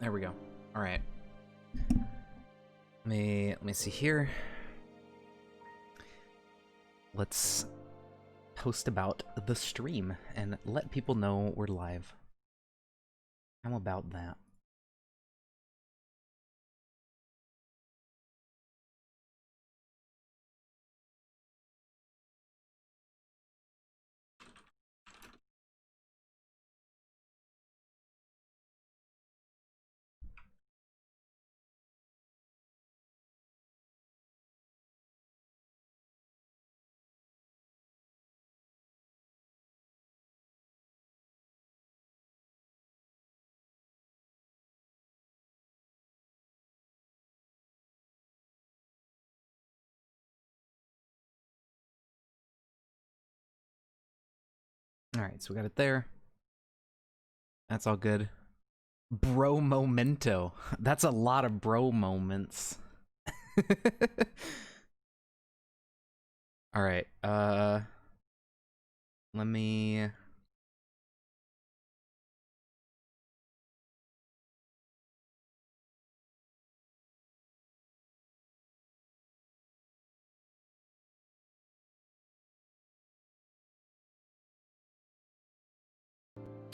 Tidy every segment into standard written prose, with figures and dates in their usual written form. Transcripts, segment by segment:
There we go. All right. Let me see here. Let's post about the stream and let people know we're live. How about that? All right, so we got it there. That's all good. Bro momento. That's a lot of bro moments. All right. Let me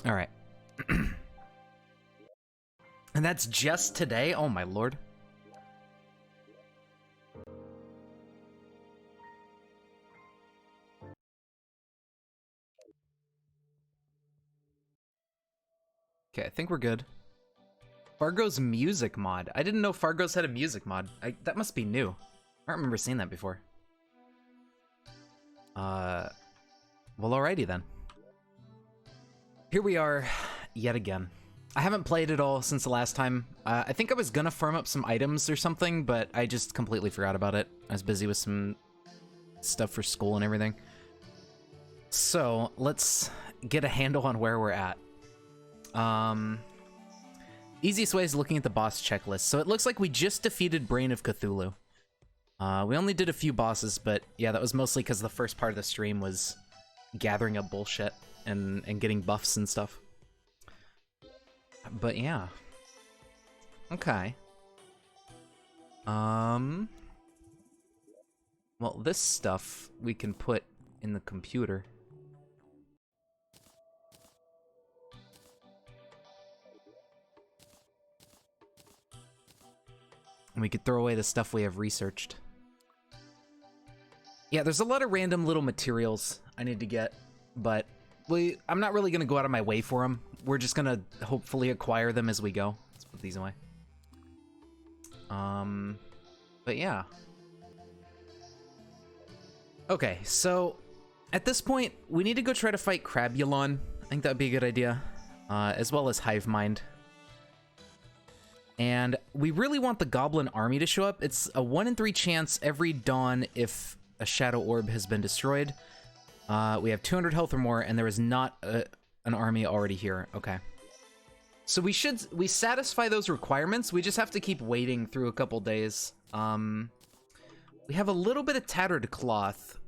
All right. And that's just today? Oh my lord. Okay, I think we're good. Fargo's music mod. I didn't know Fargo's had a music mod. That must be new. I don't remember seeing that before. Well, alrighty then. Here we are, yet again. I haven't played it all since the last time. I think I was gonna farm up some items or something, but I just completely forgot about it. I was busy with some stuff for school and everything. So, let's get a handle on where we're at. Easiest way is looking at the boss checklist. So it looks like we just defeated Brain of Cthulhu. We only did a few bosses, but yeah, that was mostly because the first part of the stream was gathering up bullshit and getting buffs and stuff. But yeah. Okay. Well, this stuff we can put in the computer. And we could throw away the stuff we have researched. Yeah, there's a lot of random little materials I need to get, but I'm not really gonna go out of my way for them. We're just gonna hopefully acquire them as we go. Let's put these away. But yeah. Okay, so at this point, we need to go try to fight Crabulon. I think that'd be a good idea, as well as Hive Mind. And we really want the Goblin Army to show up. It's a 1 in 3 chance every dawn if a Shadow Orb has been destroyed. We have 200 health or more, and there is not an army already here. Okay. So we satisfy those requirements. We just have to keep waiting through a couple days. We have a little bit of tattered cloth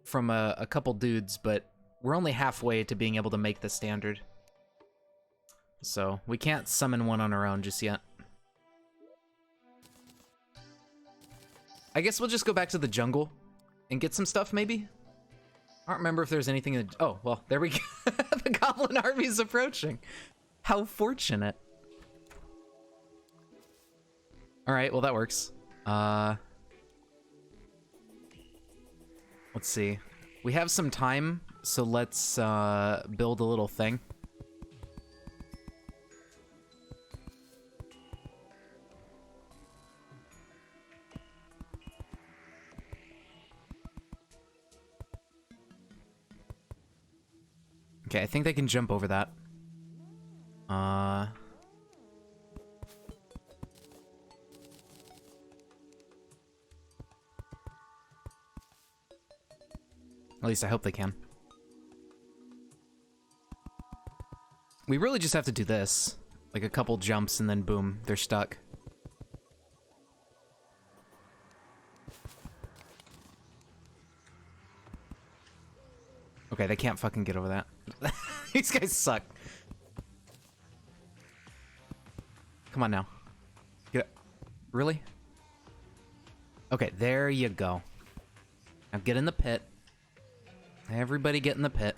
from a couple dudes, but we're only halfway to being able to make the standard. So we can't summon one on our own just yet. I guess we'll just go back to the jungle and get some stuff, maybe? I don't remember if there's anything in the... Oh, well, there we go. The Goblin Army is approaching. How fortunate. Alright, well, that works. Let's see. We have some time, so let's build a little thing. Okay, I think they can jump over that. At least I hope they can. We really just have to do this. Like a couple jumps and then boom, they're stuck. Okay, they can't fucking get over that. These guys suck. Come on now. Get it. Really? Okay, there you go. Now get in the pit. Everybody get in the pit.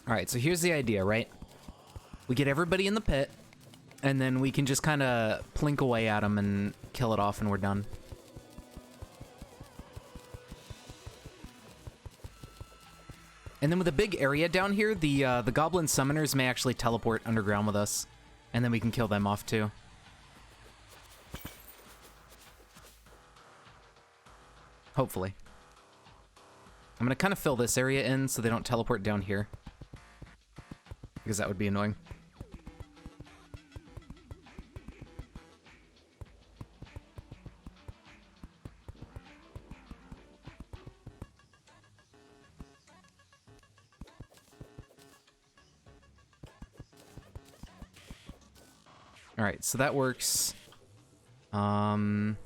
Alright, so here's the idea, right? We get everybody in the pit, and then we can just kind of plink away at them and kill it off, and we're done. And then with a big area down here, the goblin summoners may actually teleport underground with us, and then we can kill them off too. Hopefully. I'm gonna kind of fill this area in so they don't teleport down here, because that would be annoying. Alright, so that works. Can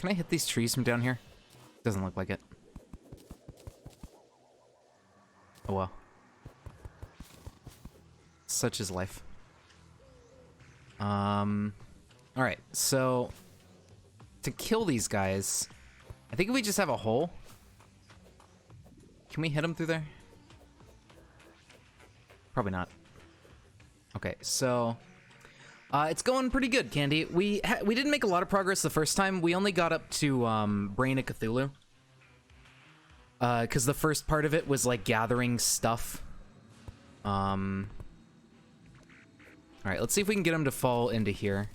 I hit these trees from down here? Doesn't look like it. Oh well. Such is life. Alright, so to kill these guys, I think if we just have a hole. Can we hit them through there? Probably not. Okay, so it's going pretty good, Candy. We didn't make a lot of progress the first time. We only got up to Brain of Cthulhu. Because the first part of it was like gathering stuff. Alright, let's see if we can get them to fall into here.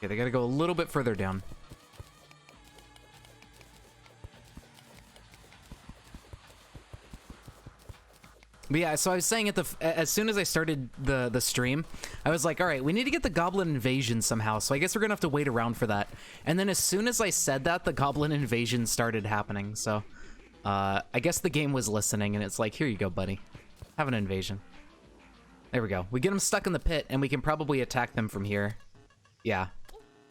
Okay, they gotta go a little bit further down. But yeah, so I was saying as soon as I started the stream, I was like, all right, we need to get the goblin invasion somehow, so I guess we're gonna have to wait around for that. And then as soon as I said that, the goblin invasion started happening, so I guess the game was listening, and it's like, here you go, buddy. Have an invasion. There we go. We get them stuck in the pit, and we can probably attack them from here. Yeah.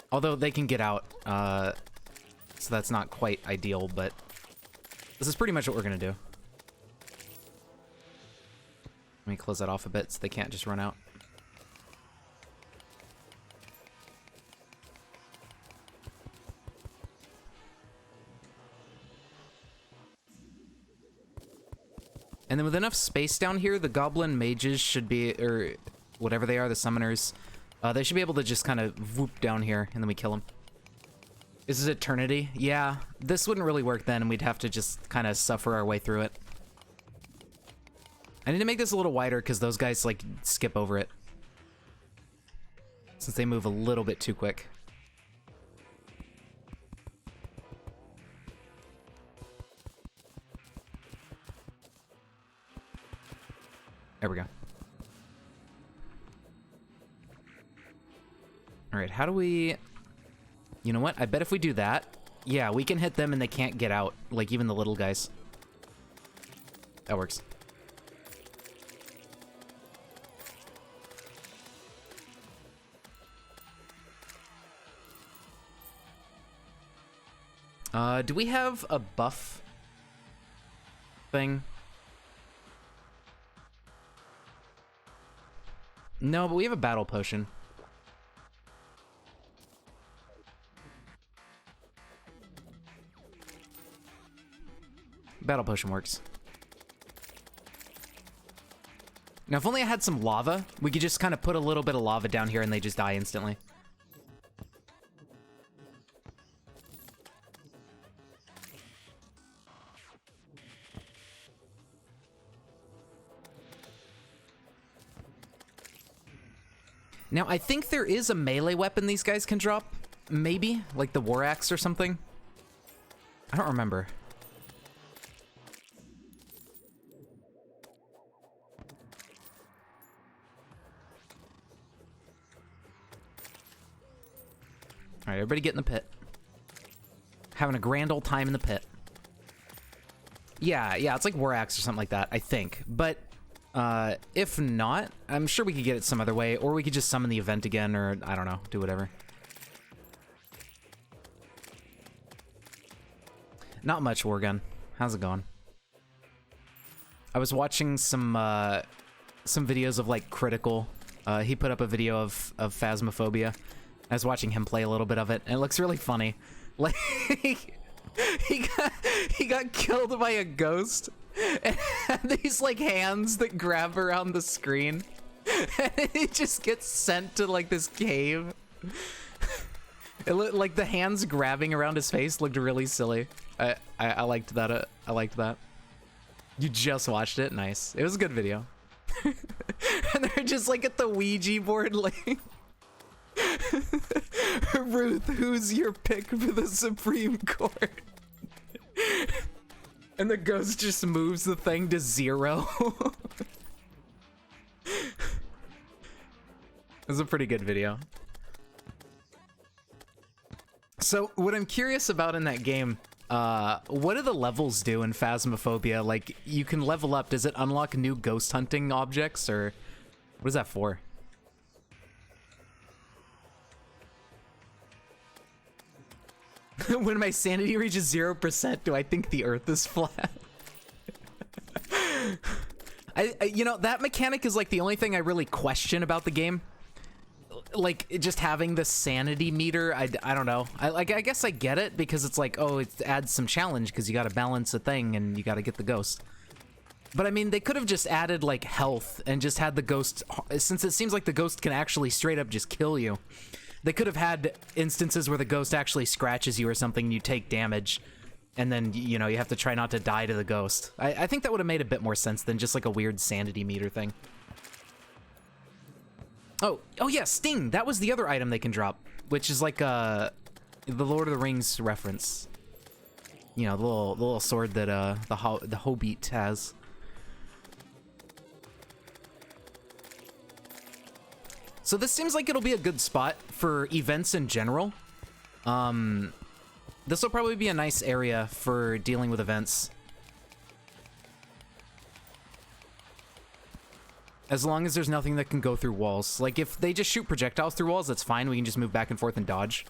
Although they can get out, so that's not quite ideal, but this is pretty much what we're gonna do. Let me close that off a bit so they can't just run out. And then with enough space down here, the goblin mages should be, or whatever they are, the summoners, they should be able to just kind of whoop down here, and then we kill them. Is this eternity? Yeah, this wouldn't really work then, and we'd have to just kind of suffer our way through it. I need to make this a little wider, because those guys, like, skip over it. Since they move a little bit too quick. There we go. Alright, how do we... You know what? I bet if we do that, yeah, we can hit them and they can't get out. Like, even the little guys. That works. Do we have a buff thing? No, but we have a battle potion. Battle potion works. Now, if only I had some lava, we could just kind of put a little bit of lava down here and they just die instantly. Now, I think there is a melee weapon these guys can drop. Maybe, like the war axe or something. I don't remember. All right, everybody get in the pit. Having a grand old time in the pit. Yeah, it's like War Axe or something like that, I think. But if not, I'm sure we could get it some other way, or we could just summon the event again, or I don't know, do whatever. Not much, Wargun. How's it going? I was watching some videos of like Critical. He put up a video of Phasmophobia. I was watching him play a little bit of it, and it looks really funny. Like he got killed by a ghost, and these like hands that grab around the screen, and he just gets sent to like this cave. It looked like the hands grabbing around his face looked really silly. I liked that. I liked that. You just watched it? Nice. It was a good video. And they're just like at the Ouija board, like, Ruth, who's your pick for the Supreme Court? And the ghost just moves the thing to 0. It was a pretty good video. So what I'm curious about in that game, what do the levels do in Phasmophobia? Like, you can level up. Does it unlock new ghost hunting objects, or what is that for? When my sanity reaches 0%, do I think the earth is flat? You know, that mechanic is like the only thing I really question about the game. Like, just having the sanity meter, I don't know. I guess I get it, because it's like, oh, it adds some challenge because you got to balance a thing and you got to get the ghost. But I mean, they could have just added like health and just had the ghost, since it seems like the ghost can actually straight up just kill you. They could have had instances where the ghost actually scratches you or something and you take damage, and then, you know, you have to try not to die to the ghost. I think that would have made a bit more sense than just like a weird sanity meter thing. Oh yeah, Sting! That was the other item they can drop, which is like the Lord of the Rings reference. You know, the little sword that the Hobbit has. So this seems like it'll be a good spot for events in general. This will probably be a nice area for dealing with events. As long as there's nothing that can go through walls. Like, if they just shoot projectiles through walls, that's fine. We can just move back and forth and dodge.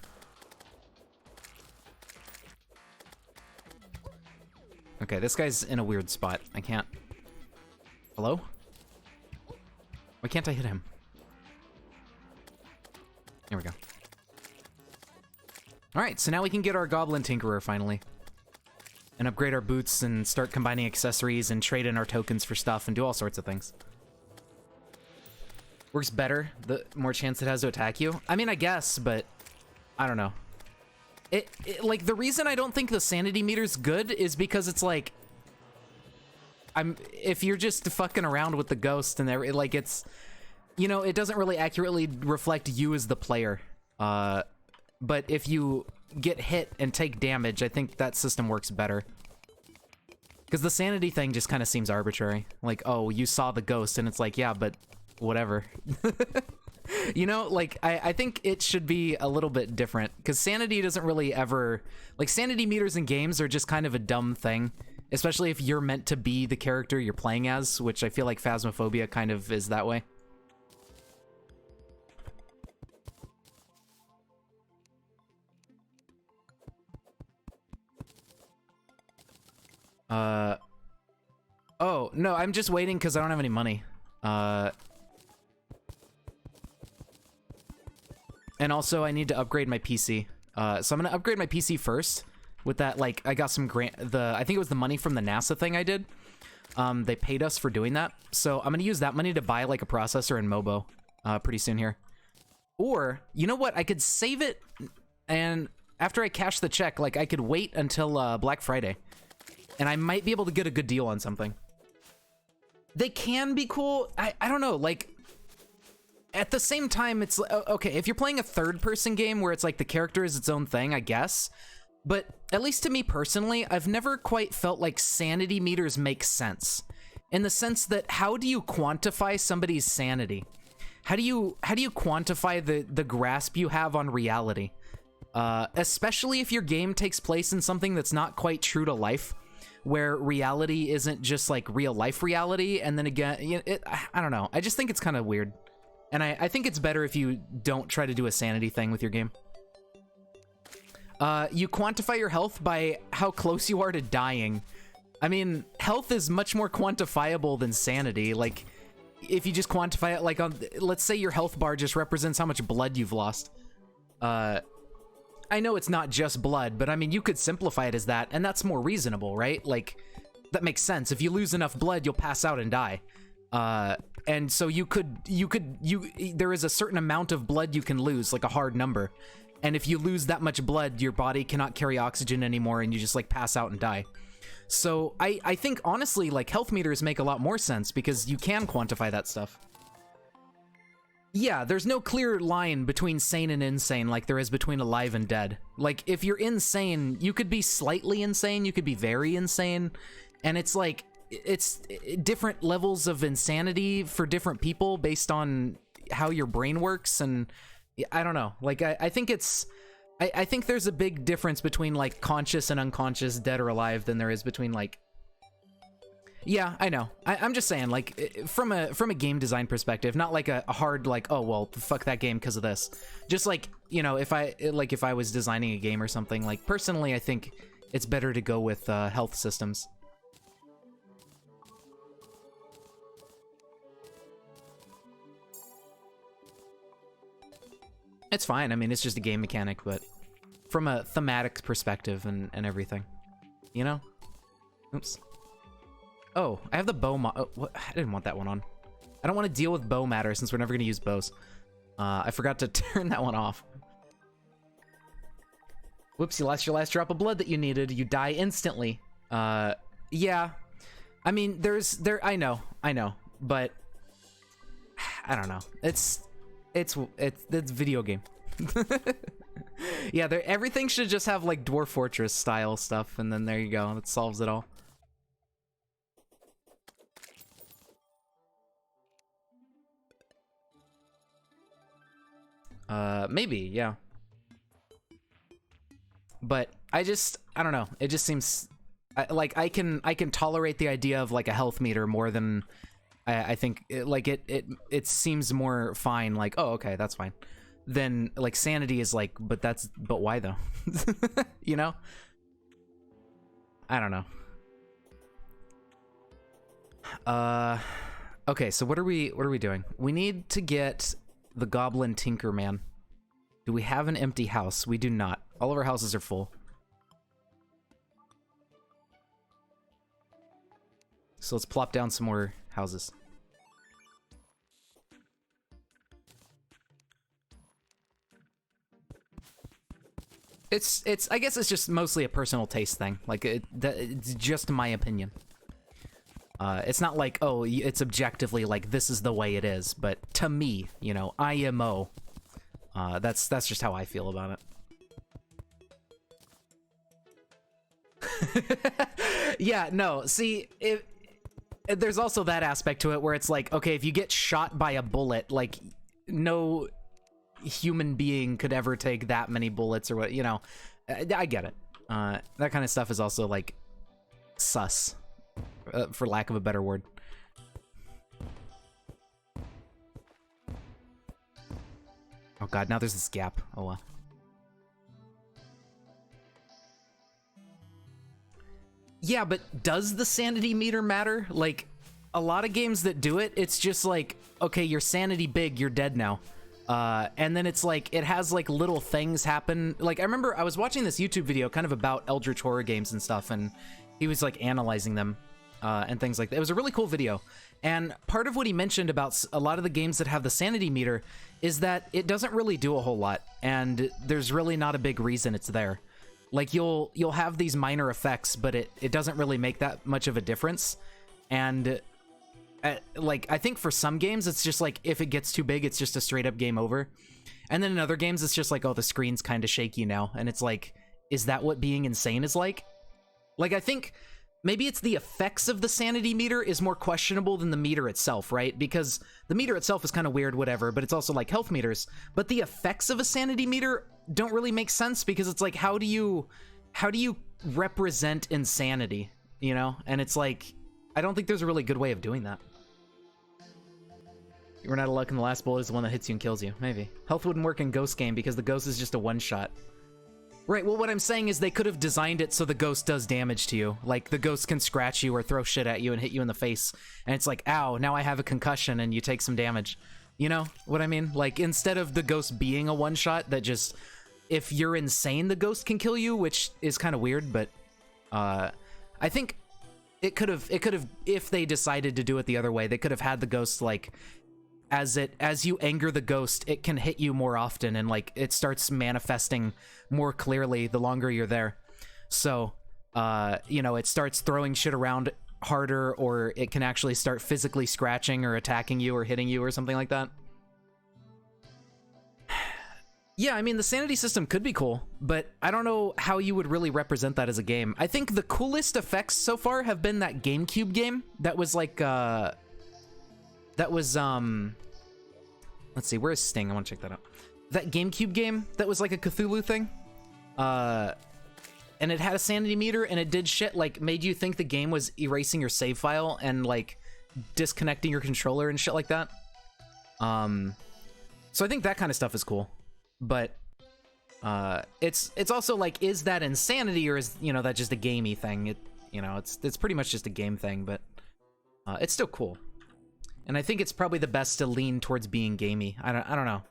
Okay, this guy's in a weird spot. I can't... Hello? Why can't I hit him? There we go. Alright, so now we can get our Goblin Tinkerer, finally. And upgrade our boots and start combining accessories and trade in our tokens for stuff and do all sorts of things. Works better the more chance it has to attack you. I mean, I guess, but I don't know. It like, the reason I don't think the sanity meter's good is because it's like, if you're just fucking around with the ghost and like, it's, you know, it doesn't really accurately reflect you as the player. But if you get hit and take damage, I think that system works better. Because the sanity thing just kind of seems arbitrary. Like, oh, you saw the ghost, and it's like, yeah, but whatever. You know, like, I think it should be a little bit different, because sanity doesn't really ever... Like, sanity meters in games are just kind of a dumb thing, especially if you're meant to be the character you're playing as, which I feel like Phasmophobia kind of is that way. Oh, no, I'm just waiting because I don't have any money. And also, I need to upgrade my PC. So I'm gonna upgrade my PC first. With that, like, I got some I think it was the money from the NASA thing I did. They paid us for doing that. So I'm gonna use that money to buy, like, a processor and Mobo pretty soon here. Or, you know what? I could save it, and after I cash the check, like, I could wait until Black Friday. And I might be able to get a good deal on something. They can be cool. I don't know, like, at the same time, it's okay, if you're playing a third-person game where it's like the character is its own thing, I guess. But at least to me personally, I've never quite felt like sanity meters make sense. In the sense that, how do you quantify somebody's sanity? How do you quantify the grasp you have on reality? Especially if your game takes place in something that's not quite true to life, where reality isn't just like real life reality, and then again, you know, I don't know. I just think it's kind of weird. And I think it's better if you don't try to do a sanity thing with your game. You quantify your health by how close you are to dying. I mean, health is much more quantifiable than sanity. Like, if you just quantify it, like, on, let's say your health bar just represents how much blood you've lost. I know it's not just blood, but I mean, you could simplify it as that, and that's more reasonable, right? Like, that makes sense. If you lose enough blood, you'll pass out and die. And so there is a certain amount of blood you can lose, like a hard number. And if you lose that much blood, your body cannot carry oxygen anymore, and you just like pass out and die. So I think honestly, like, health meters make a lot more sense because you can quantify that stuff. Yeah, there's no clear line between sane and insane like there is between alive and dead. Like, if you're insane, you could be slightly insane, you could be very insane, and it's like, it's different levels of insanity for different people based on how your brain works, and I don't know. Like, I think it's... I think there's a big difference between, like, conscious and unconscious, dead or alive, than there is between, like... Yeah, I know. I'm just saying, like, from a game design perspective, not like a hard, like, oh, well, fuck that game because of this. Just like, you know, if I was designing a game or something, like, personally, I think it's better to go with health systems. It's fine. I mean, it's just a game mechanic, but from a thematic perspective and everything, you know? Oops. Oh, I have the bow I didn't want that one on. I don't want to deal with bow matter since we're never going to use bows. I forgot to turn that one off. Whoops, you lost your last drop of blood that you needed. You die instantly. Yeah. I mean, I know, but I don't know. It's video game. Yeah, everything should just have like Dwarf Fortress style stuff, and then there you go. That solves it all. Maybe, yeah. But I don't know. It just seems like I can tolerate the idea of like a health meter more than I think it seems more fine. Like, oh, okay, that's fine. Then like sanity is like, but why though? You know? I don't know. Okay, so what are we doing? We need to get the Goblin Tinkerman. Do we have an empty house? We do not. All of our houses are full. So let's plop down some more houses. I guess it's just mostly a personal taste thing. Like, it's just my opinion. It's not like, oh, it's objectively like this is the way it is, but to me, you know, IMO. That's just how I feel about it. Yeah, no, see, there's also that aspect to it where it's like, okay, if you get shot by a bullet, like, no human being could ever take that many bullets or what, you know. I get it. That kind of stuff is also, like, sus, for lack of a better word. Oh god, now there's this gap. Oh well. Yeah, but does the sanity meter matter? Like, a lot of games that do it, it's just like, okay, your sanity big, you're dead now. And then it's like, it has like little things happen. Like, I remember I was watching this YouTube video kind of about Eldritch horror games and stuff, and he was like analyzing them and things like that. It was a really cool video. And part of what he mentioned about a lot of the games that have the sanity meter is that it doesn't really do a whole lot, and there's really not a big reason it's there. Like, you'll have these minor effects, but it doesn't really make that much of a difference. And like, I think for some games, it's just like, if it gets too big, it's just a straight up game over. And then in other games, it's just like, oh, the screen's kind of shaky now. And it's like, is that what being insane is like? Like, I think maybe it's the effects of the sanity meter is more questionable than the meter itself, right? Because the meter itself is kind of weird, whatever, but it's also like health meters. But the effects of a sanity meter don't really make sense, because it's like, how do you represent insanity, you know? And it's like, I don't think there's a really good way of doing that. You run out of luck and the last bullet is the one that hits you and kills you. Maybe. Health wouldn't work in Ghost game because the Ghost is just a one-shot. Right, well, what I'm saying is they could have designed it so the Ghost does damage to you. Like, the Ghost can scratch you or throw shit at you and hit you in the face. And it's like, ow, now I have a concussion, and you take some damage. You know what I mean? Like, instead of the Ghost being a one-shot that just... If you're insane, the Ghost can kill you, which is kind of weird, but... I think it could have... If they decided to do it the other way, they could have had the Ghost, like... As you anger the Ghost, it can hit you more often, and like it starts manifesting more clearly the longer you're there. So, you know, it starts throwing shit around harder, or it can actually start physically scratching or attacking you or hitting you or something like that. Yeah, I mean, the sanity system could be cool, but I don't know how you would really represent that as a game. I think the coolest effects so far have been that GameCube game that was like, that was, let's see, where's Sting? I want to check that out. That GameCube game that was like a Cthulhu thing. And it had a sanity meter, and it did shit like made you think the game was erasing your save file and like disconnecting your controller and shit like that. So I think that kind of stuff is cool. But it's also like, is that insanity, or is, you know, that just a gamey thing? It, you know, it's pretty much just a game thing, but it's still cool. And I think it's probably the best to lean towards being gamey. I don't know.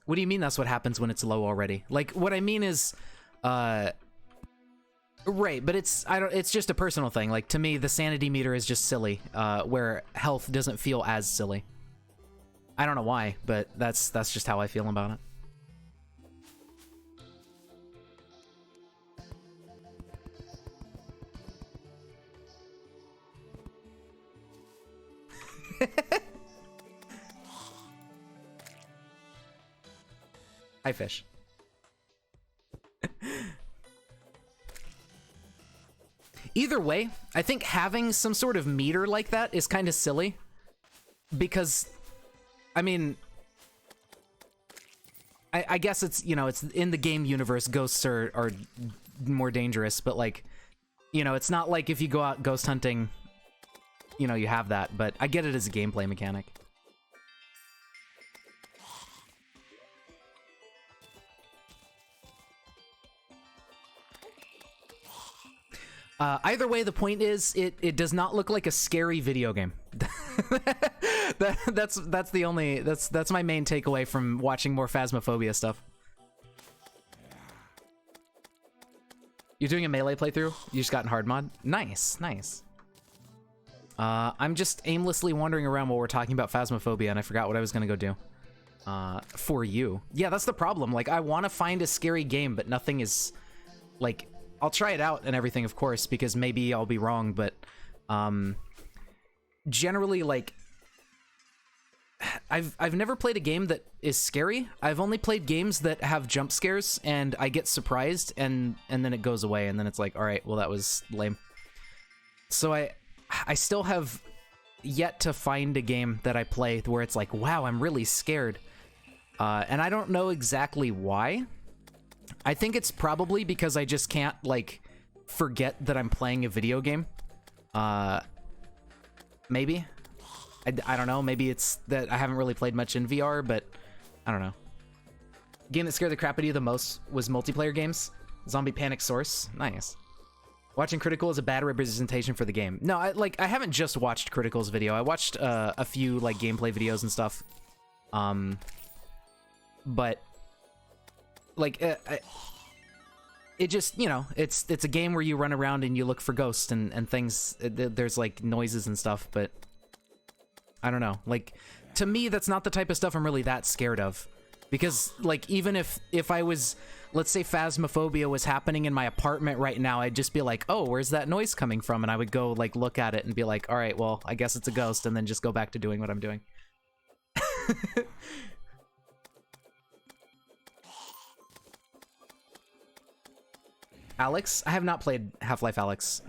What do you mean that's what happens when it's low already? Like, what I mean is, right, but it's just a personal thing. Like, to me, the sanity meter is just silly, where health doesn't feel as silly. I don't know why, but that's just how I feel about it. Hi, fish. Either way, I think having some sort of meter like that is kind of silly, because, I mean, I guess it's, you know, it's in the game universe, ghosts are more dangerous, but like, you know, it's not like if you go out ghost hunting, you know, you have that, but I get it as a gameplay mechanic. Either way, the point is, it does not look like a scary video game. That's my main takeaway from watching more Phasmophobia stuff. You're doing a Melee playthrough? You just got in hard mod? Nice, nice. I'm just aimlessly wandering around while we're talking about Phasmophobia, and I forgot what I was gonna go do. For you. Yeah, that's the problem. Like, I want to find a scary game, but nothing is, like, I'll try it out and everything, of course, because maybe I'll be wrong, but, generally, like, I've never played a game that is scary. I've only played games that have jump scares, and I get surprised, and then it goes away, and then it's like, alright, well, that was lame. So I still have yet to find a game that I play where it's like, wow, I'm really scared. And I don't know exactly why. I think it's probably because I just can't, like, forget that I'm playing a video game. Maybe. I don't know. Maybe it's that I haven't really played much in VR, but I don't know. Game that scared the crap out of you the most was multiplayer games. Zombie Panic Source. Nice. Watching Critical is a bad representation for the game. No, I haven't just watched Critical's video. I watched a few, like, gameplay videos and stuff. But like, it just, you know, it's a game where you run around and you look for ghosts and things. There's like noises and stuff, but I don't know. Like, to me, that's not the type of stuff I'm really that scared of. Because, like, even if I was, let's say Phasmophobia was happening in my apartment right now, I'd just be like, oh, where's that noise coming from? And I would go, like, look at it and be like, all right, well, I guess it's a ghost, and then just go back to doing what I'm doing. Alex? I have not played Half-Life Alex.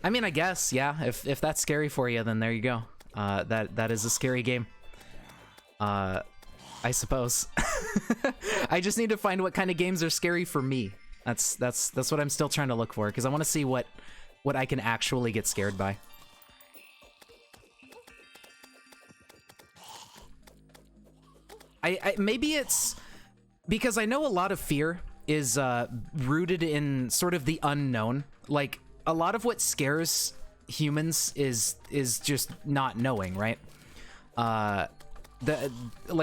I mean, I guess, yeah. If that's scary for you, then there you go. That is a scary game. I suppose. I just need to find what kind of games are scary for me. That's what I'm still trying to look for, because I want to see what I can actually get scared by. Maybe it's because I know a lot of fear is rooted in sort of the unknown. Like, a lot of what scares humans is just not knowing, right? Like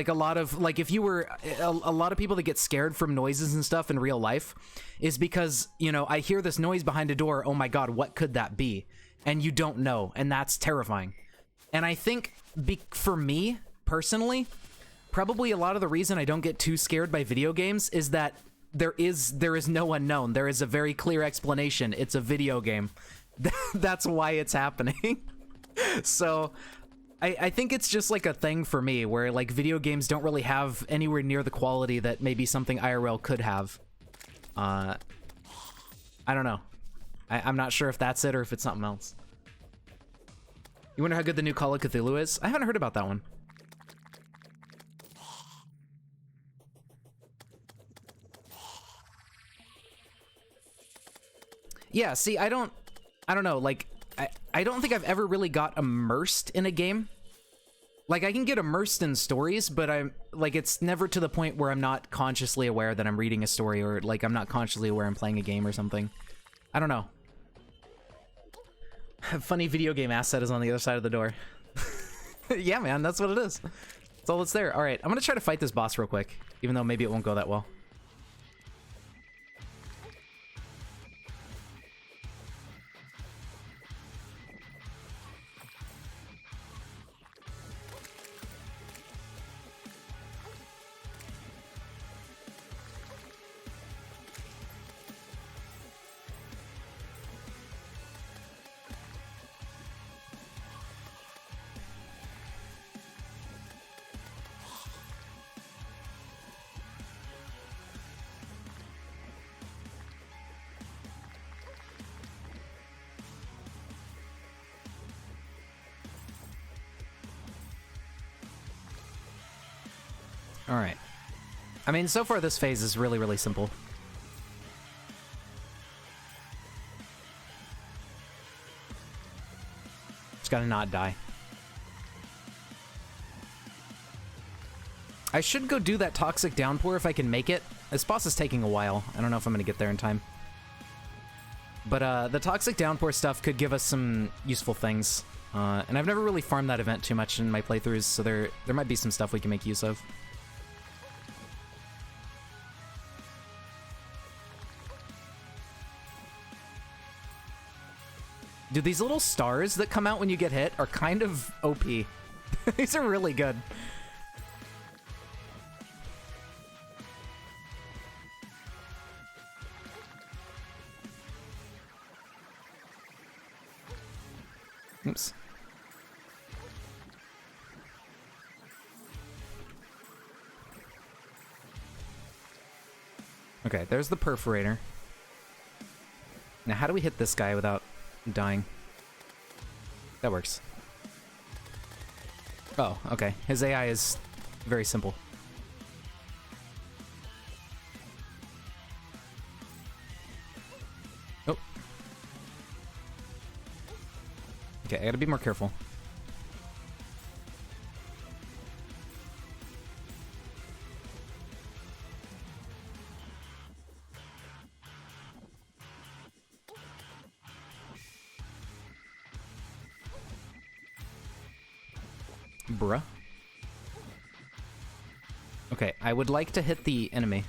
a lot of, like, if you were a lot of people that get scared from noises and stuff in real life is because, you know, I hear this noise behind a door, oh my god, what could that be? And you don't know, and that's terrifying. And I think for me personally, probably a lot of the reason I don't get too scared by video games is that there is no unknown. There is a very clear explanation. It's a video game. That's why it's happening. So I think it's just like a thing for me where like video games don't really have anywhere near the quality that maybe something IRL could have. I don't know. I'm not sure if that's it or if it's something else. You wonder how good the new Call of Cthulhu is? I haven't heard about that one. Yeah, see, I don't know, like, I don't think I've ever really got immersed in a game. Like, I can get immersed in stories, but I'm, like, it's never to the point where I'm not consciously aware that I'm reading a story, or, like, I'm not consciously aware I'm playing a game or something. I don't know. Funny video game asset is on the other side of the door. Yeah, man, that's what it is. That's all that's there. Alright, I'm gonna try to fight this boss real quick, even though maybe it won't go that well. Alright. I mean, so far this phase is really, really simple. Just gotta not die. I should go do that toxic downpour if I can make it. This boss is taking a while. I don't know if I'm gonna get there in time. But the toxic downpour stuff could give us some useful things. And I've never really farmed that event too much in my playthroughs, so there might be some stuff we can make use of. Dude, these little stars that come out when you get hit are kind of OP. These are really good. Oops. Okay, there's the perforator. Now, how do we hit this guy without dying? That works. Oh, okay. His AI is very simple. Oh. Okay, I gotta be more careful. Bruh. Okay, I would like to hit the enemy.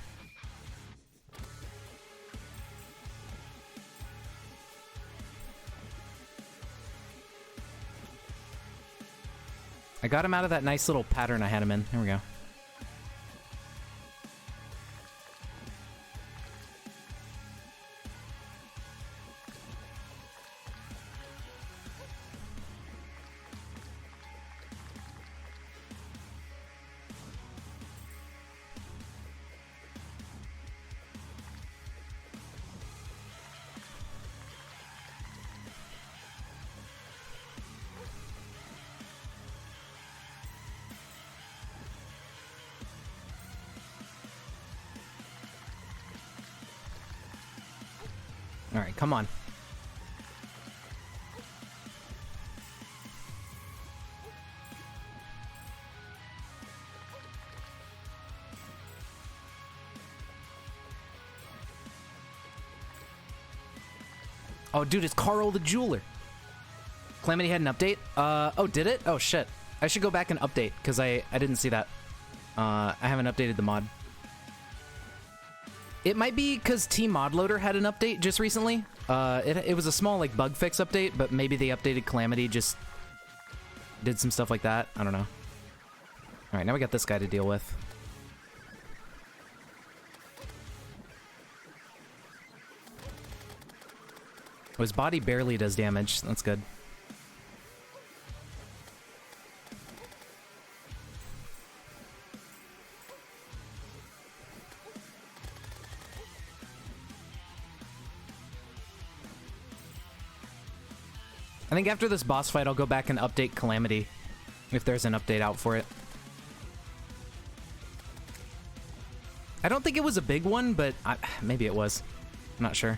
I got him out of that nice little pattern I had him in. There we go. Alright, come on. Oh, dude, it's Carl the Jeweler. Calamity had an update? Oh, did it? Oh, shit. I should go back and update, because I didn't see that. I haven't updated the mod. It might be because T-Modloader had an update just recently. It was a small, like, bug fix update, but maybe they updated Calamity, just did some stuff like that. I don't know. Alright, now we got this guy to deal with. Oh, his body barely does damage. That's good. I think after this boss fight, I'll go back and update Calamity, if there's an update out for it. I don't think it was a big one, but maybe it was. I'm not sure.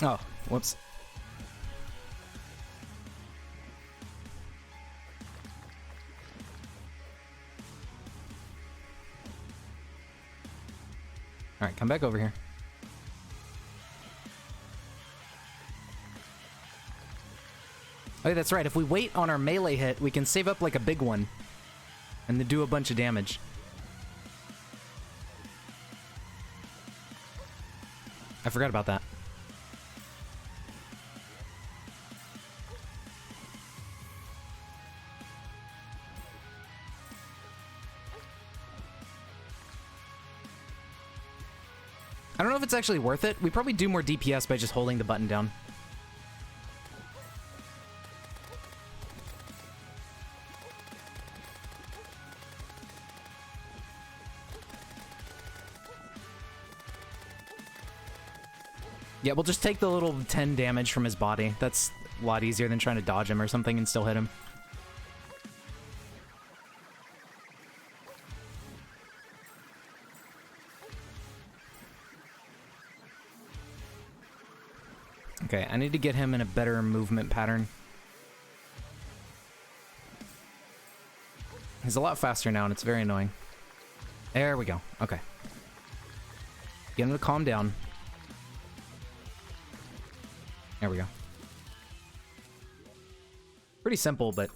Oh, whoops. All right, come back over here. Oh, that's right. If we wait on our melee hit, we can save up like a big one and then do a bunch of damage. I forgot about that. I don't know if it's actually worth it. We probably do more DPS by just holding the button down. Yeah, we'll just take the little 10 damage from his body. That's a lot easier than trying to dodge him or something and still hit him. Okay, I need to get him in a better movement pattern. He's a lot faster now, and it's very annoying. There we go. Okay. Get him to calm down. There we go. Pretty simple, but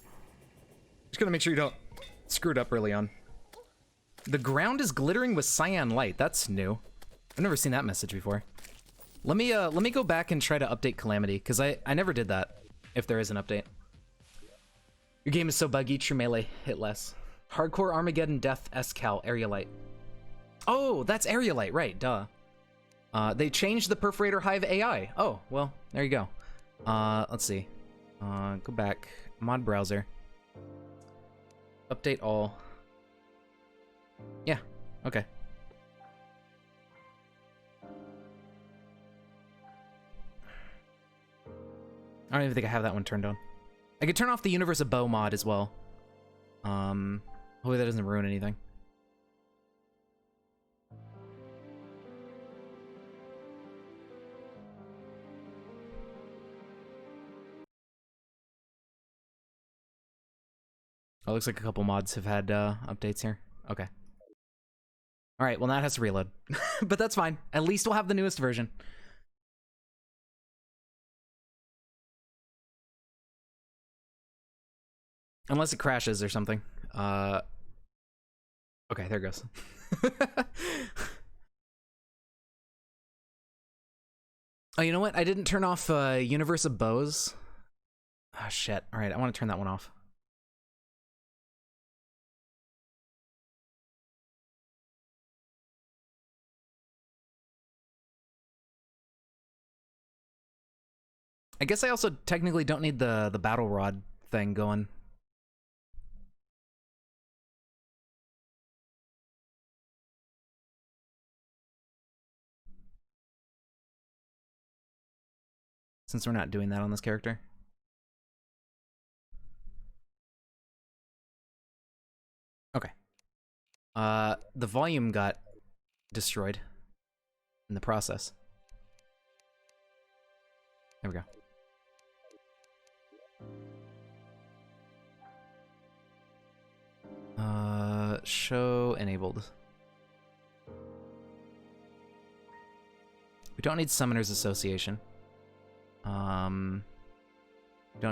just gotta make sure you don't screw it up early on. The ground is glittering with cyan light. That's new. I've never seen that message before. Let me go back and try to update Calamity, because I never did that, if there is an update. Your game is so buggy, true melee, hit less. Hardcore Armageddon Death S-Cal, Area Light. Oh, that's Area Light, right, duh. They changed the Perforator Hive AI. Oh, well, there you go. Let's see. Go back. Mod browser. Update all. Yeah, okay. I don't even think I have that one turned on. I could turn off the Universe of Bow mod as well. Hopefully that doesn't ruin anything. Oh, looks like a couple mods have had updates here. Okay. Alright, well now it has to reload. But that's fine. At least we'll have the newest version. Unless it crashes or something. Okay, there it goes. Oh, you know what? I didn't turn off Universe of Bows. Oh, shit. Alright, I want to turn that one off. I guess I also technically don't need the battle rod thing going. Since we're not doing that on this character. Okay. The volume got destroyed in the process. There we go. Show enabled. We don't need Summoners Association. Don't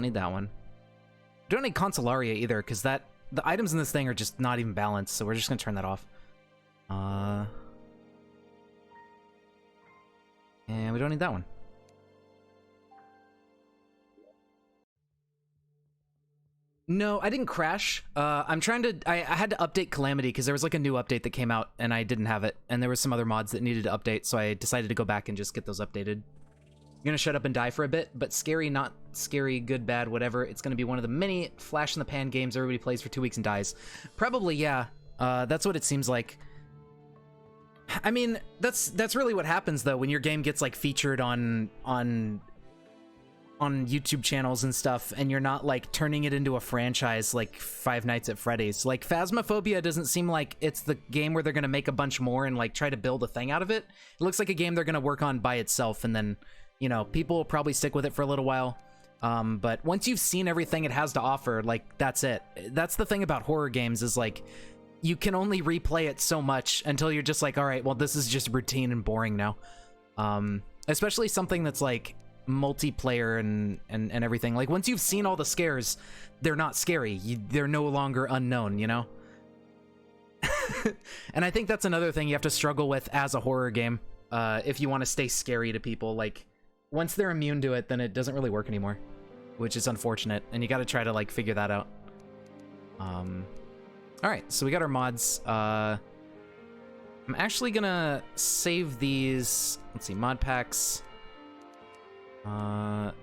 need that one. We don't need Consolaria either, because the items in this thing are just not even balanced, so we're just gonna turn that off. And we don't need that one. No, I didn't crash. I'm trying to... I had to update Calamity because there was like a new update that came out and I didn't have it. And there were some other mods that needed to update, so I decided to go back and just get those updated. I'm gonna shut up and die for a bit, but scary, not scary, good, bad, whatever. It's gonna be one of the many flash-in-the-pan games everybody plays for 2 weeks and dies. Probably, yeah. That's what it seems like. I mean, that's really what happens, though, when your game gets, like, featured on YouTube channels and stuff, and you're not, like, turning it into a franchise like Five Nights at Freddy's. Like, Phasmophobia doesn't seem like it's the game where they're gonna make a bunch more and, like, try to build a thing out of it. It looks like a game they're gonna work on by itself, and then, you know, people will probably stick with it for a little while. But once you've seen everything it has to offer, like, that's it. That's the thing about horror games, is, like, you can only replay it so much until you're just like, all right, well, this is just routine and boring now. Especially something that's, like, multiplayer and everything. Like, once you've seen all the scares, they're not scary. They're no longer unknown, you know? And I think that's another thing you have to struggle with as a horror game, if you want to stay scary to people. Like, once they're immune to it, then it doesn't really work anymore, which is unfortunate, and you got to try to, like, figure that out. Alright, so we got our mods. I'm actually gonna save these. Let's see, mod packs. I'm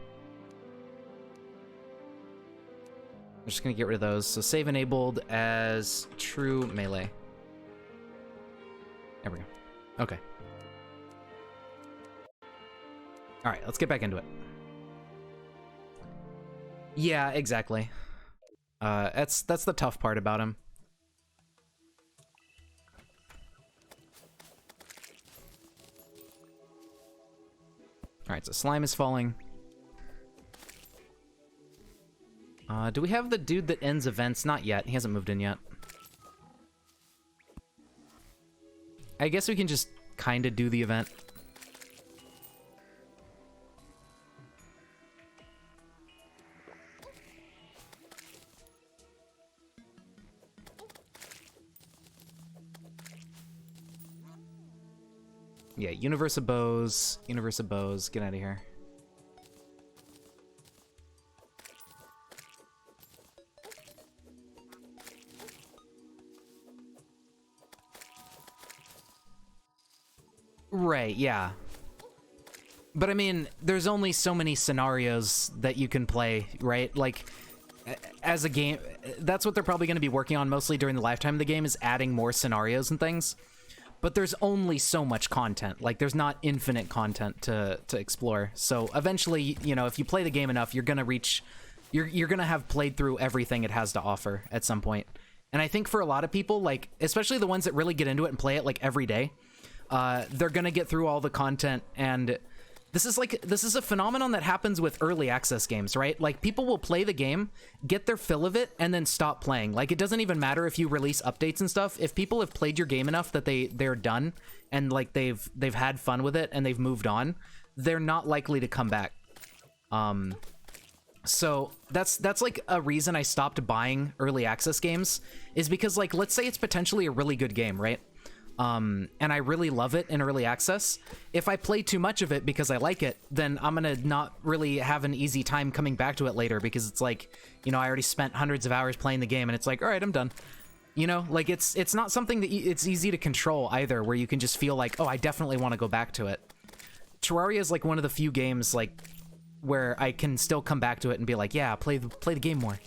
just gonna get rid of those. So save enabled as true melee. There we go. Okay. All right, let's get back into it. Yeah, exactly. That's the tough part about him. Alright, so slime is falling. Do we have the dude that ends events? Not yet. He hasn't moved in yet. I guess we can just kind of do the event. Yeah, Universe of Bows, get out of here. Right, yeah. But I mean, there's only so many scenarios that you can play, right? Like, as a game, that's what they're probably going to be working on mostly during the lifetime of the game, is adding more scenarios and things. But there's only so much content. Like, there's not infinite content to explore. So eventually, you know, if you play the game enough, you're gonna reach... You're gonna have played through everything it has to offer at some point. And I think for a lot of people, like, especially the ones that really get into it and play it, like, every day, they're gonna get through all the content. And this is a phenomenon that happens with early access games, right? Like, people will play the game, get their fill of it, and then stop playing. Like, it doesn't even matter if you release updates and stuff. If people have played your game enough that they're done, and, like, they've had fun with it and they've moved on, they're not likely to come back. So that's like a reason I stopped buying early access games, is because, like, let's say it's potentially a really good game, right? And I really love it in early access. If I play too much of it because I like it, then I'm gonna not really have an easy time coming back to it later, because it's like, you know, I already spent hundreds of hours playing the game and it's like, all right, I'm done. You know, like, it's not something that it's easy to control either, where you can just feel like, oh, I definitely want to go back to it. Terraria is like one of the few games, like, where I can still come back to it and be like, yeah, play the game more,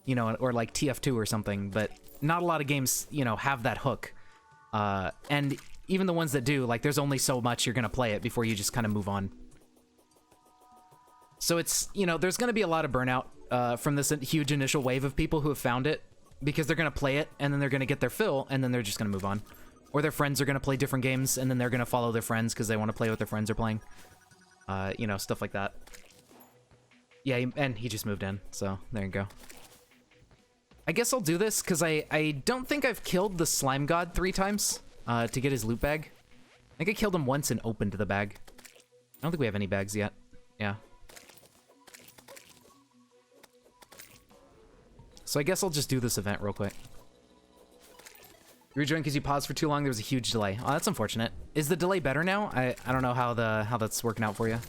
you know, or like TF2 or something. But not a lot of games, you know, have that hook. And even the ones that do, like, there's only so much you're gonna play it before you just kind of move on. So it's, you know, there's gonna be a lot of burnout from this huge initial wave of people who have found it, because they're gonna play it and then they're gonna get their fill and then they're just gonna move on. Or their friends are gonna play different games and then they're gonna follow their friends because they want to play what their friends are playing. You know, stuff like that. Yeah, and he just moved in, so there you go. I guess I'll do this because I don't think I've killed the slime god 3 times to get his loot bag. I think I killed him once and opened the bag. I don't think we have any bags yet. Yeah. So I guess I'll just do this event real quick. You rejoined because you paused for too long. There was a huge delay. Oh, that's unfortunate. Is the delay better now? I don't know how that's working out for you.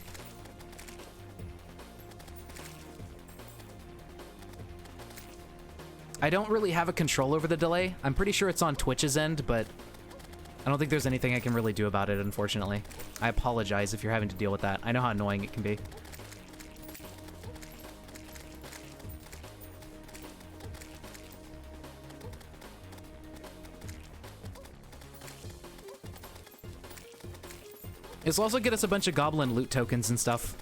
I don't really have a control over the delay. I'm pretty sure it's on Twitch's end, but I don't think there's anything I can really do about it, unfortunately. I apologize if you're having to deal with that. I know how annoying it can be. This will also get us a bunch of goblin loot tokens and stuff.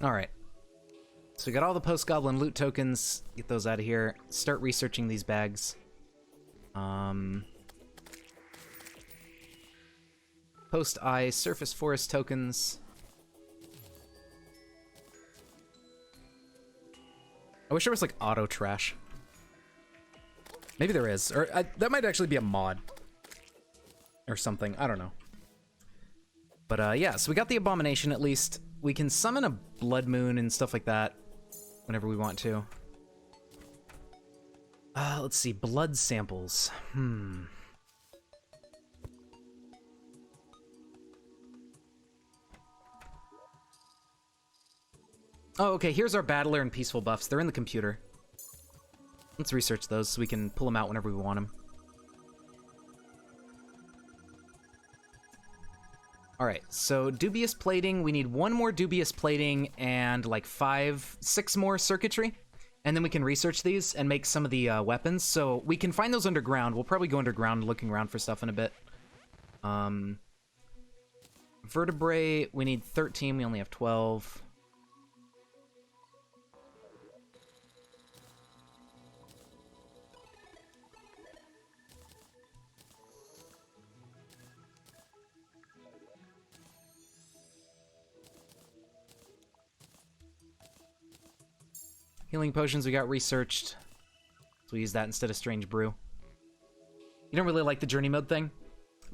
Alright. So we got all the post-goblin loot tokens. Get those out of here. Start researching these bags. Post-eye surface forest tokens. I wish there was like auto trash. Maybe there is. Or that might actually be a mod. Or something. I don't know. But yeah, so we got the abomination at least. We can summon a blood moon and stuff like that whenever we want to. Let's see, blood samples. Oh, okay, here's our battler and peaceful buffs. They're in the computer. Let's research those so we can pull them out whenever we want them. Alright, so dubious plating. We need 1 more dubious plating and like 6 more circuitry. And then we can research these and make some of the weapons. So we can find those underground. We'll probably go underground looking around for stuff in a bit. Vertebrae, we need 13. We only have 12. Healing potions we got researched. So we use that instead of Strange Brew. You don't really like the journey mode thing?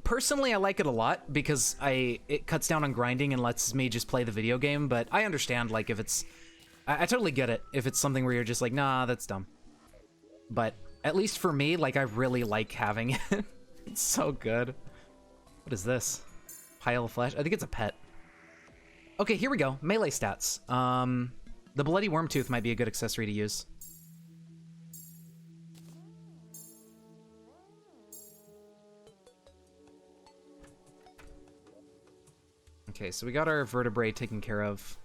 Personally, I like it a lot because it cuts down on grinding and lets me just play the video game, but I understand, like, if it's... I totally get it if it's something where you're just like, nah, that's dumb. But at least for me, like, I really like having it. It's so good. What is this? Pile of flesh? I think it's a pet. Okay, here we go. Melee stats. The Bloody Wormtooth might be a good accessory to use. Okay, so we got our vertebrae taken care of.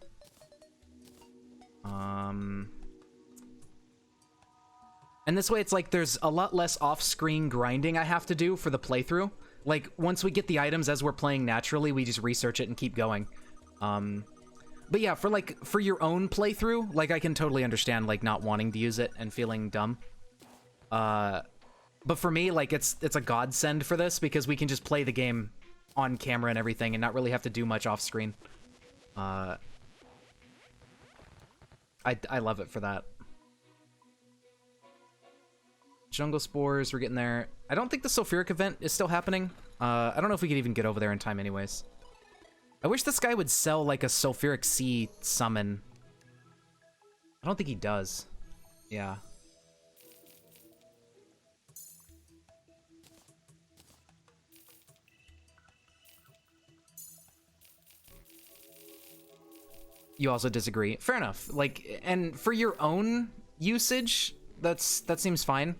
And this way it's like there's a lot less off-screen grinding I have to do for the playthrough. Like, once we get the items as we're playing naturally, we just research it and keep going. But yeah, for your own playthrough, like, I can totally understand, like, not wanting to use it and feeling dumb. But for me, like, it's a godsend for this because we can just play the game on camera and everything and not really have to do much off screen. I love it for that. Jungle Spores, we're getting there. I don't think the Sulfuric event is still happening. I don't know if we could even get over there in time anyways. I wish this guy would sell, like, a Sulfuric Sea summon. I don't think he does. Yeah. You also disagree. Fair enough. Like, and for your own usage, that seems fine.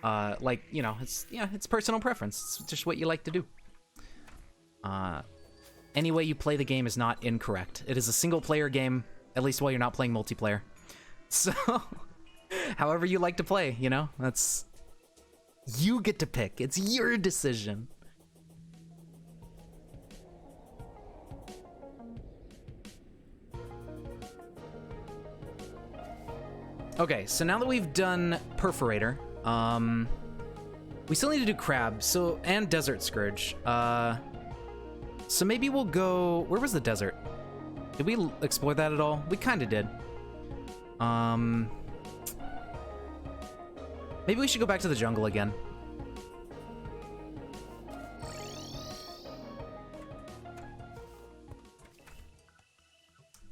Like, you know, it's personal preference. It's just what you like to do. Any way you play the game is not incorrect. It is a single-player game, at least while you're not playing multiplayer. So, however you like to play, you know? That's... You get to pick. It's your decision. Okay, so now that we've done Perforator, we still need to do Crab, so, and Desert Scourge. So maybe we'll go... Where was the desert? Did we explore that at all? We kind of did. Maybe we should go back to the jungle again.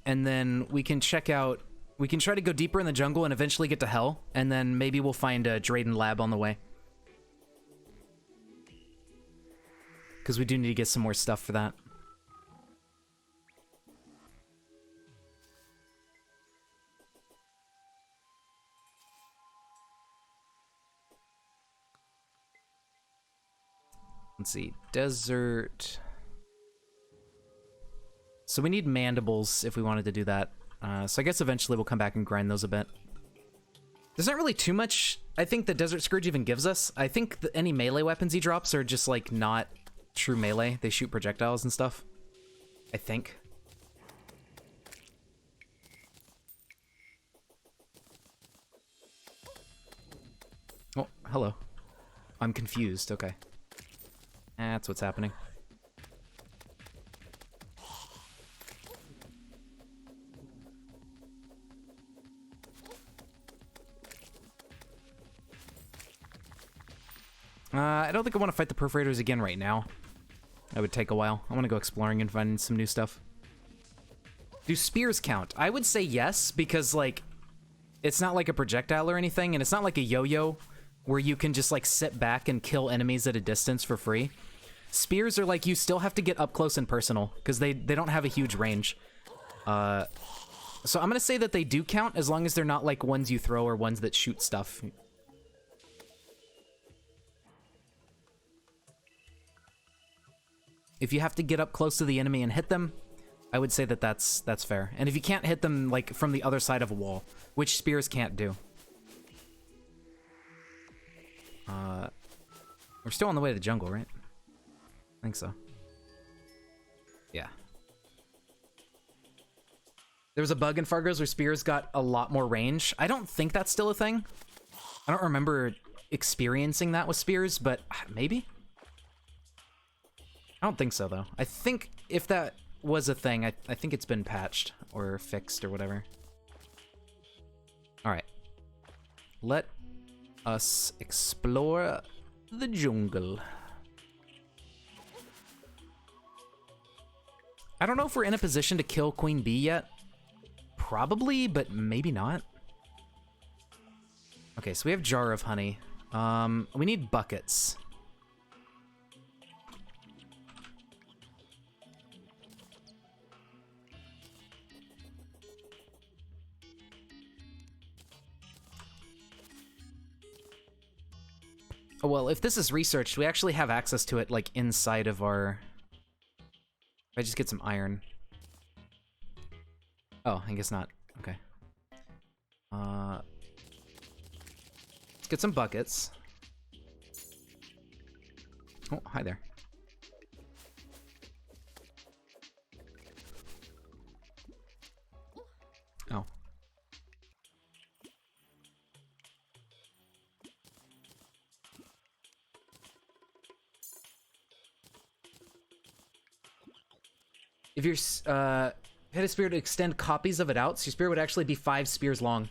And then we can check out... We can try to go deeper in the jungle and eventually get to Hell, and then maybe we'll find a Drayden lab on the way. Because we do need to get some more stuff for that. Let's see, desert. So we need mandibles if we wanted to do that. So I guess eventually we'll come back and grind those a bit. There's not really too much I think the Desert Scourge even gives us. I think any melee weapons he drops are just like not true melee. They shoot projectiles and stuff. I think. Oh, hello. I'm confused. Okay. That's what's happening. I don't think I want to fight the Perforators again right now. That would take a while. I want to go exploring and find some new stuff. Do spears count? I would say yes, because, like, it's not like a projectile or anything, and it's not like a yo-yo where you can just, like, sit back and kill enemies at a distance for free. Spears are like, you still have to get up close and personal, because they don't have a huge range. So I'm gonna say that they do count, as long as they're not, like, ones you throw or ones that shoot stuff. If you have to get up close to the enemy and hit them, I would say that that's fair. And if you can't hit them, like, from the other side of a wall, which spears can't do. We're still on the way to the jungle, right? I think so. Yeah. There was a bug in Fargo's where spears got a lot more range. I don't think that's still a thing. I don't remember experiencing that with spears, but maybe? I don't think so, though. I think if that was a thing, I think it's been patched or fixed or whatever. Alright. Let us explore the jungle. I don't know if we're in a position to kill Queen Bee yet. Probably, but maybe not. Okay, so we have Jar of Honey. We need buckets. Oh, well, if this is researched, we actually have access to it, like, inside of our... If I just get some iron. Oh, I guess not. Okay. Let's get some buckets. Oh, hi there. Oh. If your hit a spear to extend copies of it out, so your spear would actually be 5 spears long.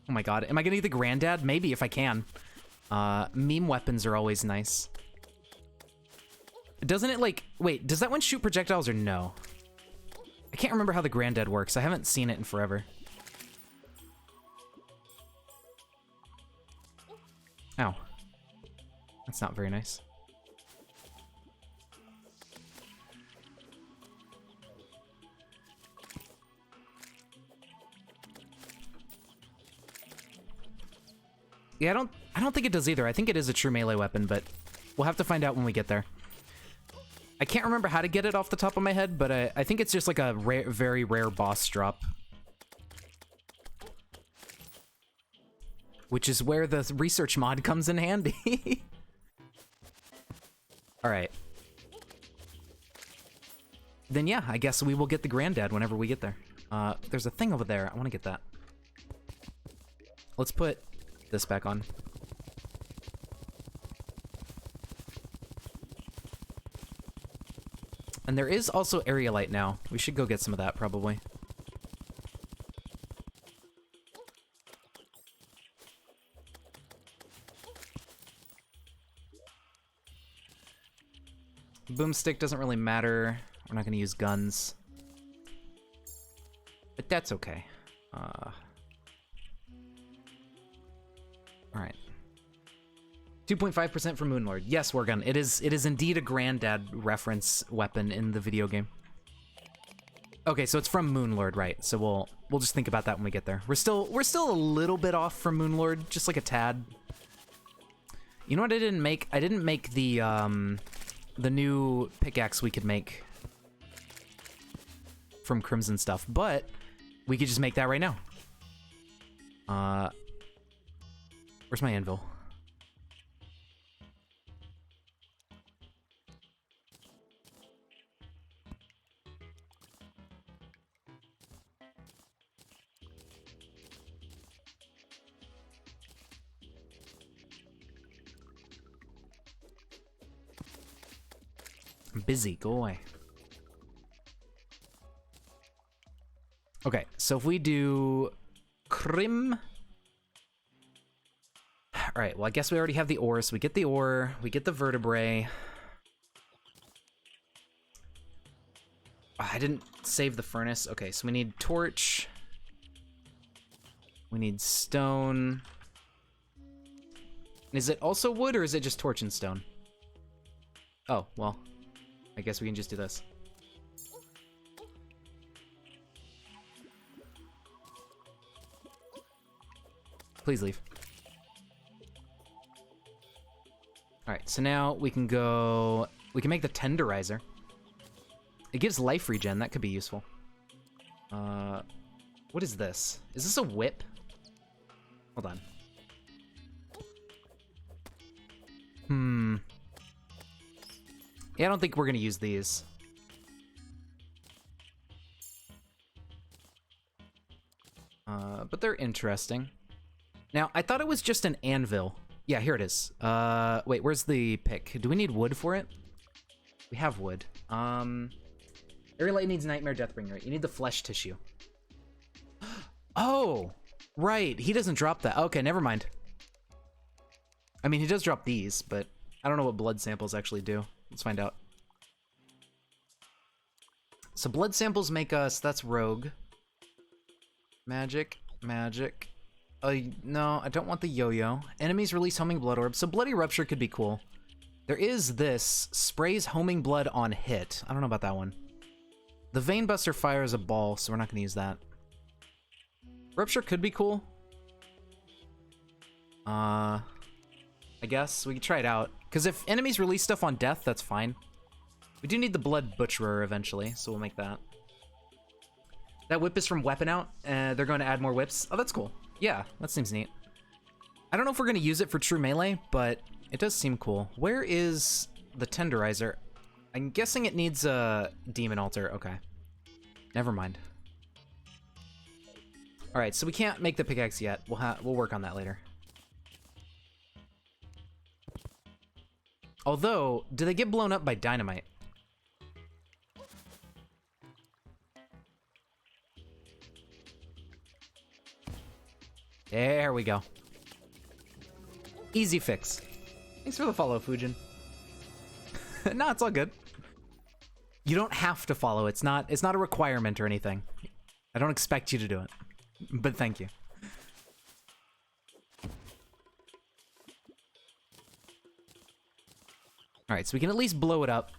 Oh my god. Am I gonna get the Granddad? Maybe, if I can. Meme weapons are always nice. Doesn't it, like... Wait, does that one shoot projectiles or no? I can't remember how the Granddad works. I haven't seen it in forever. Ow. That's not very nice. Yeah, I don't think it does either. I think it is a true melee weapon, but we'll have to find out when we get there. I can't remember how to get it off the top of my head, but I think it's just like a rare, very rare boss drop. Which is where the research mod comes in handy. Alright. Then yeah, I guess we will get the Granddad whenever we get there. There's a thing over there. I want to get that. Let's put this back on. And there is also area light now. We should go get some of that, probably. Boomstick doesn't really matter. We're not going to use guns. But that's okay. Alright. 2.5% for Moonlord. Yes, Wargun. It is indeed a Granddad reference weapon in the video game. Okay, so it's from Moonlord, right? So we'll just think about that when we get there. We're still a little bit off from Moonlord, just like a tad. You know what I didn't make? I didn't make the new pickaxe we could make from Crimson stuff, but we could just make that right now. Where's my anvil? I'm busy, go away. Okay, so if we do Crim. Alright, well I guess we already have the ore, so we get the ore, we get the vertebrae. Oh, I didn't save the furnace. Okay, so we need torch. We need stone. Is it also wood, or is it just torch and stone? Oh, well, I guess we can just do this. Please leave. Alright, so now we can go... We can make the tenderizer. It gives life regen, that could be useful. What is this? Is this a whip? Hold on. Yeah, I don't think we're gonna use these. But they're interesting. Now, I thought it was just an anvil. Yeah, here it is. Wait, where's the pick? Do we need wood for it? We have wood. Area light needs Nightmare Deathbringer. You need the flesh tissue. Oh, right. He doesn't drop that. Okay, never mind. I mean, he does drop these, but I don't know what blood samples actually do. Let's find out. So blood samples make us... That's rogue. Magic. Magic. No, I don't want the yo-yo. Enemies release homing blood orb. So Bloody Rupture could be cool. There is this. Sprays homing blood on hit. I don't know about that one. The Vein Buster fires a ball, so we're not going to use that. Rupture could be cool. I guess we could try it out. Because if enemies release stuff on death, that's fine. We do need the Blood Butcherer eventually, so we'll make that. That whip is from Weapon Out. They're going to add more whips. Oh, that's cool. Yeah, that seems neat. I don't know if we're going to use it for true melee, but it does seem cool. Where is the tenderizer? I'm guessing it needs a demon altar. Okay. Never mind. All right, so we can't make the pickaxe yet. We'll work on that later. Although, do they get blown up by dynamite? There we go. Easy fix. Thanks for the follow, Fujin. No, it's all good. You don't have to follow. It's not a requirement or anything. I don't expect you to do it. But thank you. Alright, so we can at least blow it up.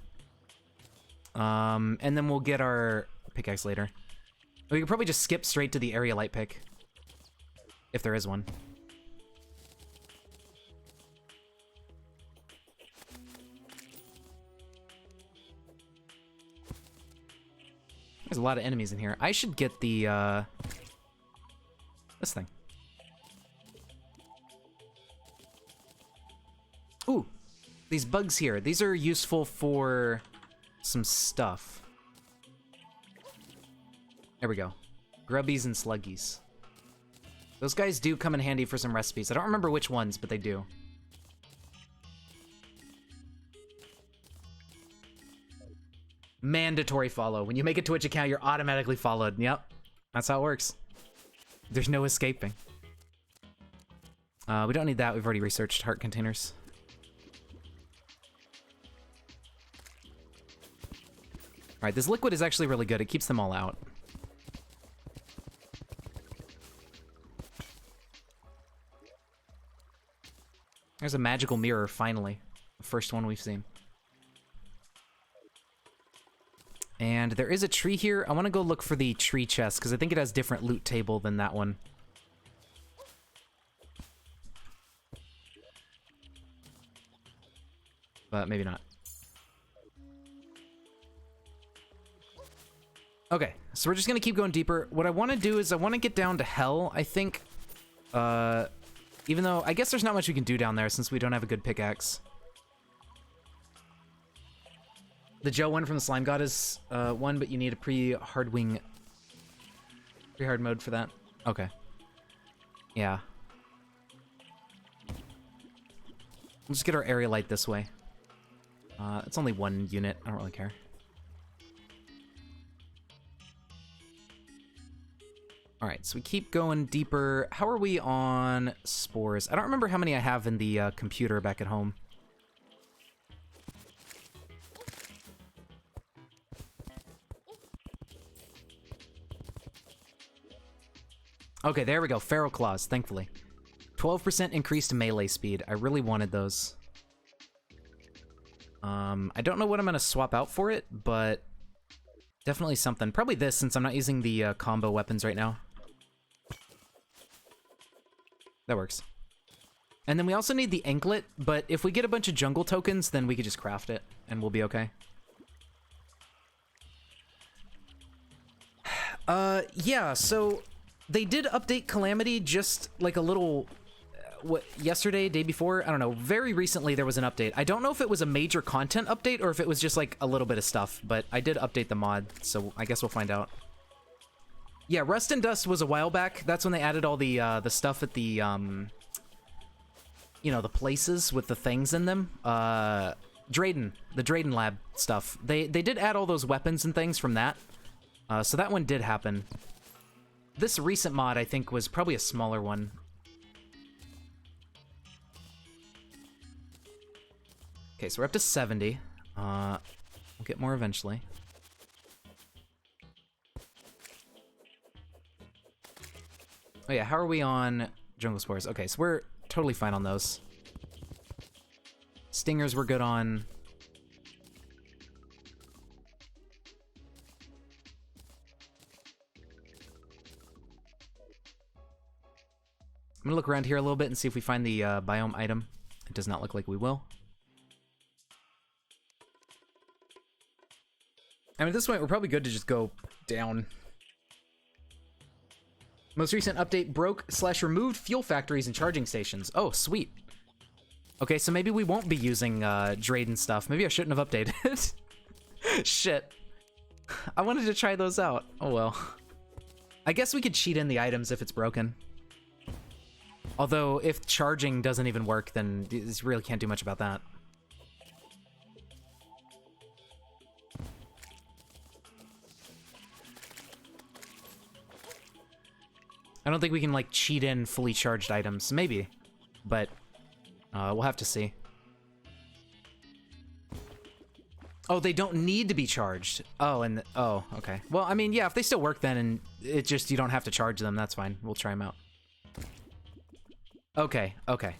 And then we'll get our pickaxe later. We could probably just skip straight to the area light pick. If there is one. There's a lot of enemies in here. I should get the, this thing. Ooh, these bugs here. These are useful for some stuff. There we go. Grubbies and sluggies. Those guys do come in handy for some recipes. I don't remember which ones, but they do. Mandatory follow. When you make a Twitch account, you're automatically followed. Yep. That's how it works. There's no escaping. We don't need that. We've already researched heart containers. Alright, this liquid is actually really good. It keeps them all out. There's a magical mirror, finally. The first one we've seen. And there is a tree here. I want to go look for the tree chest, because I think it has different loot table than that one. But maybe not. Okay, so we're just going to keep going deeper. What I want to do is I want to get down to hell, I think. Even though, I guess there's not much we can do down there since we don't have a good pickaxe. The Joe one from the Slime God is one, but you need a pre-hard mode for that. Okay. Yeah. We'll just get our area light this way. It's only one unit. I don't really care. Alright, so we keep going deeper. How are we on spores? I don't remember how many I have in the computer back at home. Okay, there we go. Feral Claws, thankfully. 12% increased melee speed. I really wanted those. I don't know what I'm going to swap out for it, but definitely something. Probably this, since I'm not using the combo weapons right now. That works. And then we also need the anklet, but if we get a bunch of jungle tokens, then we could just craft it, and we'll be okay. Yeah, so they did update Calamity just like a little... yesterday, day before? I don't know. Very recently there was an update. I don't know if it was a major content update or if it was just like a little bit of stuff, but I did update the mod, so I guess we'll find out. Yeah, Rust and Dust was a while back. That's when they added all the stuff at the, you know, the places with the things in them. Drayden, the Drayden lab stuff. They did add all those weapons and things from that. So that one did happen. This recent mod, I think, was probably a smaller one. Okay, so we're up to 70. We'll get more eventually. Oh yeah, how are we on jungle spores? Okay, so we're totally fine on those. Stingers we're good on. I'm gonna look around here a little bit and see if we find the biome item. It does not look like we will. I mean, at this point, we're probably good to just go down. Most recent update broke/removed fuel factories and charging stations. Oh, sweet. Okay, so maybe we won't be using Drayden stuff. Maybe I shouldn't have updated. Shit. I wanted to try those out. Oh well. I guess we could cheat in the items if it's broken. Although, if charging doesn't even work, then you really can't do much about that. I don't think we can, like, cheat in fully charged items. Maybe. But We'll have to see. Oh, they don't need to be charged. Oh, and oh, okay. Well, I mean, yeah, if they still work then, and it just you don't have to charge them, that's fine. We'll try them out. Okay, okay.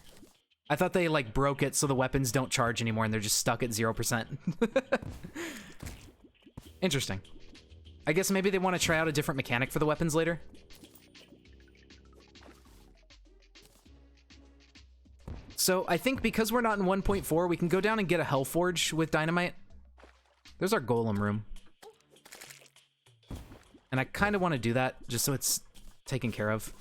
I thought they like broke it so the weapons don't charge anymore and they're just stuck at 0%. Interesting. I guess maybe they want to try out a different mechanic for the weapons later. So I think because we're not in 1.4, we can go down and get a Hellforge with dynamite. There's our golem room. And I kind of want to do that just so it's taken care of.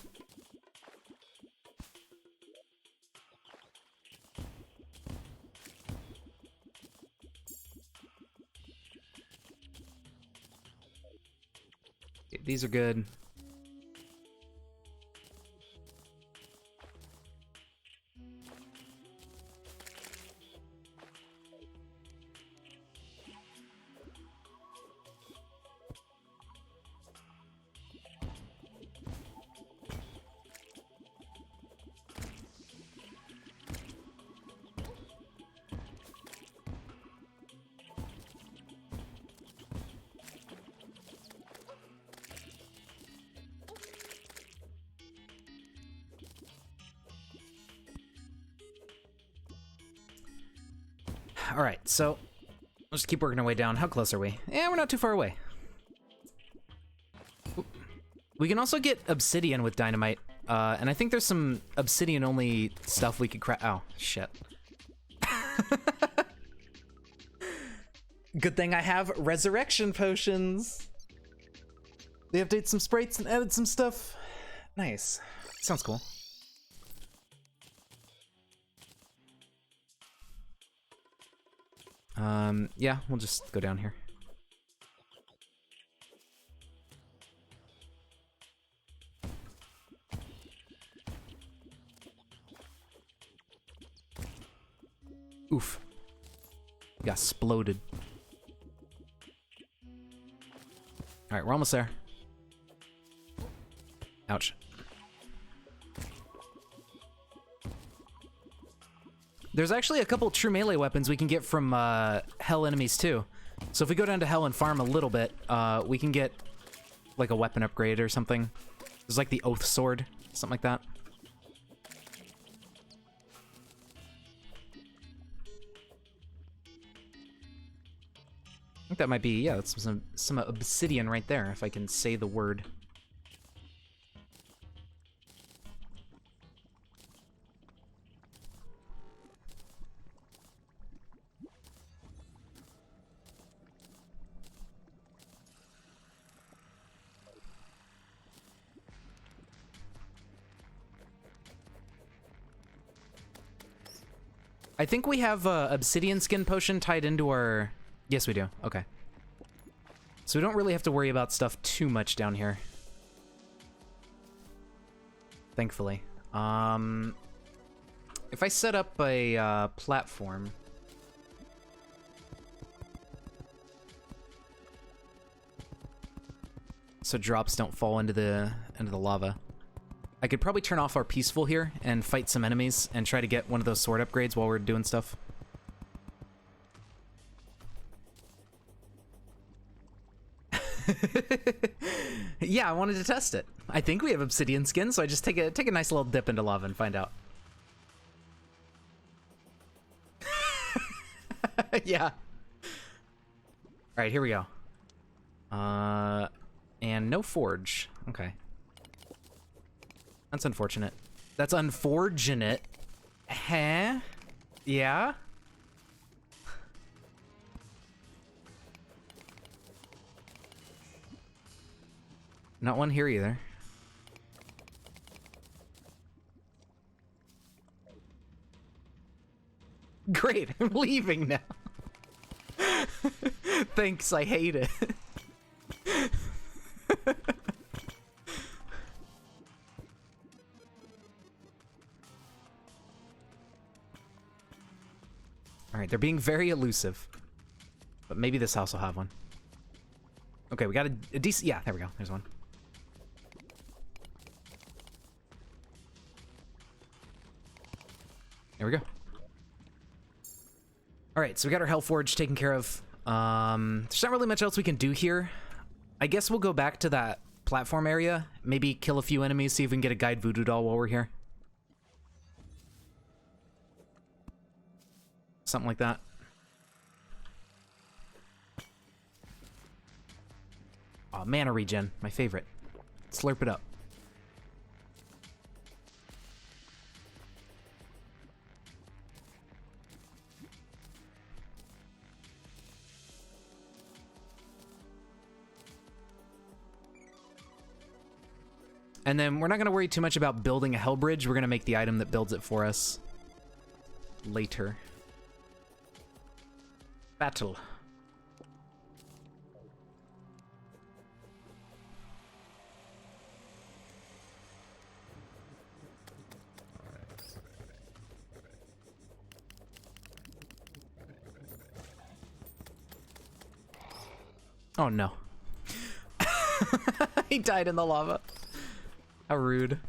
Okay, these are good. All right, so let's keep working our way down. How close are we? Yeah, we're not too far away. Oop. We can also get obsidian with dynamite, and I think there's some obsidian-only stuff we could craft. Oh, shit. Good thing I have resurrection potions. They updated some sprites and added some stuff. Nice. Sounds cool. Yeah, we'll just go down here. Oof. Got exploded. Alright, we're almost there. Ouch. There's actually a couple true melee weapons we can get from hell enemies too. So if we go down to hell and farm a little bit, we can get like a weapon upgrade or something. There's like the Oath Sword, something like that. I think that might be, yeah, that's some obsidian right there, if I can say the word. I think we have obsidian skin potion tied into our... Yes, we do. Okay. So we don't really have to worry about stuff too much down here. Thankfully. If I set up a platform... so drops don't fall into the lava. I could probably turn off our peaceful here and fight some enemies and try to get one of those sword upgrades while we're doing stuff. Yeah, I wanted to test it. I think we have obsidian skin, so I just take a nice little dip into lava and find out. Yeah. All right, here we go. And no forge. Okay. That's unfortunate. That's unfortunate. Huh? Yeah? Not one here either. Great, I'm leaving now. Thanks, I hate it. Alright, they're being very elusive. But maybe this house will have one. Okay, we got a decent... Yeah, there we go. There's one. There we go. Alright, so we got our Hellforge taken care of. There's not really much else we can do here. I guess we'll go back to that platform area. Maybe kill a few enemies, see if we can get a guide voodoo doll while we're here. Something like that. Oh, mana regen, my favorite. Slurp it up. And then we're not going to worry too much about building a hell bridge. We're going to make the item that builds it for us later. Battle. Oh no. He died in the lava. How rude.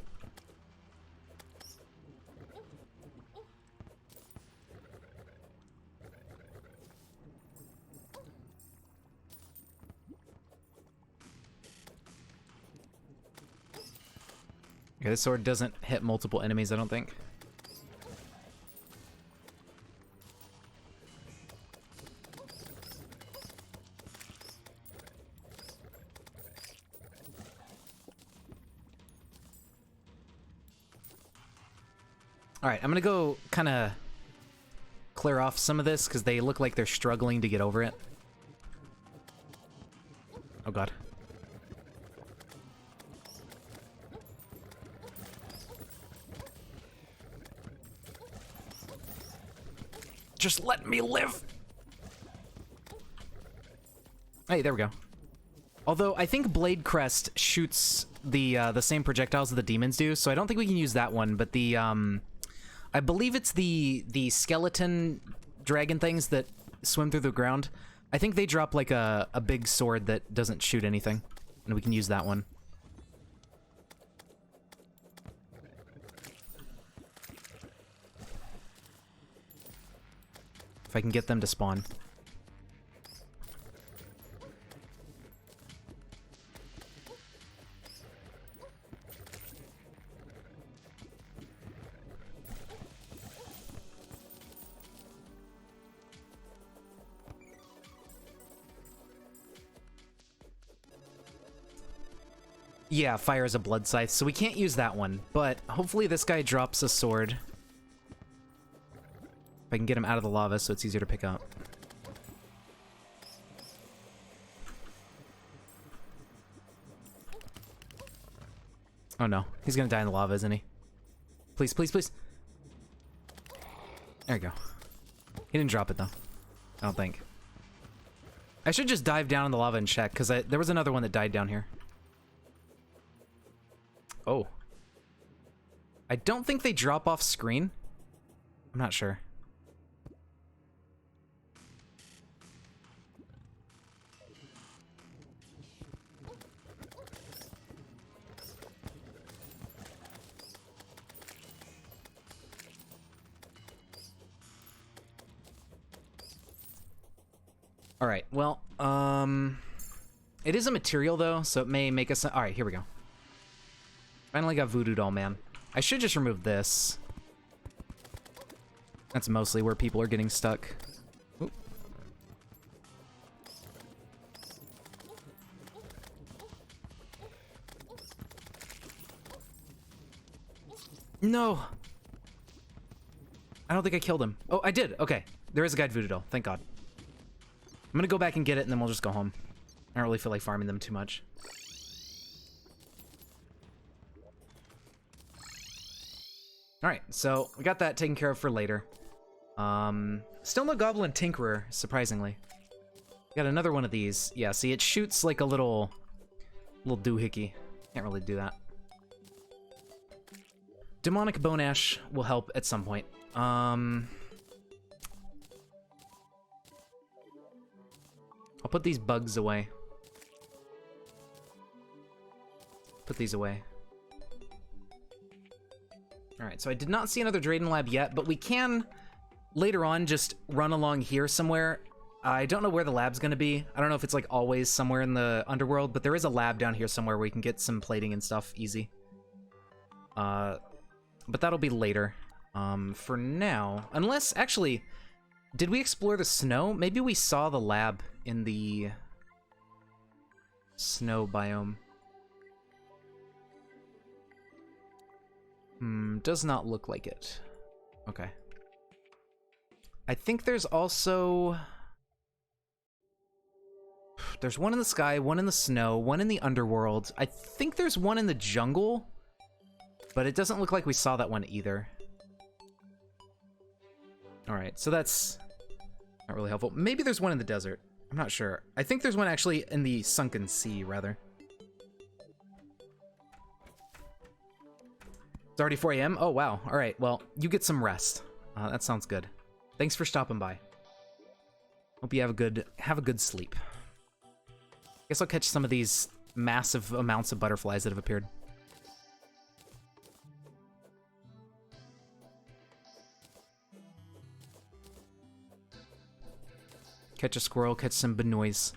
Okay, this sword doesn't hit multiple enemies, I don't think. Alright, I'm gonna go kind of clear off some of this because they look like they're struggling to get over it. Oh god. Just let me live! Hey, there we go. Although, I think Blade Crest shoots the same projectiles that the demons do, so I don't think we can use that one, but the, I believe it's the skeleton dragon things that swim through the ground. I think they drop, like, a big sword that doesn't shoot anything, and we can use that one. If I can get them to spawn. Yeah, fire is a blood scythe, so we can't use that one, but hopefully this guy drops a sword. If I can get him out of the lava so it's easier to pick up. Oh no, he's gonna die in the lava, isn't he? Please, please, please. There we go. He didn't drop it though, I don't think. I should just dive down in the lava and check, because there was another one that died down here. Oh. I don't think they drop off screen. I'm not sure. All right, well, it is a material though, so it may make us, all right, here we go. Finally got Voodoo Doll Man. I should just remove this. That's mostly where people are getting stuck. Oop. No! I don't think I killed him. Oh, I did! Okay. There is a guide Voodoo Doll. Thank God. I'm gonna go back and get it, and then we'll just go home. I don't really feel like farming them too much. Alright, so we got that taken care of for later. Still no Goblin Tinkerer, surprisingly. Got another one of these. Yeah, see, it shoots like a little doohickey. Can't really do that. Demonic Bone Ash will help at some point. I'll put these bugs away. Put these away. Alright, so I did not see another Drayden Lab yet, but we can later on just run along here somewhere. I don't know where the lab's gonna be. I don't know if it's like always somewhere in the underworld, but there is a lab down here somewhere where you can get some plating and stuff easy. But that'll be later. For now, unless, actually, did we explore the snow? Maybe we saw the lab in the snow biome. Does not look like it. Okay. I think there's also... There's one in the sky, one in the snow, one in the underworld. I think there's one in the jungle, but it doesn't look like we saw that one either. Alright, so that's not really helpful. Maybe there's one in the desert. I'm not sure. I think there's one actually in the sunken sea, rather. It's already 4 a.m.? Oh, wow. Alright, well, you get some rest. That sounds good. Thanks for stopping by. Hope you have a good sleep. Guess I'll catch some of these massive amounts of butterflies that have appeared. Catch a squirrel, catch some benoys.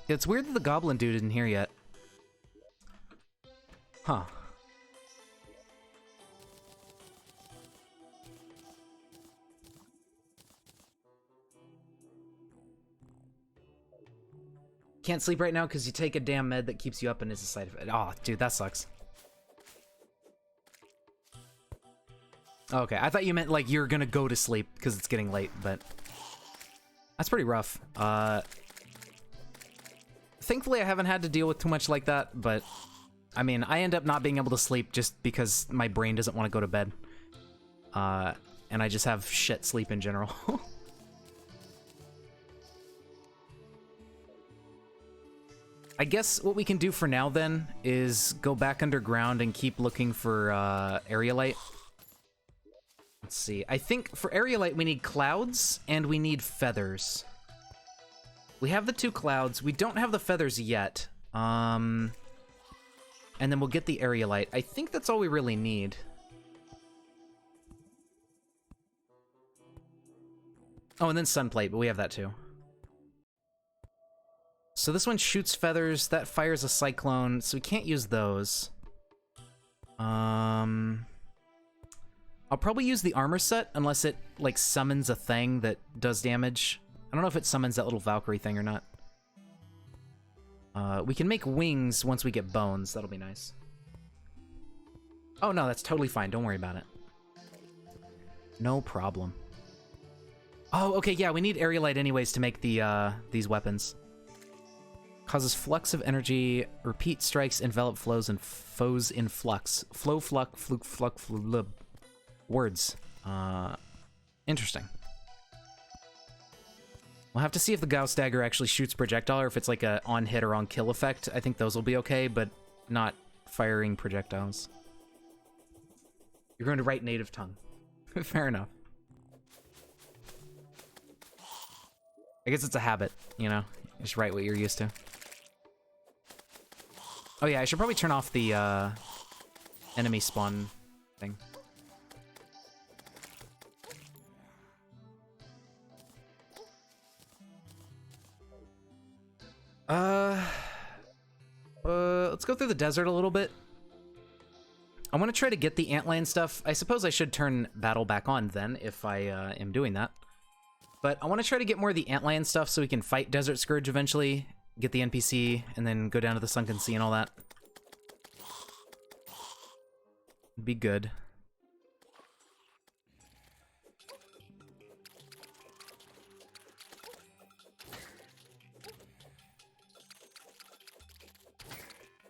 It's weird that the goblin dude isn't here yet. Huh. Can't sleep right now because you take a damn med that keeps you up and is a side effect. Oh, dude, that sucks. Okay, I thought you meant like you're gonna go to sleep because it's getting late, but that's pretty rough. Thankfully, I haven't had to deal with too much like that, but I mean, I end up not being able to sleep just because my brain doesn't want to go to bed. And I just have shit sleep in general. I guess what we can do for now, then, is go back underground and keep looking for area light. Let's see. I think for area light, we need clouds and we need feathers. We have the 2 clouds. We don't have the feathers yet. And then we'll get the area light. I think that's all we really need. Oh, and then sunplate, but we have that too. So this one shoots feathers, that fires a cyclone, so we can't use those. I'll probably use the armor set, unless it, like, summons a thing that does damage. I don't know if it summons that little Valkyrie thing or not. We can make wings once we get bones, that'll be nice. Oh no, that's totally fine, don't worry about it. No problem. Oh, okay, yeah, we need area light anyways to make the, these weapons. Causes flux of energy, repeat strikes, envelop flows, and foes in flux. Flow, fluck, fluke, fluck, flub. Words. Interesting. We'll have to see if the Gauss dagger actually shoots projectile or if it's like a on-hit or on-kill effect. I think those will be okay, but not firing projectiles. You're going to write native tongue. Fair enough. I guess it's a habit, you know? You just write what you're used to. Oh yeah, I should probably turn off the enemy spawn thing. Let's go through the desert a little bit. I want to try to get the antlion stuff. I suppose I should turn battle back on then, if I am doing that. But I want to try to get more of the antlion stuff so we can fight Desert Scourge eventually, get the NPC, and then go down to the Sunken Sea and all that. Be good.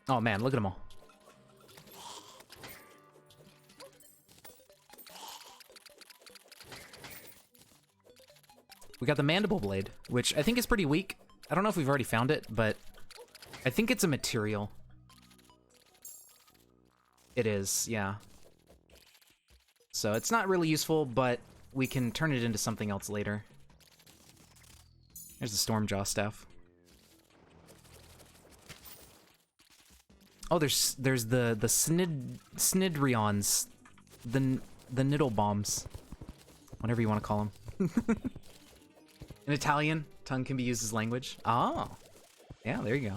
Oh man, look at them all. We got the Mandible Blade, which I think is pretty weak. I don't know if we've already found it, but I think it's a material. It is, yeah. So it's not really useful, but we can turn it into something else later. There's the Stormjaw staff. Oh, there's the Snidrions, the Niddle Bombs, whatever you want to call them. In Italian, tongue can be used as language. Oh, yeah, there you go.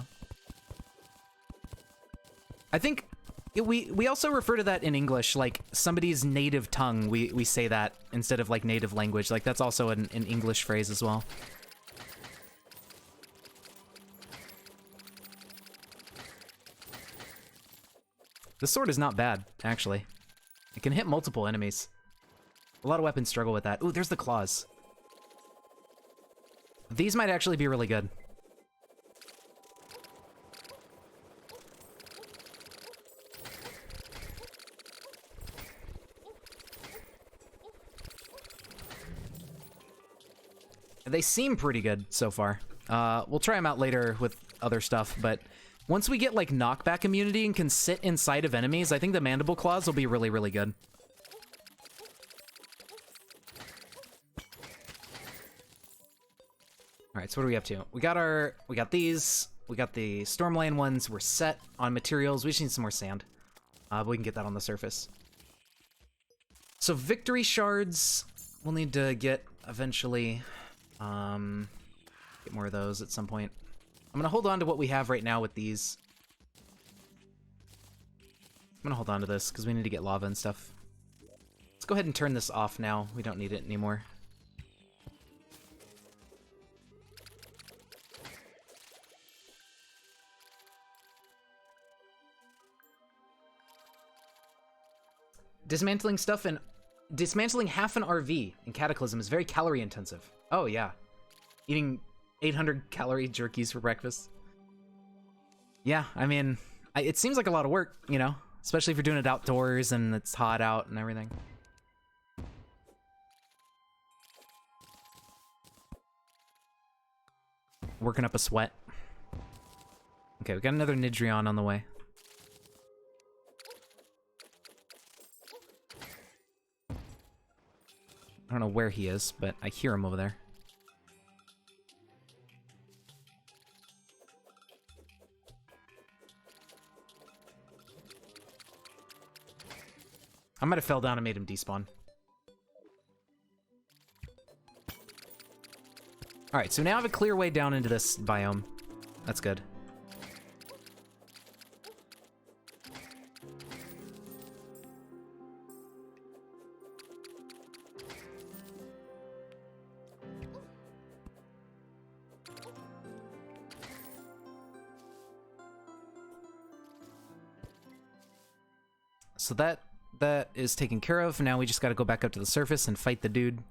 I think we also refer to that in English, like somebody's native tongue. We say that instead of like native language. Like that's also an English phrase as well. This sword is not bad, actually. It can hit multiple enemies. A lot of weapons struggle with that. Ooh, there's the claws. These might actually be really good. They seem pretty good so far. We'll try them out later with other stuff, but once we get like knockback immunity and can sit inside of enemies, I think the mandible claws will be really, really good. All right, so what are we up to? We got these. We got the Stormland ones. We're set on materials. We just need some more sand. But we can get that on the surface. So victory shards, we'll need to get eventually. Get more of those at some point. I'm gonna hold on to what we have right now with these. I'm gonna hold on to this because we need to get lava and stuff. Let's go ahead and turn this off now. We don't need it anymore. Dismantling stuff and dismantling half an RV in Cataclysm is very calorie intensive. Oh yeah, eating 800 calorie jerkies for breakfast. Yeah, I mean, it seems like a lot of work, you know, especially if you're doing it outdoors and it's hot out and everything. Working up a sweat. Okay, we got another Nidrion on the way. I don't know where he is, but I hear him over there. I might have fell down and made him despawn. Alright, so now I have a clear way down into this biome. That's good. So that is taken care of. Now we just gotta go back up to the surface and fight the dude.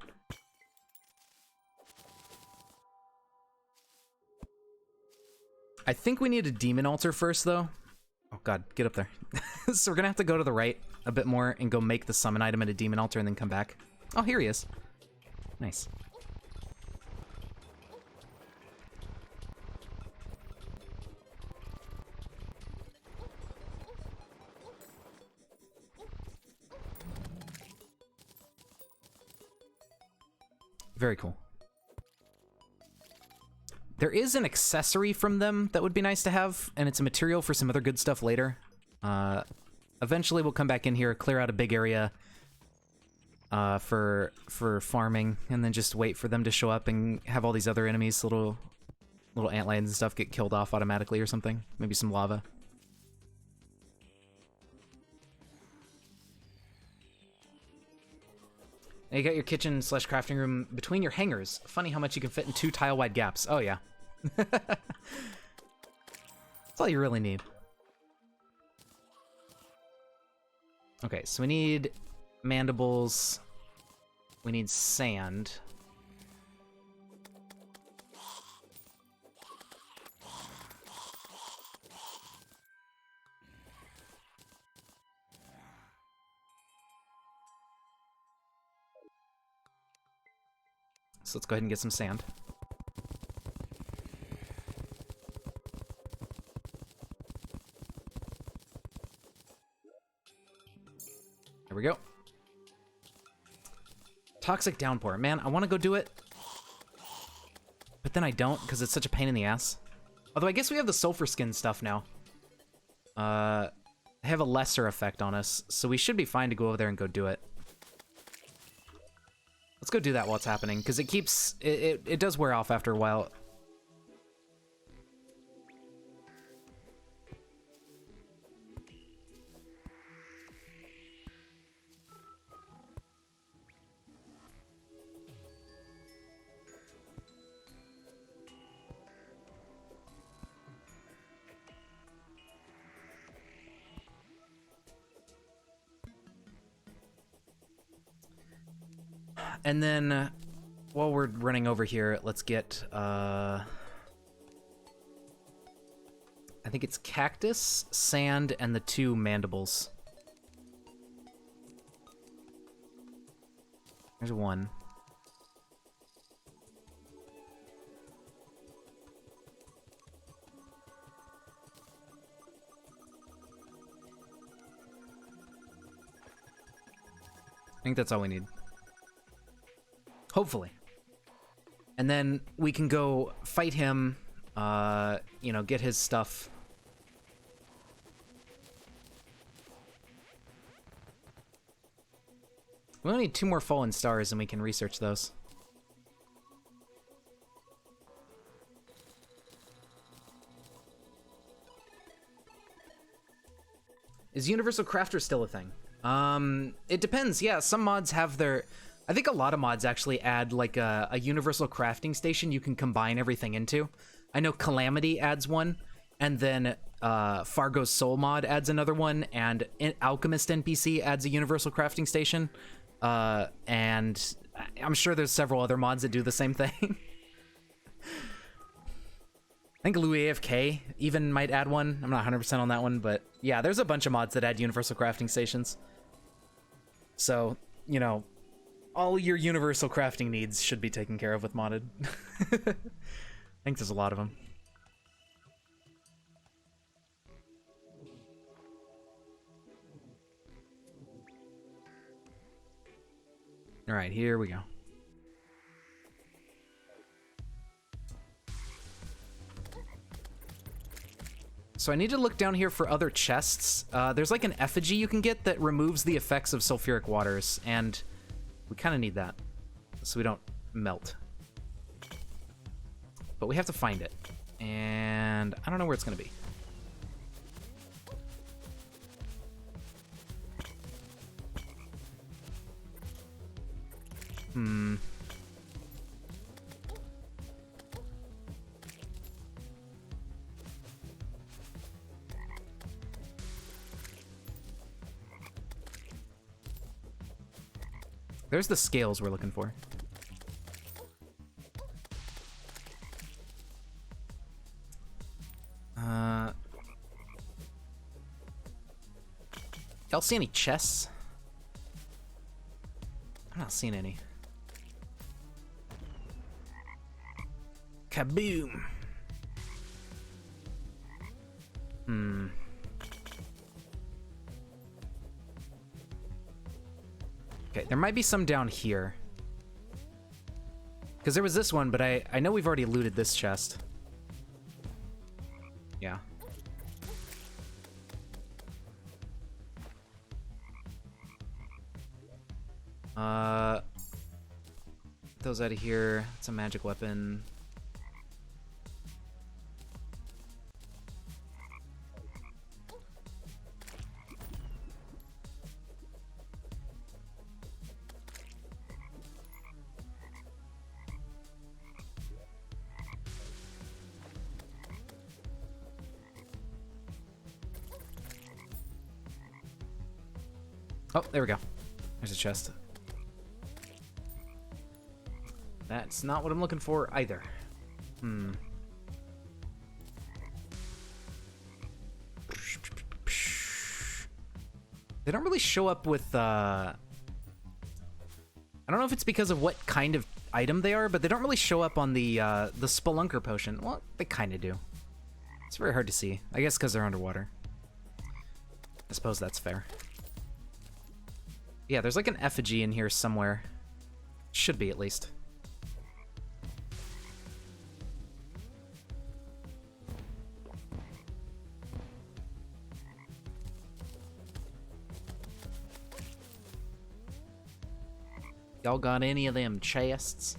I think we need a demon altar first, though. Oh god, get up there. So we're gonna have to go to the right a bit more and go make the summon item at a demon altar and then come back. Oh, here he is. Nice. Very cool. There is an accessory from them that would be nice to have, and it's a material for some other good stuff later. Eventually we'll come back in here, clear out a big area for farming, and then just wait for them to show up and have all these other enemies, little antlions and stuff, get killed off automatically or something. Maybe some lava. Now you got your kitchen / crafting room between your hangars. Funny how much you can fit in 2 tile-wide gaps. Oh yeah. That's all you really need. Okay, so we need mandibles. We need sand. So let's go ahead and get some sand. There we go. Toxic downpour. Man, I want to go do it. But then I don't, because it's such a pain in the ass. Although I guess we have the sulfur skin stuff now. They have a lesser effect on us, so we should be fine to go over there and go do it. Let's go do that while it's happening, because it keeps... It does wear off after a while. And then, while we're running over here, let's get, I think it's cactus, sand, and the 2 mandibles. There's 1. I think that's all we need. Hopefully. And then we can go fight him, you know, get his stuff. We only need 2 more fallen stars and we can research those. Is Universal Crafter still a thing? It depends. Yeah, some mods have their... I think a lot of mods actually add like a universal crafting station you can combine everything into. I know Calamity adds one, and then Fargo's Soul mod adds another one, and Alchemist NPC adds a universal crafting station. And I'm sure there's several other mods that do the same thing. I think Louis AFK even might add one. I'm not 100% on that one, but yeah, there's a bunch of mods that add universal crafting stations. So, you know, all your universal crafting needs should be taken care of with modded. I think there's a lot of them. All right, here we go. So I need to look down here for other chests. There's like an effigy you can get that removes the effects of sulfuric waters, and we kind of need that so we don't melt. But we have to find it, and I don't know where it's going to be. There's the scales we're looking for. Y'all see any chests? I'm not seeing any. Kaboom! Okay, there might be some down here. Because there was this one, but I know we've already looted this chest. Yeah. Those out of here. It's a magic weapon. Oh, there we go. There's a chest. That's not what I'm looking for either. They don't really show up with, I don't know if it's because of what kind of item they are, but they don't really show up on the Spelunker potion. Well, they kind of do. It's very hard to see. I guess because they're underwater. I suppose that's fair. Yeah, there's like an effigy in here somewhere. Should be, at least. Y'all got any of them chests?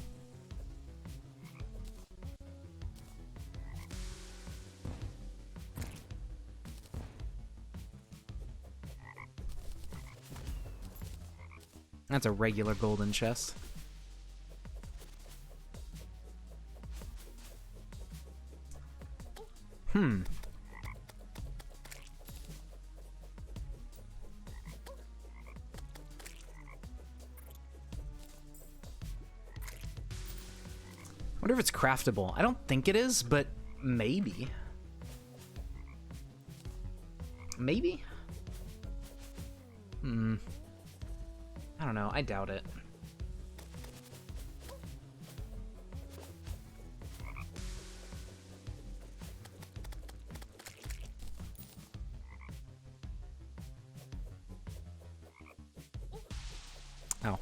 That's a regular golden chest. Wonder if it's craftable. I don't think it is, but maybe. Maybe? I don't know. I doubt it. Oh.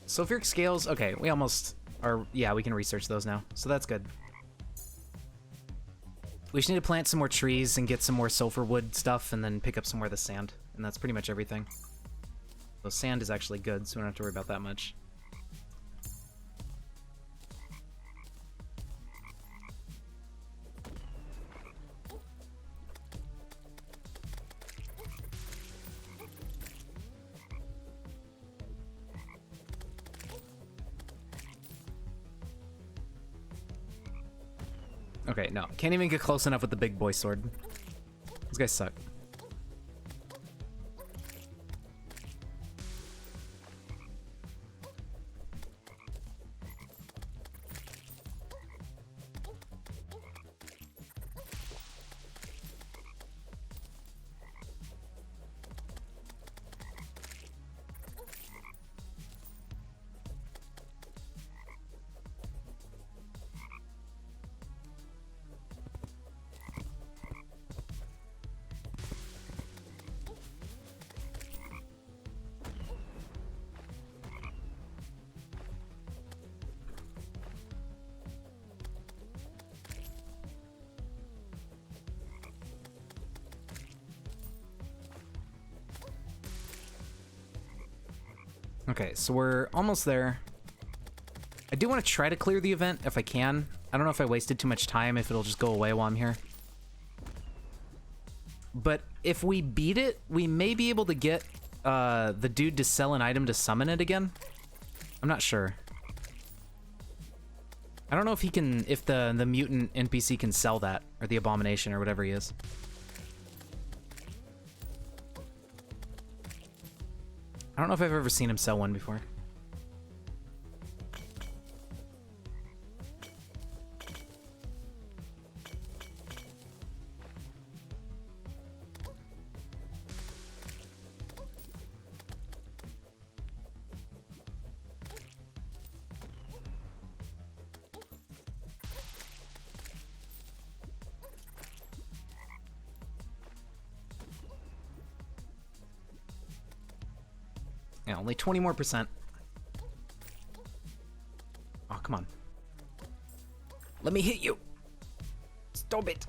Sulfuric scales, okay, we almost are, yeah, we can research those now, so that's good. We just need to plant some more trees and get some more sulfur wood stuff and then pick up some more of the sand, and that's pretty much everything. So sand is actually good, so we don't have to worry about that much. Okay, no. Can't even get close enough with the big boy sword. These guys suck. Okay, so we're almost there. I do want to try to clear the event if I can. I don't know if I wasted too much time, if it'll just go away while I'm here. But if we beat it, we may be able to get the dude to sell an item to summon it again. I'm not sure. I don't know if he can, if the mutant NPC can sell that, or the abomination, or whatever he is. I don't know if I've ever seen him sell one before. Yeah, only 20 more %. Oh, come on. Let me hit you. Stop it.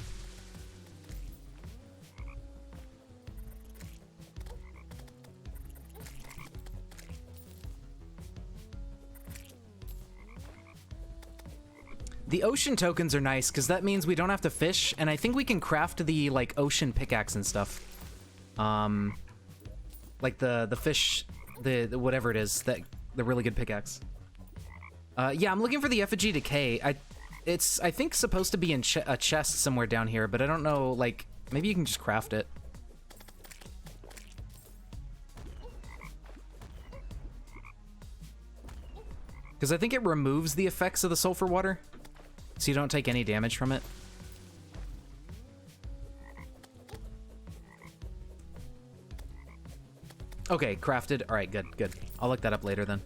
The ocean tokens are nice because that means we don't have to fish, and I think we can craft the like ocean pickaxe and stuff. Like the fish, the whatever it is, that the really good pickaxe. Yeah, I'm looking for the effigy decay. It's I think supposed to be in a chest somewhere down here, but I don't know. Like maybe you can just craft it. Because I think it removes the effects of the sulfur water, so you don't take any damage from it. Okay, crafted. All right, good, good. I'll look that up later then.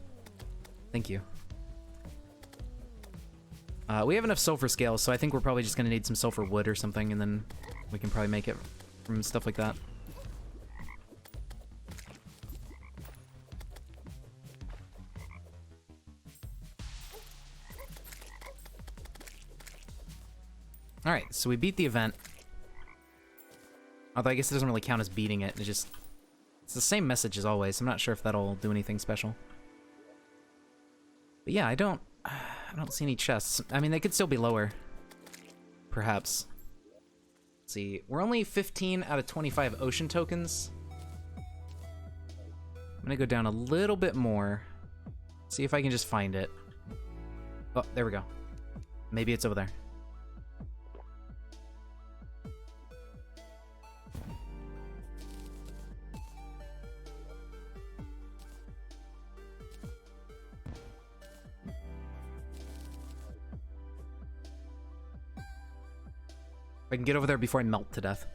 Thank you. We have enough sulfur scales, so I think we're probably just gonna need some sulfur wood or something, and then we can probably make it from stuff like that. All right, so we beat the event. Although I guess it doesn't really count as beating it. It's the same message as always. I'm not sure if that'll do anything special. But yeah, I don't see any chests. I mean, they could still be lower. Perhaps. Let's see, we're only 15 out of 25 ocean tokens. I'm gonna go down a little bit more. See if I can just find it. Oh, there we go. Maybe it's over there. If I can get over there before I melt to death.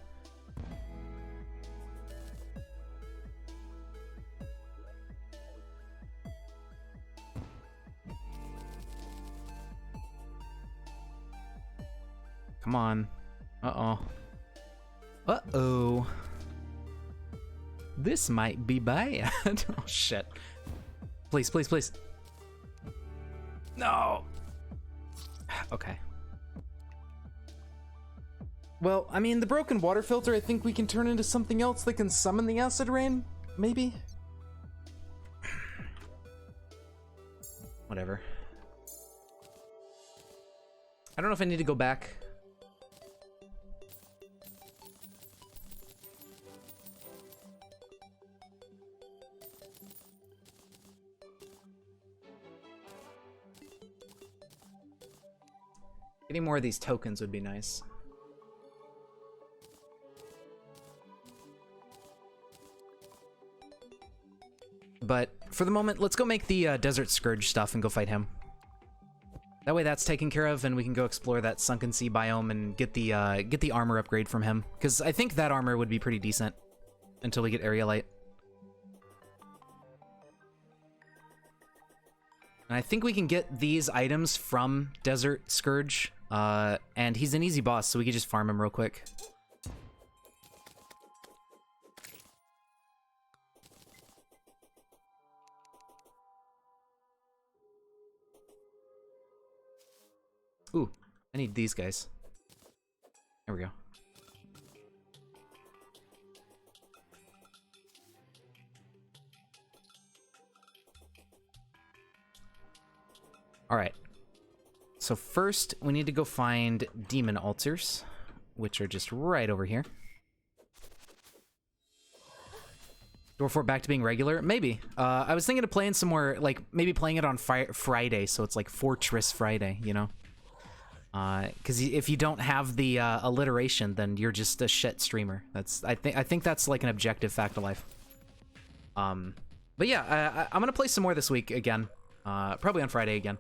Come on. Uh-oh. Uh-oh. This might be bad. Oh, shit. Please, please, please. No. Okay. Well, I mean, the broken water filter, I think we can turn into something else that can summon the acid rain, maybe? Whatever. I don't know if I need to go back. Getting more of these tokens would be nice. But for the moment, let's go make the Desert Scourge stuff and go fight him. That way that's taken care of, and we can go explore that Sunken Sea biome and get the armor upgrade from him. Because I think that armor would be pretty decent until we get Aerialite. And I think we can get these items from Desert Scourge. And he's an easy boss, so we can just farm him real quick. Ooh, I need these guys. There we go. All right. So first, we need to go find demon altars, which are just right over here. Dwarf Fort back to being regular? Maybe. I was thinking of playing somewhere, like, maybe playing it on Friday, so it's like Fortress Friday, you know? Because if you don't have the alliteration, then you're just a shit streamer. I think that's like an objective fact of life. But yeah, I'm gonna play some more this week again. Probably on Friday again.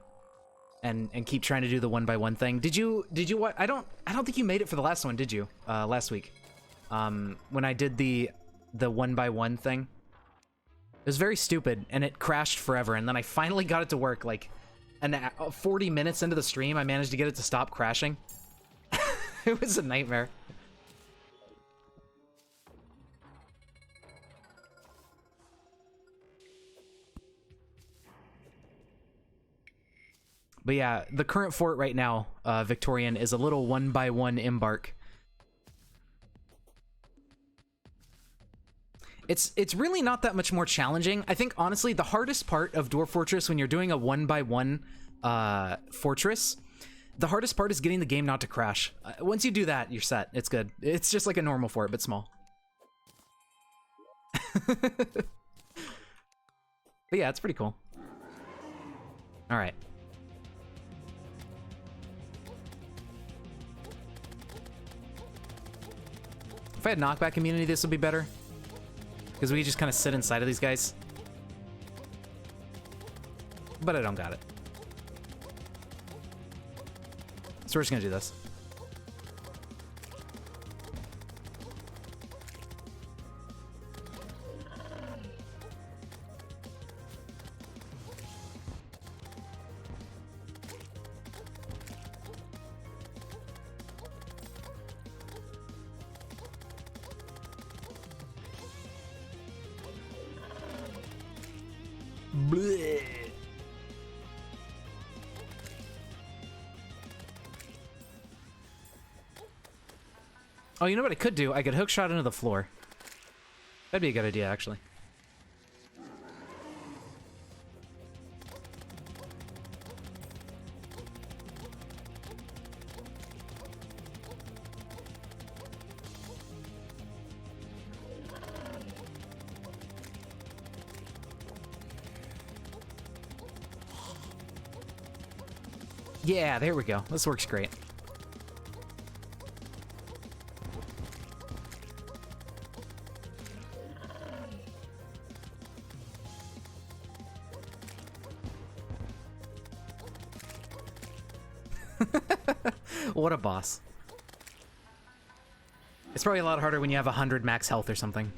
And keep trying to do the 1x1 thing. Did you what? I don't think you made it for the last one, did you? Last week. When I did the 1x1 thing. It was very stupid and it crashed forever, and then I finally got it to work like 40 minutes into the stream. I managed to get it to stop crashing. It was a nightmare. But yeah, the current fort right now, Victorian, is a little 1x1 embark. It's really not that much more challenging. I think, honestly, the hardest part of Dwarf Fortress when you're doing a 1x1 fortress, the hardest part is getting the game not to crash. Once you do that, you're set. It's good. It's just like a normal fort, but small. But yeah, it's pretty cool. All right. If I had knockback immunity, this would be better. Because we could just kind of sit inside of these guys. But I don't got it. So we're just gonna do this. Bleh. Oh, you know what I could do? I could hook shot into the floor. That'd be a good idea, actually. Yeah, there we go. This works great. What a boss. It's probably a lot harder when you have 100 max health or something.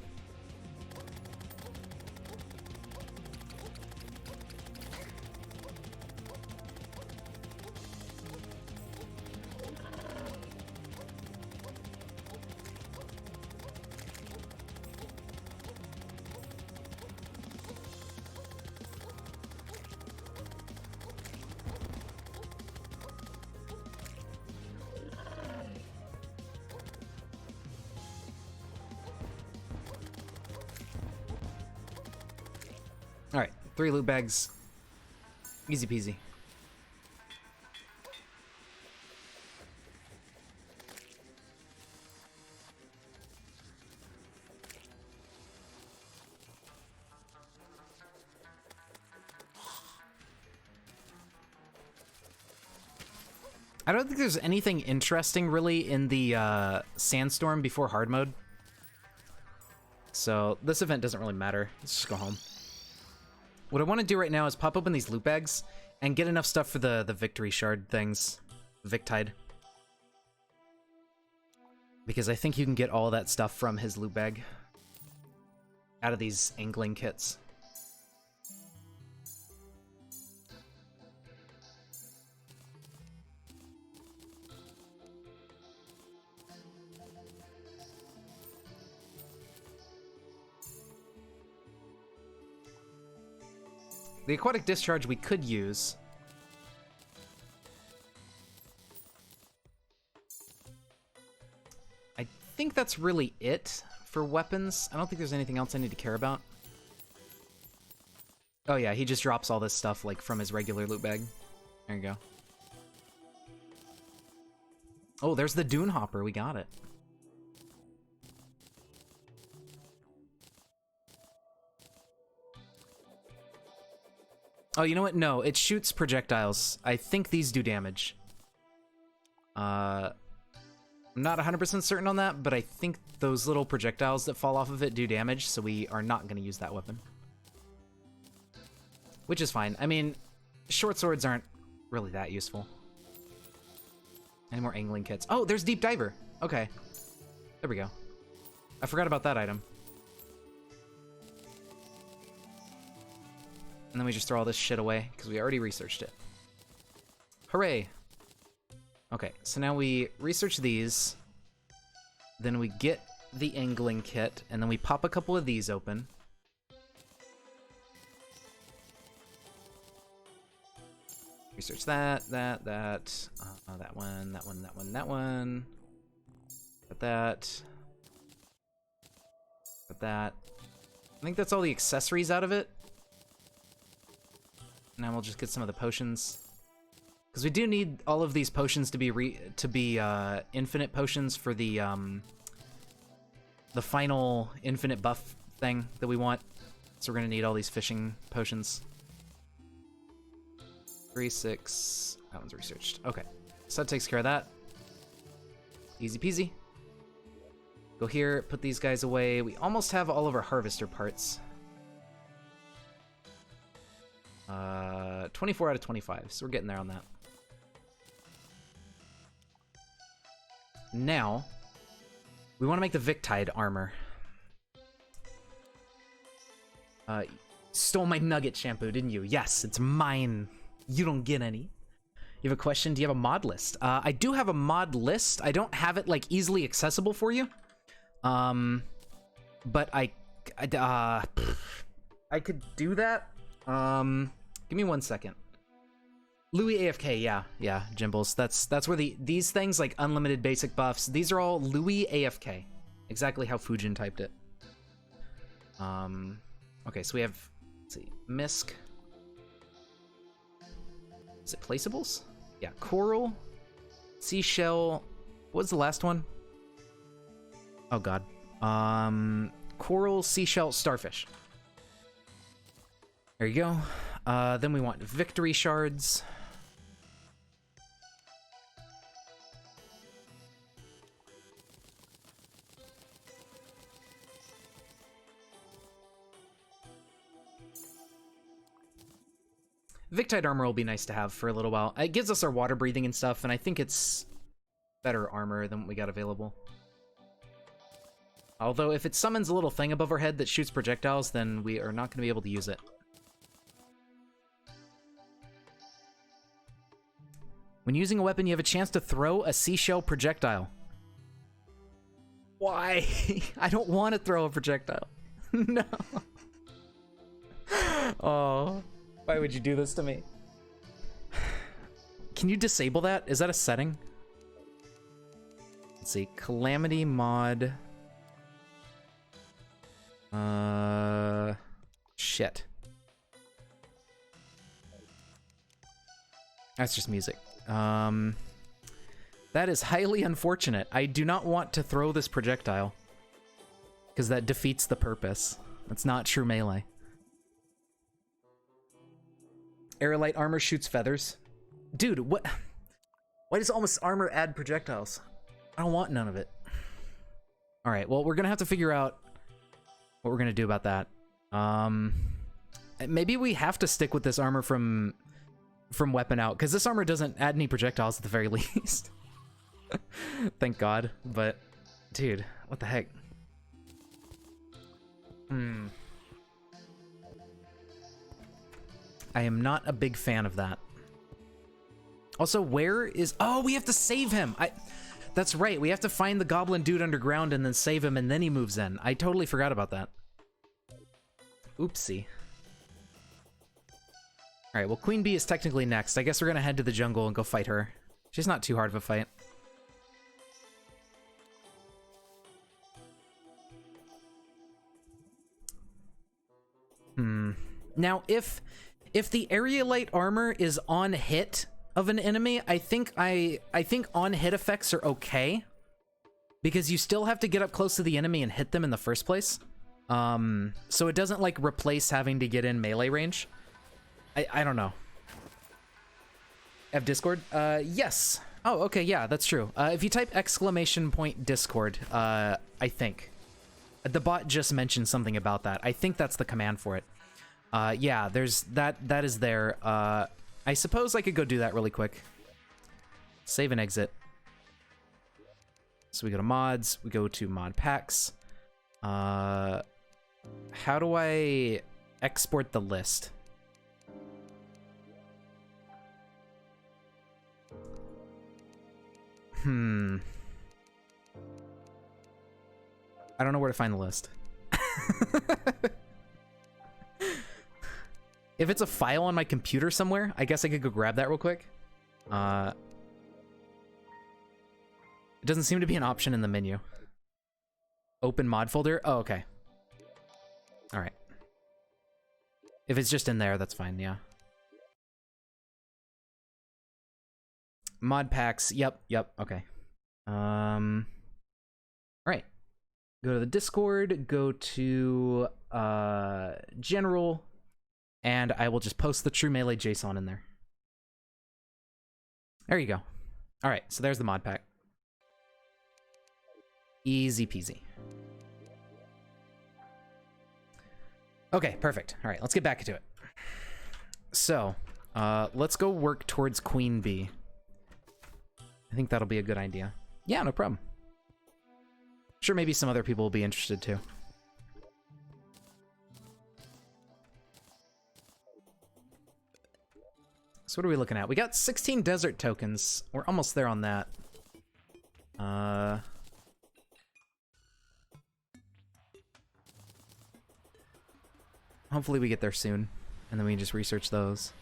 Alright, 3 loot bags. Easy peasy. I don't think there's anything interesting really in the sandstorm before hard mode. So this event doesn't really matter. Let's just go home. What I want to do right now is pop open these loot bags and get enough stuff for the victory shard things. Victide. Because I think you can get all that stuff from his loot bag. Out of these angling kits. The aquatic discharge we could use. I think that's really it for weapons. I don't think there's anything else I need to care about. Oh yeah, he just drops all this stuff like from his regular loot bag. There you go. Oh, there's the Dune Hopper. We got it. Oh, you know what? No, it shoots projectiles. I think these do damage. I'm not 100% certain on that, but I think those little projectiles that fall off of it do damage, so we are not going to use that weapon. Which is fine. I mean, short swords aren't really that useful. Any more angling kits? Oh, there's Deep Diver. Okay. There we go. I forgot about that item. And then we just throw all this shit away, because we already researched it. Hooray! Okay, so now we research these. Then we get the angling kit, and then we pop a couple of these open. Research that, that one, that one, that one, that one. Got that. Got that. I think that's all the accessories out of it. Now we'll just get some of the potions, because we do need all of these potions to be infinite potions for the final infinite buff thing that we want. So we're gonna need all these fishing potions. 3, 6. That one's researched. Okay, so that takes care of that. Easy peasy. Go here, put these guys away. We almost have all of our harvester parts. 24 out of 25, so we're getting there on that. now we want to make the Victide armor. Stole my nugget shampoo, didn't you? Yes, it's mine. You don't get any. You have a question? Do you have a mod list? I do have a mod list. I don't have it like easily accessible for you. But I could do that. Give me 1 second. Louis AFK, yeah, Jimbles. That's where these things like unlimited basic buffs. These are all Louis AFK. Exactly how Fujin typed it. Okay, so we have, let's see, Misk. Is it placeables? Yeah, coral, seashell. What was the last one? Oh god. Coral, seashell, starfish. There you go. Then we want victory shards. Victide armor will be nice to have for a little while. It gives us our water breathing and stuff, and I think it's better armor than what we got available. Although, if it summons a little thing above our head that shoots projectiles, then we are not going to be able to use it. When using a weapon, you have a chance to throw a seashell projectile. Why? I don't want to throw a projectile. No. Oh, why would you do this to me? Can you disable that? Is that a setting? Let's see. Calamity mod. Shit. That's just music. That is highly unfortunate. I do not want to throw this projectile, because that defeats the purpose. That's not true melee. Aerolite armor shoots feathers. Dude, what? Why does almost armor add projectiles? I don't want none of it. Alright, well, we're gonna have to figure out what we're gonna do about that. Maybe we have to stick with this armor from weapon out, because this armor doesn't add any projectiles at the very least. Thank God. But, dude, what the heck? I am not a big fan of that. Also, where is... Oh, we have to save him! That's right, we have to find the goblin dude underground and then save him, and then he moves in. I totally forgot about that. Oopsie. Alright, well, Queen Bee is technically next. I guess we're gonna head to the jungle and go fight her. She's not too hard of a fight. Now, if the aerolite armor is on hit of an enemy, I think on hit effects are okay, because you still have to get up close to the enemy and hit them in the first place. So it doesn't like replace having to get in melee range. I don't know. Have Discord? Yes. Oh, okay, yeah, that's true. If you type !Discord, I think. The bot just mentioned something about that. I think that's the command for it. Yeah, there's that is there. I suppose I could go do that really quick. Save and exit. So we go to mods, we go to mod packs. How do I export the list? I don't know where to find the list. If it's a file on my computer somewhere, I guess I could go grab that real quick. It doesn't seem to be an option in the menu. Open mod folder? Oh, okay. Alright. If it's just in there, that's fine, yeah. Mod packs, yep, okay. Alright. Go to the Discord, go to general, and I will just post the True Melee JSON in there. There you go. Alright, so there's the mod pack. Easy peasy. Okay, perfect. Alright, let's get back into it. So, let's go work towards Queen Bee. I think that'll be a good idea. Yeah, no problem. Sure, maybe some other people will be interested too. So what are we looking at? We got 16 desert tokens. We're almost there on that. Hopefully we get there soon, and then we can just research those.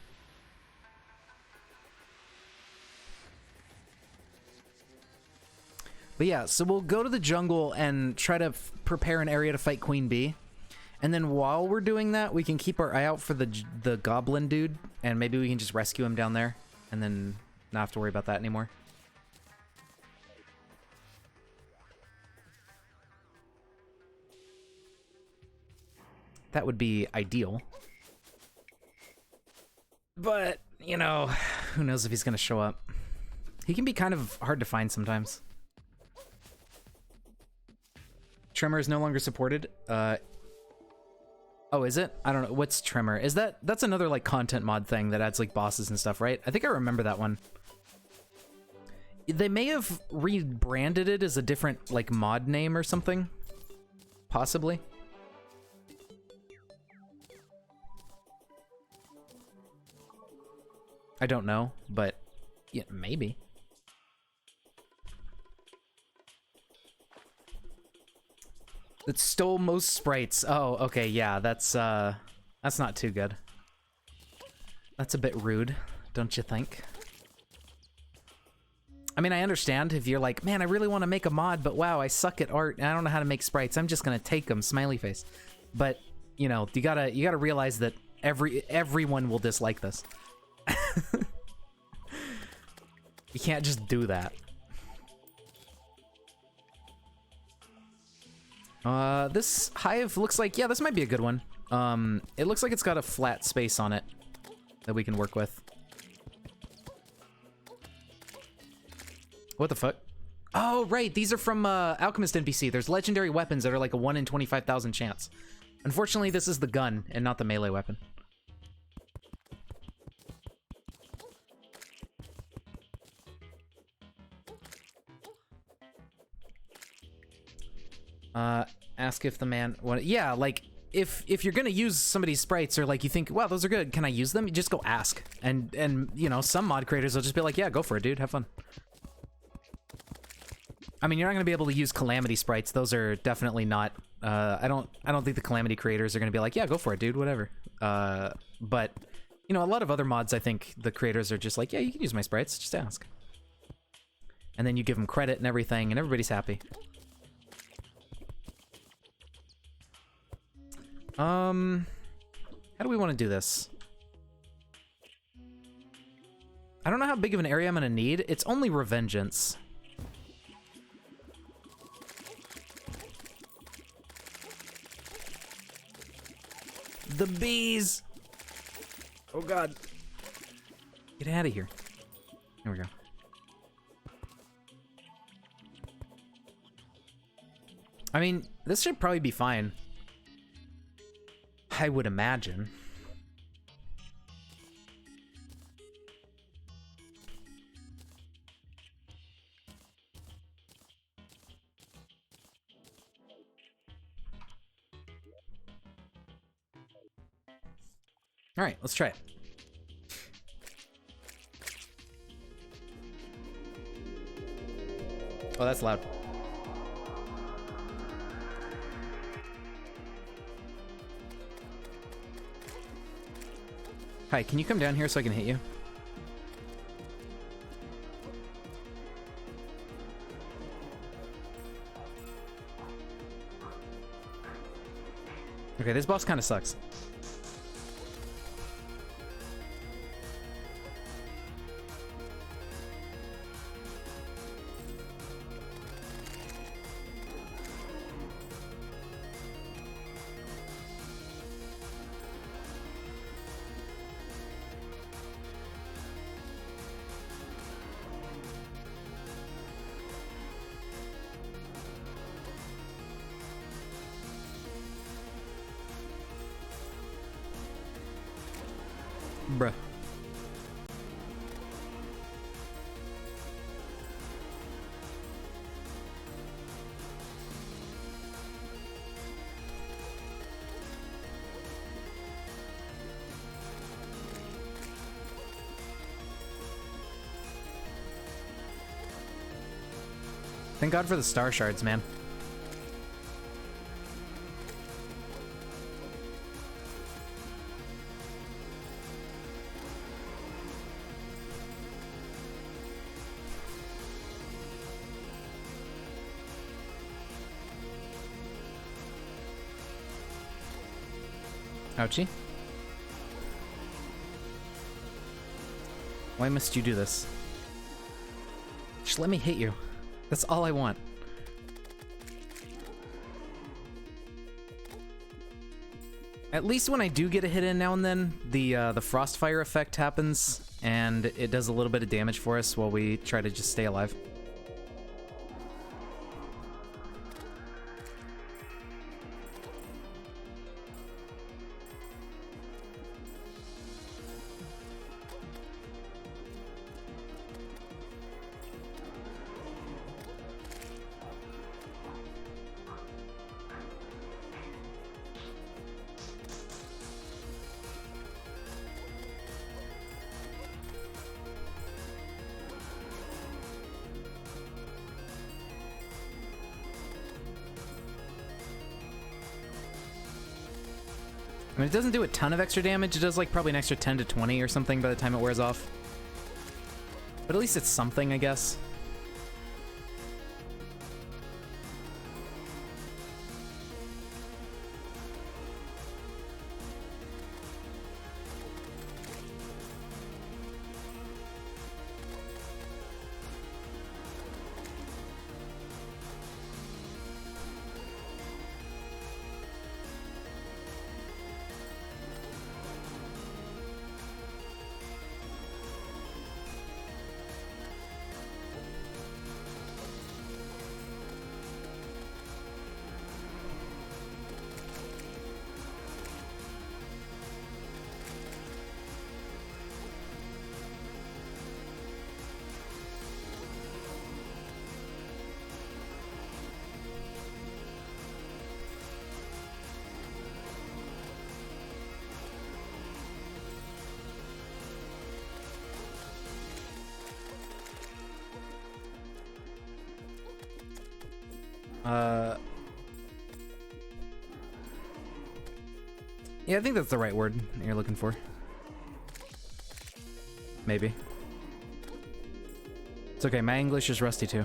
But yeah, so we'll go to the jungle and try to prepare an area to fight Queen Bee. And then while we're doing that, we can keep our eye out for the goblin dude, and maybe we can just rescue him down there, and then not have to worry about that anymore. That would be ideal. But, you know, who knows if he's gonna show up. He can be kind of hard to find sometimes. Tremor is no longer supported. Oh, is it? I don't know. What's Tremor? Is that's another like content mod thing that adds like bosses and stuff, right? I think I remember that one. They may have rebranded it as a different like mod name or something. Possibly. I don't know, but yeah, maybe. It stole most sprites. Oh, okay, yeah, that's not too good. That's a bit rude, don't you think? I mean, I understand if you're like, man, I really want to make a mod, but wow, I suck at art and I don't know how to make sprites. I'm just gonna take them, smiley face. But you know, you gotta realize that everyone will dislike this. You can't just do that. This hive looks like, yeah, this might be a good one. It looks like it's got a flat space on it that we can work with. What the fuck? Oh, right, these are from, Alchemist NPC. There's legendary weapons that are like a 1 in 25,000 chance. Unfortunately, this is the gun and not the melee weapon. Ask if the man... yeah, like, if you're gonna use somebody's sprites or, like, you think, wow, those are good, can I use them? You just go ask. And you know, some mod creators will just be like, yeah, go for it, dude, have fun. I mean, you're not gonna be able to use Calamity sprites. Those are definitely not... I don't think the Calamity creators are gonna be like, yeah, go for it, dude, whatever. But, you know, a lot of other mods, I think the creators are just like, yeah, you can use my sprites, just ask. And then you give them credit and everything, and everybody's happy. How do we want to do this? I don't know how big of an area I'm gonna need. It's only Revengeance. The bees! Oh god. Get out of here. There we go. I mean, this should probably be fine. I would imagine. All right, let's try it. Oh, that's loud. Hi, can you come down here so I can hit you? Okay, this boss kind of sucks. Bruh. Thank God for the star shards, man. Ouchie. Why must you do this? Just let me hit you. That's all I want. At least when I do get a hit in now and then, the Frostfire effect happens, and it does a little bit of damage for us while we try to just stay alive. I mean, it doesn't do a ton of extra damage. It does like probably an extra 10 to 20 or something by the time it wears off. But at least it's something, I guess. Yeah, I think that's the right word you're looking for. Maybe. It's okay, my English is rusty too.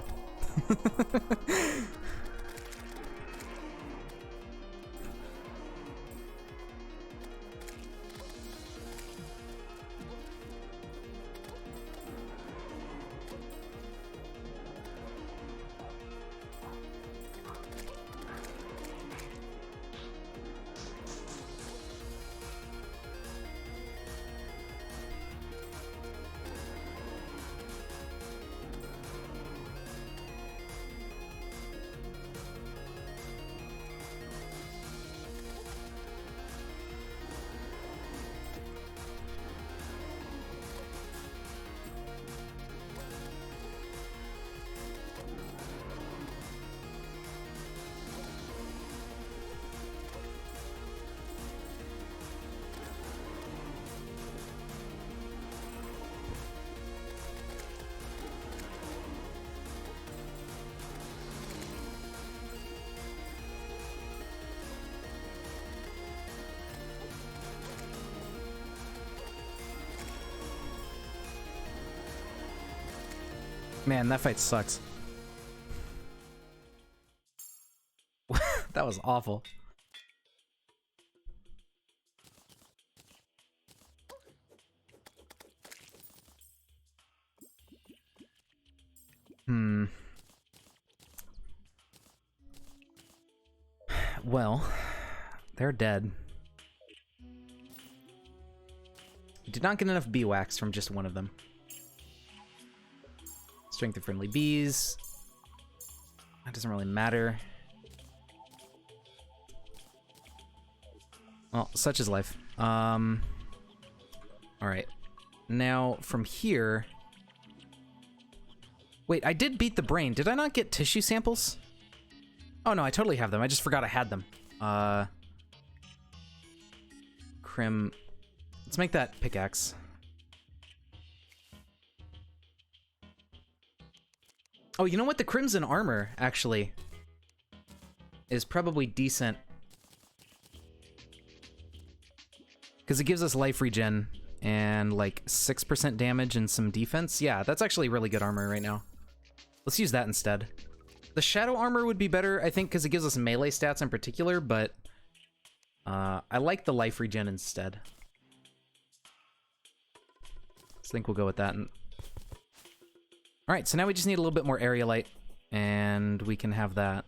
Man, that fight sucks. That was awful. Well, they're dead. I did not get enough bee wax from just one of them. Strength of friendly bees. That doesn't really matter. Well, such is life. Alright. Now, from here... Wait, I did beat the brain. Did I not get tissue samples? Oh no, I totally have them. I just forgot I had them. Crim... Let's make that pickaxe. Oh, you know what? The Crimson Armor, actually, is probably decent. Because it gives us life regen and, like, 6% damage and some defense. Yeah, that's actually really good armor right now. Let's use that instead. The Shadow Armor would be better, I think, because it gives us melee stats in particular, but I like the life regen instead. So I think we'll go with that. Alright, so now we just need a little bit more area light, and we can have that.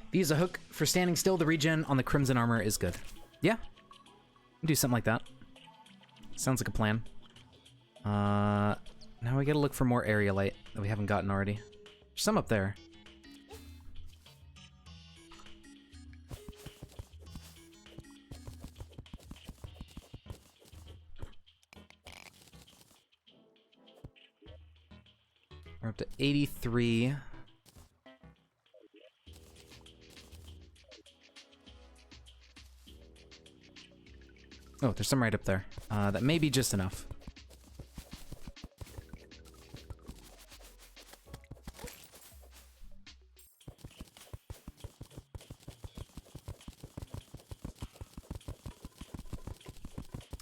If you use a hook for standing still, the regen on the Crimson Armor is good. Yeah, do something like that. Sounds like a plan. Now we gotta look for more area light that we haven't gotten already. There's some up there. We're up to 83. Oh, there's some right up there. That may be just enough.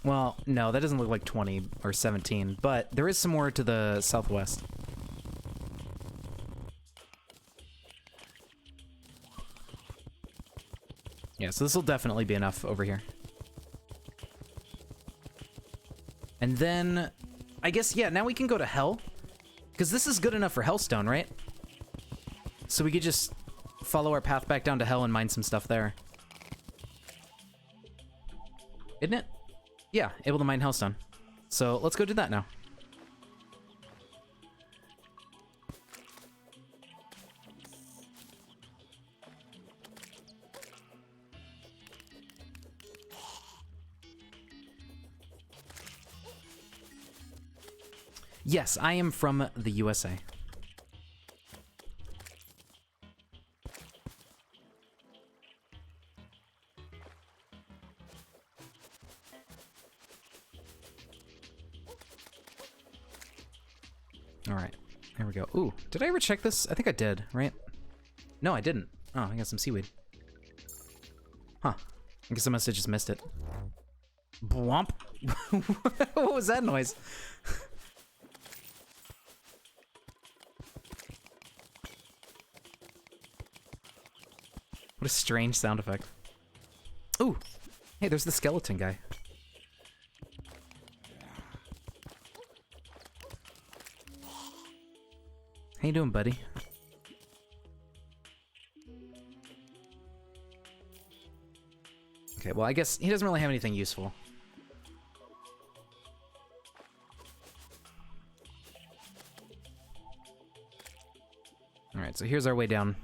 Well, no, that doesn't look like 20 or 17, but there is some more to the southwest. Yeah, so this will definitely be enough over here. And then, I guess, yeah, now we can go to Hell. Because this is good enough for Hellstone, right? So we could just follow our path back down to Hell and mine some stuff there. Isn't it? Yeah, able to mine Hellstone. So let's go do that now. Yes, I am from the USA. All right, here we go. Ooh, did I ever check this? I think I did, right? No, I didn't. Oh, I got some seaweed. Huh. I guess I must have just missed it. Bwomp. What was that noise? What a strange sound effect. Ooh! Hey, there's the skeleton guy. How you doing, buddy? Okay, well, I guess he doesn't really have anything useful. Alright, so here's our way down.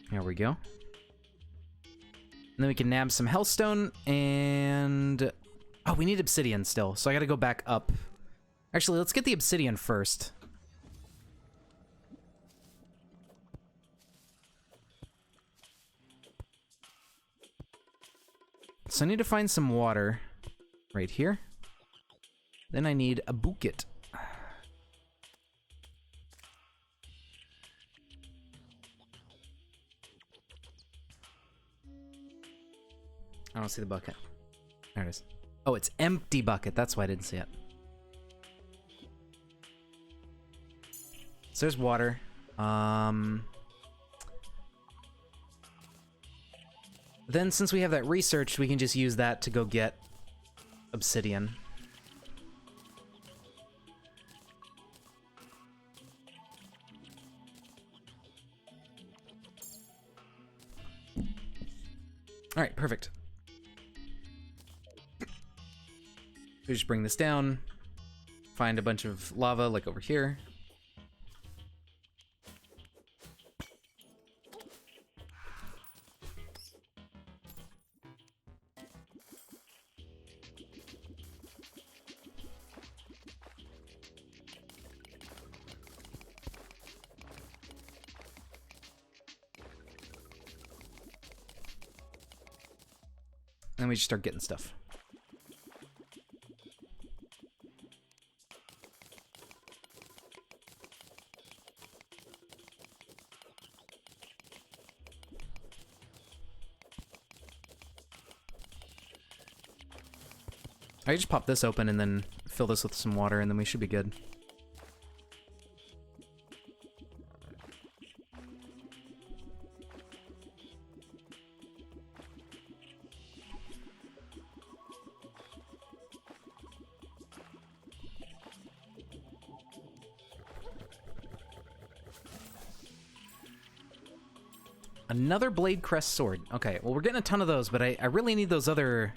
There we go. And then we can nab some Hellstone, and... Oh, we need obsidian still, so I gotta go back up. Actually, let's get the obsidian first. So I need to find some water right here. Then I need a bucket. I don't see the bucket. There it is. Oh, it's empty bucket. That's why I didn't see it. So there's water. Then since we have that research, we can just use that to go get obsidian. All right, perfect. We just bring this down, find a bunch of lava like over here. And we just start getting stuff. I just pop this open and then fill this with some water and then we should be good. Another Blade Crest sword. Okay, well, we're getting a ton of those, but I really need those other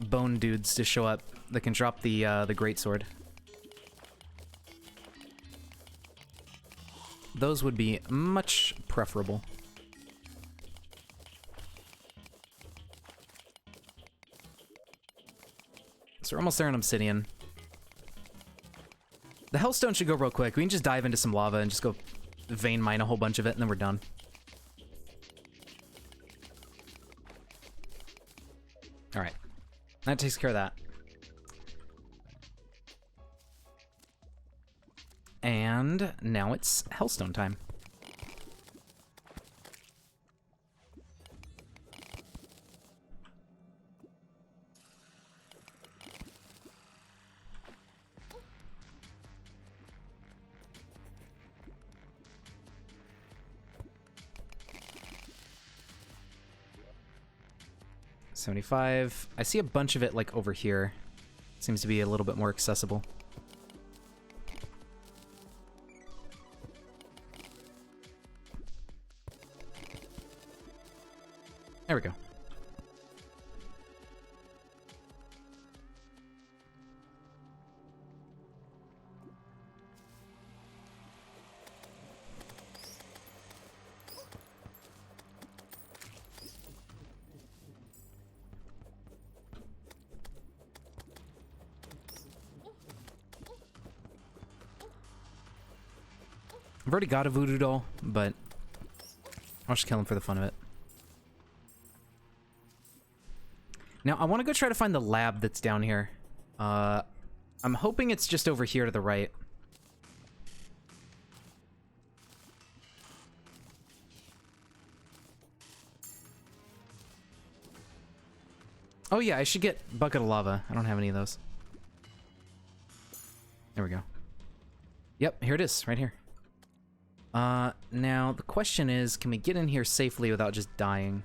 bone dudes to show up that can drop the greatsword. Those would be much preferable. So we're almost there on Obsidian. The Hellstone should go real quick. We can just dive into some lava and just go vein mine a whole bunch of it, and then we're done. Alright. That takes care of that. And now it's Hellstone time. $75. I see a bunch of it like over here. Seems to be a little bit more accessible. There we go. I've already got a voodoo doll, but I'll just kill him for the fun of it. Now, I want to go try to find the lab that's down here. I'm hoping it's just over here to the right. Oh yeah, I should get Bucket of Lava. I don't have any of those. There we go. Yep, here it is, right here. Now, the question is, can we get in here safely without just dying?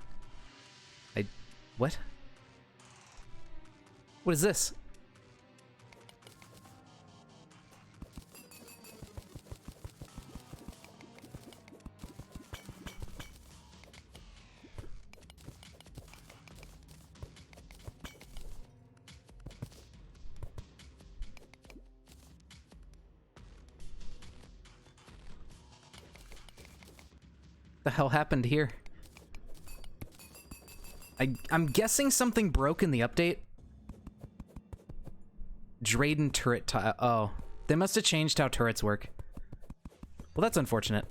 What? What is this? The hell happened here? I'm guessing something broke in the update. Drayden turret tile. Oh, they must have changed how turrets work. Well, that's unfortunate.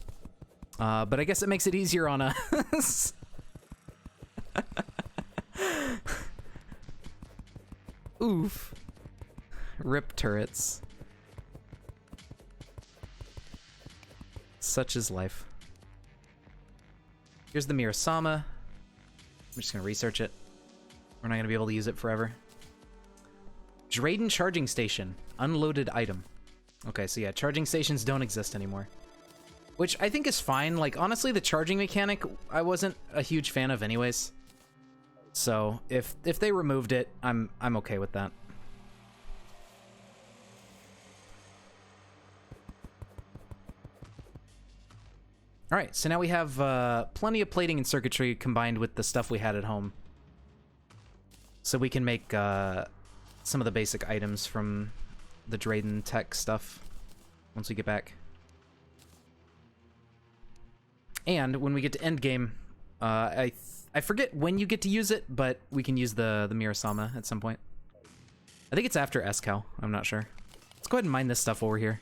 But I guess it makes it easier on us. Oof. Rip turrets. Such is life. Here's the Mirasama. I'm just gonna research it. We're not gonna be able to use it forever. Drayden charging station. Unloaded item. Okay, so yeah, charging stations don't exist anymore. Which I think is fine. Like, honestly, the charging mechanic I wasn't a huge fan of anyways. So, if they removed it, I'm okay with that. Alright, so now we have plenty of plating and circuitry combined with the stuff we had at home. So we can make some of the basic items from the Drayden tech stuff once we get back. And when we get to endgame, I forget when you get to use it, but we can use the Mirasama at some point. I think it's after Escal. I'm not sure. Let's go ahead and mine this stuff while we're here.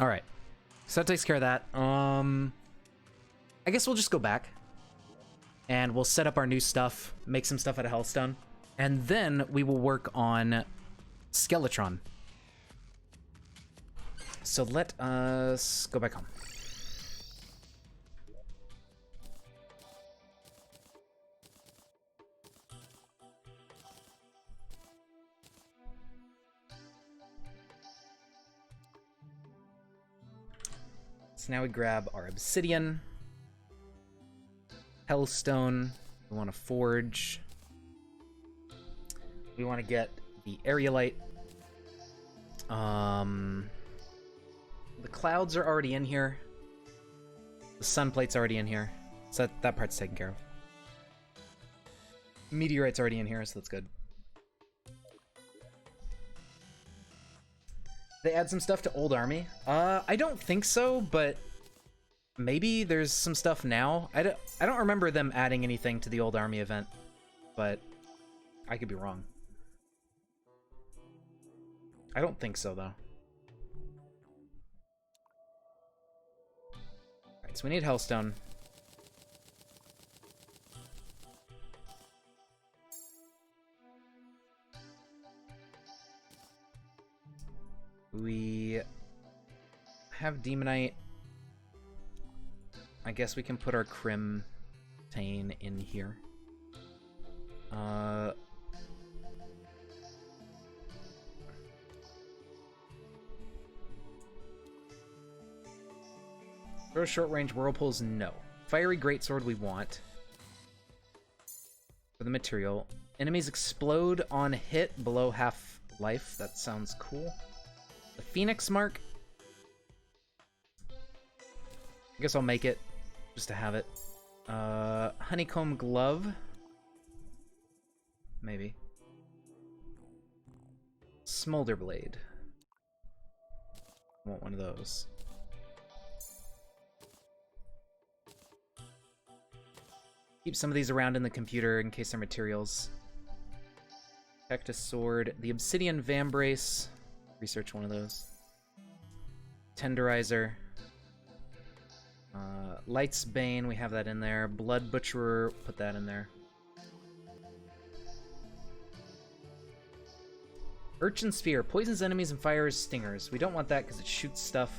All right, so that takes care of that. I guess we'll just go back and we'll set up our new stuff, make some stuff out of Hellstone, and then we will work on Skeletron. So let us go back home. So now we grab our obsidian, hellstone, we want to forge, we want to get the aerolite. The clouds are already in here, the sun plate's already in here, so that part's taken care of. Meteorite's already in here, so that's good. They add some stuff to Old Army? I don't think so, but maybe there's some stuff now. I don't remember them adding anything to the Old Army event, but I could be wrong. I don't think so, though. Alright, so we need Hellstone. We have Demonite. I guess we can put our Crimtane in here. Throw short-range whirlpools? No. Fiery greatsword we want. For the material. Enemies explode on hit below half life. That sounds cool. The Phoenix Mark. I guess I'll make it just to have it. Honeycomb Glove. Maybe. Smolder Blade. I want one of those. Keep some of these around in the computer in case they're materials. Protect a sword. The Obsidian Vambrace. Research one of those. Tenderizer. Light's Bane, we have that in there. Blood Butcherer, put that in there. Urchin Sphere, poisons enemies and fires stingers. We don't want that because it shoots stuff.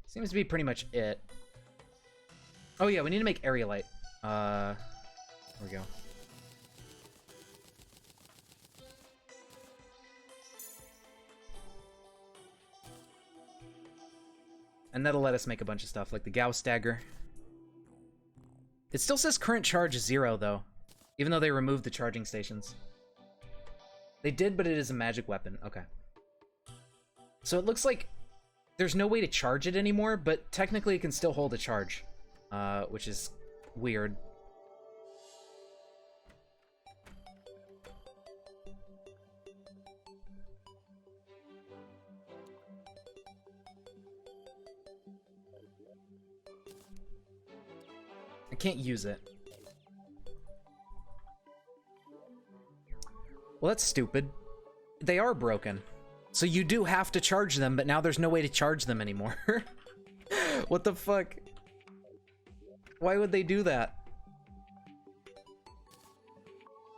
Seems to be pretty much it. Oh yeah, we need to make aerolite. There we go. And that'll let us make a bunch of stuff, like the Gauss Dagger. It still says current charge 0, though, even though they removed the charging stations. They did, but it is a magic weapon. Okay. So it looks like there's no way to charge it anymore, but technically it can still hold a charge, which is weird. I can't use it. Well, that's stupid. They are broken. So you do have to charge them, but now there's no way to charge them anymore. What the fuck? Why would they do that?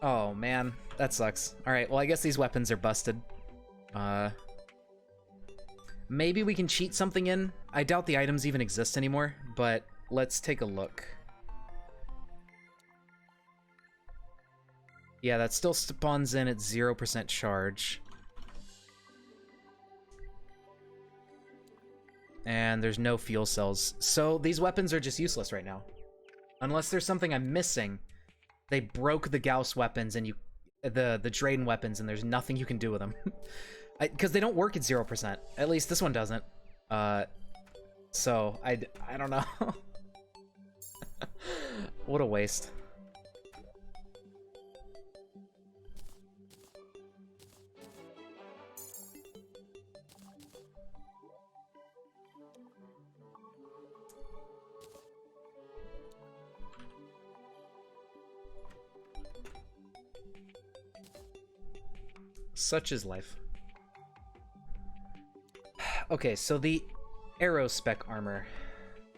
Oh, man. That sucks. Alright, well, I guess these weapons are busted. Maybe we can cheat something in. I doubt the items even exist anymore, but let's take a look. Yeah, that still spawns in at 0% charge. And there's no fuel cells. So these weapons are just useless right now. Unless there's something I'm missing. They broke the Gauss weapons and the Drayden weapons, and there's nothing you can do with them. Because they don't work at 0%. At least this one doesn't. So I don't know. What a waste. Such is life. Okay, so the aerospec armor.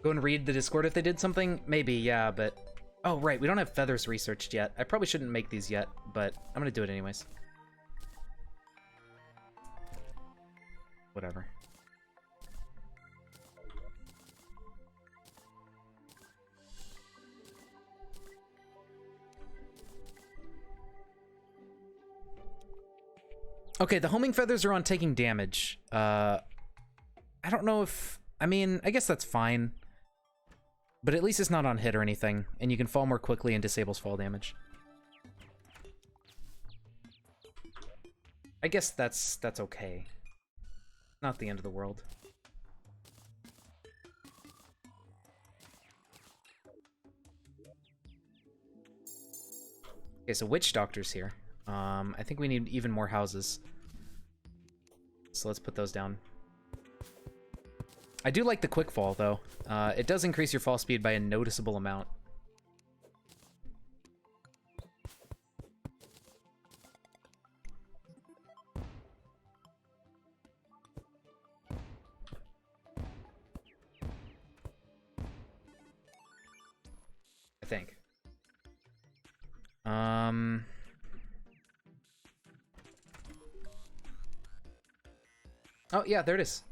Go and read the Discord if they did something? Maybe, yeah, but... Oh, right, we don't have feathers researched yet. I probably shouldn't make these yet, but I'm gonna do it anyways. Whatever. Okay, the homing feathers are on taking damage. I don't know if... I mean, I guess that's fine. But at least it's not on hit or anything, and you can fall more quickly and disables fall damage. I guess that's okay. Not the end of the world. Okay, so Witch Doctor's here. I think we need even more houses. So let's put those down. I do like the quick fall, though. It does increase your fall speed by a noticeable amount. I think. Oh, yeah, there it is.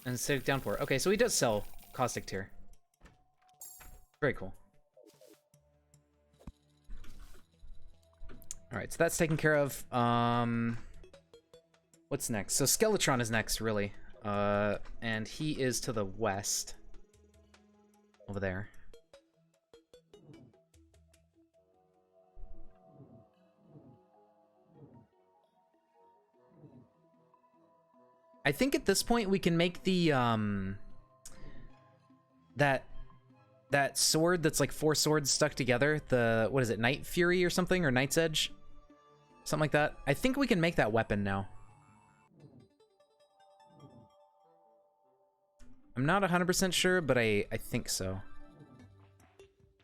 And acidic downpour. Okay, so he does sell caustic tier. Very cool. Alright, so that's taken care of. What's next? So Skeletron is next, really. And he is to the west. Over there. I think at this point we can make the that sword that's like 4 swords stuck together, the what is it, Night Fury or something, or Night's Edge? Something like that. I think we can make that weapon now. I'm not 100% sure, but I think so.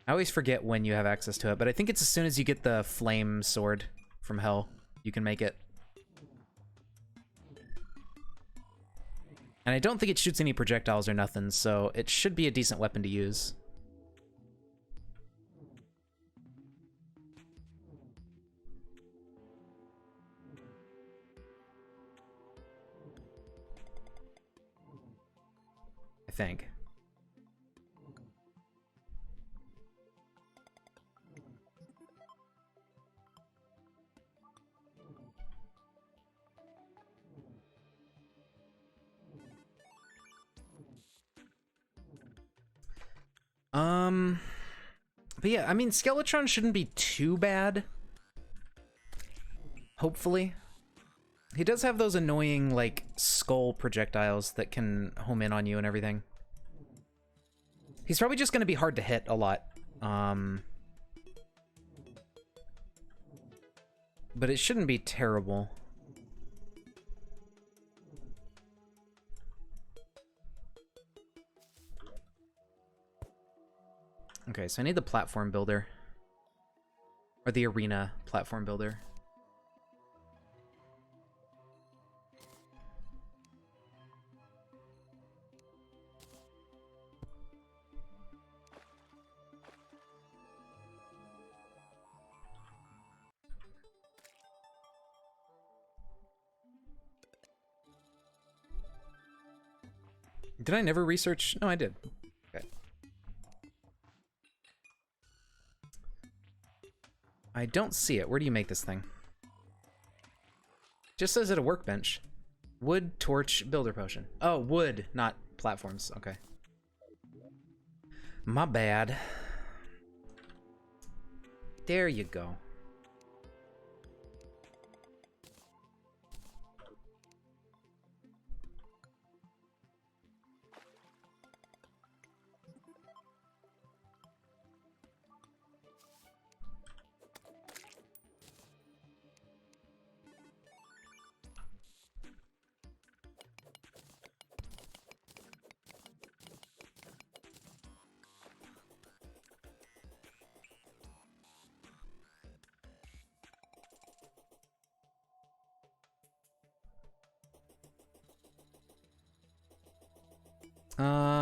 I always forget when you have access to it, but I think it's as soon as you get the flame sword from Hell, you can make it. And I don't think it shoots any projectiles or nothing, so it should be a decent weapon to use. I think. But yeah, I mean, Skeletron shouldn't be too bad. Hopefully. He does have those annoying, like, skull projectiles that can home in on you and everything. He's probably just gonna be hard to hit a lot. But it shouldn't be terrible. Okay, so I need the platform builder. Or the arena platform builder. Did I never research? No, I did. Okay. I don't see it. Where do you make this thing? Just says at a workbench. Wood, torch, builder potion. Oh, wood, not platforms. Okay. My bad. There you go.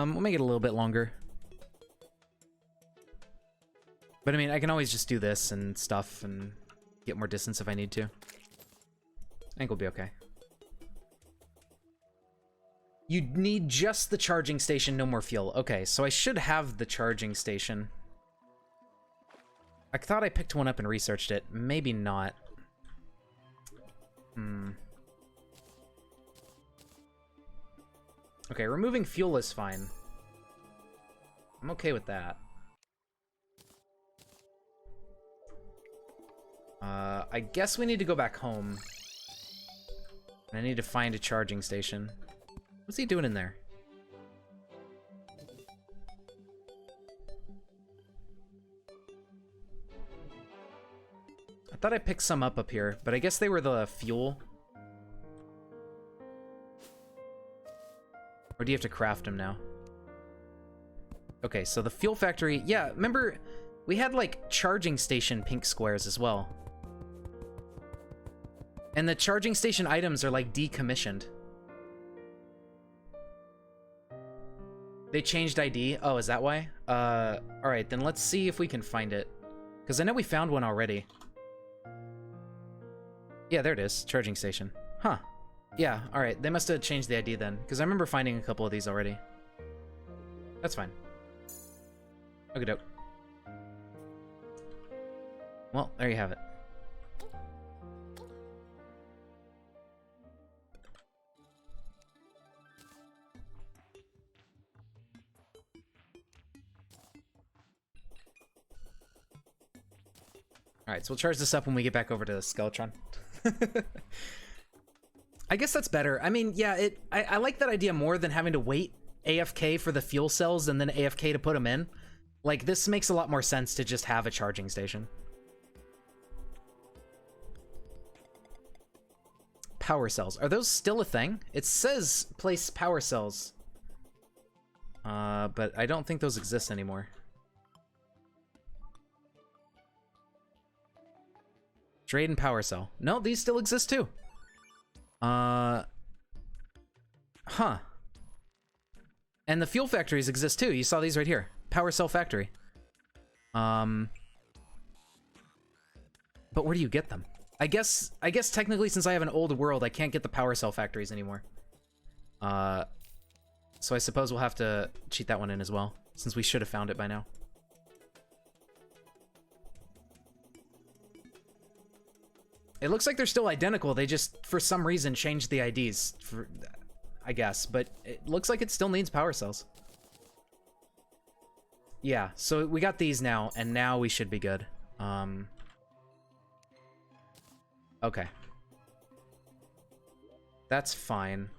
We'll make it a little bit longer. But I mean, I can always just do this and stuff and get more distance if I need to. I think we'll be okay. You need just the charging station, no more fuel. Okay, so I should have the charging station. I thought I picked one up and researched it. Maybe not. Okay, removing fuel is fine. I'm okay with that. I guess we need to go back home. And I need to find a charging station. What's he doing in there? I thought I picked some up here, but I guess they were the fuel. Or do you have to craft them now? Okay, so the fuel factory... Yeah, remember, we had, like, charging station pink squares as well. And the charging station items are, like, decommissioned. They changed ID? Oh, is that why? Alright, then let's see if we can find it. Because I know we found one already. Yeah, there it is. Charging station. Huh. Yeah, alright. They must have changed the ID then. Because I remember finding a couple of these already. That's fine. Okie doke. Well, there you have it. Alright, so we'll charge this up when we get back over to Skeletron. I guess that's better. I mean, yeah, I like that idea more than having to wait AFK for the fuel cells and then AFK to put them in. Like, this makes a lot more sense to just have a charging station. Power cells. Are those still a thing? It says place power cells. But I don't think those exist anymore. Trade and power cell. No, these still exist too. Huh. And the fuel factories exist too. You saw these right here. Power cell factory. But where do you get them? I guess technically since I have an old world, I can't get the power cell factories anymore. So I suppose we'll have to cheat that one in as well, since we should have found it by now. It looks like they're still identical. They just, for some reason, changed the IDs, I guess. But it looks like it still needs power cells. Yeah, so we got these now, and now we should be good. Okay. That's fine.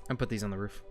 And put these on the roof.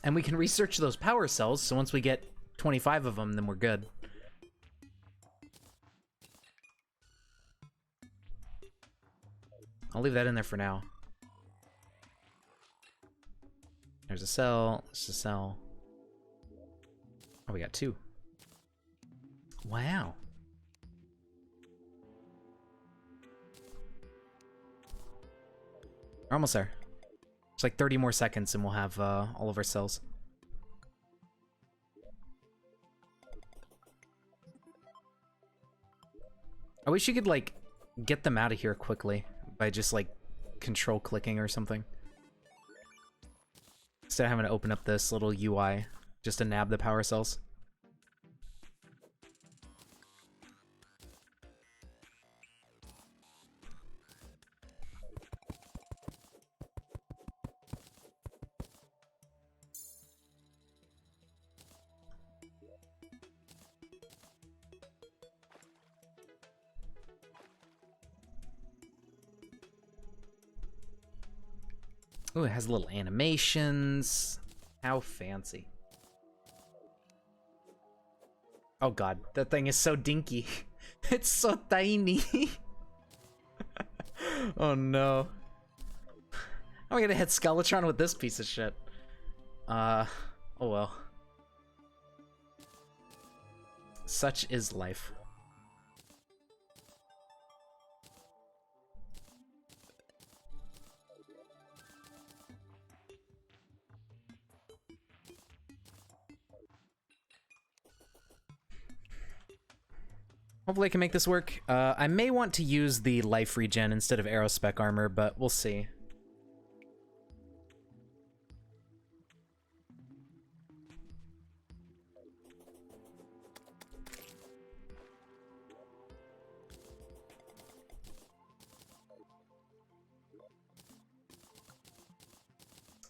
And we can research those power cells, so once we get 25 of them, then we're good. I'll leave that in there for now. There's a cell. There's a cell. Oh, we got 2. Wow. We're almost there. It's like 30 more seconds and we'll have all of our cells. I wish you could, like, get them out of here quickly by just, like, control clicking or something. Instead of having to open up this little UI just to nab the power cells. Ooh, it has little animations. How fancy. Oh god, that thing is so dinky. It's so tiny. Oh no. I'm gonna hit Skeletron with this piece of shit. Oh well. Such is life. Hopefully I can make this work. I may want to use the life regen instead of aerospec armor, but we'll see.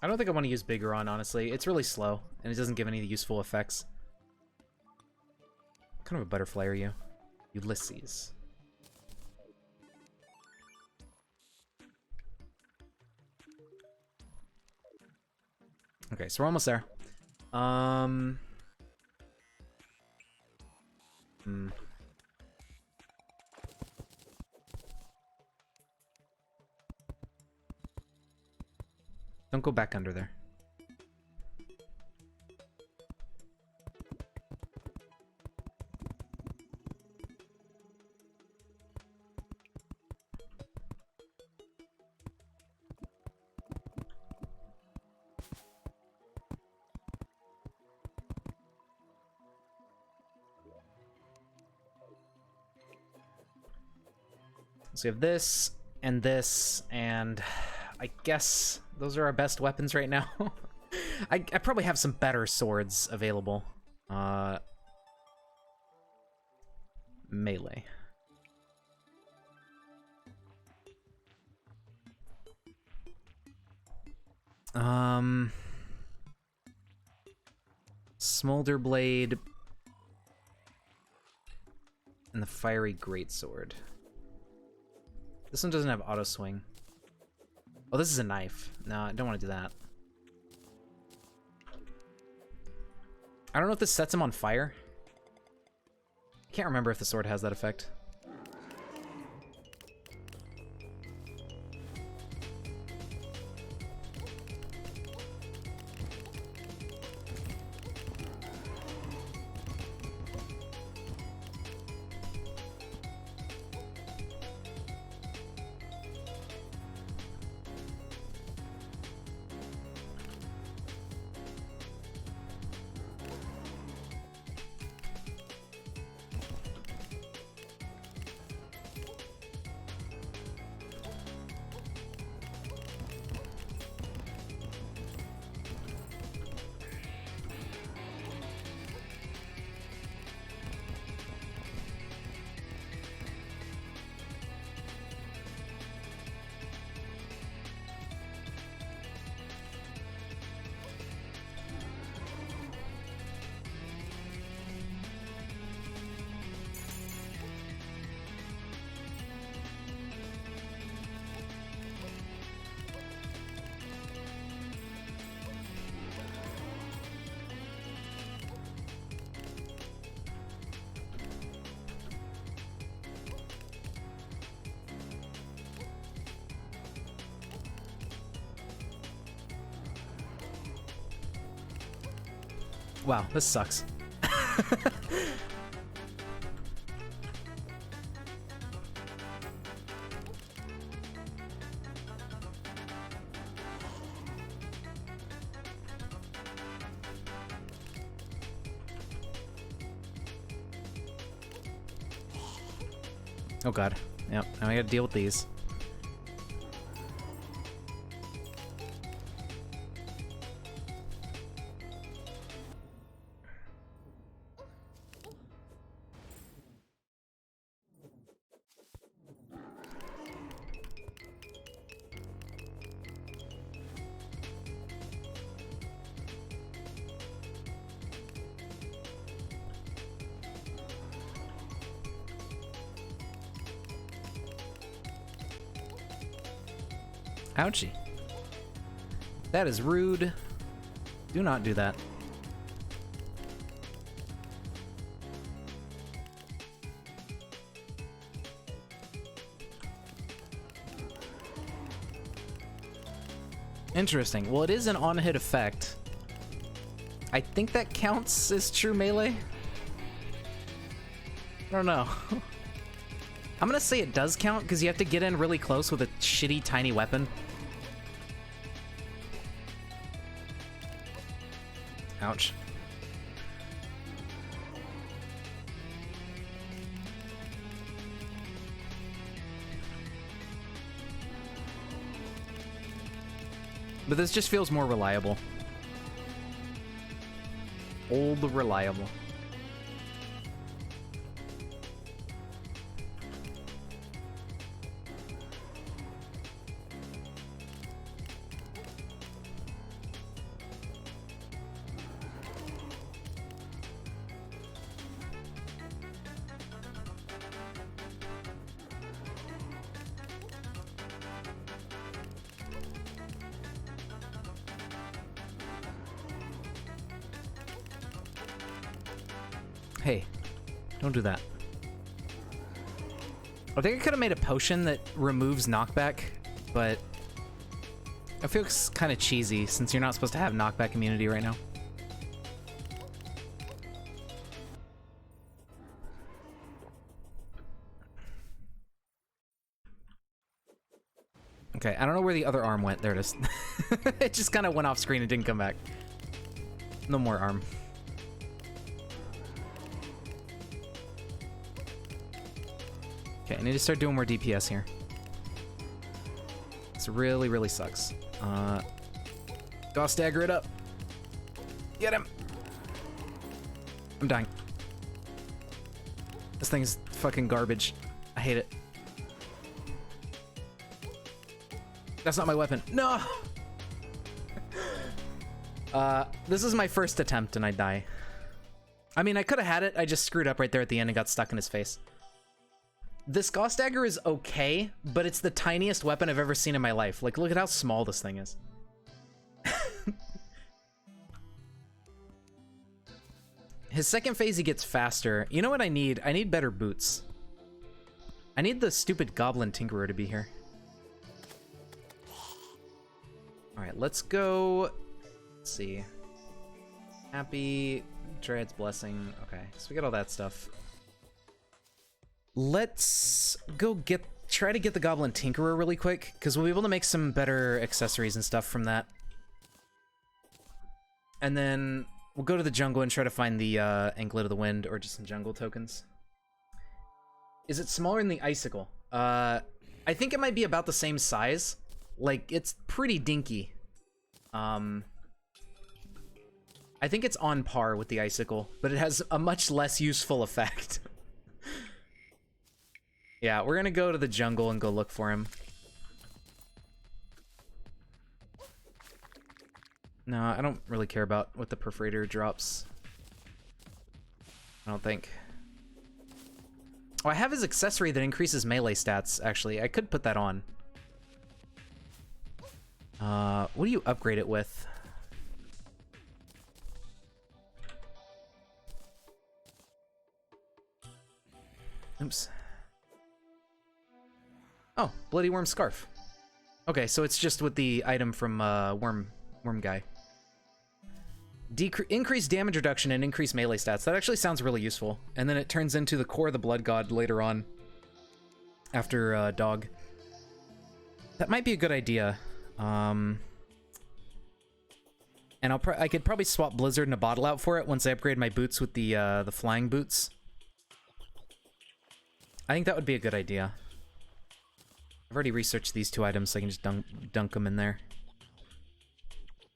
I don't think I want to use Biggoron, honestly. It's really slow, and it doesn't give any useful effects. What kind of a butterfly are you? Ulysses. Okay, so we're almost there. Don't go back under there. So we have this, and I guess those are our best weapons right now. I probably have some better swords available. Melee. Smolder Blade and the Fiery Greatsword. This one doesn't have auto swing. Oh, this is a knife. No, I don't want to do that. I don't know if this sets him on fire. I can't remember if the sword has that effect. Wow, this sucks. Oh god. Yep, now I gotta deal with these. Ouchie. That is rude. Do not do that. Interesting. Well, it is an on-hit effect. I think that counts as true melee. I don't know. I'm gonna say it does count because you have to get in really close with a shitty tiny weapon. Ouch. But this just feels more reliable. Old reliable. Hey, don't do that. I think I could have made a potion that removes knockback, but I feel it's kind of cheesy since you're not supposed to have knockback immunity right now. Okay, I don't know where the other arm went. There it is. It just kind of went off screen and didn't come back. No more arm. Okay, I need to start doing more DPS here. This really, really sucks. Go stagger it up. Get him! I'm dying. This thing is fucking garbage. I hate it. That's not my weapon. No! This is my first attempt and I die. I mean, I could have had it. I just screwed up right there at the end and got stuck in his face. This Gauss Dagger is okay, but it's the tiniest weapon I've ever seen in my life. Like, look at how small this thing is. His second phase, he gets faster. You know what I need? I need better boots. I need the stupid Goblin Tinkerer to be here. Alright, let's go... Let's see. Happy, Dryad's Blessing. Okay, so we got all that stuff. Let's go try to get the Goblin Tinkerer really quick, because we'll be able to make some better accessories and stuff from that. And then we'll go to the jungle and try to find the Anklet of the Wind, or just some jungle tokens. Is it smaller than the Icicle? I think it might be about the same size. Like, it's pretty dinky. I think it's on par with the Icicle, but it has a much less useful effect. Yeah, we're gonna go to the jungle and go look for him. No, I don't really care about what the Perforator drops. I don't think. Oh, I have his accessory that increases melee stats, actually. I could put that on. What do you upgrade it with? Oops. Oh, Bloody Worm Scarf. Okay, so it's just with the item from Worm Guy. increase damage reduction and increase melee stats. That actually sounds really useful. And then it turns into the core of the Blood God later on. After Dog. That might be a good idea. And I could probably swap Blizzard and a bottle out for it once I upgrade my boots with the flying boots. I think that would be a good idea. I've already researched these two items, so I can just dunk them in there.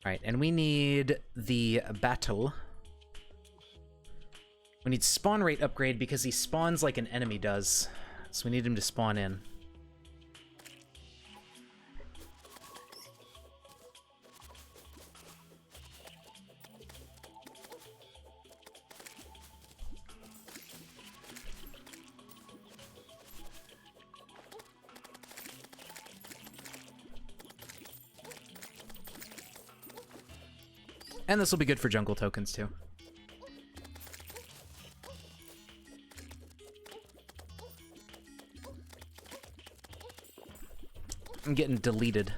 Alright, and we need the battle. We need spawn rate upgrade because he spawns like an enemy does. So we need him to spawn in. And this will be good for jungle tokens, too. I'm getting deleted.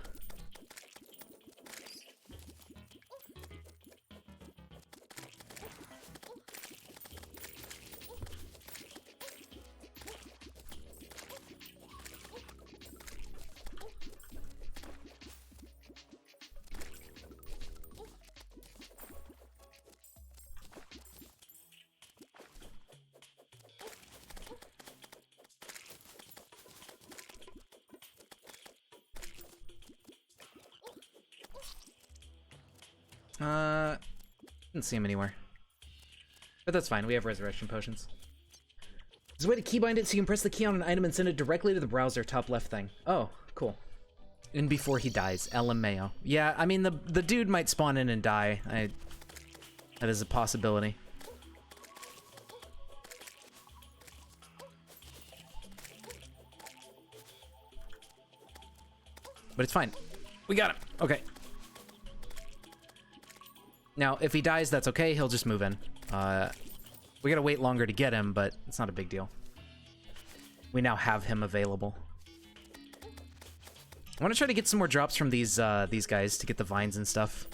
Didn't see him anywhere. But that's fine, we have resurrection potions. There's a way to keybind it so you can press the key on an item and send it directly to the browser, top left thing. Oh, cool. And before he dies, LMAO. Yeah, I mean, the dude might spawn in and die. That is a possibility. But it's fine. We got him. Okay. Now, if he dies, that's okay. He'll just move in. We gotta wait longer to get him, but it's not a big deal. We now have him available. I want to try to get some more drops from these guys to get the vines and stuff.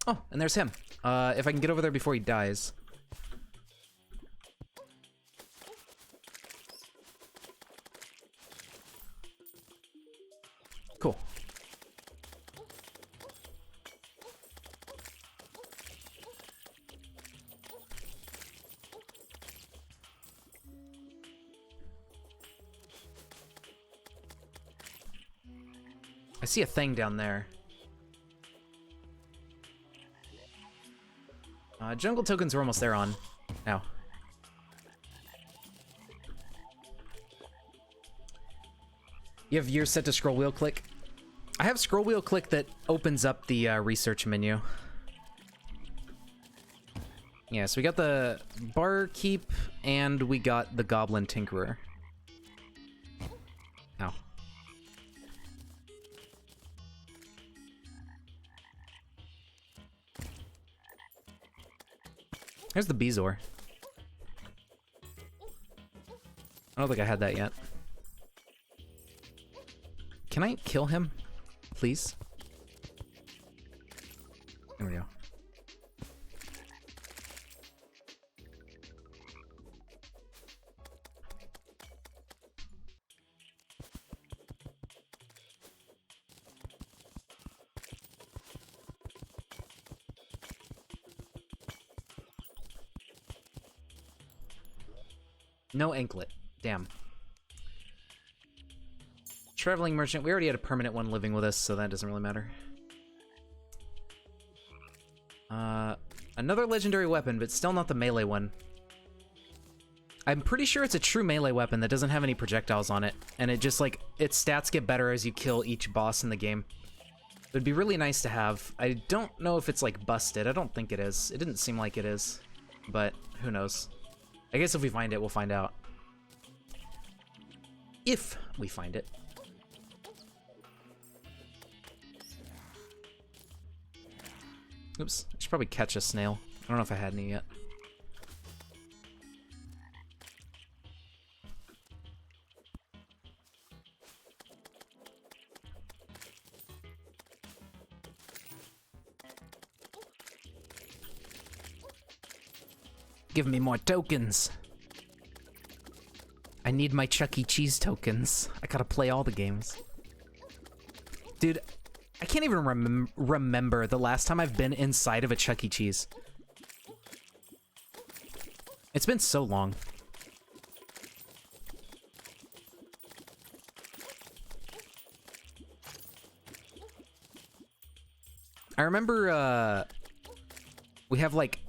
Oh, and there's him. If I can get over there before he dies. Cool. I see a thing down there. Jungle tokens are almost there on now. You have yours set to scroll wheel click. I have scroll wheel click that opens up the research menu. Yeah, so we got the barkeep and we got the goblin tinkerer. Ow. There's the Bezoar. I don't think I had that yet. Can I kill him, please? There we go. No anklet. Damn. Traveling merchant. We already had a permanent one living with us, so that doesn't really matter. Another legendary weapon, but still not the melee one. I'm pretty sure it's a true melee weapon that doesn't have any projectiles on it, and it just, like, its stats get better as you kill each boss in the game. It would be really nice to have. I don't know if it's, like, busted. I don't think it is. It didn't seem like it is, but who knows. I guess if we find it, we'll find out. If we find it. Oops, I should probably catch a snail. I don't know if I had any yet. Give me more tokens. I need my Chuck E. Cheese tokens. I gotta play all the games. Dude, I can't even remember the last time I've been inside of a Chuck E. Cheese. It's been so long. I remember, we have, like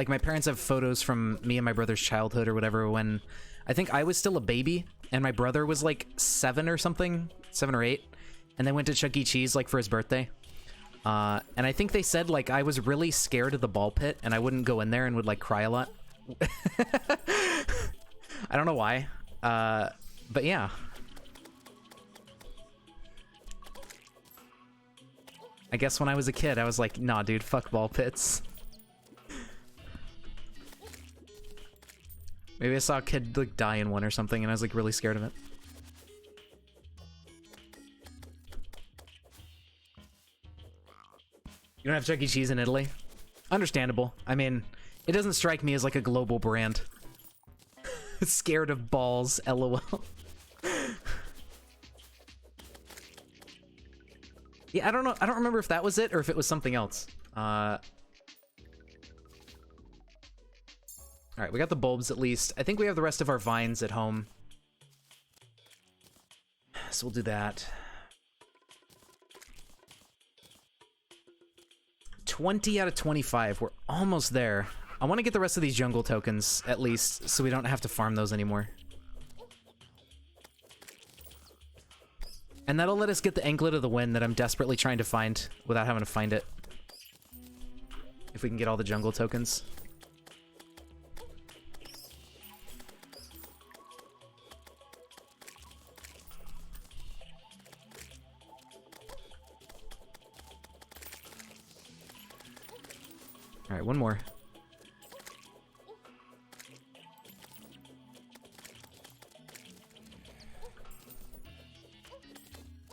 my parents have photos from me and my brother's childhood or whatever when I think I was still a baby and my brother was like 7 or something, 7 or 8, and they went to Chuck E. Cheese like for his birthday. And I think they said like I was really scared of the ball pit and I wouldn't go in there and would like cry a lot. I don't know why. But yeah. I guess when I was a kid, I was like, nah, dude, fuck ball pits. Maybe I saw a kid like die in one or something and I was like really scared of it. You don't have Chuck E. Cheese in Italy? Understandable. I mean, it doesn't strike me as like a global brand. Scared of balls, lol. Yeah, I don't know. I don't remember if that was it or if it was something else. Alright, we got the bulbs at least. I think we have the rest of our vines at home. So we'll do that. 20 out of 25. We're almost there. I want to get the rest of these jungle tokens, at least, so we don't have to farm those anymore. And that'll let us get the Anklet of the Wind that I'm desperately trying to find without having to find it. If we can get all the jungle tokens. Alright, one more.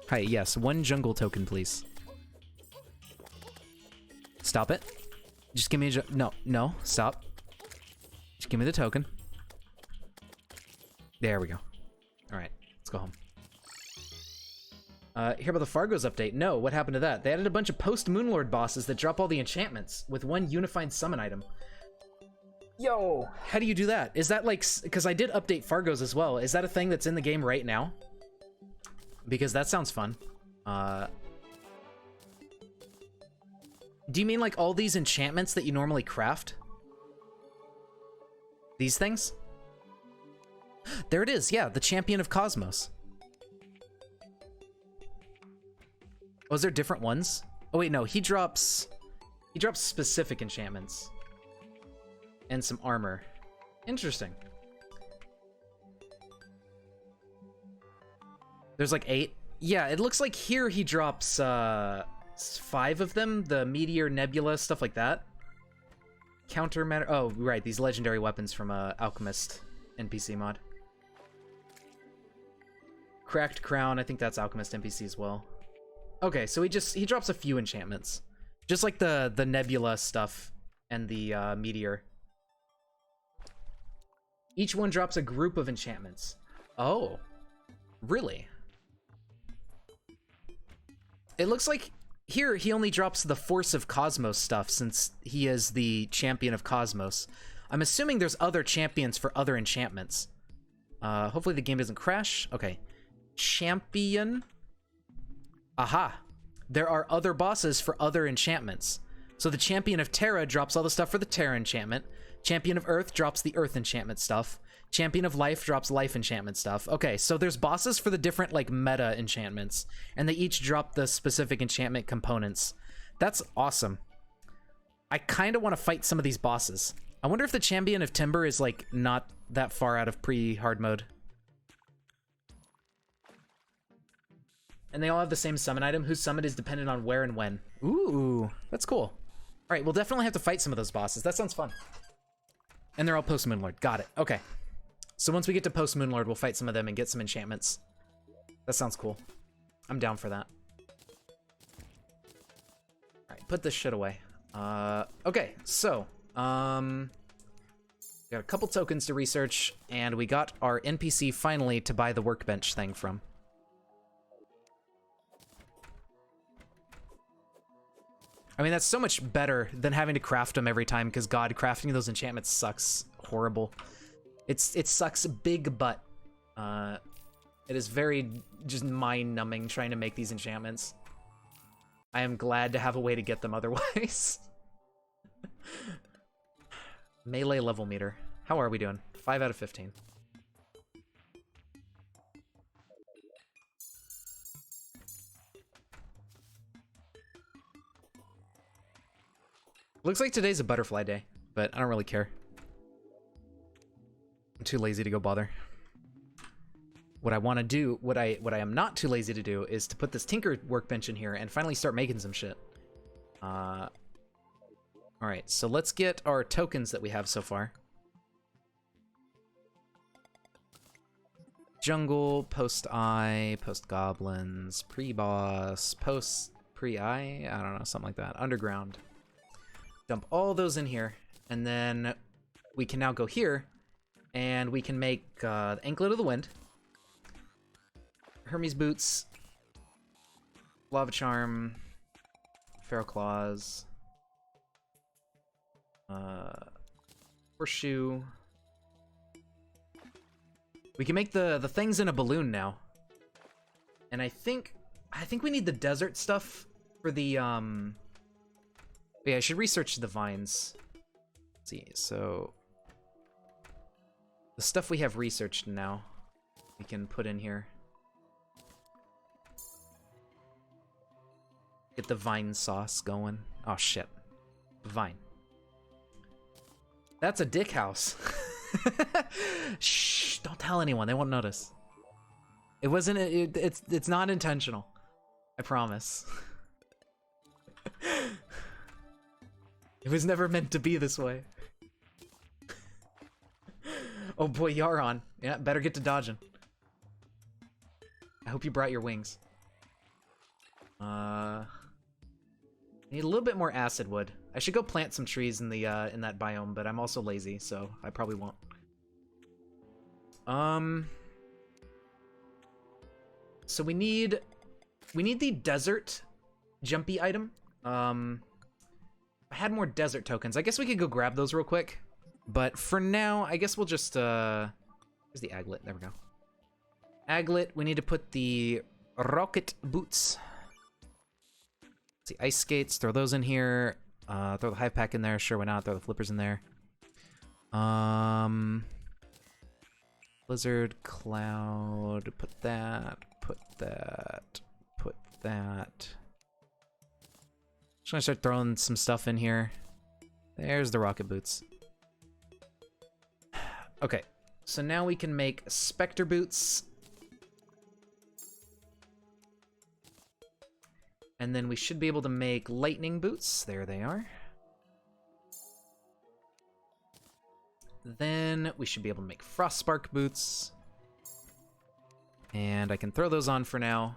Hi, yes, one jungle token, please. Stop it. Just give me a no, stop. Just give me the token. There we go. Alright, let's go home. Hear about the Fargo's update? No, what happened to that? They added a bunch of post-Moonlord bosses that drop all the enchantments with one unified summon item. Yo! How do you do that? Is that like... Because I did update Fargo's as well. Is that a thing that's in the game right now? Because that sounds fun. Do you mean like all these enchantments that you normally craft? These things? There it is, yeah, the Champion of Cosmos. Oh, is there different ones? Oh wait, no, he drops specific enchantments. And some armor. Interesting. There's like 8? Yeah, it looks like here he drops 5 of them. The Meteor, Nebula, stuff like that. Counter matter. Oh, right, these legendary weapons from Alchemist NPC mod. Cracked Crown, I think that's Alchemist NPC as well. Okay, so he drops a few enchantments. Just like the Nebula stuff and the Meteor. Each one drops a group of enchantments. Oh, really? It looks like here he only drops the Force of Cosmos stuff since he is the Champion of Cosmos. I'm assuming there's other champions for other enchantments. Hopefully the game doesn't crash. Okay. Champion. Aha. There are other bosses for other enchantments. So the Champion of Terra drops all the stuff for the Terra enchantment. Champion of Earth drops the Earth enchantment stuff. Champion of Life drops Life enchantment stuff. Okay, so there's bosses for the different, like, meta enchantments. And they each drop the specific enchantment components. That's awesome. I kind of want to fight some of these bosses. I wonder if the Champion of Timber is, like, not that far out of pre-hard mode. And they all have the same summon item, whose summon is dependent on where and when. Ooh, that's cool. All right, we'll definitely have to fight some of those bosses. That sounds fun. And they're all post-Moonlord. Got it. Okay. So once we get to post-Moonlord, we'll fight some of them and get some enchantments. That sounds cool. I'm down for that. All right, put this shit away. Okay, so, we got a couple tokens to research, and we got our NPC finally to buy the workbench thing from. I mean, that's so much better than having to craft them every time, because God, crafting those enchantments sucks horrible. It sucks big butt. It is very just mind-numbing trying to make these enchantments. I am glad to have a way to get them otherwise. Melee level meter. How are we doing? 5 out of 15. Looks like today's a butterfly day, but I don't really care. I'm too lazy to go bother. What I want to do, what I am not too lazy to do, is to put this Tinker workbench in here and finally start making some shit. Alright, so let's get our tokens that we have so far. Jungle, post-eye, post-goblins, pre-boss, post-pre-eye, I don't know, something like that. Underground. Dump all those in here, and then we can now go here, and we can make the Anklet of the Wind, Hermes Boots, Lava Charm, Feral Claws, Horseshoe. We can make the things in a balloon now. And I think we need the desert stuff for the yeah, I should research the vines. Let's see, so the stuff we have researched now, we can put in here. Get the vine sauce going. Oh shit. Vine. That's a dick house. Shh, don't tell anyone, they won't notice. It wasn't, it's not intentional. I promise. It was never meant to be this way. Oh boy, Yaron. Yeah, better get to dodging. I hope you brought your wings. Need a little bit more acid wood. I should go plant some trees in the in that biome, but I'm also lazy, so I probably won't. So we need the desert jumpy item. I had more desert tokens. I guess we could go grab those real quick. But for now, I guess we'll just where's the aglet? There we go. Aglet, we need to put the rocket boots. Let's see, ice skates, throw those in here. Throw the hive pack in there, sure, why not? Throw the flippers in there. Blizzard, cloud, put that, put that, put that. Just gonna start throwing some stuff in here. There's the rocket boots. Okay, so now we can make specter boots. And then we should be able to make lightning boots. There they are. Then we should be able to make frost spark boots. And I can throw those on for now.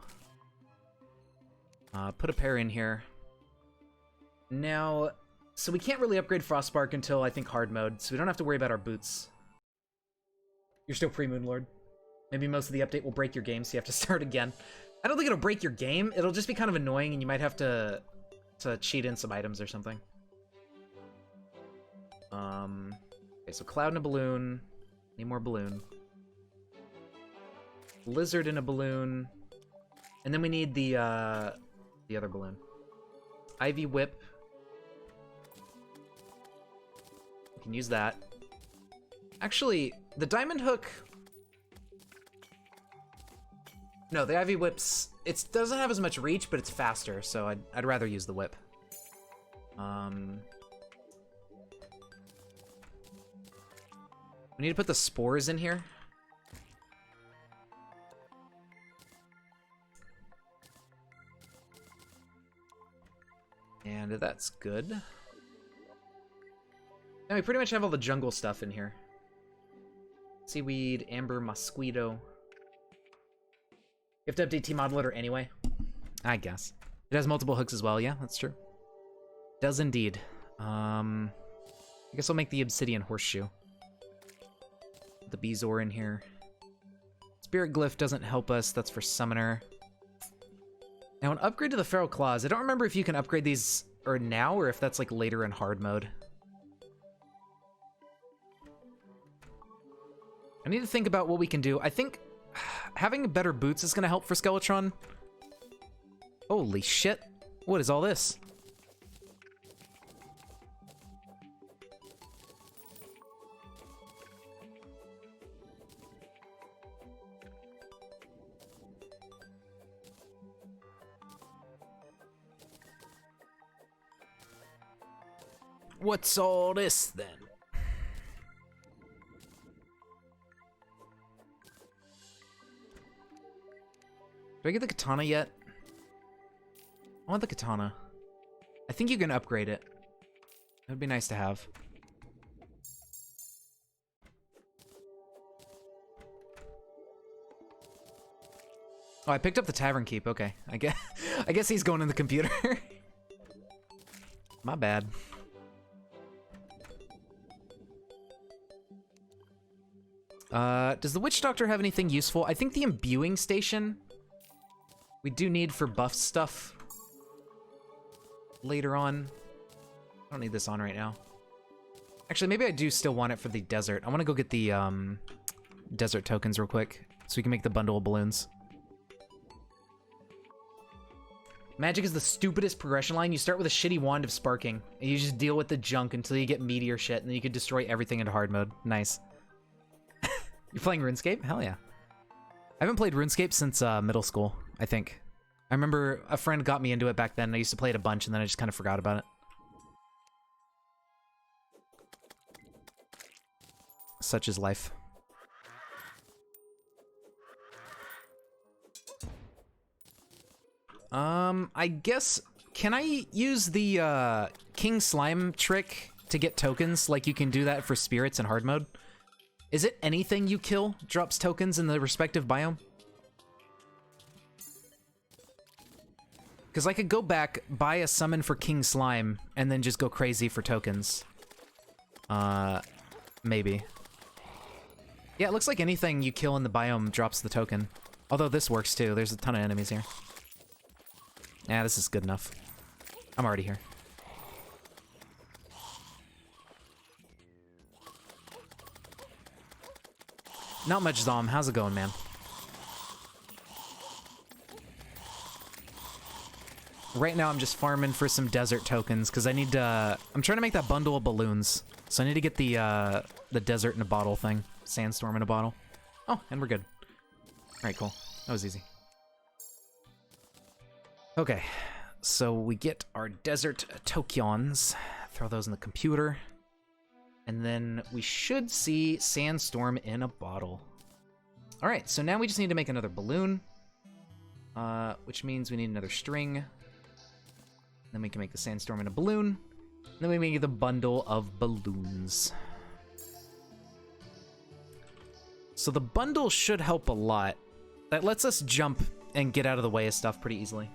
Put a pair in here. Now, so we can't really upgrade frost spark until I think hard mode, so we don't have to worry about our boots. You're still pre-Moonlord. Maybe most of the update will break your game, so you have to start again. I don't think it'll break your game. It'll just be kind of annoying, and you might have to cheat in some items or something. Okay, so cloud in a balloon. Need more balloon. Lizard in a balloon. And then we need the other balloon. Ivy whip. We can use that. Actually, the diamond hook... No, the Ivy Whip's... It doesn't have as much reach, but it's faster, so I'd rather use the whip. We need to put the spores in here. And that's good. Now we pretty much have all the jungle stuff in here. Seaweed, amber, mosquito. You have to update T-Mod Loader anyway. I guess. It has multiple hooks as well, yeah, that's true. Does indeed. I guess I'll make the obsidian horseshoe. The Bezoar in here. Spirit Glyph doesn't help us, that's for Summoner. Now an upgrade to the Feral Claws. I don't remember if you can upgrade these or now, or if that's like later in hard mode. I need to think about what we can do. I think having better boots is gonna help for Skeletron. Holy shit. What is all this? What's all this then? Do I get the katana yet? I want the katana. I think you can upgrade it. That'd be nice to have. Oh, I picked up the Tavern Keep. Okay, I guess he's going in the computer. My bad. Does the Witch Doctor have anything useful? I think the imbuing station we do need for buff stuff later on. I don't need this on right now. Actually, maybe I do still want it for the desert. I want to go get the desert tokens real quick so we can make the bundle of balloons. Magic is the stupidest progression line. You start with a shitty wand of sparking, and you just deal with the junk until you get meteor shit, and then you can destroy everything into hard mode. Nice. You're playing RuneScape? Hell yeah. I haven't played RuneScape since middle school, I think. I remember a friend got me into it back then, and I used to play it a bunch, and then I just kind of forgot about it. Such is life. I guess, can I use the King Slime trick to get tokens like you can do that for spirits in hard mode? Is it anything you kill drops tokens in the respective biome? Because I could go back, buy a summon for King Slime, and then just go crazy for tokens. Maybe. Yeah, it looks like anything you kill in the biome drops the token. Although this works too, there's a ton of enemies here. Yeah, this is good enough. I'm already here. Not much, Zom. How's it going, man? Right now, I'm just farming for some desert tokens, because I need to... I'm trying to make that bundle of balloons. So I need to get the desert in a bottle thing. Sandstorm in a bottle. Oh, and we're good. Alright, cool. That was easy. Okay, so we get our desert tokens. Throw those in the computer. And then we should see Sandstorm in a bottle. Alright, so now we just need to make another balloon. Which means we need another string. Then we can make the Sandstorm in a balloon. And then we make the bundle of balloons. So the bundle should help a lot. That lets us jump and get out of the way of stuff pretty easily.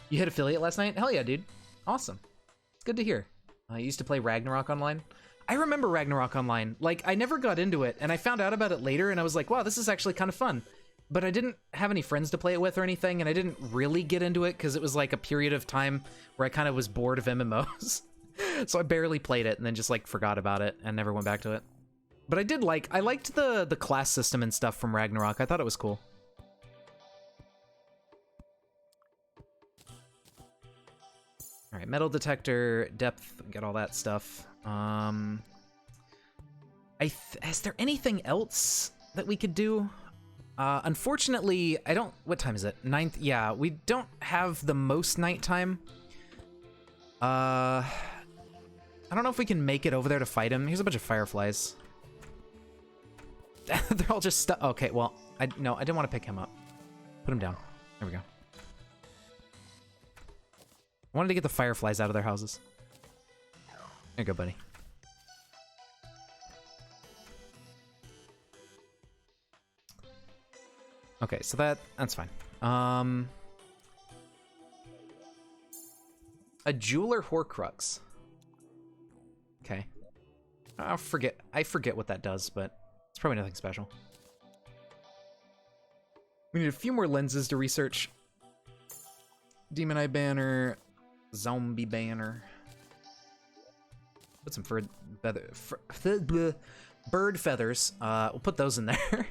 You hit affiliate last night? Hell yeah, dude. Awesome. It's good to hear. I used to play Ragnarok Online. I remember Ragnarok Online. Like, I never got into it, and I found out about it later, and I was like, wow, this is actually kind of fun. But I didn't have any friends to play it with or anything, and I didn't really get into it because it was like a period of time where I kind of was bored of MMOs. So I barely played it and then just like forgot about it and never went back to it. But I liked the class system and stuff from Ragnarok. I thought it was cool. All right, metal detector, depth, get all that stuff. Is there anything else that we could do? Unfortunately, I don't... What time is it? 9th? Yeah, we don't have the most nighttime. I don't know if we can make it over there to fight him. Here's a bunch of fireflies. They're all just stuck. Okay, well, no, I didn't want to pick him up. Put him down. There we go. I wanted to get the fireflies out of their houses. There you go, buddy. Okay, so that's fine. A jeweler Horcrux. Okay. I forget what that does, but it's probably nothing special. We need a few more lenses to research. Demon Eye Banner, Zombie Banner. Put some bird feathers. We'll put those in there.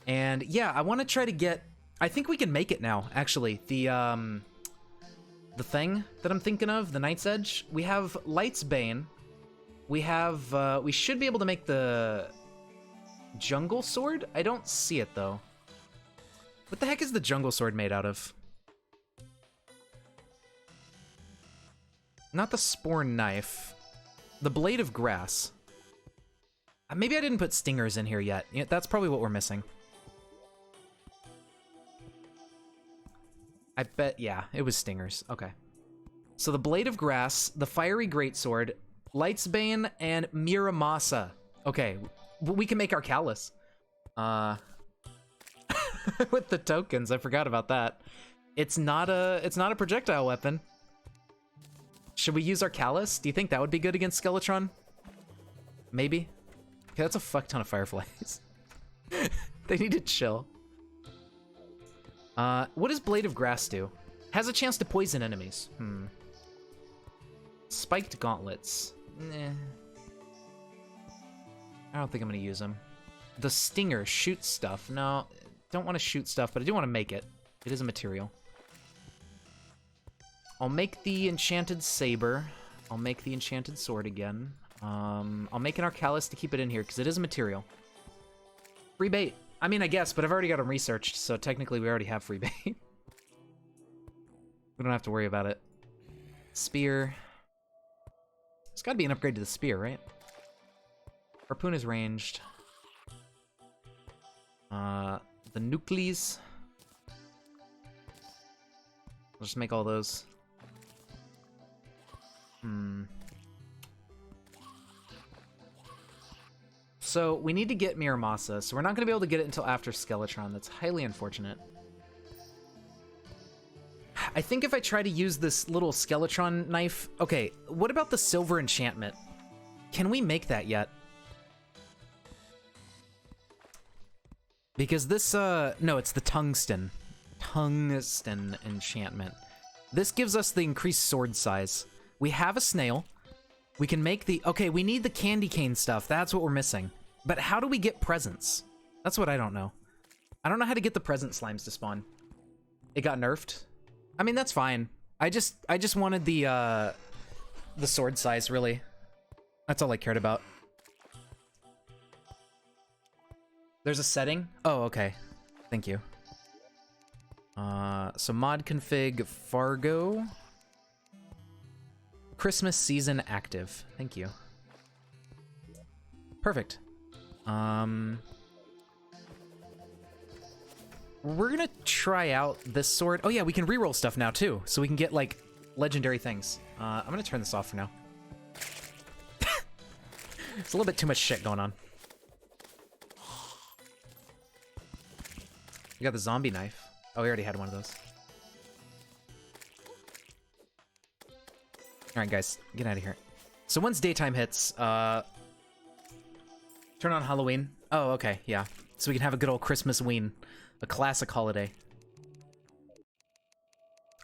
And yeah, I want to try to get. I think we can make it now. Actually, the thing that I'm thinking of, the Night's Edge. We have Light's Bane. We have. We should be able to make the Jungle Sword. I don't see it though. What the heck is the Jungle Sword made out of? Not the Spore Knife. The Blade of Grass. Maybe I didn't put stingers in here yet. Yeah, that's probably what we're missing. I bet, yeah, it was stingers. Okay. So the Blade of Grass, the Fiery Greatsword, Light's Bane, and Miramasa. Okay, we can make our Callus. With the tokens, I forgot about that. It's not a projectile weapon. Should we use our Callus? Do you think that would be good against Skeletron? Maybe. Okay, that's a fuck ton of fireflies. They need to chill. What does Blade of Grass do? Has a chance to poison enemies. Spiked gauntlets. Nah. I don't think I'm gonna use them. The Stinger shoots stuff. No, don't want to shoot stuff, but I do want to make it. It is a material. I'll make the Enchanted Saber. I'll make the Enchanted Sword again. I'll make an Arcalis to keep it in here, because it is a material. Free bait. I mean, I guess, but I've already got them researched, so technically we already have free bait. We don't have to worry about it. Spear. There's got to be an upgrade to the spear, right? Harpoon is ranged. The Nucleus. I'll just make all those. So we need to get Miramasa, so we're not going to be able to get it until after Skeletron. That's highly unfortunate. I think if I try to use this little Skeletron knife... Okay, what about the Silver Enchantment? Can we make that yet? Because this, no, it's the Tungsten. Tungsten Enchantment. This gives us the increased sword size. We have a snail. We can make the... Okay, we need the candy cane stuff. That's what we're missing. But how do we get presents? That's what I don't know. I don't know how to get the present slimes to spawn. It got nerfed. I mean, that's fine. I just wanted the sword size, really. That's all I cared about. There's a setting? Oh, okay. Thank you. So mod config Fargo. Christmas season active. Thank you. Perfect. We're gonna try out this sword. Oh yeah, we can reroll stuff now too, so we can get like legendary things. I'm gonna turn this off for now. It's a little bit too much shit going on. We got the zombie knife. Oh, we already had one of those. All right, guys, get out of here. So once daytime hits, turn on Halloween. Oh, okay, yeah. So we can have a good old Christmas-ween. A classic holiday.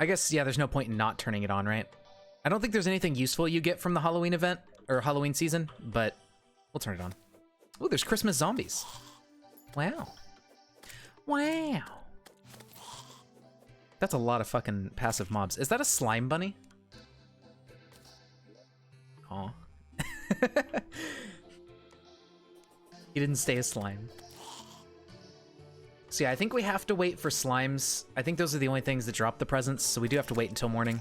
I guess, yeah, there's no point in not turning it on, right? I don't think there's anything useful you get from the Halloween event, or Halloween season, but we'll turn it on. Oh, there's Christmas zombies. Wow. Wow. That's a lot of fucking passive mobs. Is that a slime bunny? Aw. He didn't stay a slime. So yeah, I think we have to wait for slimes. I think those are the only things that drop the presents, so we do have to wait until morning.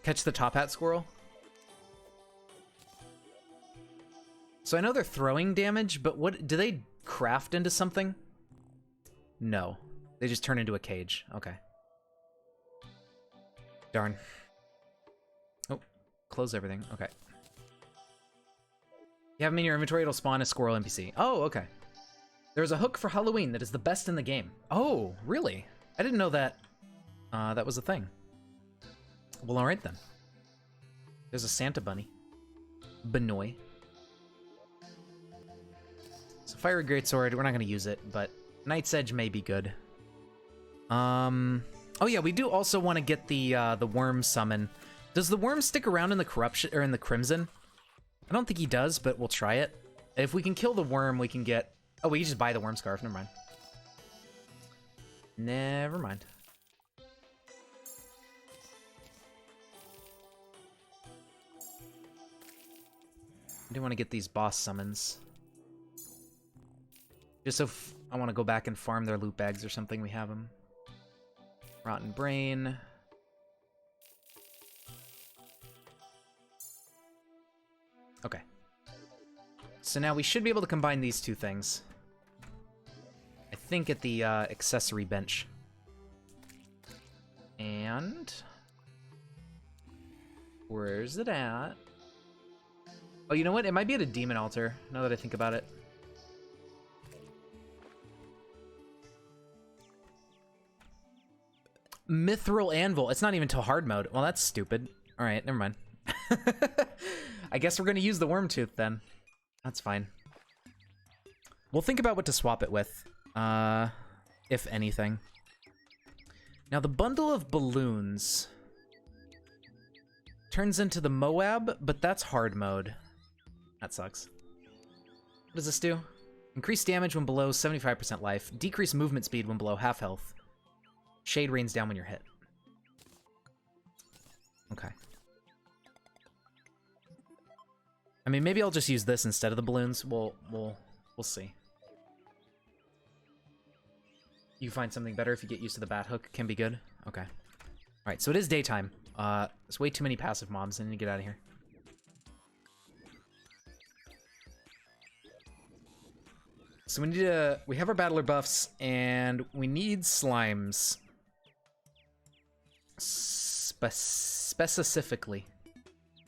Catch the top hat squirrel. So I know they're throwing damage, but what do they craft into something? No. They just turn into a cage. Okay. Darn. Oh, close everything. Okay. You have them in your inventory, it'll spawn a squirrel NPC. Oh, okay. There's a hook for Halloween that is the best in the game. Oh, really? I didn't know that that was a thing. Well, alright then. There's a Santa bunny. Benoy. So Fiery Greatsword, we're not going to use it, but Knight's Edge may be good. Oh yeah, we do also want to get the worm summon. Does the worm stick around in the corruption or in the crimson? I don't think he does, but we'll try it. If we can kill the worm, we can get... Oh, we can just buy the worm scarf. Never mind. Never mind. I do want to get these boss summons. Just so I want to go back and farm their loot bags or something. We have them. Rotten Brain. Okay. So now we should be able to combine these two things. I think at the accessory bench. And... where's it at? Oh, you know what? It might be at a demon altar, now that I think about it. Mithril Anvil. It's not even till hard mode. Well, that's stupid. Alright, never mind. I guess we're going to use the worm tooth then. That's fine. We'll think about what to swap it with. If anything. Now, the bundle of balloons turns into the Moab, but that's hard mode. That sucks. What does this do? Increase damage when below 75% life. Decrease movement speed when below half health. Shade rains down when you're hit. Okay. I mean, maybe I'll just use this instead of the balloons. We'll see. You find something better if you get used to the bat hook. Can be good. Okay. All right, so it is daytime. There's way too many passive mobs. I need to get out of here. So we need to... we have our battler buffs, and we need slimes. Specifically.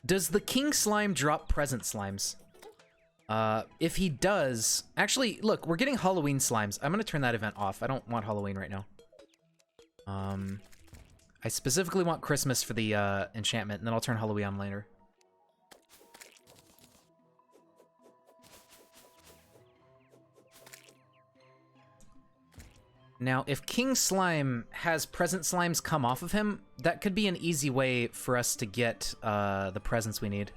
Does the king slime drop present slimes? If he does... actually, look, we're getting Halloween slimes. I'm going to turn that event off. I don't want Halloween right now. I specifically want Christmas for the enchantment, and then I'll turn Halloween on later. Now, if King Slime has present slimes come off of him, that could be an easy way for us to get the presents we need.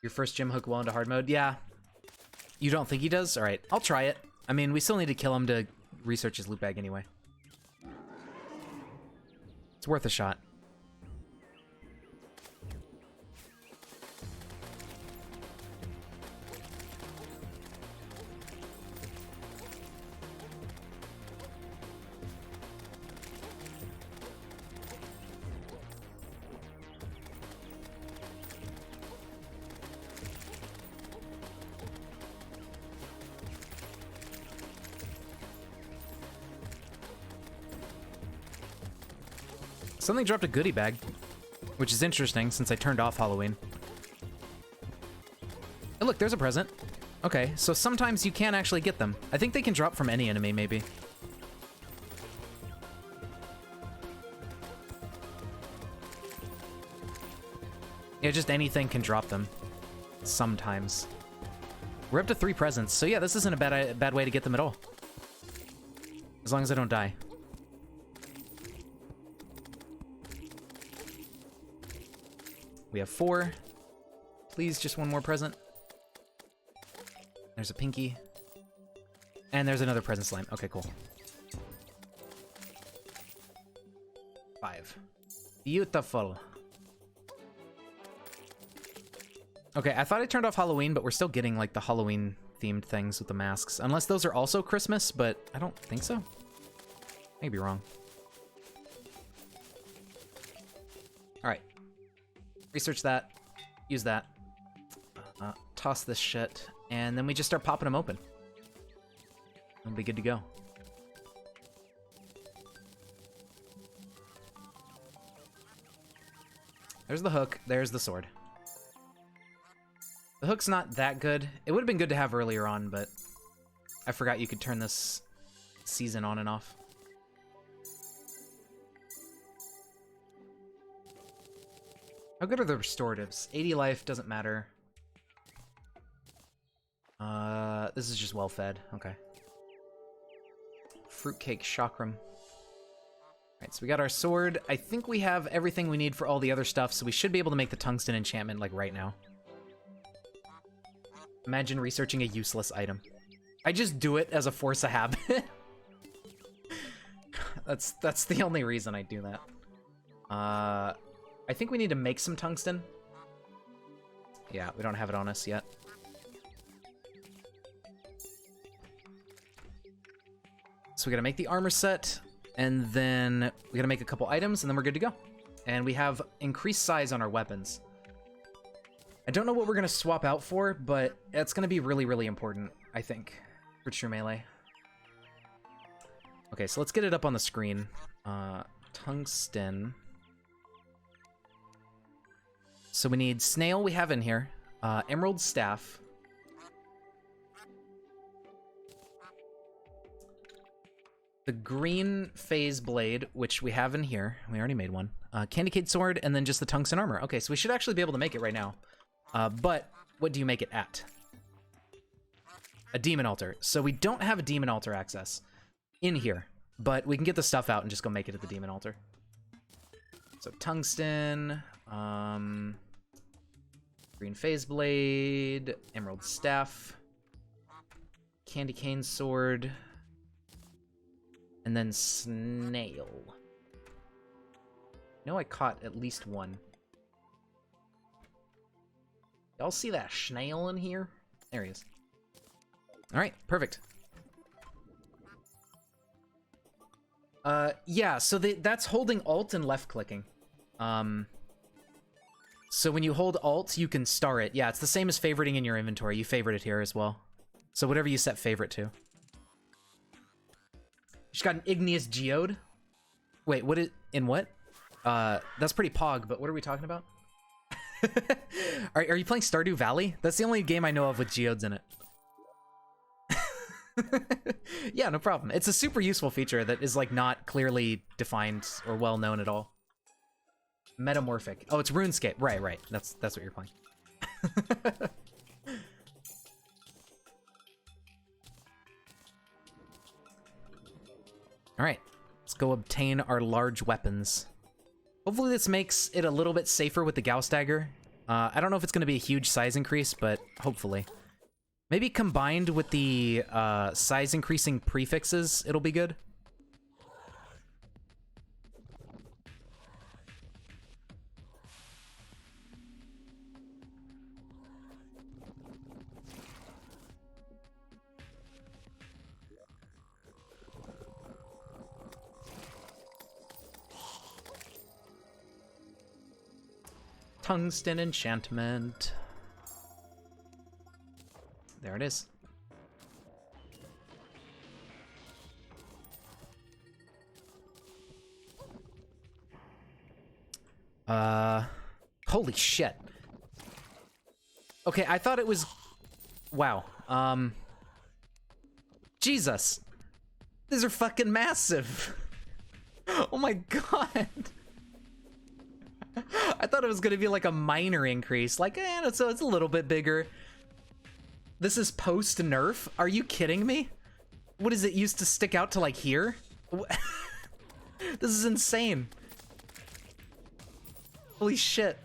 Your first gym hook well into hard mode? Yeah. You don't think he does? Alright, I'll try it. I mean, we still need to kill him to research his loot bag anyway. It's worth a shot. Something dropped a goodie bag, which is interesting since I turned off Halloween. Oh, look, there's a present. Okay, so sometimes you can actually get them. I think they can drop from any enemy, maybe. Yeah, just anything can drop them. Sometimes. We're up to 3 presents, so yeah, this isn't a bad way to get them at all. As long as I don't die. We have 4. Please, just one more present. There's a pinky. And there's another present slime. Okay, cool. 5. Beautiful. Okay, I thought I turned off Halloween, but we're still getting, like, the Halloween-themed things with the masks. Unless those are also Christmas, but I don't think so. I may be wrong. Alright. Research that. Use that. Toss this shit. And then we just start popping them open. We'll be good to go. There's the hook. There's the sword. The hook's not that good. It would have been good to have earlier on, but I forgot you could turn this season on and off. How good are the restoratives? 80 life, doesn't matter. This is just well fed. Okay. Fruitcake chakram. Alright, so we got our sword. I think we have everything we need for all the other stuff, so we should be able to make the tungsten enchantment, like, right now. Imagine researching a useless item. I just do it as a force of habit. That's the only reason I do that. I think we need to make some tungsten. Yeah, we don't have it on us yet. So we gotta make the armor set, and then we gotta make a couple items, and then we're good to go. And we have increased size on our weapons. I don't know what we're gonna swap out for, but it's gonna be really, really important, I think, for true melee. Okay, so let's get it up on the screen. Tungsten. So we need snail, we have in here. Emerald staff. The green phase blade, which we have in here. We already made one. Candy cane sword, and then just the tungsten armor. Okay, so we should actually be able to make it right now. But what do you make it at? A demon altar. So we don't have a demon altar access in here, but we can get the stuff out and just go make it at the demon altar. So tungsten, green phase blade, emerald staff, candy cane sword, and then snail. No, I caught at least one. Y'all see that snail in here? There he is. Alright, perfect. Yeah, so that's holding Alt and left clicking. So when you hold Alt, you can star it. Yeah, it's the same as favoriting in your inventory. You favorite it here as well. So whatever you set favorite to. She's got an igneous geode. Wait, what is... in what? That's pretty pog, but what are we talking about? Are you playing Stardew Valley? That's the only game I know of with geodes in it. Yeah, no problem. It's a super useful feature that is, like, not clearly defined or well known at all. Metamorphic. Oh, it's RuneScape. Right. That's what you're playing. Alright, let's go obtain our large weapons. Hopefully this makes it a little bit safer with the Gauss dagger. I don't know if it's going to be a huge size increase, but hopefully. Maybe combined with the size increasing prefixes, it'll be good. Tungsten enchantment. There it is. Holy shit. Okay, I thought it was... Wow. Jesus. These are fucking massive. Oh my god. I thought it was gonna be like a minor increase. Like, so it's a little bit bigger. This is post-nerf? Are you kidding me? What is it, used to stick out to like here? This is insane. Holy shit.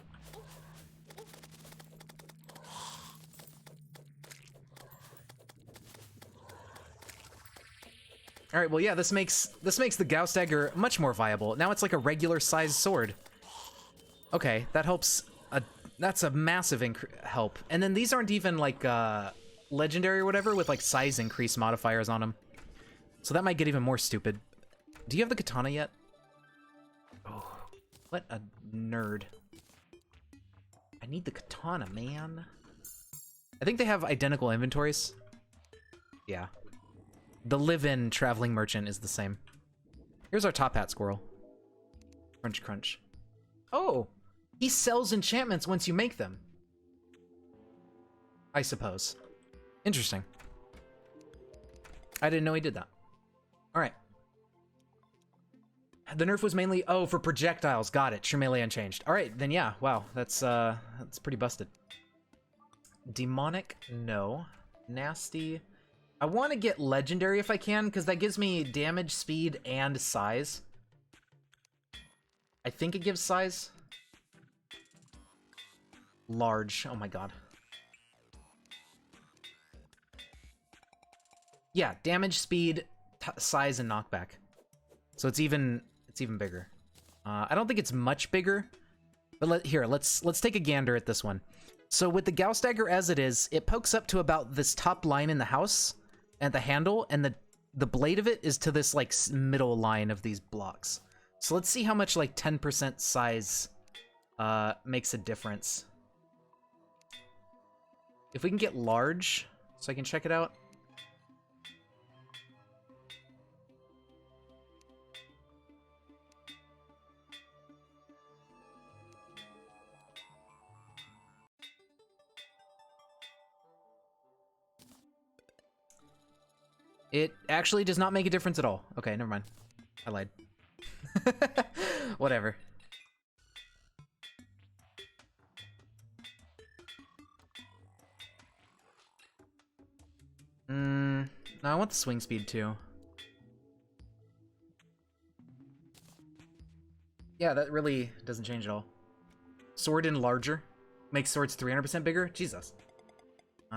All right, well, yeah, this makes the Gauss dagger much more viable. Now it's like a regular sized sword. Okay, that helps That's a massive help. And then these aren't even like legendary or whatever with like size increase modifiers on them. So that might get even more stupid. Do you have the katana yet? Oh, what a nerd. I need the katana, man. I think they have identical inventories. Yeah. The live-in traveling merchant is the same. Here's our top hat squirrel. Crunch, crunch. Oh! He sells enchantments once you make them. I suppose. Interesting. I didn't know he did that. Alright. The nerf was mainly, oh, for projectiles. Got it. True melee unchanged. Alright, then yeah. Wow, that's pretty busted. Demonic? No. Nasty. I want to get legendary if I can, because that gives me damage, speed, and size. I think it gives size. Large. Oh my god. Yeah, damage, speed, size, and knockback. So it's even bigger. I don't think it's much bigger, but let's take a gander at this one. So with the Gauss dagger as it is, it pokes up to about this top line in the house and the handle, and the blade of it is to this like middle line of these blocks. So let's see how much like 10% size makes a difference. If we can get large, so I can check it out. It actually does not make a difference at all. Okay, never mind. I lied. Whatever. No, I want the swing speed too. Yeah, that really doesn't change at all. Sword in larger. Makes swords 300% bigger? Jesus.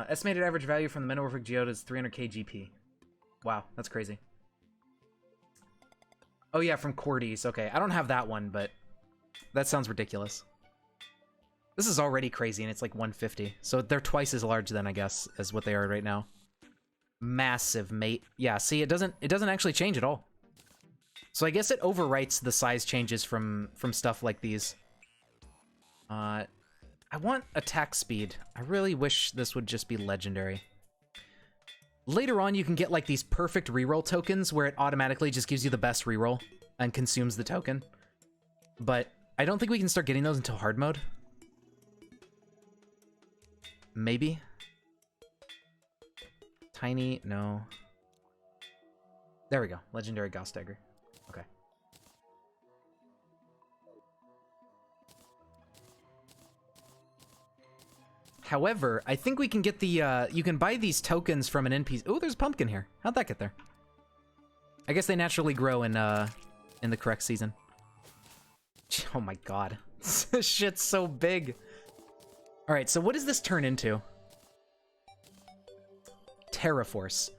Estimated average value from the metamorphic geode is 300k GP. Wow, that's crazy. Oh yeah, from Cordy's. Okay, I don't have that one, but that sounds ridiculous. This is already crazy, and it's like 150. So they're twice as large then, I guess, as what they are right now. Massive, mate. Yeah, see, it doesn't actually change at all. So I guess it overwrites the size changes from stuff like these. I want attack speed. I really wish this would just be legendary. Later on, you can get like these perfect reroll tokens where it automatically just gives you the best reroll and consumes the token. But I don't think we can start getting those until hard mode. Maybe. Tiny, no. There we go. Legendary Gauss Dagger. Okay. However, I think we can get the, you can buy these tokens from an NPC. Oh, there's a pumpkin here. How'd that get there? I guess they naturally grow in the correct season. Oh my god. This shit's so big. Alright, so what does this turn into? Terra Force.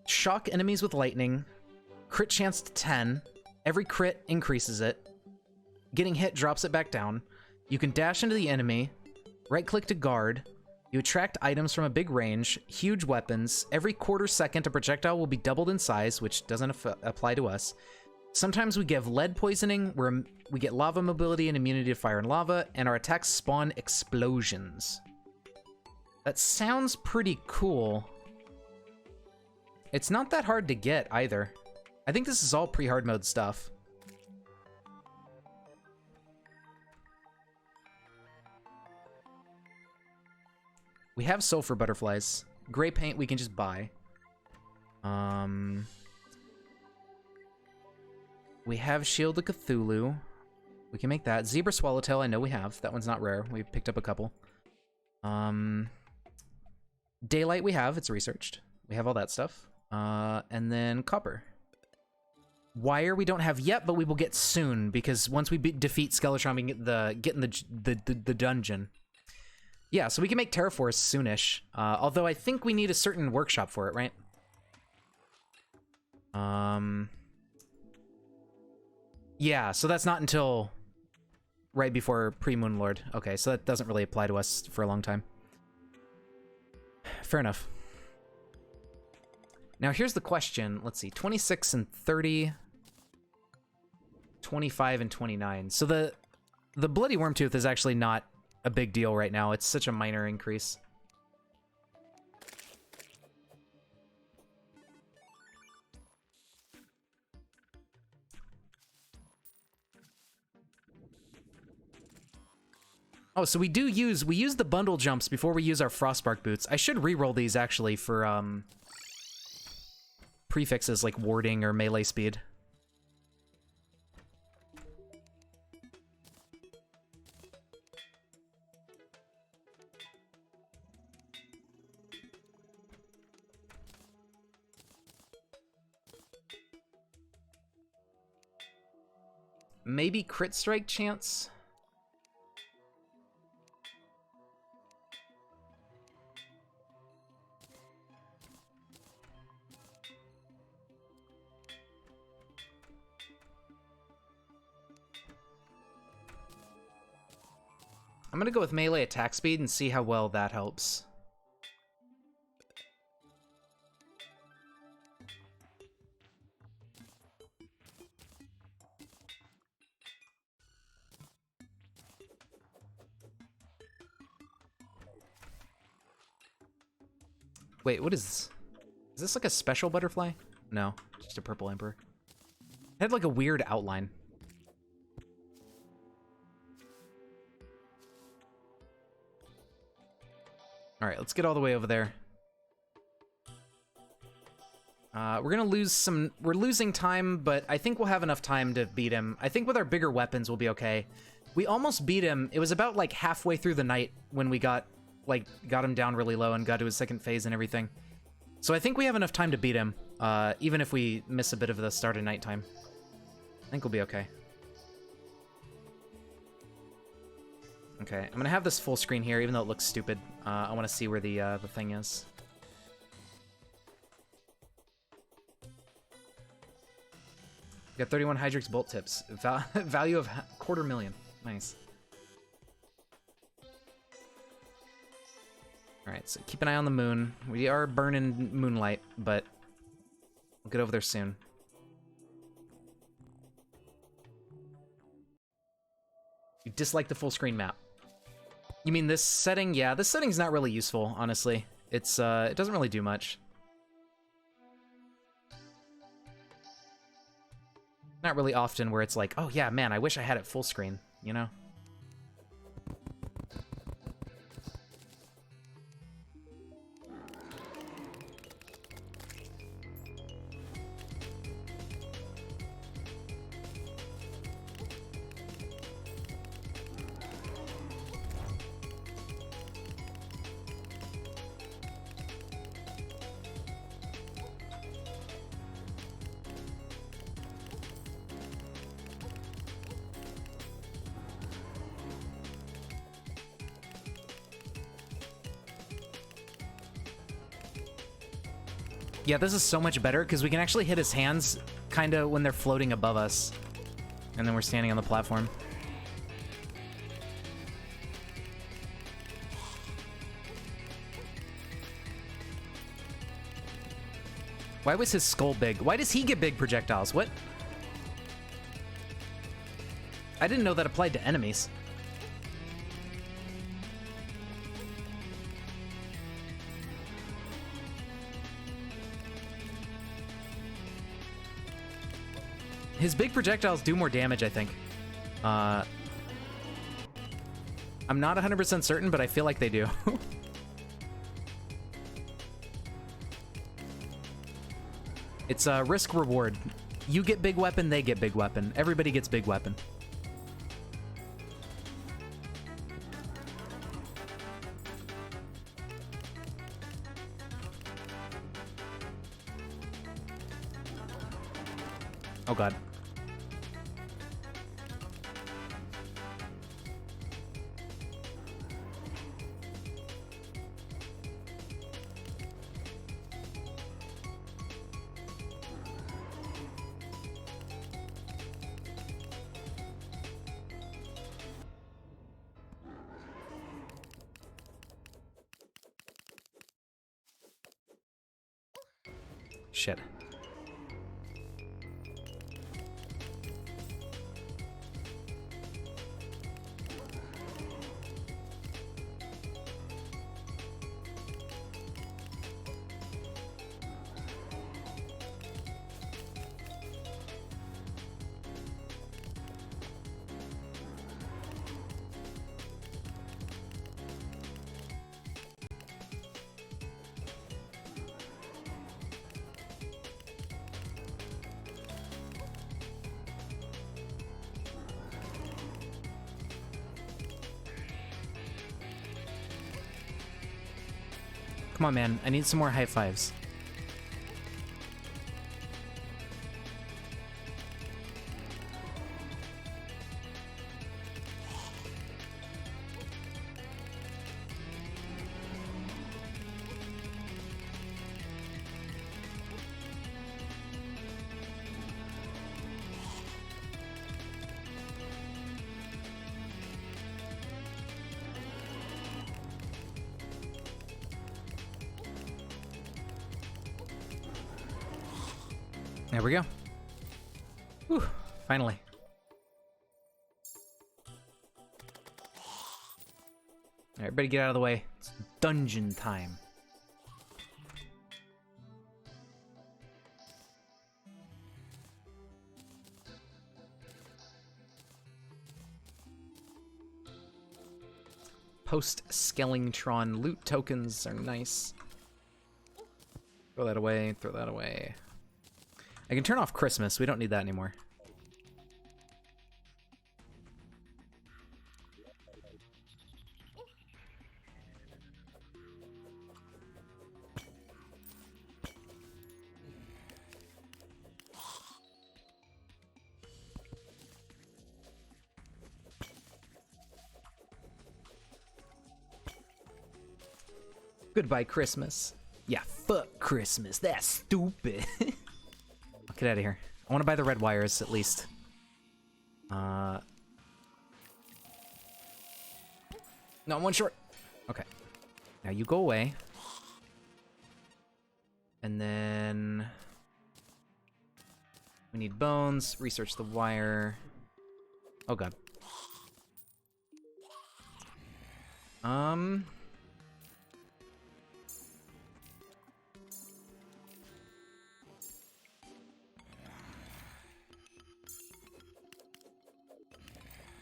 Shock enemies with lightning. Crit chance to 10. Every crit increases it. Getting hit drops it back down. You can dash into the enemy. Right-click to guard. You attract items from a big range. Huge weapons. Every quarter second, a projectile will be doubled in size, which doesn't apply to us. Sometimes we give lead poisoning, where we get lava mobility and immunity to fire and lava, and our attacks spawn explosions. That sounds pretty cool. It's not that hard to get, either. I think this is all pre-hard mode stuff. We have sulfur butterflies. Gray paint we can just buy. We have Shield of Cthulhu. We can make that. Zebra Swallowtail I know we have. That one's not rare. We picked up a couple. Daylight we have. It's researched. We have all that stuff. And then Copper. Wire we don't have yet, but we will get soon, because once we defeat Skeletron, we can get in the dungeon. Yeah, so we can make Terraforce soonish. Although I think we need a certain workshop for it, right? Yeah, so that's not until right before pre-Moon Lord. Okay, so that doesn't really apply to us for a long time. Fair enough. Now here's the question. Let's see, 26 and 30, 25 and 29. So the Bloody Wormtooth is actually not a big deal right now. It's such a minor increase. Oh, so we use the bundle jumps before we use our Frostbark boots. I should re-roll these actually for prefixes like warding or melee speed. Maybe crit strike chance? I'm gonna go with melee attack speed and see how well that helps. Wait, what is this? Is this like a special butterfly? No, just a purple emperor. It had like a weird outline. All right, let's get all the way over there. We're gonna lose some. We're losing time, but I think we'll have enough time to beat him. I think with our bigger weapons, we'll be okay. We almost beat him. It was about like halfway through the night when we got him down really low and got to his second phase and everything. So I think we have enough time to beat him, even if we miss a bit of the start of nighttime. I think we'll be okay. Okay, I'm gonna have this full screen here, even though it looks stupid. I want to see where the thing is. We got 31 Hydrix bolt tips. Value of $250,000. Nice. All right, so keep an eye on the moon. We are burning moonlight, but we'll get over there soon. You dislike the full screen map. You mean this setting? Yeah, this setting's not really useful, honestly. It doesn't really do much. Not really often where it's like, oh yeah, man, I wish I had it full screen, you know? Yeah, this is so much better because we can actually hit his hands kind of when they're floating above us. And then we're standing on the platform. Why was his skull big? Why does he get big projectiles? What? I didn't know that applied to enemies. His big projectiles do more damage, I think. I'm not 100% certain, but I feel like they do. It's a risk-reward. You get big weapon, they get big weapon. Everybody gets big weapon. Oh god. Shit. Come on, man. I need some more high fives. There we go. Whew, finally. Alright, everybody get out of the way. It's dungeon time. Post-Skellingtron loot tokens are nice. Throw that away, throw that away. I can turn off Christmas. We don't need that anymore. Goodbye, Christmas. Yeah, fuck Christmas. That's stupid. I'll get out of here. I want to buy the red wires, at least. No, I'm one short. Okay. Now you go away. And then... we need bones. Research the wire. Oh, God.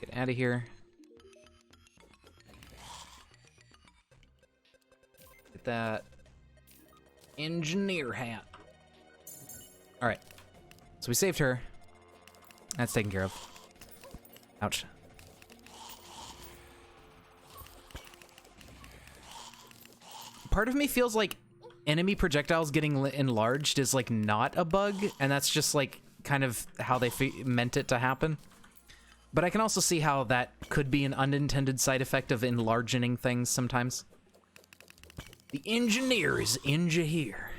Get out of here. Get that engineer hat. All right. So we saved her. That's taken care of. Ouch. Part of me feels like enemy projectiles getting enlarged is like not a bug, and that's just like kind of how they meant it to happen. But I can also see how that could be an unintended side effect of enlarging things sometimes. The engineer is inja here.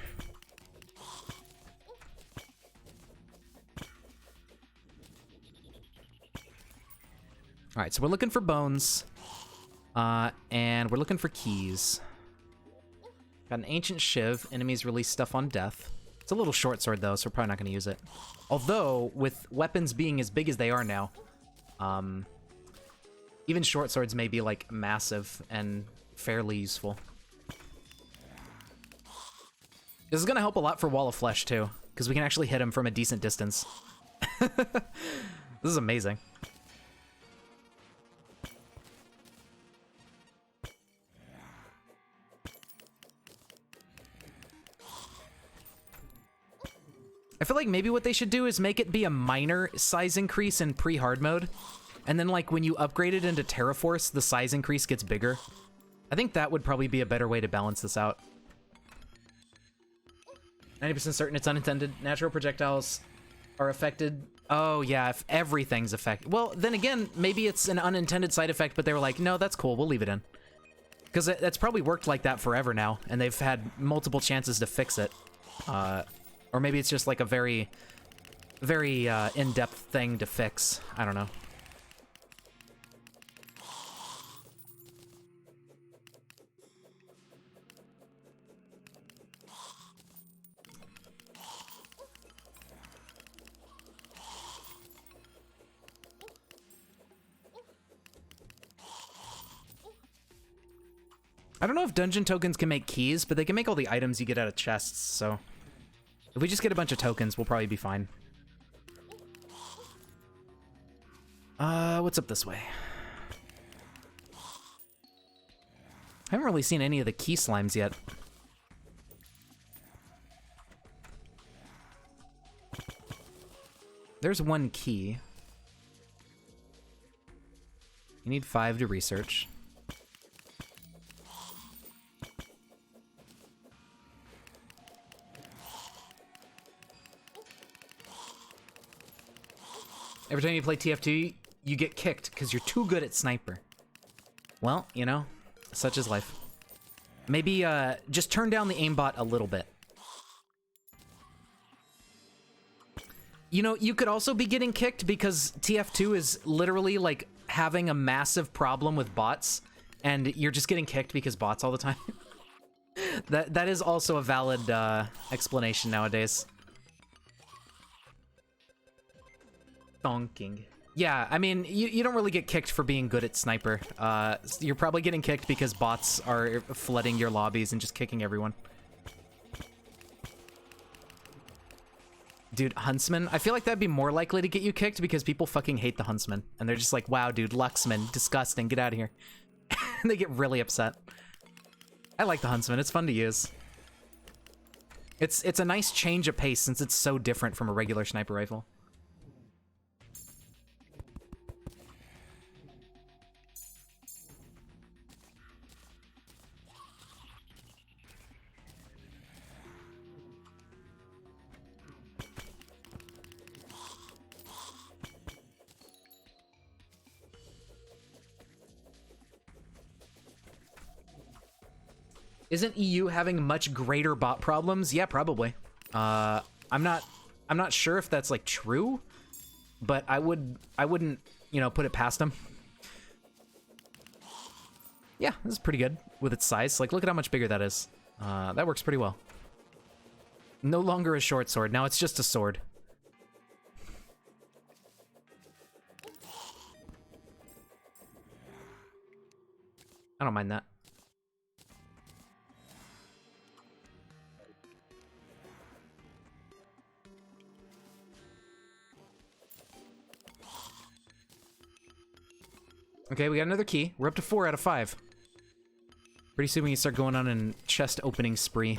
All right, so we're looking for bones, and we're looking for keys. Got an ancient shiv. Enemies release stuff on death. It's a little short sword though, so we're probably not going to use it. Although, with weapons being as big as they are now, even short swords may be like massive and fairly useful. This is going to help a lot for Wall of Flesh too, because we can actually hit him from a decent distance. This is amazing. I feel like maybe what they should do is make it be a minor size increase in pre-hard mode, and then like when you upgrade it into Terraforce, the size increase gets bigger. I think that would probably be a better way to balance this out. 90% certain it's unintended. Natural projectiles are affected. Oh yeah, if everything's affected. Well, then again, maybe it's an unintended side effect, but they were like, no, that's cool, we'll leave it in. Because that's probably worked like that forever now, and they've had multiple chances to fix it. Or maybe it's just like a very, very in-depth thing to fix. I don't know. I don't know if dungeon tokens can make keys, but they can make all the items you get out of chests, so... If we just get a bunch of tokens, we'll probably be fine. What's up this way? I haven't really seen any of the key slimes yet. There's one key. You need 5 to research. Every time you play TF2, you get kicked because you're too good at sniper. Well, you know, such is life. Maybe just turn down the aimbot a little bit. You know, you could also be getting kicked because TF2 is literally like having a massive problem with bots, and you're just getting kicked because bots all the time. That is also a valid explanation nowadays. Donking. Yeah, I mean, you don't really get kicked for being good at sniper. You're probably getting kicked because bots are flooding your lobbies and just kicking everyone. Dude, Huntsman? I feel like that'd be more likely to get you kicked because people fucking hate the Huntsman. And they're just like, wow, dude, Luxman, disgusting, get out of here. And they get really upset. I like the Huntsman, it's fun to use. It's a nice change of pace since it's so different from a regular sniper rifle. Isn't EU having much greater bot problems? Yeah, probably. I'm not sure if that's like true, but I wouldn't, you know, put it past them. Yeah, this is pretty good with its size. Like, look at how much bigger that is. That works pretty well. No longer a short sword. Now it's just a sword. I don't mind that. Okay, we got another key. We're up to 4 out of 5. Pretty soon we can start going on a chest opening spree.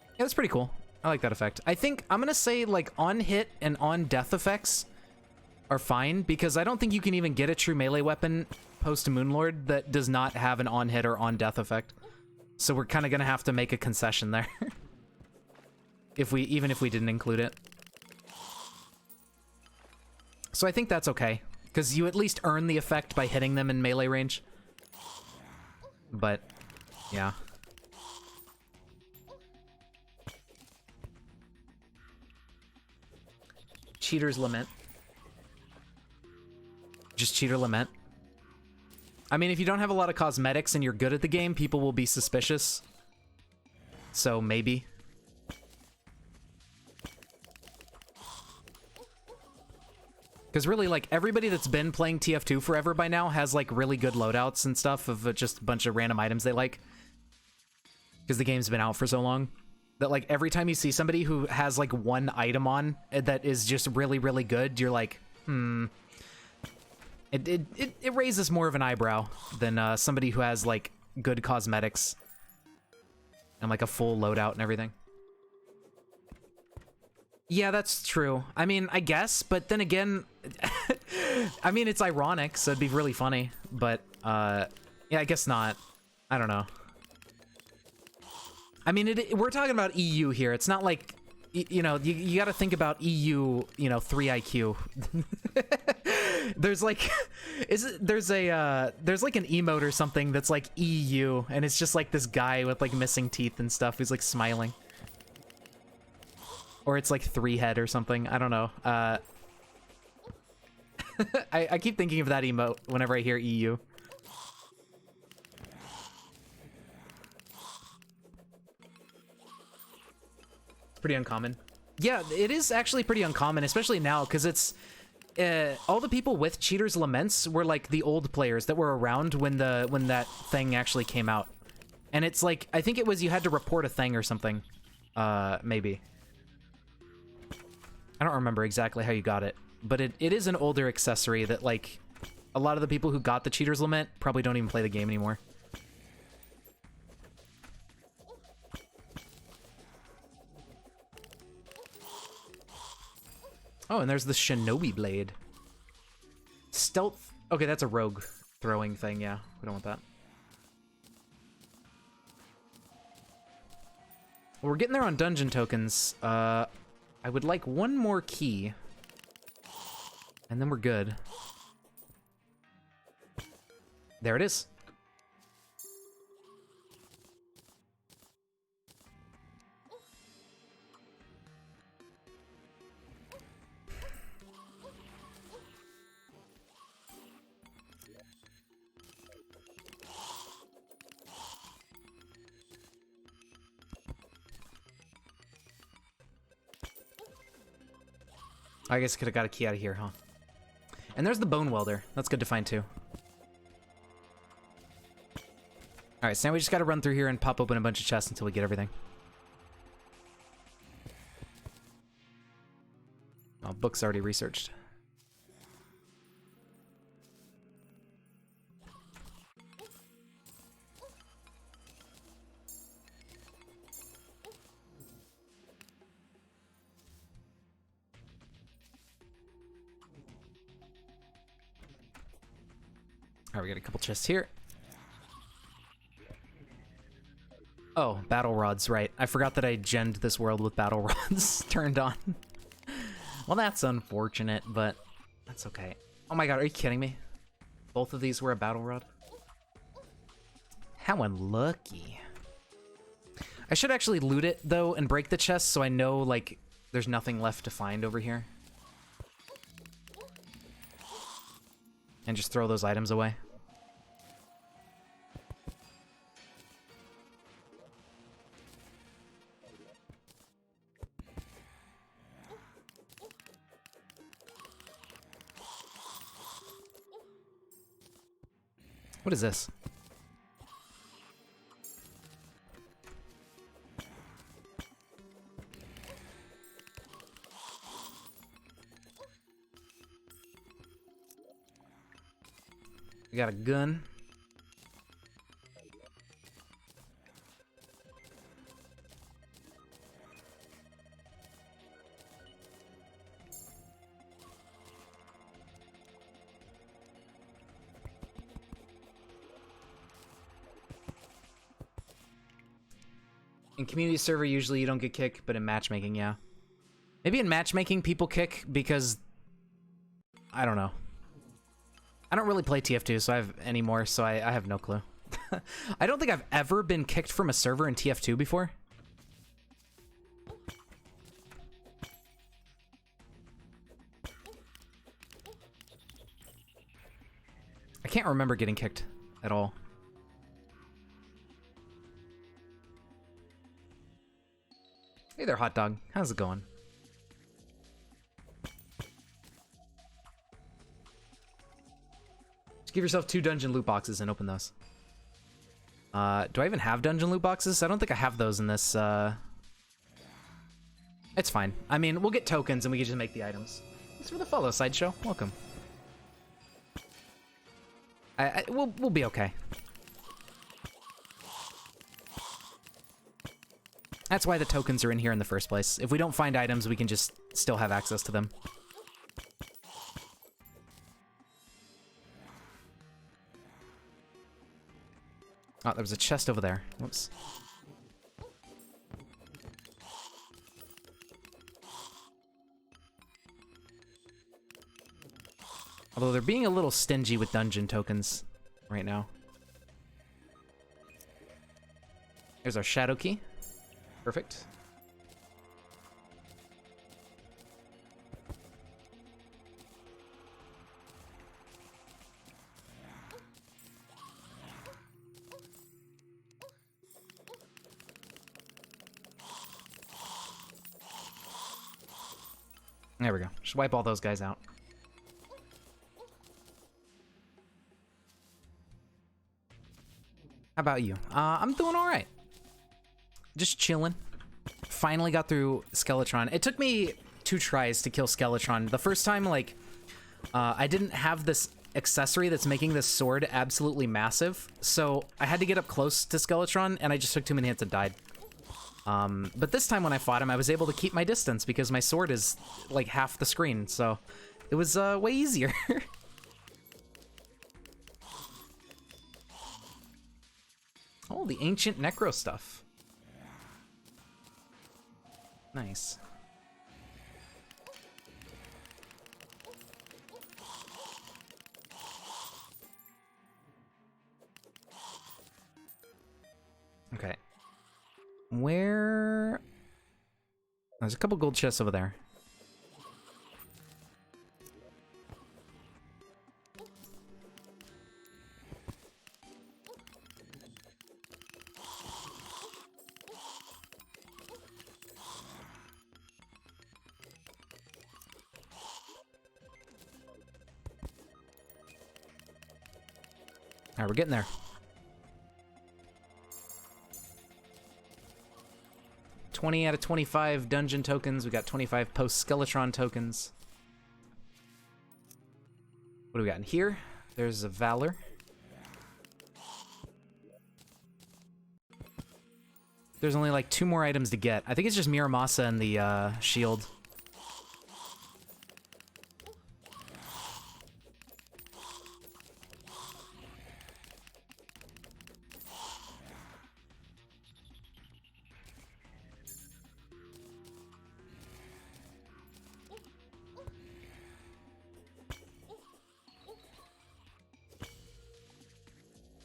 Yeah, that's pretty cool. I like that effect. I think I'm gonna say like on hit and on death effects are fine because I don't think you can even get a true melee weapon post Moonlord that does not have an on hit or on death effect. So we're kind of gonna have to make a concession there. Even if we didn't include it. So I think that's okay, because you at least earn the effect by hitting them in melee range. But, yeah. Cheater's Lament. Just Cheater Lament. I mean, if you don't have a lot of cosmetics and you're good at the game, people will be suspicious. So, maybe. Because really, like, everybody that's been playing TF2 forever by now has, like, really good loadouts and stuff of just a bunch of random items they like. Because the game's been out for so long. That, like, every time you see somebody who has, like, one item on that is just really, really good, you're like, It raises more of an eyebrow than somebody who has, like, good cosmetics. And, like, a full loadout and everything. Yeah, that's true. I mean, I guess, but then again, I mean, it's ironic, so it'd be really funny, but, yeah, I guess not. I don't know. I mean, we're talking about EU here. It's not like, you know, you gotta think about EU, you know, 3 IQ. There's like, there's like an emote or something that's like EU, and it's just like this guy with like missing teeth and stuff who's like smiling. Or it's like 3 head or something. I don't know. I keep thinking of that emote whenever I hear EU. It's pretty uncommon. Yeah, it is actually pretty uncommon, especially now, because it's all the people with Cheater's Laments were like the old players that were around when that thing actually came out. And it's like, I think it was you had to report a thing or something. Maybe. I don't remember exactly how you got it, but it is an older accessory that like a lot of the people who got the Cheater's Lament probably don't even play the game anymore. Oh, and there's the Shinobi Blade. Stealth. Okay, that's a rogue throwing thing, yeah. We don't want that. Well, we're getting there on dungeon tokens. I would like one more key. And then we're good. There it is. I guess I could have got a key out of here, huh? And there's the Bone Welder. That's good to find, too. Alright, so now we just gotta run through here and pop open a bunch of chests until we get everything. Oh, book's already researched. Alright, we got a couple chests here. Oh, battle rods, right. I forgot that I genned this world with battle rods turned on. Well, that's unfortunate, but that's okay. Oh my god, are you kidding me? Both of these were a battle rod? How unlucky. I should actually loot it, though, and break the chest so I know, like, there's nothing left to find over here. And just throw those items away. What is this? We got a gun. In community server, usually you don't get kicked, but in matchmaking, yeah. Maybe in matchmaking, people kick because... I don't know. I don't really play TF2 so I have anymore, so I have no clue. I don't think I've ever been kicked from a server in TF2 before. I can't remember getting kicked at all. Hey there, hot dog. How's it going? Just give yourself 2 dungeon loot boxes and open those. Do I even have dungeon loot boxes? I don't think I have those in this, It's fine. I mean, we'll get tokens and we can just make the items. Thanks for the follow, Sideshow. Welcome. We'll be okay. That's why the tokens are in here in the first place. If we don't find items, we can just still have access to them. Oh, there was a chest over there. Whoops. Although they're being a little stingy with dungeon tokens right now. Here's our shadow key. Perfect. There we go. Just wipe all those guys out. How about you? I'm doing all right. Just chilling. Finally got through Skeletron. It took me 2 tries to kill Skeletron. The first time, like, I didn't have this accessory that's making this sword absolutely massive, so I had to get up close to Skeletron, and I just took too many hits and died. But this time when I fought him, I was able to keep my distance because my sword is, like, half the screen, so it was, way easier. Oh, the ancient Necro stuff. Nice. Okay. Where... There's a couple gold chests over there. Alright, we're getting there. $20 out of 25 dungeon tokens. We got 25 post-Skeletron tokens. What do we got in here? There's a Valor. There's only like 2 more items to get. I think it's just Miramasa and the shield.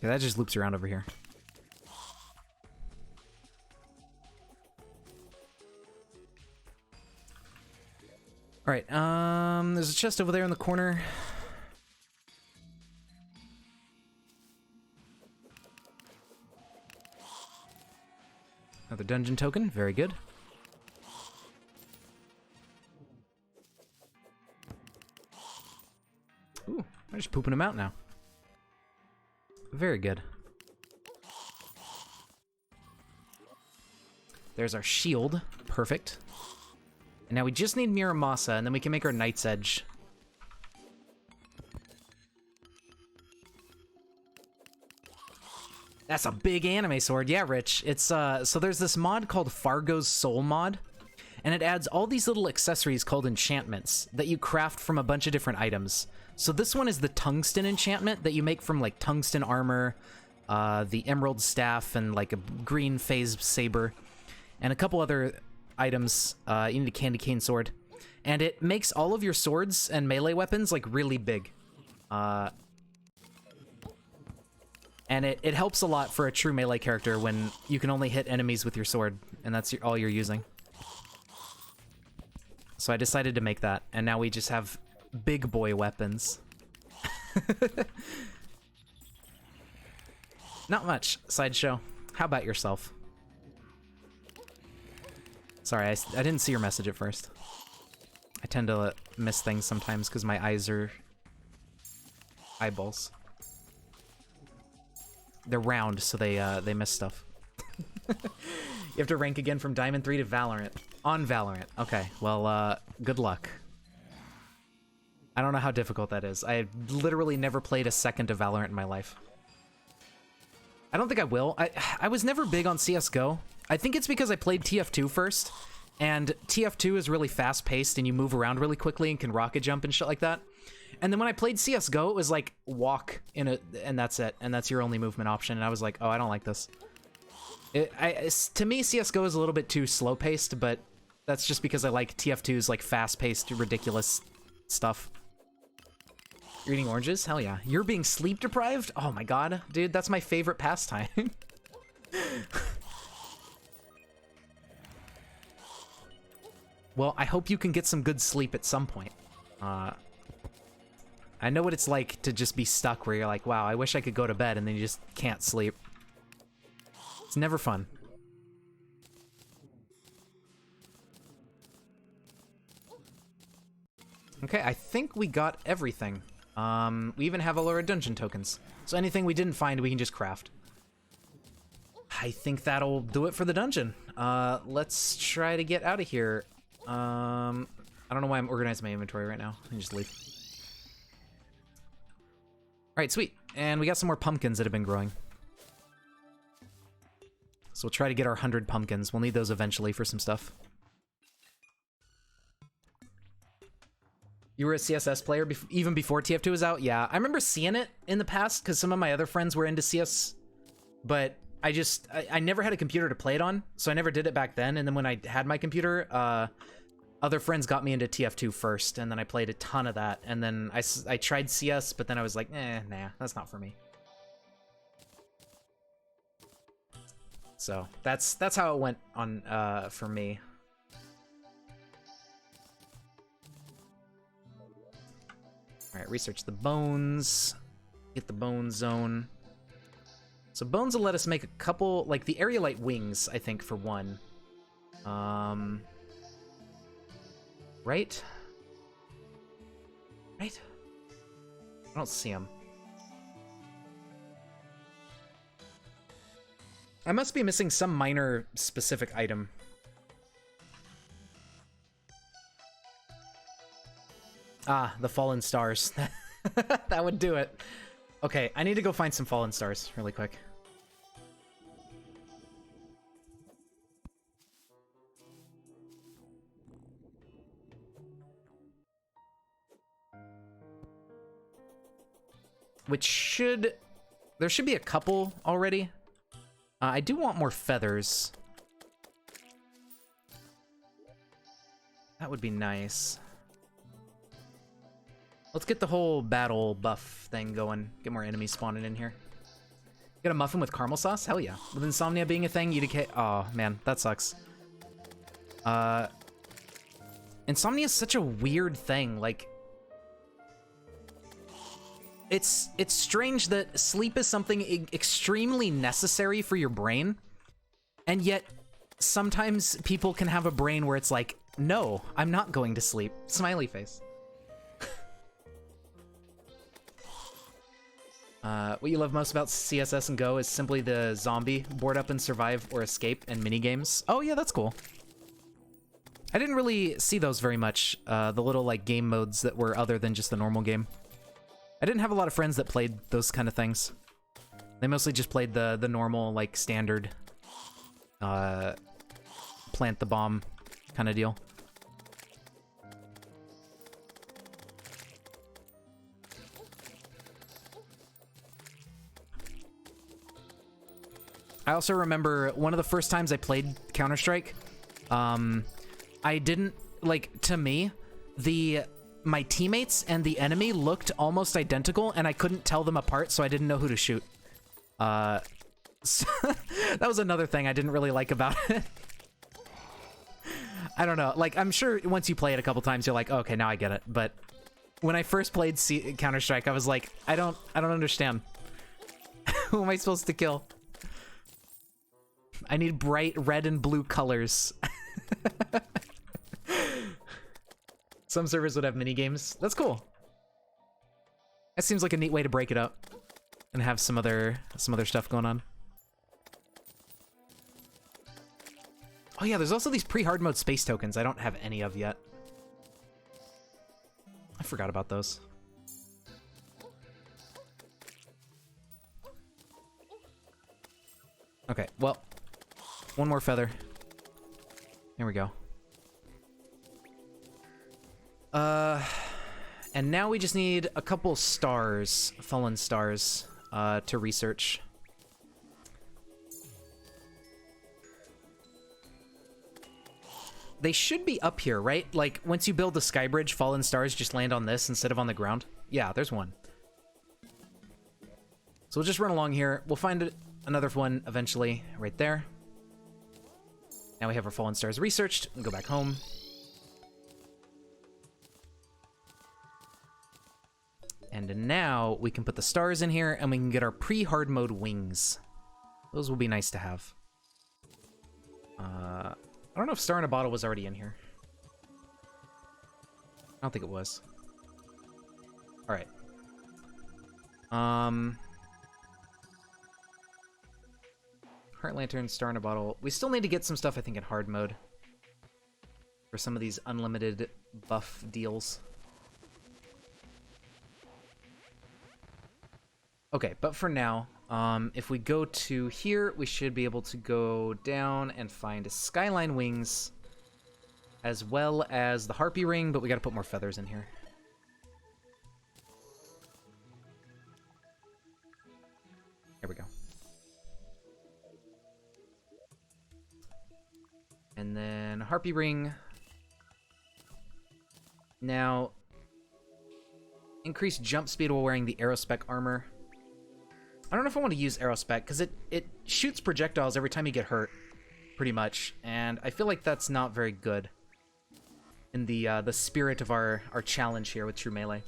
Yeah, that just loops around over here. Alright, there's a chest over there in the corner. Another dungeon token, very good. Ooh, I'm just pooping them out now. Very good. There's our shield. Perfect. And now we just need Miramasa, and then we can make our Knight's Edge. That's a big anime sword. Yeah, Rich. It's, so there's this mod called Fargo's Soul mod, and it adds all these little accessories called enchantments that you craft from a bunch of different items. So this one is the tungsten enchantment that you make from, like, tungsten armor, the emerald staff, and, like, a green phase saber, and a couple other items. You need a candy cane sword. And it makes all of your swords and melee weapons, like, really big. And it helps a lot for a true melee character when you can only hit enemies with your sword, and that's all you're using. So I decided to make that, and now we just have big boy weapons. Not much, Sideshow. How about yourself? Sorry, I didn't see your message at first. I tend to miss things sometimes because my eyes are eyeballs. They're round, so they miss stuff. You have to rank again from Diamond 3 to Valorant. On Valorant. Okay, well, good luck. I don't know how difficult that is. I literally never played a second of Valorant in my life. I don't think I will. I was never big on CSGO. I think it's because I played TF2 first, and TF2 is really fast-paced, and you move around really quickly and can rocket jump and shit like that. And then when I played CSGO, it was like, walk, and that's it, and that's your only movement option, and I was like, oh, I don't like this. To me, CSGO is a little bit too slow-paced, but that's just because I like TF2's like fast-paced, ridiculous stuff. You're eating oranges? Hell yeah. You're being sleep-deprived? Oh my god. Dude, that's my favorite pastime. Well, I hope you can get some good sleep at some point. I know what it's like to just be stuck where you're like, wow, I wish I could go to bed, and then you just can't sleep. It's never fun. Okay, I think we got everything. We even have all our dungeon tokens. So anything we didn't find, we can just craft. I think that'll do it for the dungeon. Let's try to get out of here. I don't know why I'm organizing my inventory right now. I can just leave. All right, sweet. And we got some more pumpkins that have been growing. So we'll try to get our 100 pumpkins. We'll need those eventually for some stuff. You were a CSS player even before TF2 was out? Yeah, I remember seeing it in the past because some of my other friends were into CS, but I never had a computer to play it on, so I never did it back then. And then when I had my computer, other friends got me into TF2 first, and then I played a ton of that. And then I tried CS, but then I was like, nah, that's not for me. So that's how it went on for me. All right, research the bones. Get the bone zone. So bones will let us make a couple, like the aerolite wings, I think, for one. Right? Right? I don't see them. I must be missing some minor specific item. Ah, the fallen stars. That would do it. Okay, I need to go find some fallen stars really quick. There should be a couple already. I do want more feathers. That would be nice. Let's get the whole battle buff thing going. Get more enemies spawning in here. Get a muffin with caramel sauce? Hell yeah. With insomnia being a thing, you decay. Oh man, that sucks. Insomnia is such a weird thing. Like, it's strange that sleep is something extremely necessary for your brain, and yet sometimes people can have a brain where it's like, no, I'm not going to sleep. Smiley face. What you love most about CSS and Go is simply the zombie, board up and survive or escape, and minigames. Oh yeah, that's cool. I didn't really see those very much, the little like game modes that were other than just the normal game. I didn't have a lot of friends that played those kind of things. They mostly just played the normal, like, standard plant the bomb kind of deal. I also remember one of the first times I played Counter-Strike, I didn't, like, to me, my teammates and the enemy looked almost identical, and I couldn't tell them apart, so I didn't know who to shoot. So that was another thing I didn't really like about it. I don't know, like, I'm sure once you play it a couple times, you're like, oh, okay, now I get it, but when I first played Counter-Strike, I was like, I don't understand. Who am I supposed to kill? I need bright red and blue colors. Some servers would have mini games. That's cool. That seems like a neat way to break it up and have some other stuff going on. Oh yeah, there's also these pre-hard mode space tokens I don't have any of yet. I forgot about those. Okay, well, one more feather. There we go. And now we just need a couple stars, fallen stars, to research. They should be up here, right? Like, once you build the sky bridge, fallen stars just land on this instead of on the ground. Yeah, there's one. So we'll just run along here. We'll find another one eventually, right there. Now we have our fallen stars researched. We'll go back home. And now we can put the stars in here, and we can get our pre-hard mode wings. Those will be nice to have. I don't know if Star in a Bottle was already in here. I don't think it was. Alright. Hard Heart Lantern, Star in a Bottle. We still need to get some stuff, I think, in hard mode. For some of these unlimited buff deals. Okay, but for now, if we go to here, we should be able to go down and find Skyline Wings, as well as the Harpy Ring, but we gotta put more feathers in here. There we go. And then Harpy Ring. Now, increase jump speed while wearing the Aerospec armor. I don't know if I want to use Aerospec, because it shoots projectiles every time you get hurt, pretty much. And I feel like that's not very good in the spirit of our challenge here with True Melee.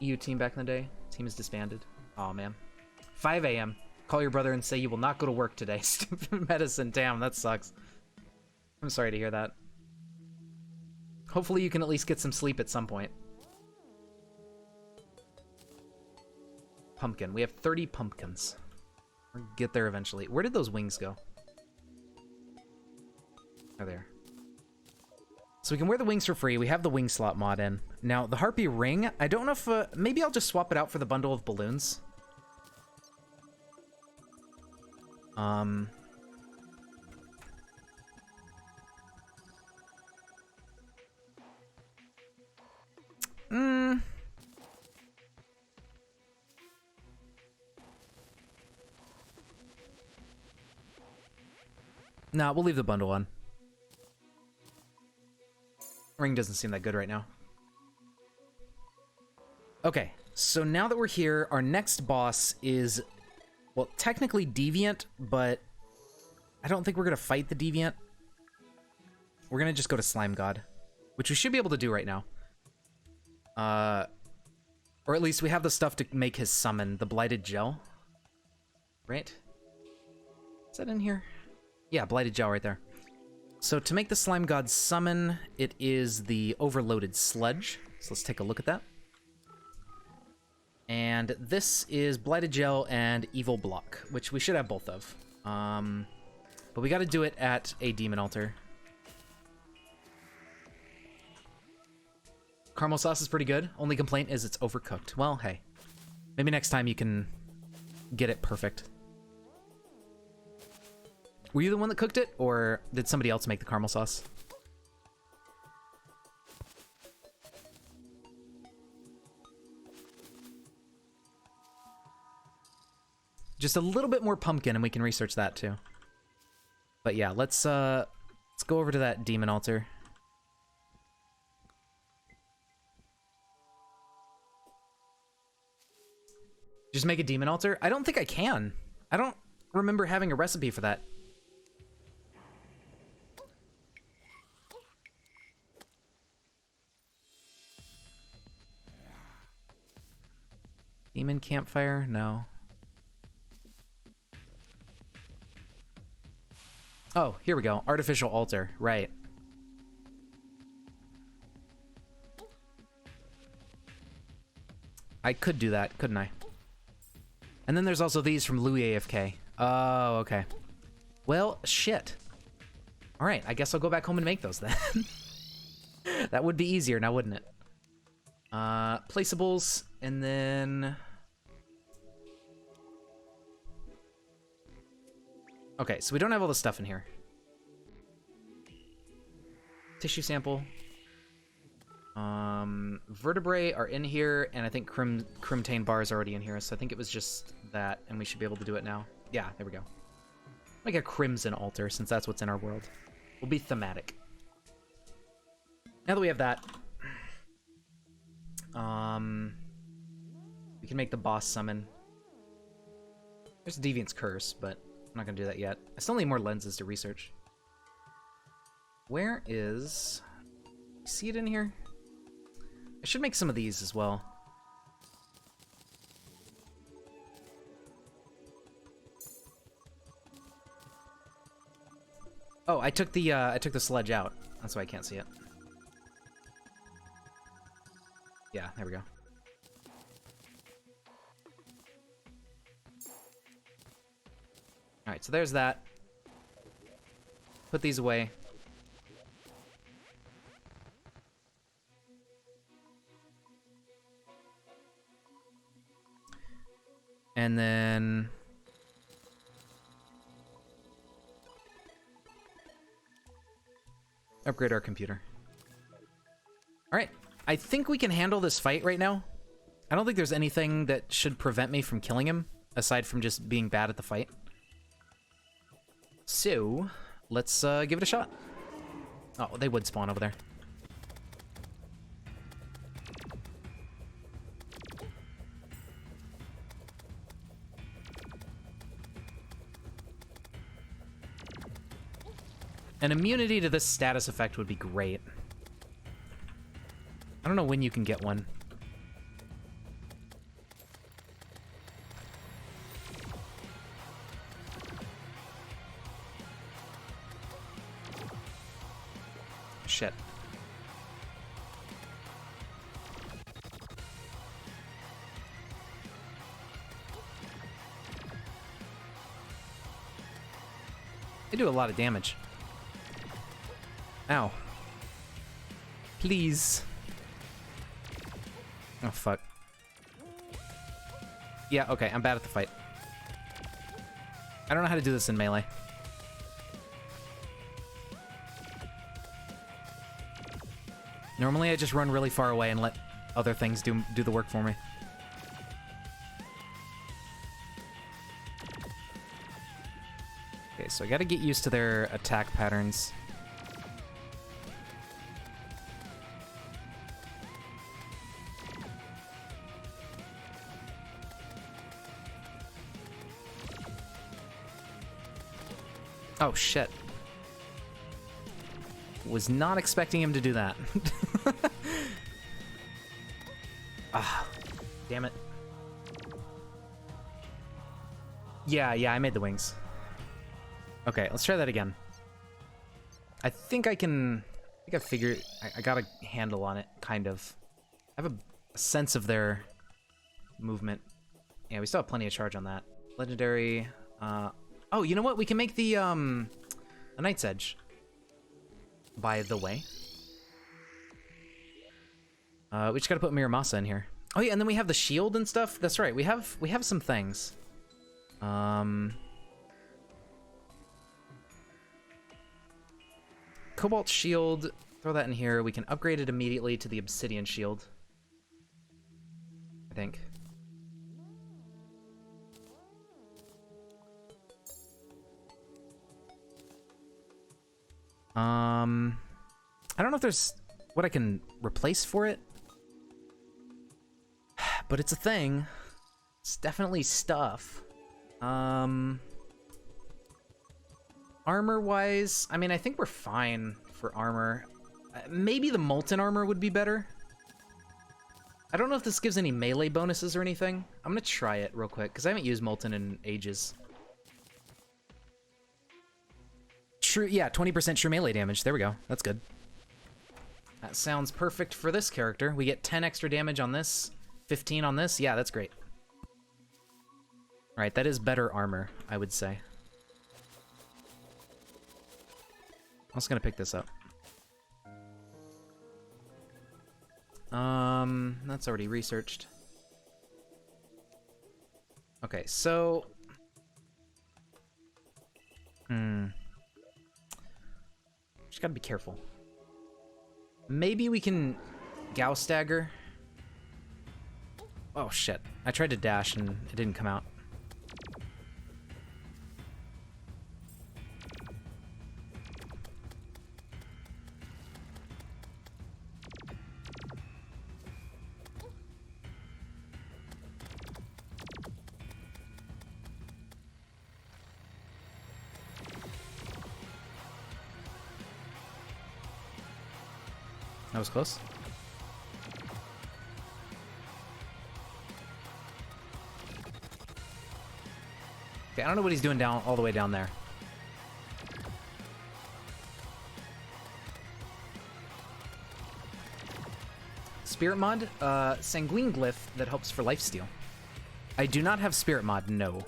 EU team back in the day. Team is disbanded. Aw, man. 5 a.m. Call your brother and say you will not go to work today. Stupid medicine. Damn, that sucks. I'm sorry to hear that. Hopefully you can at least get some sleep at some point. Pumpkin. We have 30 pumpkins. We'll get there eventually. Where did those wings go? Oh, there. So we can wear the wings for free. We have the wing slot mod in. Now, the Harpy Ring, I don't know if... maybe I'll just swap it out for the bundle of balloons. Nah, we'll leave the bundle on. Ring doesn't seem that good right now. Okay, so now that we're here, our next boss is, well, technically Deviant, but I don't think we're going to fight the Deviant. We're going to just go to Slime God, which we should be able to do right now. Or at least we have the stuff to make his summon, the Blighted Gel. Right? Is that in here? Yeah, Blighted Gel right there. So to make the Slime God summon, it is the Overloaded Sludge. So let's take a look at that. And this is Blighted Gel and Evil Block, which we should have both of. But we gotta do it at a Demon Altar. Caramel sauce is pretty good. Only complaint is it's overcooked. Well, hey. Maybe next time you can get it perfect. Were you the one that cooked it, or did somebody else make the caramel sauce? Just a little bit more pumpkin, and we can research that too. But yeah, let's go over to that demon altar. Just make a demon altar? I don't think I can. I don't remember having a recipe for that. Demon campfire? No. Oh, here we go. Artificial altar. Right. I could do that, couldn't I? And then there's also these from Louis AFK. Oh, okay. Well, shit. Alright, I guess I'll go back home and make those then. That would be easier now, wouldn't it? Placeables, and then... Okay, so we don't have all the stuff in here. Tissue sample. Vertebrae are in here, and I think Crimtane bar is already in here, so I think it was just that, and we should be able to do it now. Yeah, there we go. Like a crimson altar, since that's what's in our world. We'll be thematic. Now that we have that, we can make the boss summon. There's Deviant's Curse, but I'm not gonna do that yet. I still need more lenses to research. Where is... See it in here? I should make some of these as well. Oh, I took the sledge out. That's why I can't see it. Yeah, there we go. Alright, Alright, so there's that. Put these away. And then... upgrade our computer. Alright, I think we can handle this fight right now. I don't think there's anything that should prevent me from killing him, aside from just being bad at the fight. So, let's give it a shot. Oh, they would spawn over there. An immunity to this status effect would be great. I don't know when you can get one. Shit. They do a lot of damage. Ow. Please. Oh, fuck. Yeah, okay, I'm bad at the fight. I don't know how to do this in Melee. Normally I just run really far away and let other things do the work for me. Okay, so I gotta get used to their attack patterns. Oh, shit. Was not expecting him to do that. Ah, damn it. Yeah, I made the wings. Okay, let's try that again. I think I can... I think I figured... I got a handle on it, kind of. I have a sense of their movement. Yeah, we still have plenty of charge on that. Legendary... Oh, you know what? We can make the, a Knight's Edge. By the way. We just gotta put Miramasa in here. Oh yeah, and then we have the shield and stuff. That's right, we have some things. Cobalt shield, throw that in here. We can upgrade it immediately to the obsidian shield. I think. I don't know if there's what I can replace for it, but it's a thing. It's definitely stuff. Armor-wise, I mean, I think we're fine for armor. Maybe the molten armor would be better. I don't know if this gives any melee bonuses or anything. I'm gonna try it real quick, because I haven't used molten in ages. True, yeah, 20% true melee damage. There we go. That's good. That sounds perfect for this character. We get 10 extra damage on this, 15 on this. Yeah, that's great. All right, that is better armor, I would say. I'm just gonna pick this up. That's already researched. Okay, so... Just gotta be careful. Maybe we can Gauss stagger. Oh shit. I tried to dash and it didn't come out. That was close. Okay, I don't know what he's doing down all the way down there. Spirit mod, Sanguine Glyph that helps for lifesteal. I do not have Spirit mod, no.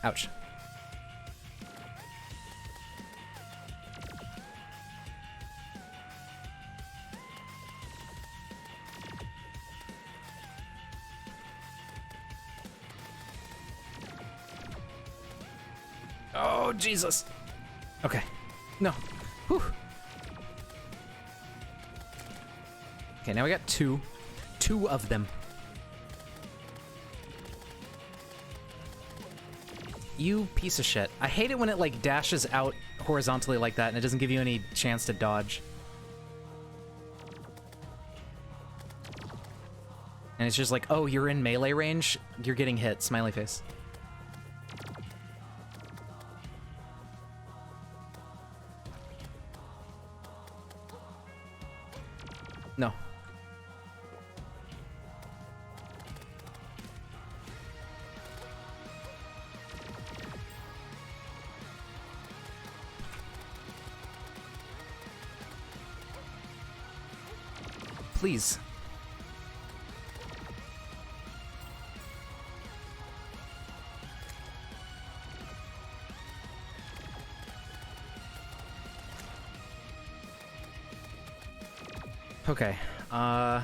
Ouch. Oh, Jesus. Okay. No. Whew. Okay, now we got two. Two of them. You piece of shit. I hate it when it, like, dashes out horizontally like that and it doesn't give you any chance to dodge. And it's just like, oh, you're in melee range? You're getting hit. Smiley face. No. Please. Okay, I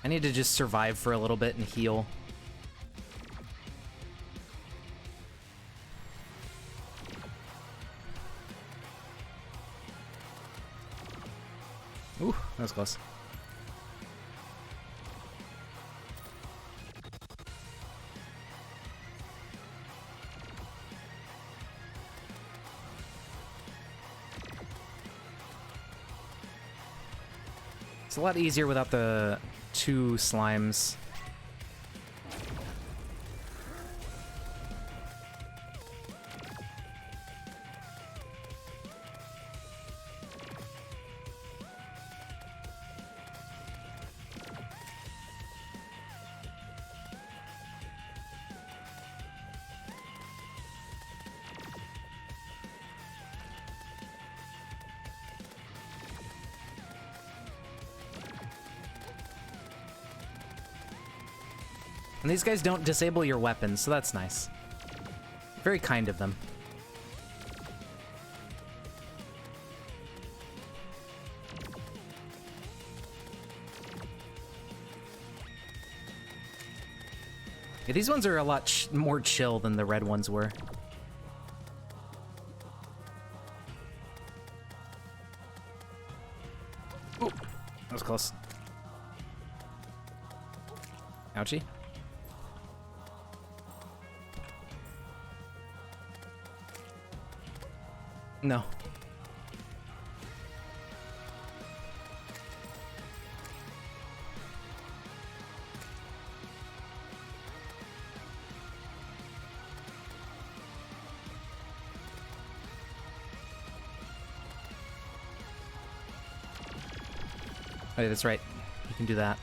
need to just survive for a little bit and heal. Ooh, that was close. It's a lot easier without the two slimes. And these guys don't disable your weapons, so that's nice. Very kind of them. Yeah, these ones are a lot more chill than the red ones were. Ooh, that was close. Ouchie. No. Oh, yeah, that's right. You can do that.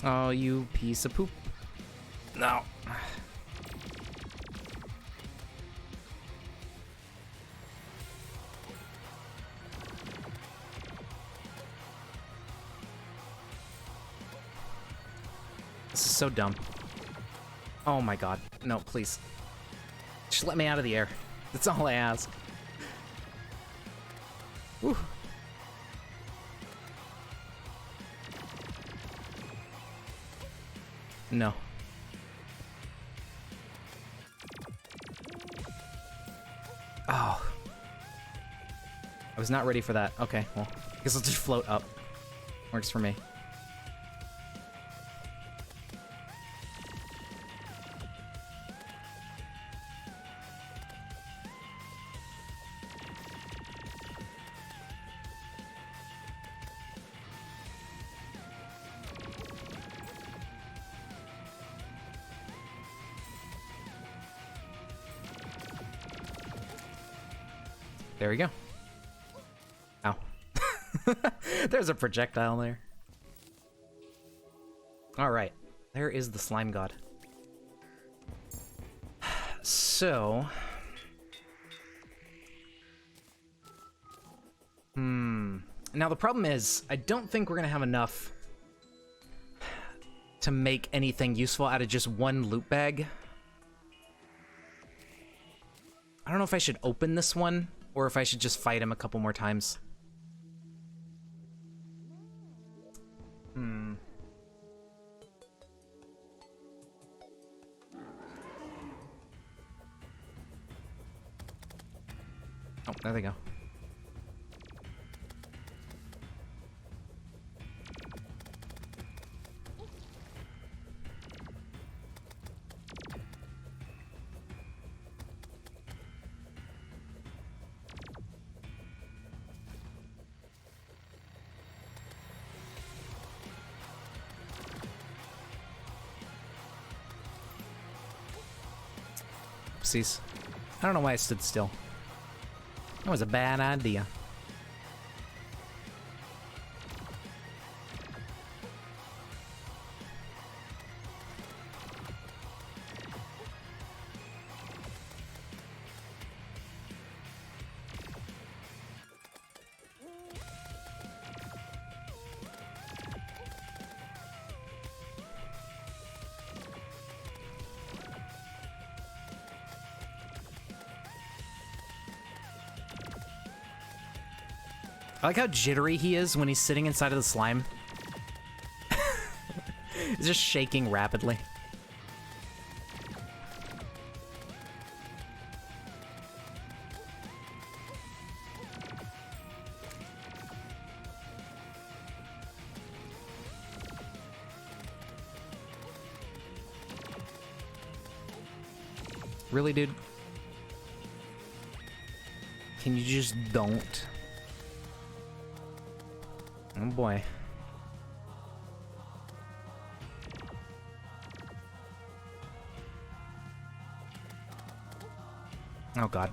Oh, you piece of poop. No. This is so dumb. Oh my god. No, please. Just let me out of the air. That's all I ask. Whew. No. Oh. I was not ready for that. Okay, well, I guess I'll just float up. Works for me. There we go. Ow. There's a projectile there. Alright. There is the slime god. So... Now the problem is, I don't think we're gonna have enough to make anything useful out of just one loot bag. I don't know if I should open this one or if I should just fight him a couple more times. Oh, there they go. Oopsies. I don't know why I stood still. That was a bad idea. I like how jittery he is when he's sitting inside of the slime. He's just shaking rapidly. Really, dude? Can you just don't? Oh boy. Oh god.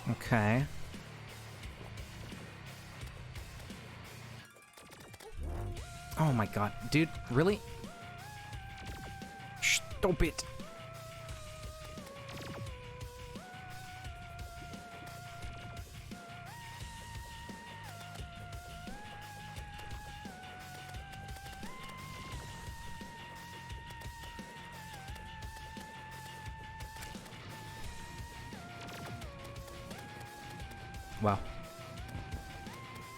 Okay. Oh my god. Dude, really? Stop it. Wow.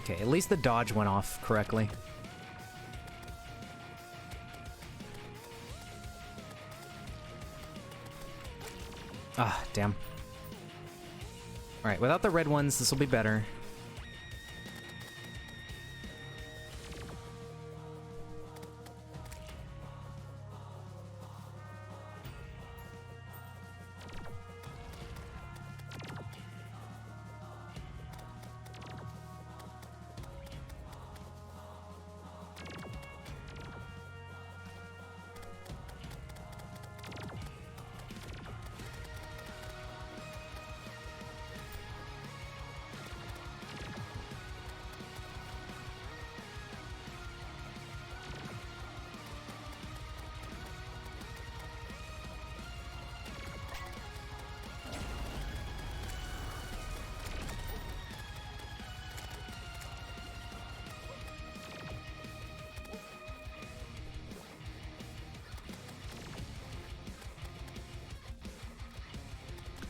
Okay, at least the dodge went off correctly. Ah, damn. Alright, without the red ones, this will be better.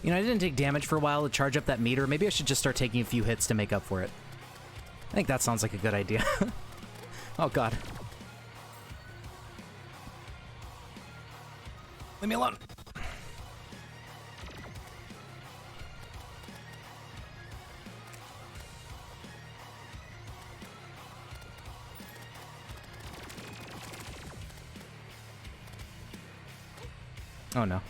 You know, I didn't take damage for a while to charge up that meter. Maybe I should just start taking a few hits to make up for it. I think that sounds like a good idea. Oh god. Leave me alone. Oh no.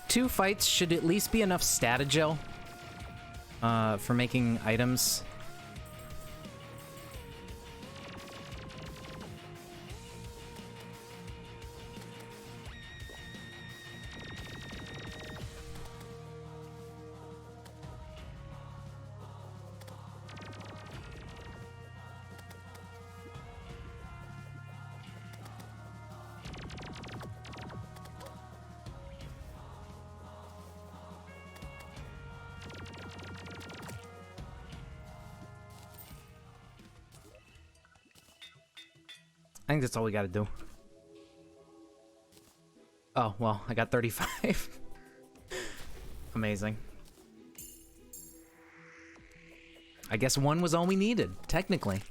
Two fights should at least be enough Statagel for making items. I think that's all we gotta do. Oh, well, I got 35. Amazing. I guess one was all we needed, technically.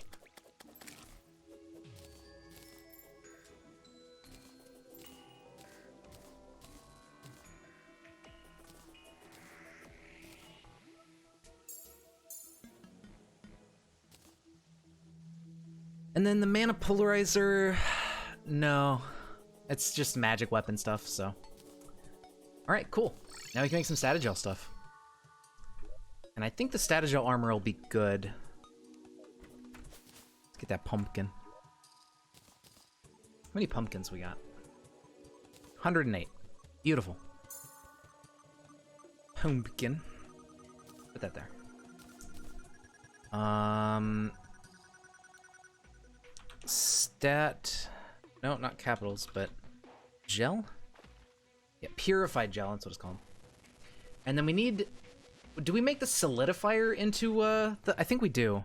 And then the mana polarizer, no, it's just magic weapon stuff, so. All right, cool. Now we can make some Statagel stuff. And I think the Statagel armor will be good. Let's get that pumpkin. How many pumpkins we got? 108. Beautiful. Pumpkin. Put that there. Stat, no, not capitals, but gel? Yeah, purified gel, that's what it's called. And then we need, do we make the solidifier into, I think we do.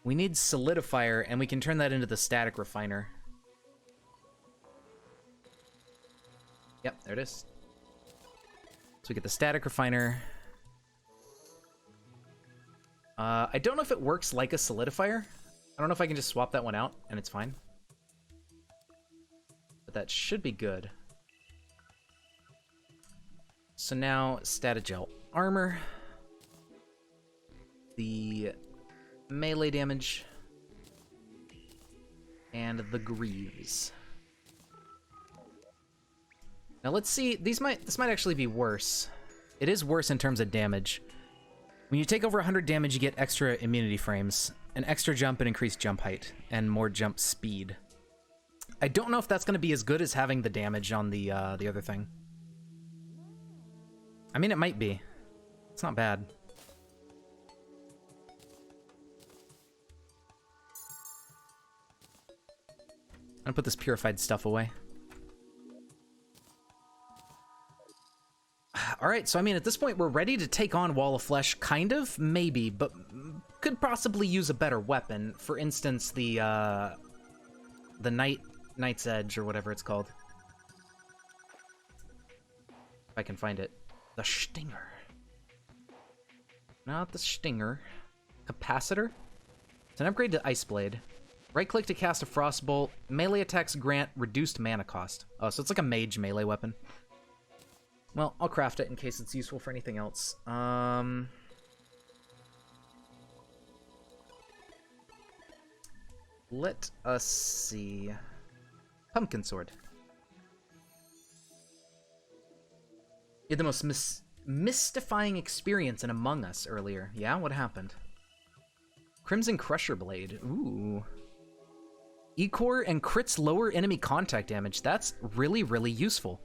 We need solidifier, and we can turn that into the static refiner. Yep, there it is. So we get the static refiner. I don't know if it works like a solidifier. I don't know if I can just swap that one out and it's fine. But that should be good. So now, Statagel armor. The melee damage. And the greaves. Now let's see, this might actually be worse. It is worse in terms of damage. When you take over 100 damage, you get extra immunity frames. An extra jump and increased jump height, and more jump speed. I don't know if that's going to be as good as having the damage on the other thing. I mean, it might be. It's not bad. I'm gonna put this purified stuff away. Alright, so I mean, at this point, we're ready to take on Wall of Flesh, kind of, maybe, but could possibly use a better weapon. For instance, the Knight's Edge, or whatever it's called. If I can find it. The Stinger. Not the Stinger. Capacitor? It's an upgrade to Ice Blade. Right-click to cast a Frostbolt. Melee attacks grant reduced mana cost. Oh, so it's like a mage melee weapon. Well, I'll craft it in case it's useful for anything else. Let us see. Pumpkin sword. You had the most mystifying experience in Among Us earlier. Yeah, what happened? Crimson Crusher Blade. Ooh. E-core and crits lower enemy contact damage. That's really, really useful.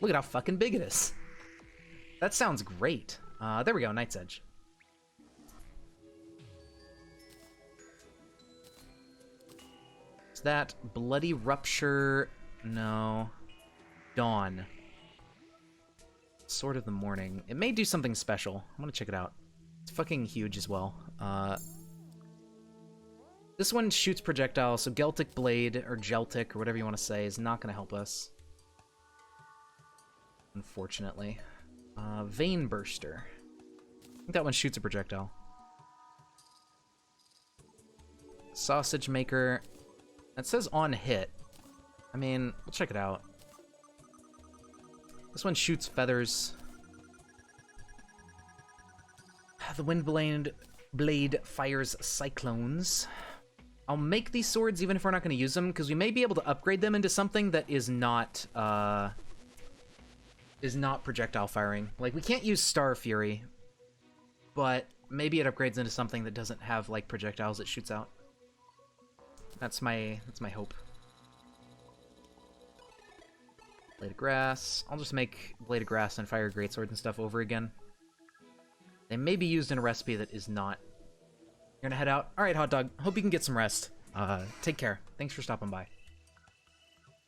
Look at how fucking big it is. That sounds great. There we go, Knight's Edge. that? Bloody Rupture, no. Dawn. Sword of the Morning. It may do something special. I'm gonna check it out. It's fucking huge as well. This one shoots projectiles, so Geltic Blade, or Geltic, or whatever you want to say, is not gonna help us. Unfortunately. Vein Burster. I think that one shoots a projectile. Sausage Maker. That says on hit. I mean, we'll check it out. This one shoots feathers. The Wind Blade fires cyclones. I'll make these swords even if we're not going to use them, because we may be able to upgrade them into something that is not projectile firing. Like, we can't use Star Fury, but maybe it upgrades into something that doesn't have, like, projectiles it shoots out. That's my hope. Blade of Grass. I'll just make Blade of Grass and Fire Greatsword and stuff over again. They may be used in a recipe that is not. You're gonna head out? Alright, Hot Dog. Hope you can get some rest. Take care. Thanks for stopping by.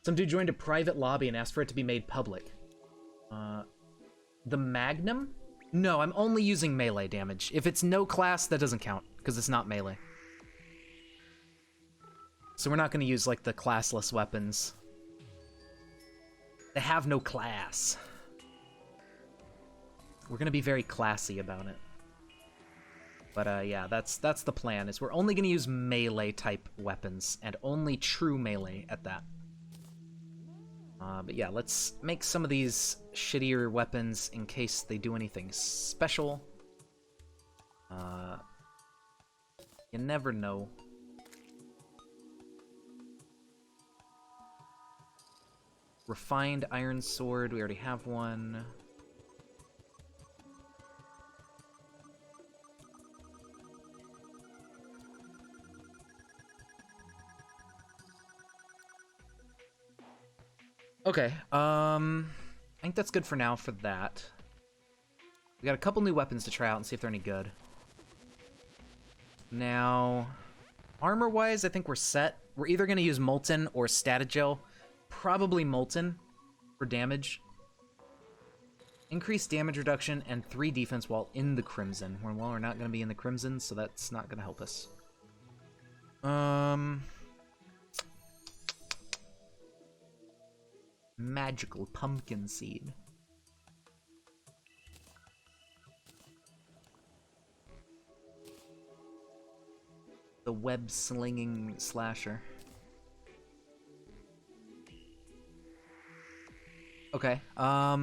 Some dude joined a private lobby and asked for it to be made public. The Magnum? No, I'm only using melee damage. If it's no class, that doesn't count, because it's not melee. So we're not going to use, like, the classless weapons. They have no class. We're going to be very classy about it. But, yeah, that's the plan, is we're only going to use melee-type weapons, and only true melee at that. But yeah, let's make some of these shittier weapons in case they do anything special. You never know. Refined Iron Sword, we already have one. Okay, I think that's good for now for that. We got a couple new weapons to try out and see if they're any good. Now, armor-wise, I think we're set. We're either going to use Molten or Statogel. Probably Molten for damage. Increased damage reduction and 3 defense while in the Crimson. Well, we're not going to be in the Crimson, so that's not going to help us. Magical Pumpkin Seed. The web-slinging slasher. Okay, I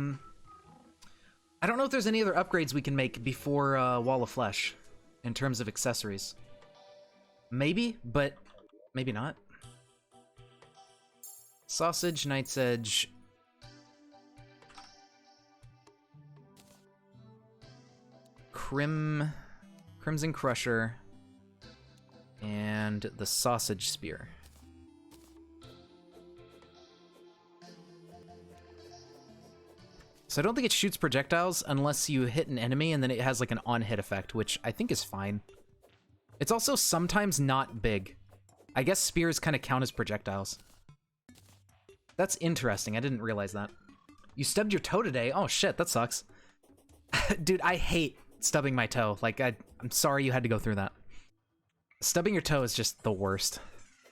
don't know if there's any other upgrades we can make before Wall of Flesh in terms of accessories. Maybe, but maybe not. Sausage, Knight's Edge. Crimson Crusher. And the Sausage Spear. So I don't think it shoots projectiles unless you hit an enemy and then it has like an on-hit effect, which I think is fine. It's also sometimes not big. I guess spears kind of count as projectiles. That's interesting. I didn't realize that. You stubbed your toe today? Oh shit, that sucks. Dude, I hate stubbing my toe. Like, I'm sorry you had to go through that. Stubbing your toe is just the worst.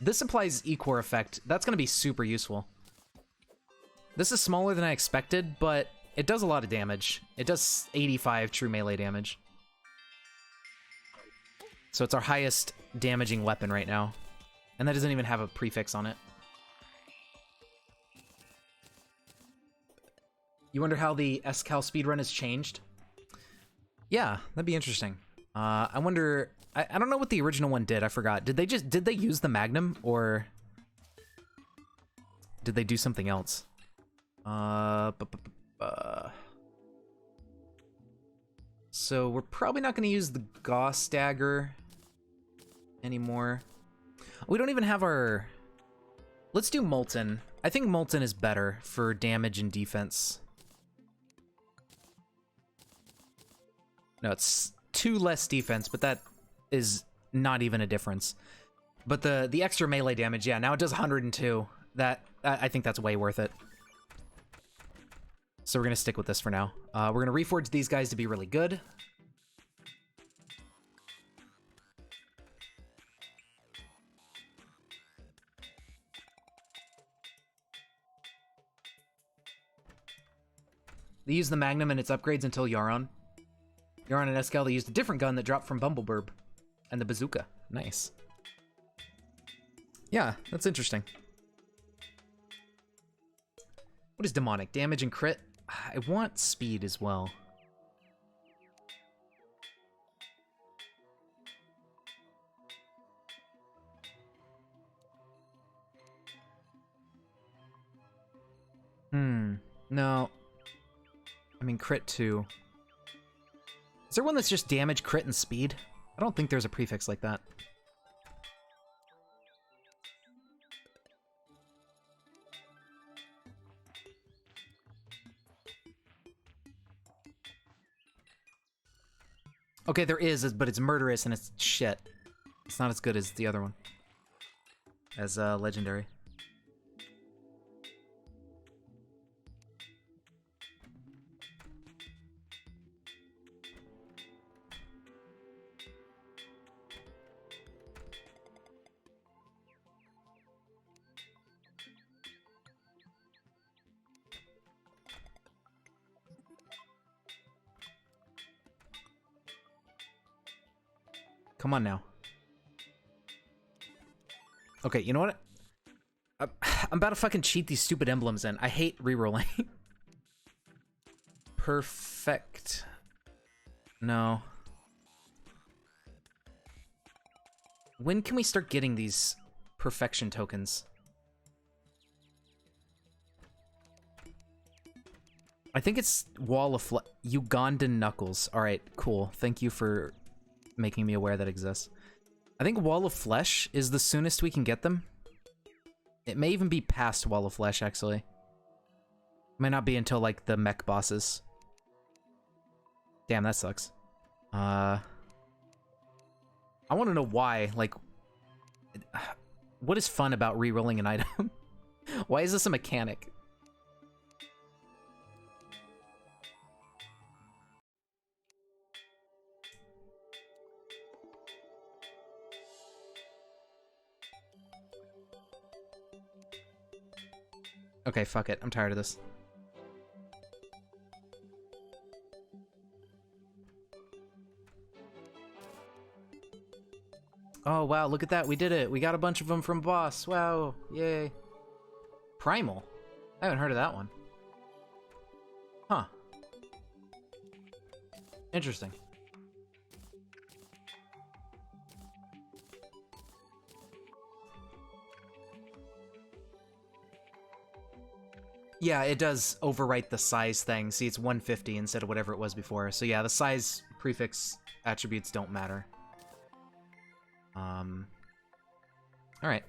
This applies Equor effect. That's going to be super useful. This is smaller than I expected, but it does a lot of damage. It does 85 true melee damage. So it's our highest damaging weapon right now. And that doesn't even have a prefix on it. You wonder how the SCal speedrun has changed? Yeah, that'd be interesting. I wonder... I don't know what the original one did, I forgot. Did they use the Magnum, or... did they do something else? So we're probably not going to use the Gauss Dagger anymore. We don't even have our... Let's do Molten. I think Molten is better for damage and defense. No, it's 2 less defense, but that is not even a difference. But the extra melee damage, yeah, now it does 102. I think that's way worth it. So we're gonna stick with this for now. We're gonna reforge these guys to be really good. They use the Magnum and its upgrades until Yaron. Yaron and Eskel, they used a different gun that dropped from Bumbleburb. And the bazooka. Nice. Yeah, that's interesting. What is demonic? Damage and crit? I want speed as well. No. I mean, crit too. Is there one that's just damage, crit, and speed? I don't think there's a prefix like that. Okay, there is, but it's murderous and it's shit. It's not as good as the other one. As legendary. Come on now. Okay, you know what? I'm about to fucking cheat these stupid emblems in. I hate rerolling. Perfect. No. When can we start getting these perfection tokens? I think it's Wall of Ugandan Knuckles. Alright, cool. Thank you for making me aware that exists. I think Wall of Flesh is the soonest we can get them. It may even be past Wall of Flesh, actually. It might not be until, like, the mech bosses. Damn, that sucks. I want to know why, like... What is fun about re-rolling an item? Why is this a mechanic? Okay, fuck it. I'm tired of this. Oh, wow, look at that. We did it. We got a bunch of them from boss. Wow. Yay. Primal? I haven't heard of that one. Huh. Interesting. Yeah, it does overwrite the size thing. See, it's 150 instead of whatever it was before. So yeah, the size prefix attributes don't matter. Alright.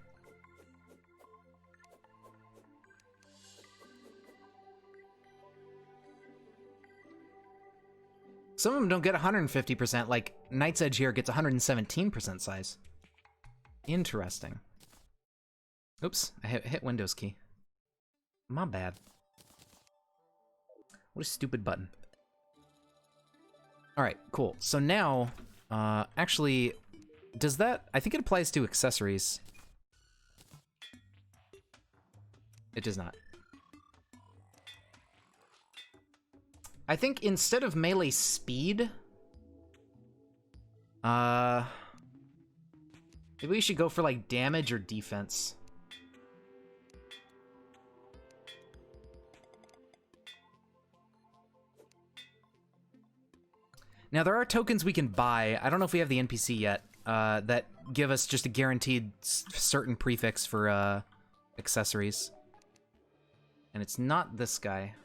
Some of them don't get 150%, like Knight's Edge here gets 117% size. Interesting. Oops, I hit Windows key. My bad. What a stupid button. Alright, cool. So now, actually, does that... I think it applies to accessories. It does not. I think instead of melee speed... maybe we should go for, like, damage or defense. Now, there are tokens we can buy. I don't know if we have the NPC yet, that give us just a guaranteed certain prefix for, accessories. And it's not this guy.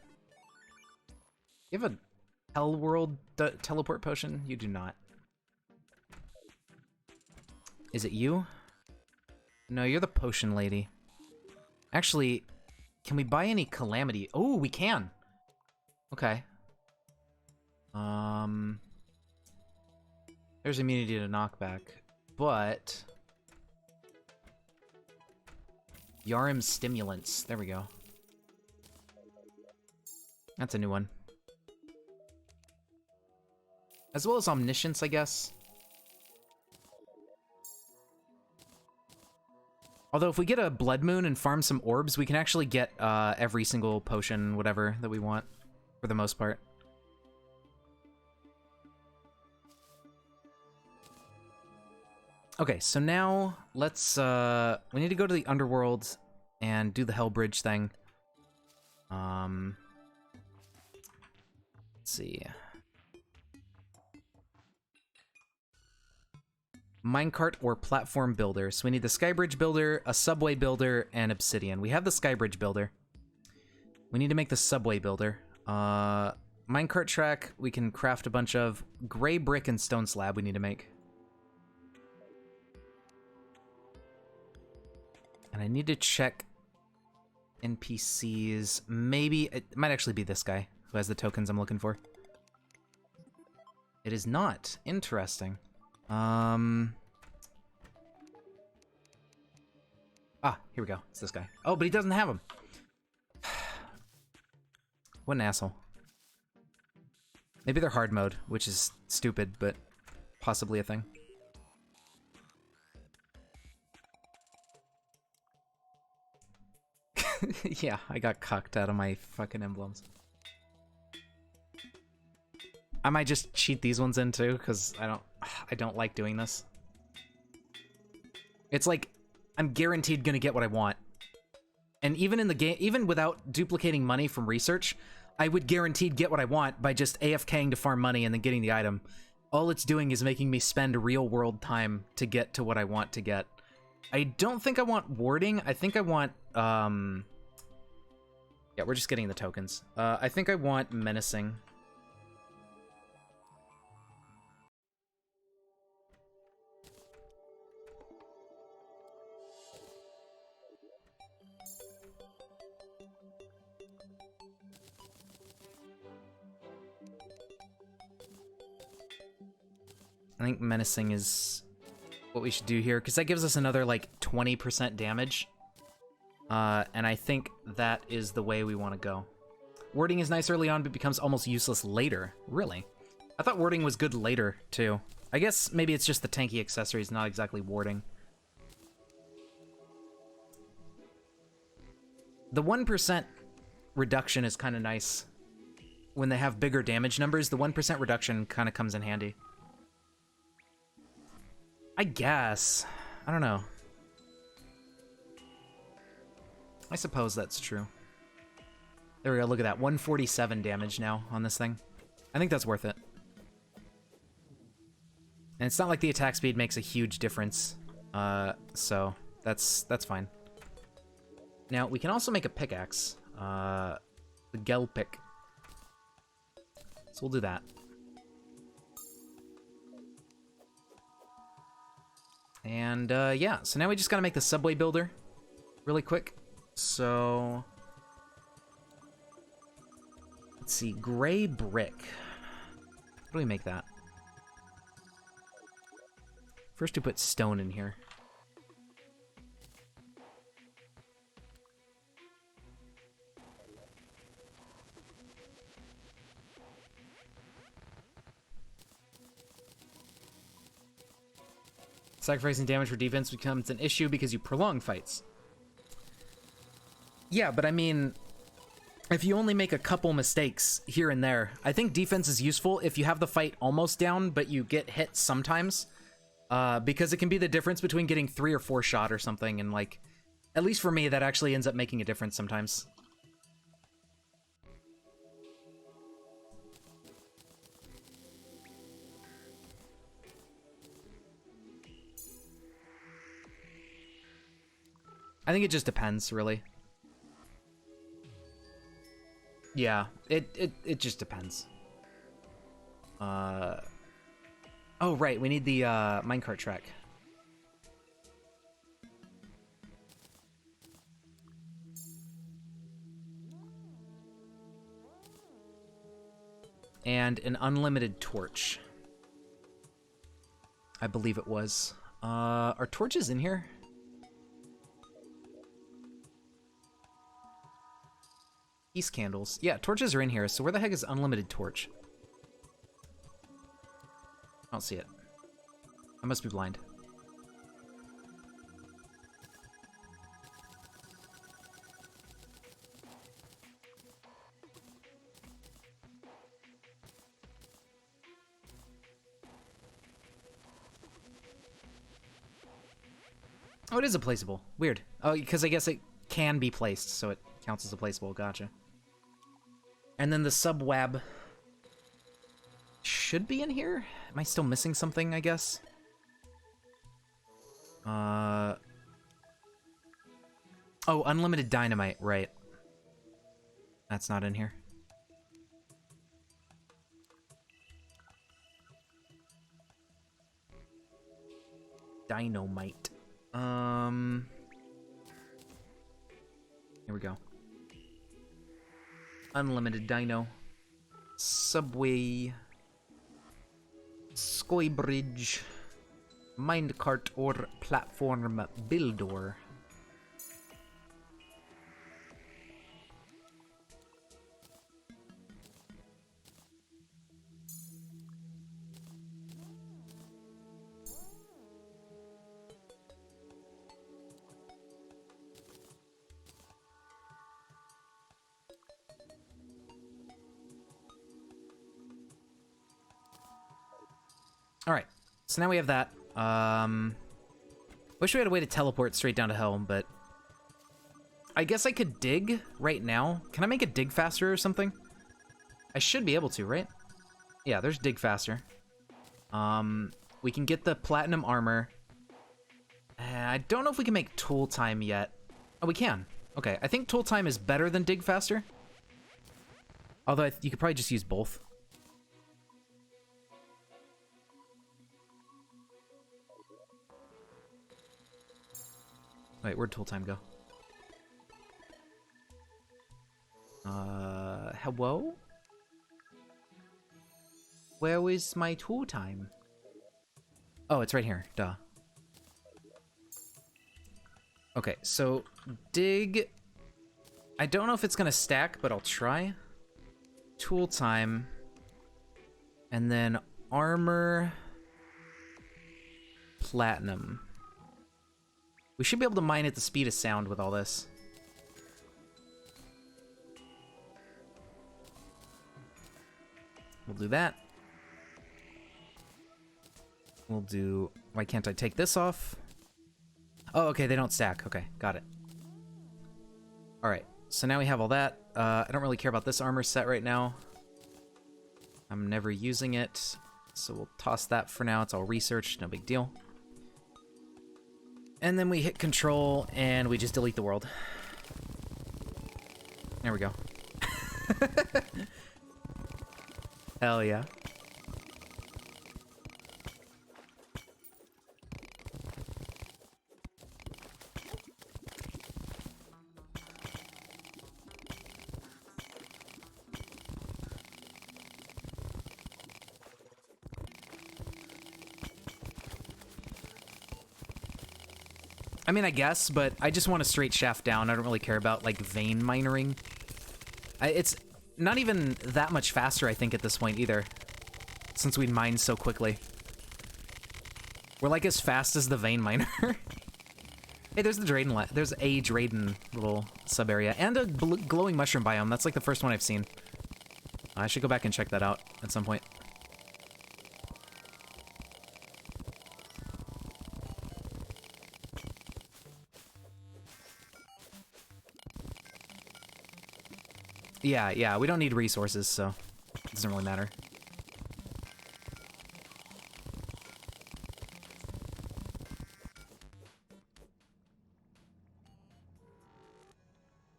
You have a Hell World teleport potion? You do not. Is it you? No, you're the potion lady. Actually, can we buy any Calamity? Oh, we can! Okay. There's immunity to knockback, but... Yarim Stimulants. There we go. That's a new one. As well as Omniscience, I guess. Although if we get a Blood Moon and farm some orbs, we can actually get every single potion, whatever, that we want, for the most part. Okay, so now let's, we need to go to the Underworld and do the Hellbridge thing. Let's see. Minecart or platform builder. So we need the Skybridge builder, a subway builder, and obsidian. We have the Skybridge builder. We need to make the subway builder. Minecart track, we can craft a bunch of. Gray brick and stone slab we need to make. And I need to check NPCs. Maybe, it might actually be this guy who has the tokens I'm looking for. It is not. Interesting. Ah, here we go. It's this guy. Oh, but he doesn't have them. What an asshole. Maybe they're hard mode, which is stupid, but possibly a thing. Yeah, I got cucked out of my fucking emblems. I might just cheat these ones in too, because I don't like doing this. It's like I'm guaranteed gonna get what I want. And even in the game, even without duplicating money from research, I would guaranteed get what I want by just AFKing to farm money and then getting the item. All it's doing is making me spend real world time to get to what I want to get. I don't think I want warding. I think I want, yeah, we're just getting the tokens. I think I want menacing. I think menacing is what we should do here, because that gives us another, like, 20% damage. And I think that is the way we want to go. Warding is nice early on, but becomes almost useless later. Really? I thought warding was good later, too. I guess maybe it's just the tanky accessories, not exactly warding. The 1% reduction is kind of nice. When they have bigger damage numbers, the 1% reduction kind of comes in handy. I guess. I don't know. I suppose that's true. There we go, look at that. 147 damage now on this thing. I think that's worth it. And it's not like the attack speed makes a huge difference. So that's fine. Now, we can also make a pickaxe. The Gel pick. So we'll do that. And, yeah, so now we just gotta make the subway builder really quick. So, let's see, gray brick. How do we make that? First we put stone in here. Sacrificing damage for defense becomes an issue because you prolong fights. Yeah, but I mean, if you only make a couple mistakes here and there, I think defense is useful if you have the fight almost down, but you get hit sometimes. Because it can be the difference between getting 3 or 4 shot or something, and like, at least for me, that actually ends up making a difference sometimes. I think it just depends, really. Yeah, it just depends. Oh, right, we need the minecart track. And an unlimited torch. I believe it was. Are torches in here? Peace candles. Yeah, torches are in here, so where the heck is unlimited torch? I don't see it. I must be blind. Oh, it is a placeable. Weird. Oh, because I guess it can be placed, so it counts as a placeable. Gotcha. And then the sub-wab should be in here? Am I still missing something, I guess? Oh, unlimited dynamite, right. That's not in here. Dynamite. Here we go. Unlimited dino. Subway. Sky bridge. Minecart or platform builder. Alright, so now we have that. Wish we had a way to teleport straight down to hell, but I guess I could dig right now. Can I make it dig faster or something? I should be able to, right? Yeah, there's dig faster. We can get the platinum armor. I don't know if we can make tool time yet. Oh, we can. Okay, I think tool time is better than dig faster. Although you could probably just use both. Wait, where'd tool time go? Hello? Where is my tool time? Oh, it's right here. Duh. Okay, so dig. I don't know if it's gonna stack, but I'll try. Tool time. And then armor. Platinum. We should be able to mine at the speed of sound with all this. We'll do that. We'll do... Why can't I take this off? Oh, okay, they don't stack. Okay, got it. Alright, so now we have all that. I don't really care about this armor set right now. I'm never using it, so we'll toss that for now. It's all research, no big deal. And then we hit control, and we just delete the world. There we go. Hell yeah. I mean, I guess, but I just want a straight shaft down. I don't really care about, like, vein minering. It's not even that much faster, I think, at this point, either. Since we mine so quickly. We're, like, as fast as the vein miner. Hey, there's the Drayden. There's a Drayden little sub-area. And a glowing mushroom biome. That's, like, the first one I've seen. I should go back and check that out at some point. Yeah, we don't need resources, so it doesn't really matter.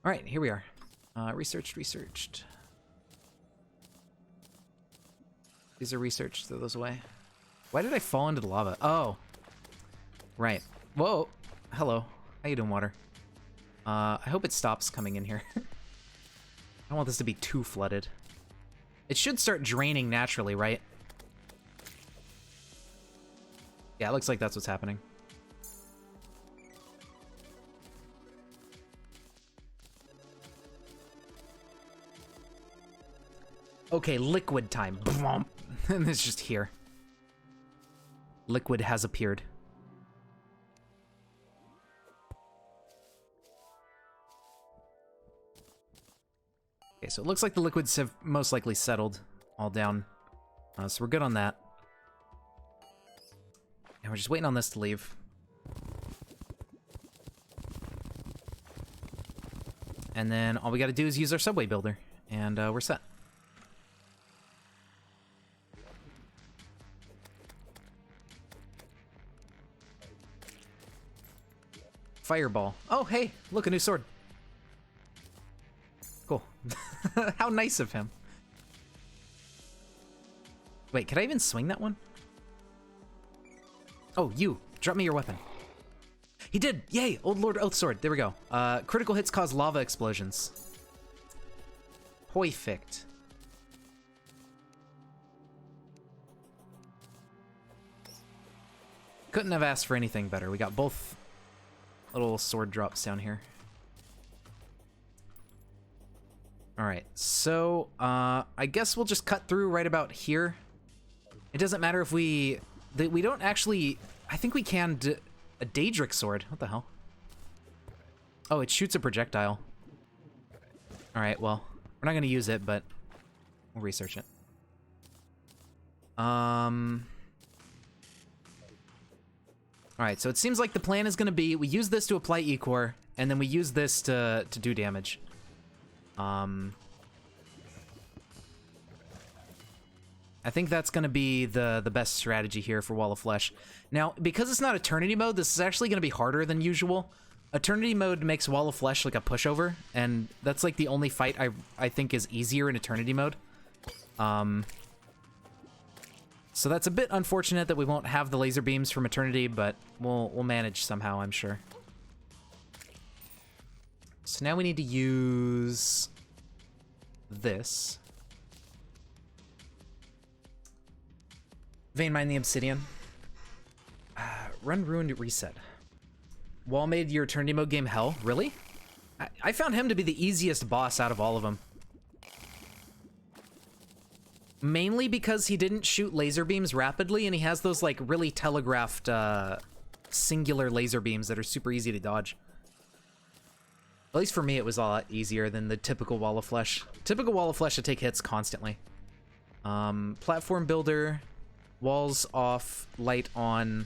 All right, here we are. Researched. These are researched, throw those away. Why did I fall into the lava? Oh, right. Whoa, hello. How you doing, water? I hope it stops coming in here. I don't want this to be too flooded. It should start draining naturally, right? Yeah, it looks like that's what's happening. Okay, liquid time. And it's just here. Liquid has appeared. Okay, so it looks like the liquids have most likely settled all down. So we're good on that. And we're just waiting on this to leave. And then all we gotta do is use our subway builder, and we're set. Fireball. Oh, hey, look, a new sword. Cool. How nice of him. Wait, can I even swing that one? Oh, you. Drop me your weapon. He did! Yay! Old Lord Oath Sword. There we go. Critical hits cause lava explosions. Perfect. Couldn't have asked for anything better. We got both little sword drops down here. Alright, so, I guess we'll just cut through right about here. It doesn't matter if we don't actually... I think we can... A Daedric sword? What the hell? Oh, it shoots a projectile. Alright, well, we're not gonna use it, but we'll research it. Alright, so it seems like the plan is gonna be we use this to apply E-Core, and then we use this to do damage. I think that's going to be the best strategy here for Wall of Flesh. Now, because it's not Eternity Mode, this is actually going to be harder than usual. Eternity Mode makes Wall of Flesh like a pushover, and that's like the only fight I think is easier in Eternity Mode. So that's a bit unfortunate that we won't have the laser beams from Eternity, but we'll manage somehow, I'm sure. So now we need to use this. Vein Mine the Obsidian. Run Ruined Reset. Wall made your Eternity Mode game hell? Really? I found him to be the easiest boss out of all of them. Mainly because he didn't shoot laser beams rapidly, and he has those like really telegraphed singular laser beams that are super easy to dodge. At least for me, it was a lot easier than the typical Wall of Flesh. Typical Wall of Flesh to take hits constantly. Platform builder. Walls off, light on.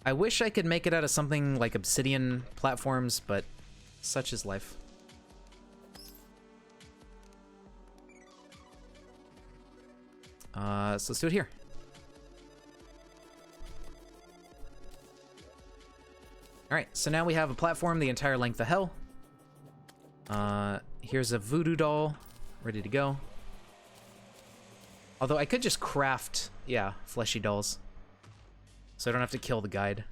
I wish I could make it out of something like obsidian platforms, but such is life. So let's do it here. Alright, so now we have a platform the entire length of hell. Here's a voodoo doll, ready to go. Although I could just craft, yeah, fleshy dolls. So I don't have to kill the guide.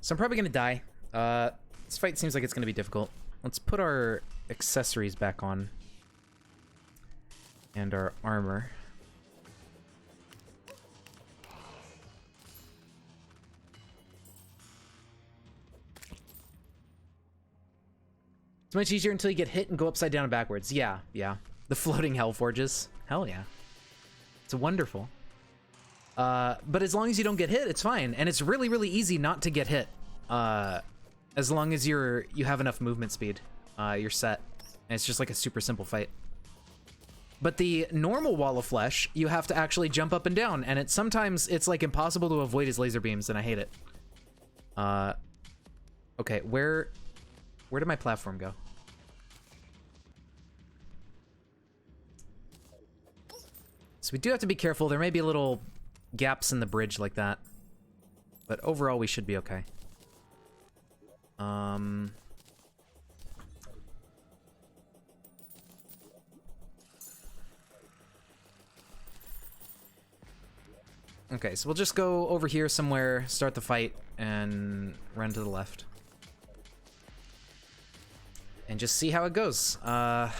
So I'm probably gonna die. This fight seems like it's gonna be difficult. Let's put our accessories back on. And our armor. It's much easier until you get hit and go upside down and backwards. Yeah, yeah. The floating hell forges. Hell yeah. It's wonderful. But as long as you don't get hit, it's fine. And it's really, really easy not to get hit. As long as you have enough movement speed. You're set. And it's just like a super simple fight. But the normal Wall of Flesh, you have to actually jump up and down, and sometimes it's like impossible to avoid his laser beams, and I hate it. Okay, where did my platform go? So we do have to be careful. There may be little gaps in the bridge like that, but overall we should be okay. Okay, so we'll just go over here somewhere, start the fight, and run to the left. and just see how it goes. I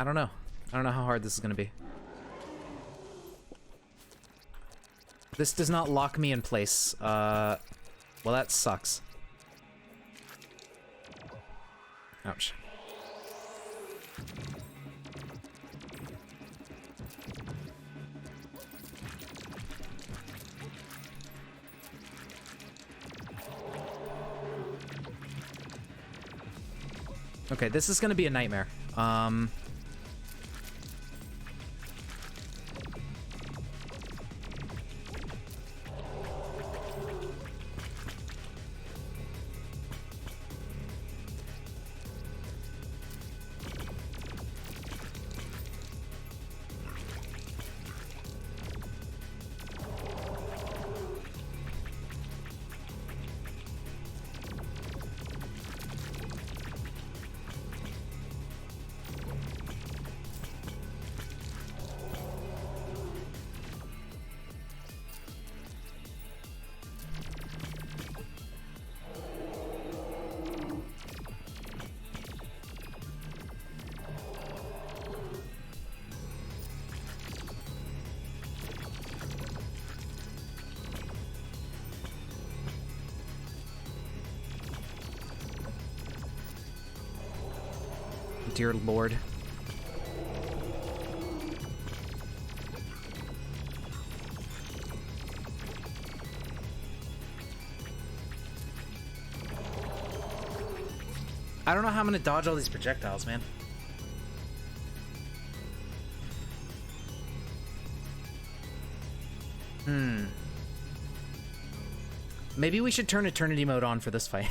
don't know. I don't know how hard this is gonna be. This does not lock me in place. Well, that sucks. Ouch. Okay, this is gonna be a nightmare. Dear Lord. I don't know how I'm gonna dodge all these projectiles, man. Maybe we should turn Eternity mode on for this fight.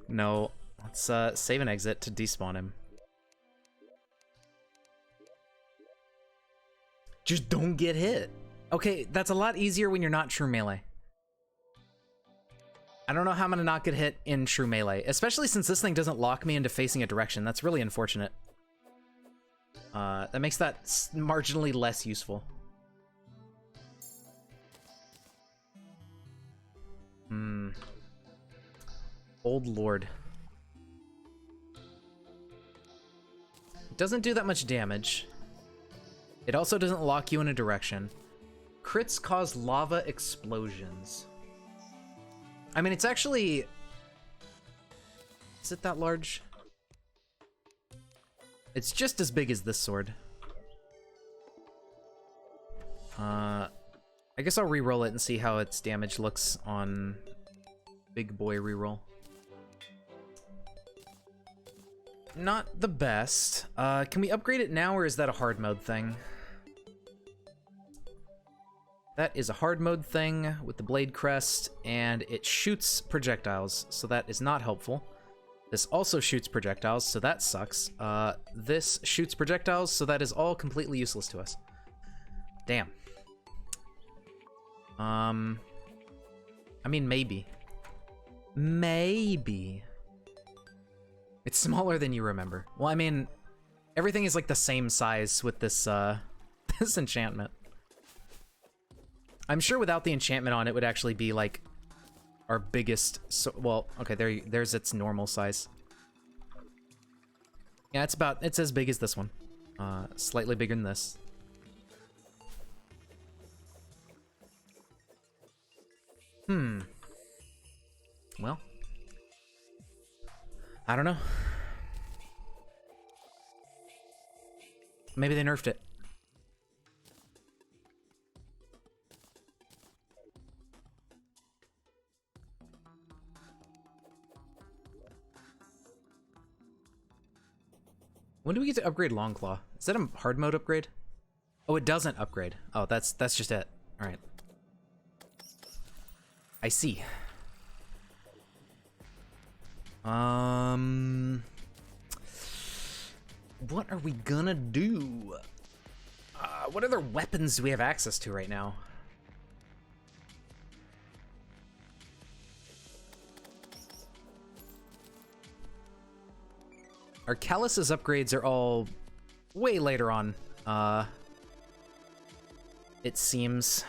No. Let's save and exit to despawn him. Just don't get hit. Okay, that's a lot easier when you're not true melee. I don't know how I'm gonna not get hit in true melee, especially since this thing doesn't lock me into facing a direction. That's really unfortunate. That makes that marginally less useful. Old Lord. Doesn't do that much damage. It also doesn't lock you in a direction. Crits cause lava explosions. I mean, it's actually... Is it that large? It's just as big as this sword. I guess I'll re-roll it and see how its damage looks on big boy reroll. Not the best. Can we upgrade it now, or is that a hard mode thing? That is a hard mode thing with the blade crest, and it shoots projectiles, so that is not helpful. This also shoots projectiles, so that sucks. This shoots projectiles, so that is all completely useless to us. Damn. I mean, maybe. Maybe. It's smaller than you remember. Well, I mean, everything is like the same size with this, this enchantment. I'm sure without the enchantment on, it would actually be like our biggest. So, well, okay, there's its normal size. Yeah, it's as big as this one. Slightly bigger than this. Well, I don't know. Maybe they nerfed it. When do we get to upgrade Longclaw? Is that a hard mode upgrade? Oh, it doesn't upgrade. Oh, that's just it. All right. I see. What are we gonna do? What other weapons do we have access to right now? Our Callus's upgrades are all way later on, it seems.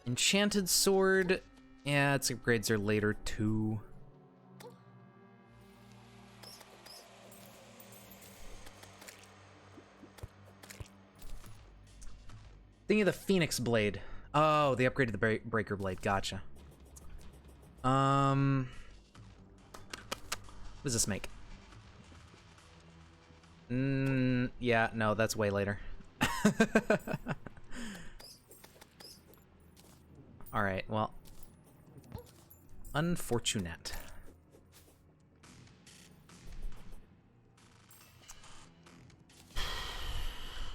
Enchanted Sword, yeah, its upgrades are later too. Thinking of the Phoenix Blade. Oh, they upgraded the Breaker Blade. Gotcha. What does this make? Yeah, no, that's way later. Alright, well. Unfortunate.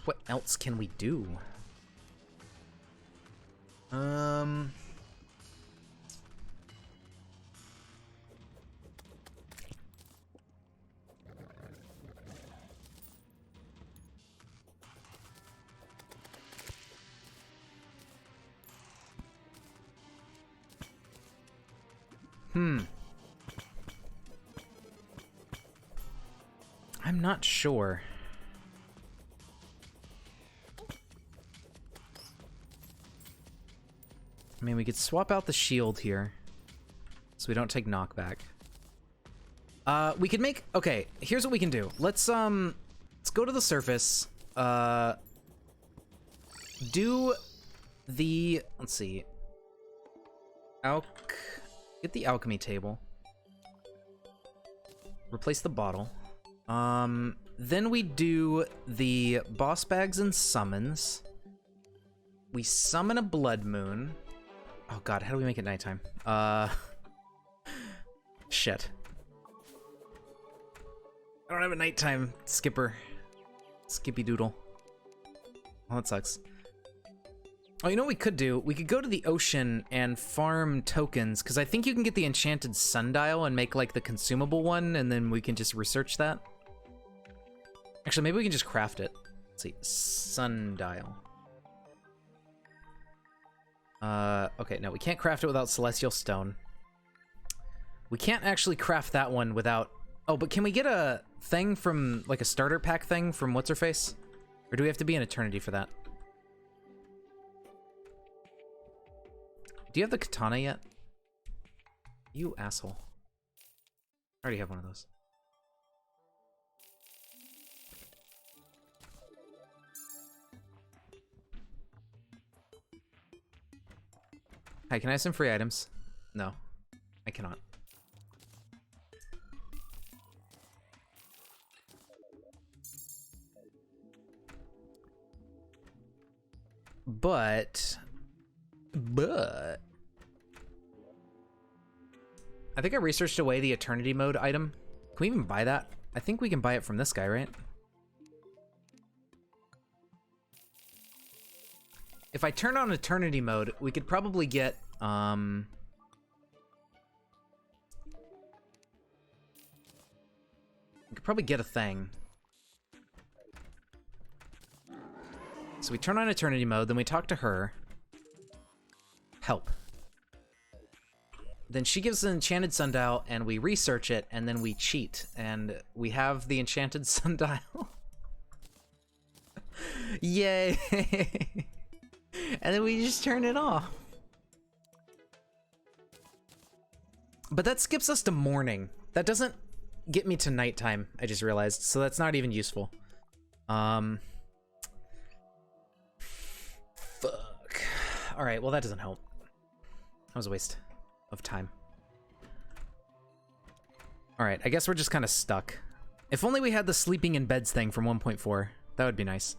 What else can we do? I'm not sure. I mean, we could swap out the shield here, so we don't take knockback. We could make... Okay, here's what we can do. Let's go to the surface. Do the... Let's see. Get the alchemy table. Replace the bottle. Then we do the boss bags and summons. We summon a blood moon. Oh god, how do we make it nighttime? Shit. I don't have a nighttime skipper. Skippy doodle. Oh, that sucks. Oh, you know what we could do? We could go to the ocean and farm tokens, because I think you can get the enchanted sundial and make, like, the consumable one, and then we can just research that. Actually, maybe we can just craft it. Let's see. Sundial. Okay, no, we can't craft it without celestial stone. We can't actually craft that one without... Oh, but can we get a thing from, like, a starter pack thing from What's-Her-Face? Or do we have to be in Eternity for that? Do you have the katana yet? You asshole. I already have one of those. Hi, can I have some free items? No, I cannot. But I think I researched away the Eternity Mode item. Can we even buy that? I think we can buy it from this guy, right? If I turn on Eternity Mode, we could probably get, we could probably get a thing. So we turn on Eternity Mode, then we talk to her. Help. Then she gives an enchanted sundial, and we research it, and then we cheat, and we have the enchanted sundial. Yay! And then we just turn it off. But that skips us to morning. That doesn't get me to nighttime, I just realized, so that's not even useful. Fuck. Alright, well that doesn't help. That was a waste of time. Alright, I guess we're just kind of stuck. If only we had the sleeping in beds thing from 1.4. That would be nice.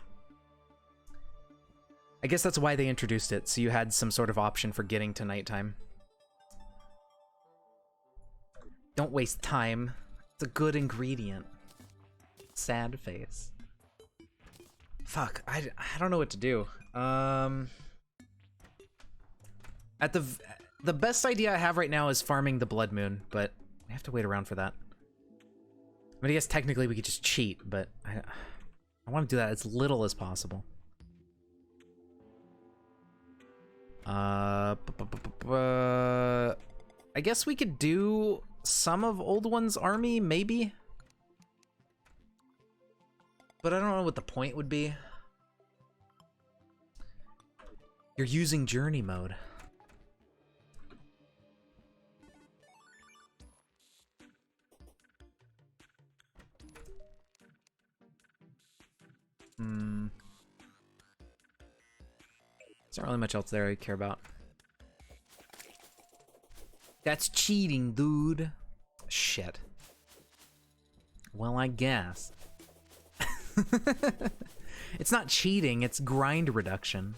I guess that's why they introduced it, so you had some sort of option for getting to nighttime. Don't waste time. It's a good ingredient. Sad face. Fuck, I don't know what to do. At the best idea I have right now is farming the Blood Moon, but we have to wait around for that. I mean, I guess technically we could just cheat, but I want to do that as little as possible. I guess we could do some of Old One's army, maybe? But I don't know what the point would be. You're using journey mode. There's not really much else there I care about. That's cheating, dude. Shit. Well, I guess. It's not cheating, it's grind reduction.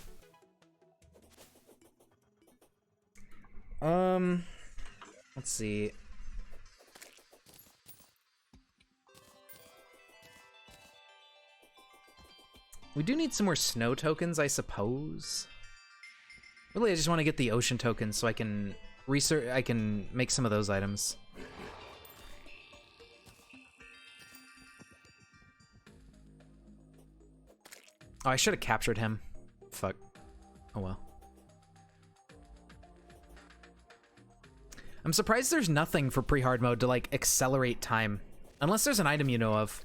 Let's see. We do need some more snow tokens, I suppose. Really, I just want to get the ocean tokens so I can research. I can make some of those items. Oh, I should have captured him. Fuck. Oh well. I'm surprised there's nothing for pre-hard mode to like accelerate time, unless there's an item you know of.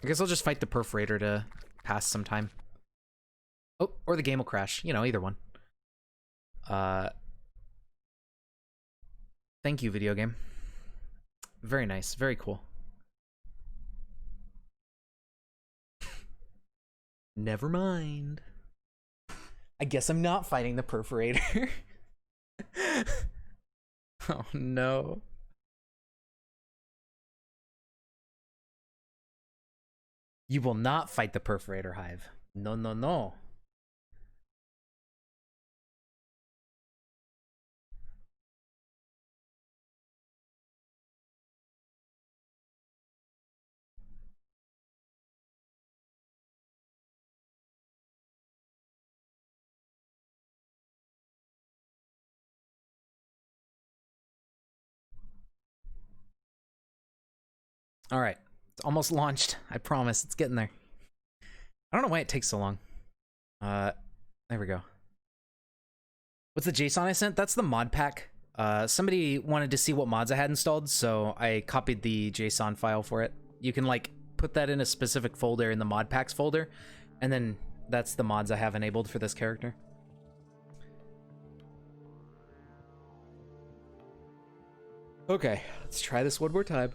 I guess I'll just fight the perforator to pass some time. Oh, or the game will crash. You know, either one. Thank you, video game. Very nice. Very cool. Never mind. I guess I'm not fighting the perforator. Oh, no. You will not fight the perforator hive. No, no, no. All right. It's almost launched. I promise. It's getting there. I don't know why it takes so long. There we go. What's the JSON I sent? That's the mod pack. Somebody wanted to see what mods I had installed, so I copied the JSON file for it. You can like put that in a specific folder in the mod packs folder, and then that's the mods I have enabled for this character. Okay, let's try this one more time.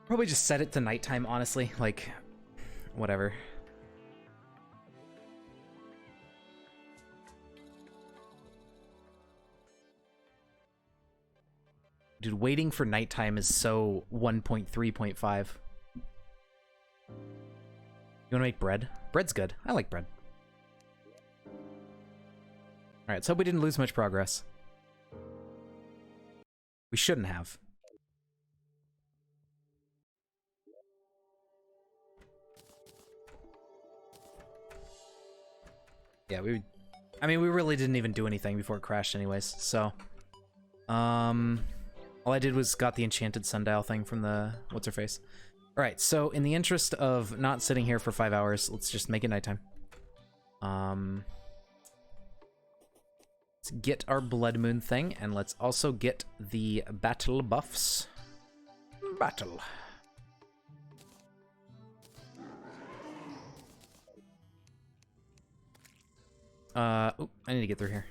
Probably just set it to nighttime, honestly. Like, whatever. Dude, waiting for nighttime is so 1.3.5. You wanna make bread? Bread's good. I like bread. Alright, let's hope we didn't lose much progress. We shouldn't have. Yeah, I mean, we really didn't even do anything before it crashed anyways, so. All I did was got the enchanted sundial thing from the what's-her-face. Alright, so in the interest of not sitting here for 5 hours, let's just make it nighttime. Let's get our blood moon thing, and let's also get the battle buffs. Battle. Oh, I need to get through here.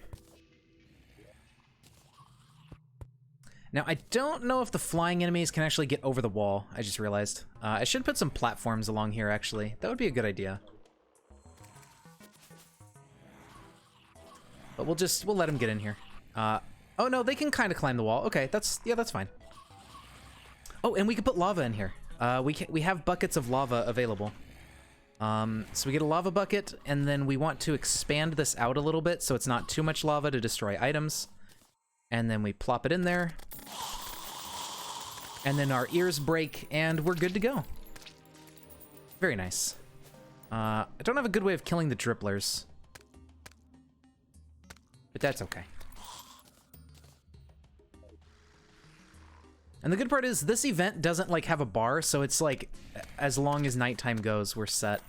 Now, I don't know if the flying enemies can actually get over the wall, I just realized. I should put some platforms along here, actually. That would be a good idea. But we'll let them get in here. Oh no, they can kind of climb the wall. Okay, that's fine. Oh, and we can put lava in here. We have buckets of lava available. So we get a lava bucket, and then we want to expand this out a little bit so it's not too much lava to destroy items. And then we plop it in there. And then our ears break, and we're good to go. Very nice. I don't have a good way of killing the dripplers. But that's okay. And the good part is, this event doesn't, like, have a bar, so it's, like, as long as nighttime goes, we're set.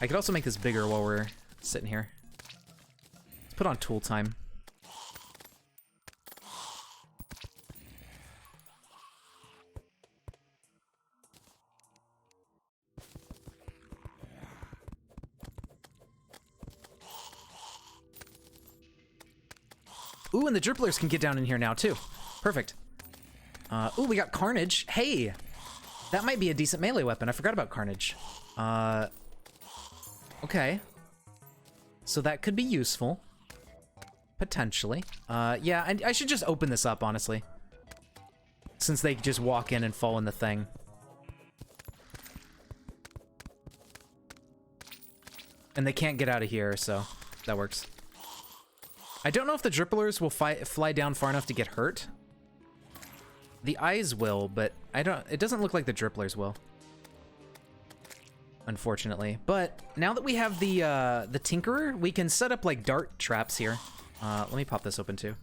I could also make this bigger while we're sitting here. Let's put on tool time. Ooh, and the dribblers can get down in here now, too. Perfect. Ooh, we got Carnage. Hey! That might be a decent melee weapon. I forgot about Carnage. Okay. So that could be useful. Potentially. Yeah, I should just open this up, honestly. Since they just walk in and fall in the thing. And they can't get out of here, so that works. I don't know if the dribblers will fly down far enough to get hurt. The eyes will, but it doesn't look like the dribblers will. Unfortunately. But now that we have the Tinkerer, we can set up like dart traps here. Let me pop this open too.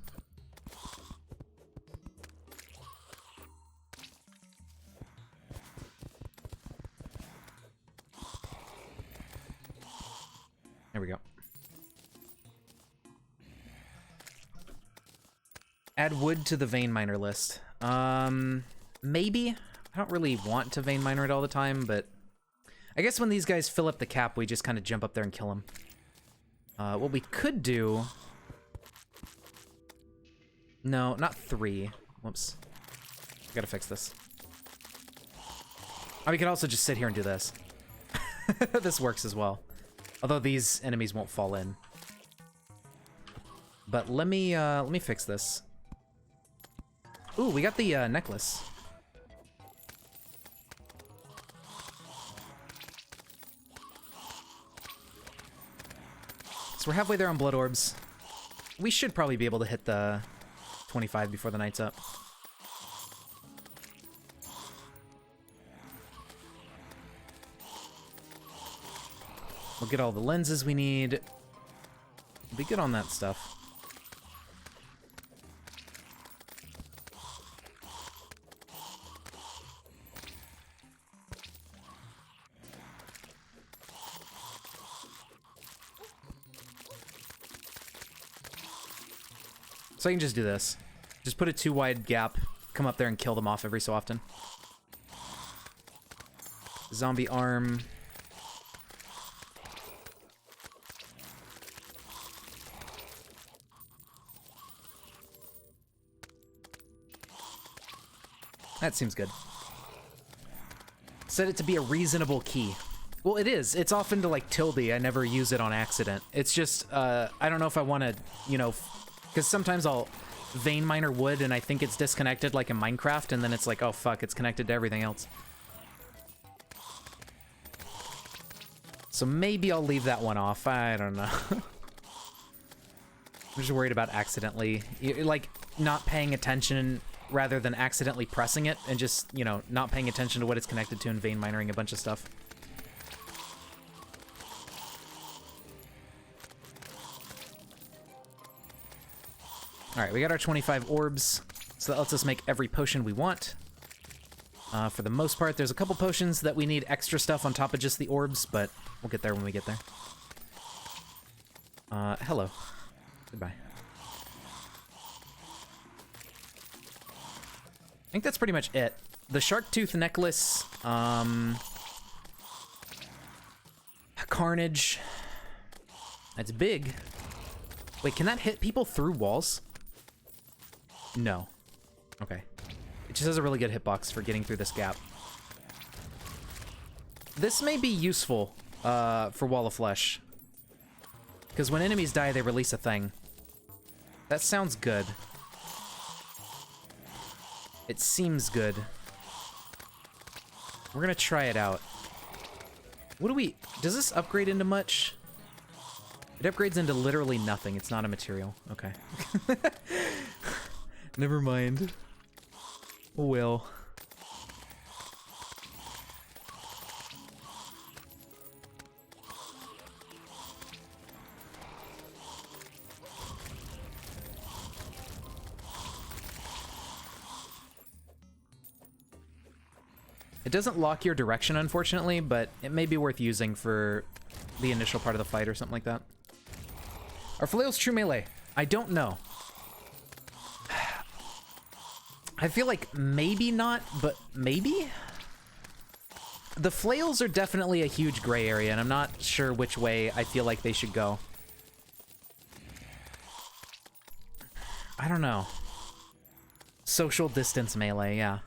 There we go. Add wood to the vein miner list. Maybe. I don't really want to vein miner it all the time, but I guess when these guys fill up the cap, we just kind of jump up there and kill them. What we could do... No, not 3. Whoops. I gotta fix this. Oh, we could also just sit here and do this. This works as well. Although these enemies won't fall in. But let me fix this. Ooh, we got the necklace. So we're halfway there on blood orbs. We should probably be able to hit the 25 before the night's up. We'll get all the lenses we need. We'll be good on that stuff. So I can just do this. Just put a 2-wide gap, come up there and kill them off every so often. Zombie arm. That seems good. Set it to be a reasonable key. Well, it is. It's often to like tilde. I never use it on accident. It's just, I don't know if I want to, you know, because sometimes I'll vein miner wood and I think it's disconnected like in Minecraft, and then it's like, oh fuck, it's connected to everything else. So maybe I'll leave that one off. I don't know. I'm just worried about accidentally, like, not paying attention rather than accidentally pressing it and just, you know, not paying attention to what it's connected to and vein minering a bunch of stuff. Alright, we got our 25 orbs, so that lets us make every potion we want. For the most part, there's a couple potions that we need extra stuff on top of just the orbs, but we'll get there when we get there. Hello. Goodbye. I think that's pretty much it. The shark tooth necklace, Carnage. That's big. Wait, can that hit people through walls? No. Okay. It just has a really good hitbox for getting through this gap. This may be useful for Wall of Flesh. Because when enemies die, they release a thing. That sounds good. It seems good. We're gonna try it out. What do we... Does this upgrade into much? It upgrades into literally nothing. It's not a material. Okay. Never mind. Oh well. It doesn't lock your direction, unfortunately, but it may be worth using for the initial part of the fight or something like that. Are flails true melee? I don't know. I feel like maybe not, but maybe? The flails are definitely a huge gray area, and I'm not sure which way I feel like they should go. I don't know. Social distance melee, yeah.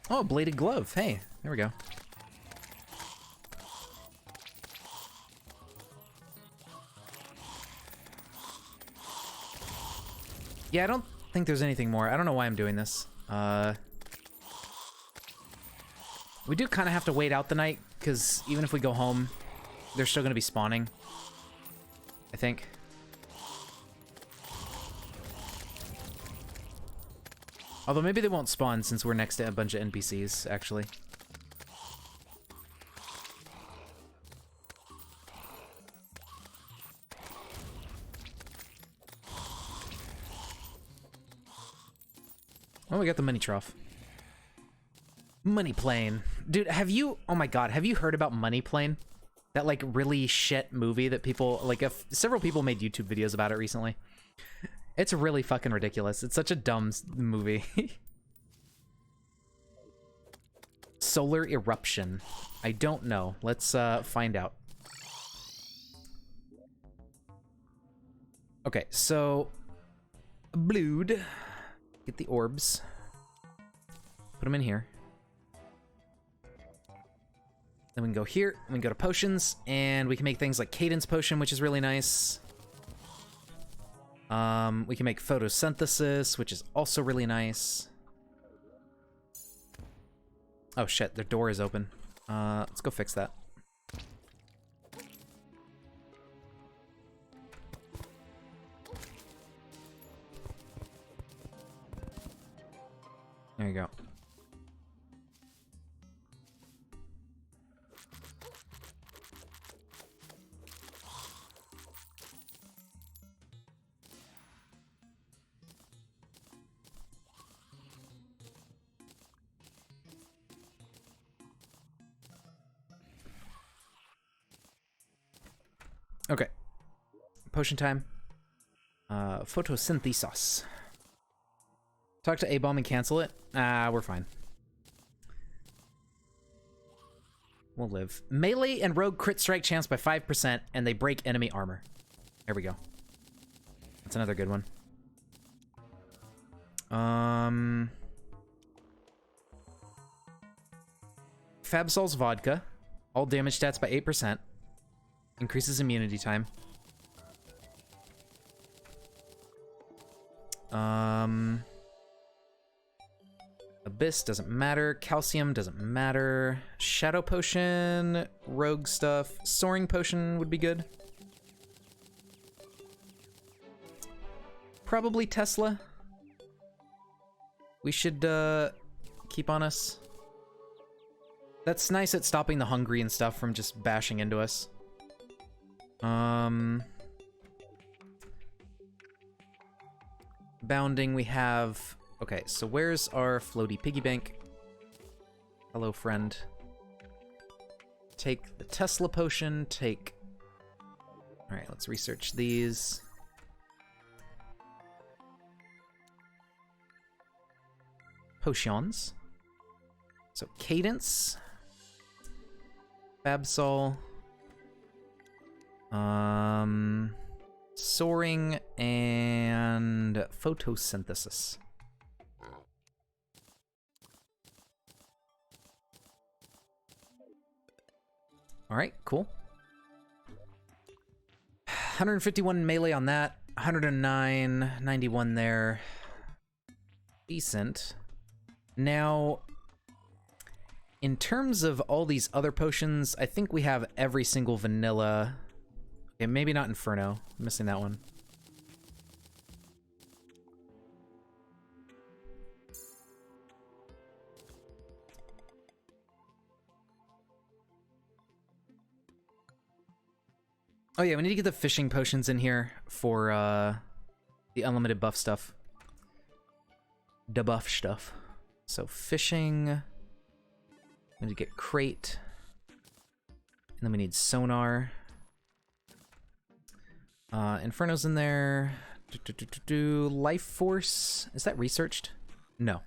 Oh, bladed glove. Hey, there we go. Yeah, I don't think there's anything more. I don't know why I'm doing this. We do kind of have to wait out the night, because even if we go home, they're still going to be spawning. I think. Although maybe they won't spawn since we're next to a bunch of NPCs, actually. Oh, we got the money trough. Money Plane. Dude, have you... Oh my god, have you heard about Money Plane? That, like, really shit movie that people... Like, several people made YouTube videos about it recently. It's really fucking ridiculous. It's such a dumb movie. Solar eruption. I don't know. Let's find out. Okay, so... Blood. Get the orbs. Put them in here. Then we can go here. We can go to potions, and we can make things like Cadence Potion, which is really nice. We can make photosynthesis, which is also really nice. Oh shit, their door is open. Let's go fix that. There you go. Okay. Potion time. Photosynthesis. Talk to A-Bomb and cancel it. We're fine. We'll live. Melee and rogue crit strike chance by 5%, and they break enemy armor. There we go. That's another good one. Fabsol's vodka. All damage stats by 8%. Increases immunity time. Abyss doesn't matter. Calcium doesn't matter. Shadow potion, rogue stuff. Soaring potion would be good. Probably Tesla. We should keep on us. That's nice at stopping the hungry and stuff from just bashing into us. Bounding, we have... Okay, so where's our floaty piggy bank? Hello, friend. Take the Tesla potion, take... Alright, let's research these. Potions. So, Cadence. Fabsol. Soaring and photosynthesis. All right, cool. 151 melee on that. 109, 91 there. Decent. Now, in terms of all these other potions, I think we have every single vanilla. Okay, maybe not Inferno. I'm missing that one. Oh yeah, we need to get the fishing potions in here for the unlimited buff stuff. Debuff stuff. So fishing. We need to get crate. And then we need sonar. Inferno's in there. Life force. Is that researched? No.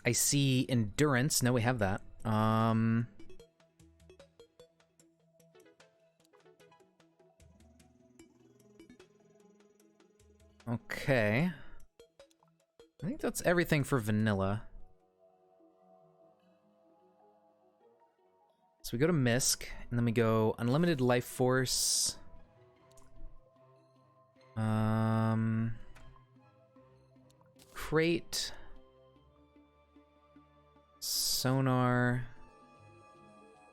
I see endurance. No, we have that. Okay. I think that's everything for vanilla. So we go to Misk, and then we go unlimited life force. Crate. Sonar.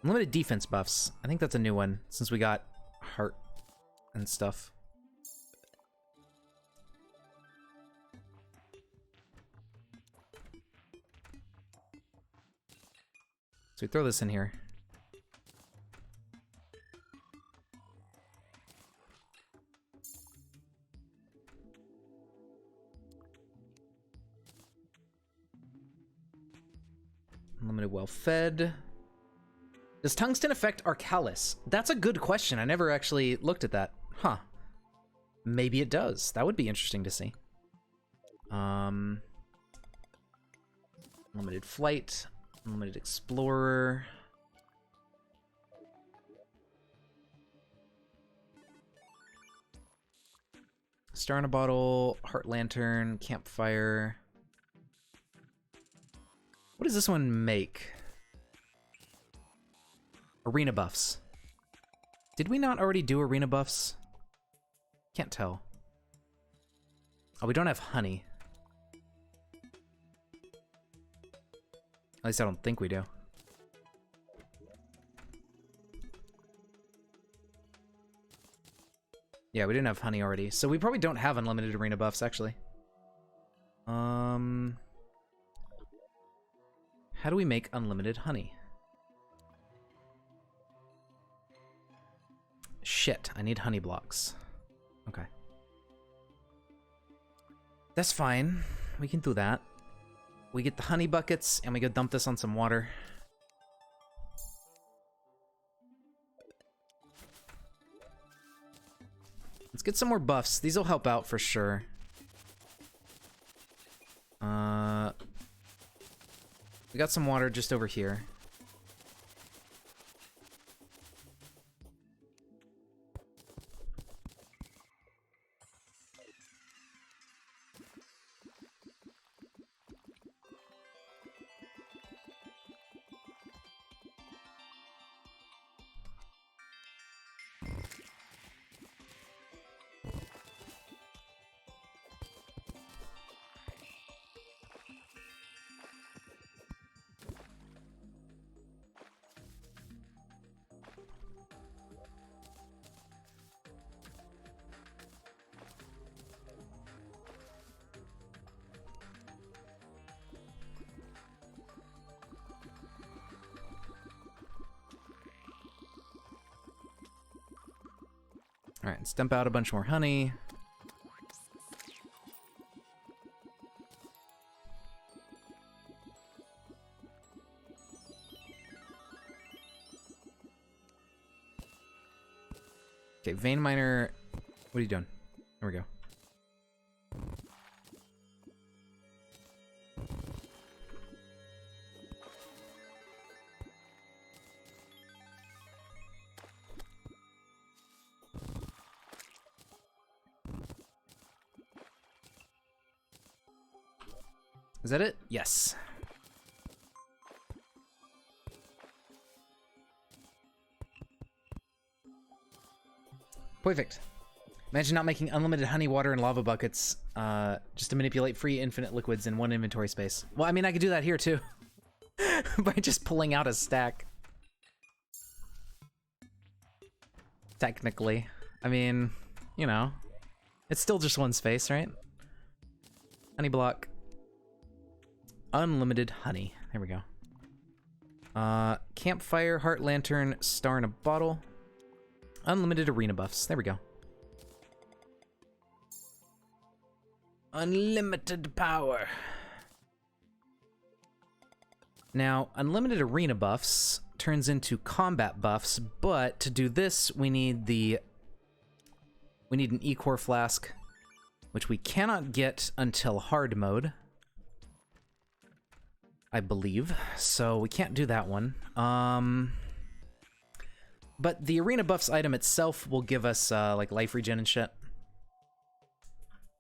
Unlimited defense buffs. I think that's a new one, since we got heart and stuff. So we throw this in here. Unlimited well-fed. Does tungsten affect Arcalis? That's a good question. I never actually looked at that. Huh. Maybe it does. That would be interesting to see. Unlimited flight. Unlimited explorer. Star in a bottle. Heart lantern. Campfire. What does this one make? Arena buffs. Did we not already do arena buffs? Can't tell. Oh, we don't have honey. At least I don't think we do. Yeah, we didn't have honey already. So we probably don't have unlimited arena buffs, actually. How do we make unlimited honey? Shit, I need honey blocks. Okay. That's fine. We can do that. We get the honey buckets, and we go dump this on some water. Let's get some more buffs. These will help out for sure. We got some water just over here. Alright, let's dump out a bunch more honey. Okay, vein miner. What are you doing? There we go. Is that it? Yes. Perfect. Imagine not making unlimited honey, water, and lava buckets just to manipulate free infinite liquids in one inventory space. Well, I mean, I could do that here too. By just pulling out a stack. Technically. I mean, you know. It's still just one space, right? Honey block. Unlimited honey. There we go. Campfire, heart lantern, star in a bottle. Unlimited arena buffs. There we go. Unlimited power. Now, unlimited arena buffs turns into combat buffs, but to do this, we need an E-Core Flask, which we cannot get until hard mode, I believe, so we can't do that one. But the Arena Buffs item itself will give us, like, life regen and shit.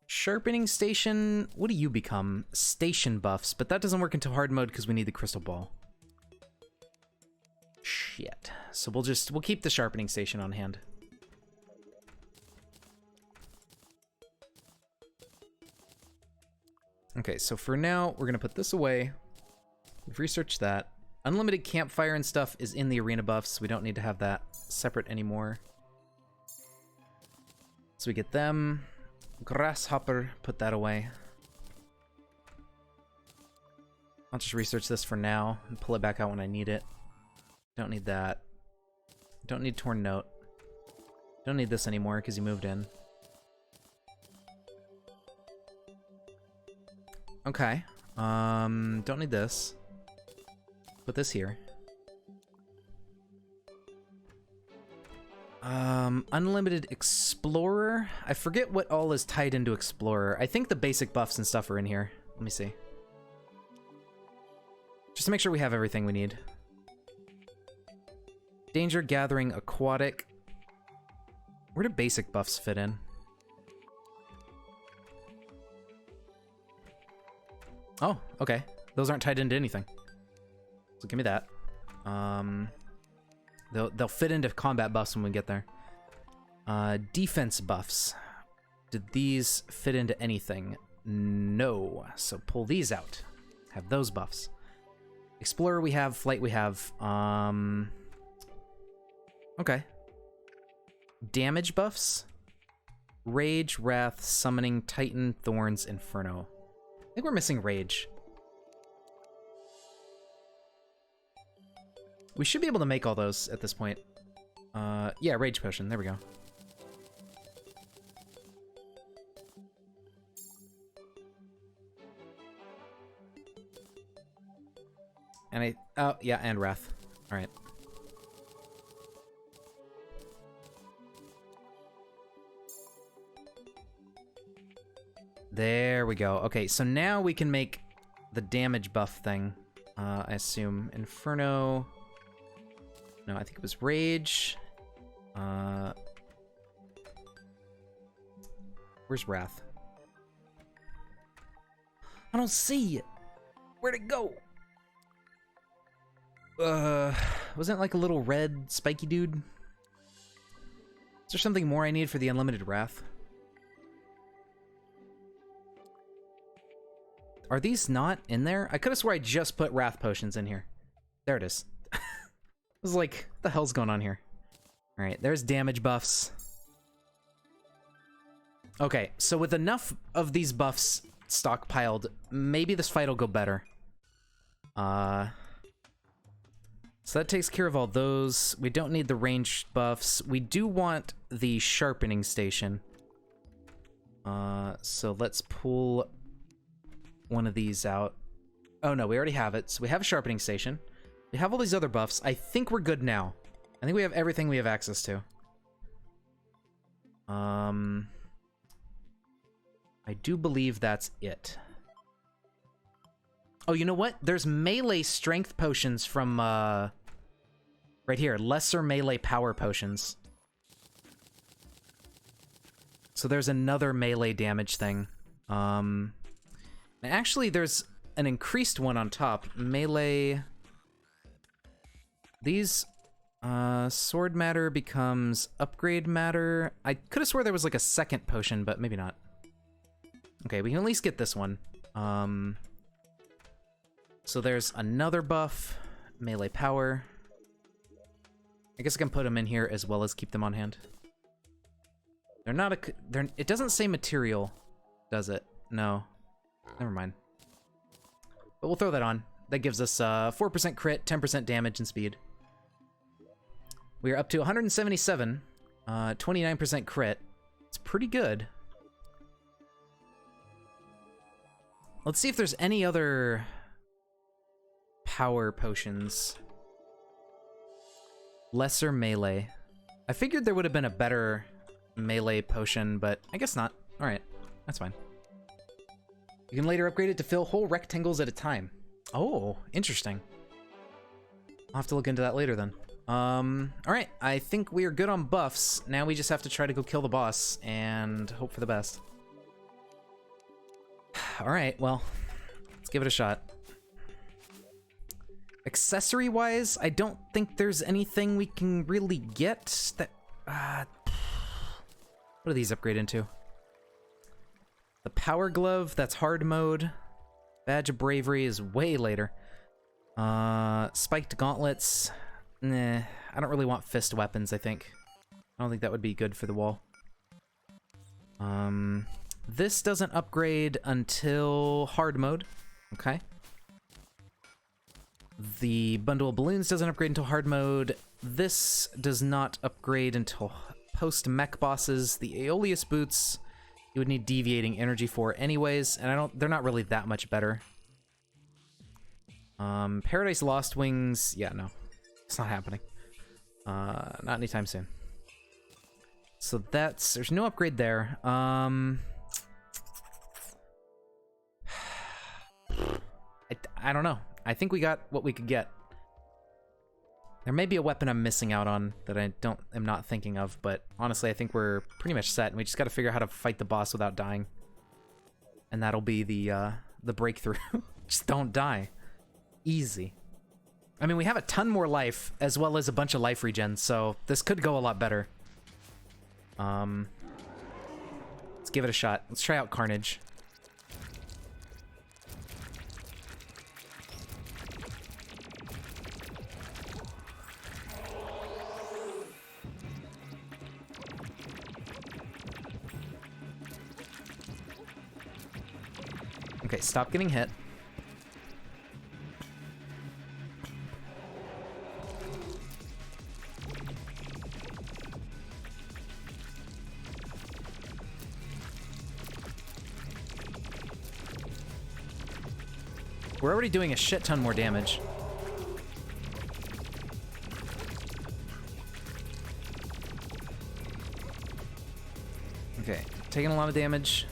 Sharpening Station, what do you become? Station buffs, but that doesn't work until hard mode because we need the Crystal Ball. Shit. So we'll keep the Sharpening Station on hand. Okay, so for now, we're gonna put this away. We've researched that. Unlimited campfire and stuff is in the arena buffs. We don't need to have that separate anymore. So we get them. Grasshopper, put that away. I'll just research this for now and pull it back out when I need it. Don't need that. Don't need Torn Note. Don't need this anymore because he moved in. Okay. Don't need this. Put this here. Unlimited Explorer. I forget what all is tied into Explorer. I think the basic buffs and stuff are in here. Let me see. Just to make sure we have everything we need. Danger Gathering Aquatic. Where do basic buffs fit in? Oh, okay. Those aren't tied into anything. So give me that. They'll fit into combat buffs when we get there. Defense buffs. Did these fit into anything? No. So pull these out. Have those buffs. Explorer we have, Flight we have. Okay. Damage buffs. Rage, Wrath, Summoning, Titan, Thorns, Inferno. I think we're missing Rage. We should be able to make all those at this point. Yeah, Rage Potion. There we go. And oh, yeah, and Wrath. All right. There we go. Okay, so now we can make the damage buff thing. I assume Inferno. No, I think it was Rage. Where's Wrath? I don't see it. Where'd it go? Wasn't it like a little red spiky dude? Is there something more I need for the unlimited Wrath? Are these not in there? I could have swore I just put Wrath potions in here. There it is. I was like, what the hell's going on here? Alright, there's damage buffs. Okay, so with enough of these buffs stockpiled, maybe this fight will go better. So that takes care of all those. We don't need the ranged buffs. We do want the sharpening station. So let's pull one of these out. Oh no, we already have it. So we have a sharpening station. We have all these other buffs. I think we're good now. I think we have everything we have access to. I do believe that's it. Oh, you know what? There's melee strength potions from, right here. Lesser melee power potions. So there's another melee damage thing. Actually, there's an increased one on top. Melee... These, sword matter becomes upgrade matter. I could have swore there was like a second potion, but maybe not. Okay, we can at least get this one. So there's another buff, melee power. I guess I can put them in here as well as keep them on hand. They're not it doesn't say material, does it? No. Never mind. But we'll throw that on. That gives us 4% crit, 10% damage, and speed. We are up to 177, 29% crit. It's pretty good. Let's see if there's any other power potions. Lesser melee. I figured there would have been a better melee potion, but I guess not. Alright, that's fine. You can later upgrade it to fill whole rectangles at a time. Oh, interesting. I'll have to look into that later then. Alright, I think we are good on buffs. Now we just have to try to go kill the boss and hope for the best. Alright, well, let's give it a shot. Accessory-wise, I don't think there's anything we can really get that... what do these upgrade into? The Power Glove, that's hard mode. Badge of Bravery is way later. Spiked Gauntlets. Nah, I don't really want fist weapons, I think. I don't think that would be good for the wall. This doesn't upgrade until hard mode. Okay. The Bundle of Balloons doesn't upgrade until hard mode. This does not upgrade until post-mech bosses. The Aeolus Boots, you would need Deviating Energy for anyways, and they're not really that much better. Paradise Lost Wings, yeah, no. It's not happening. Not anytime soon. So there's no upgrade there. I don't know. I think we got what we could get. There may be a weapon I'm missing out on that am not thinking of, but honestly, I think we're pretty much set, and we just got to figure out how to fight the boss without dying. And that'll be the breakthrough. Just don't die. Easy. I mean, we have a ton more life, as well as a bunch of life regen, so this could go a lot better. Let's give it a shot. Let's try out Carnage. Okay, stop getting hit. We're already doing a shit ton more damage. Okay, taking a lot of damage.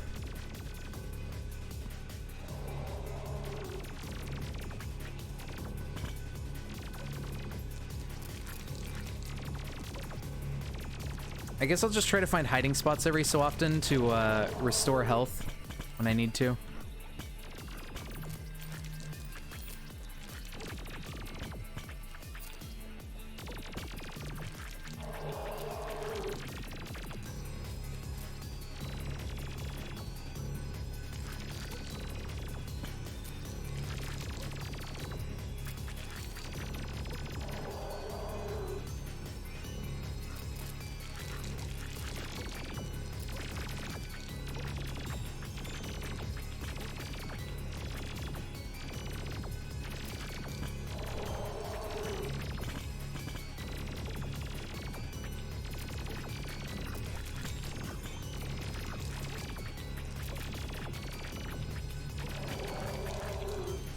I guess I'll just try to find hiding spots every so often to restore health when I need to.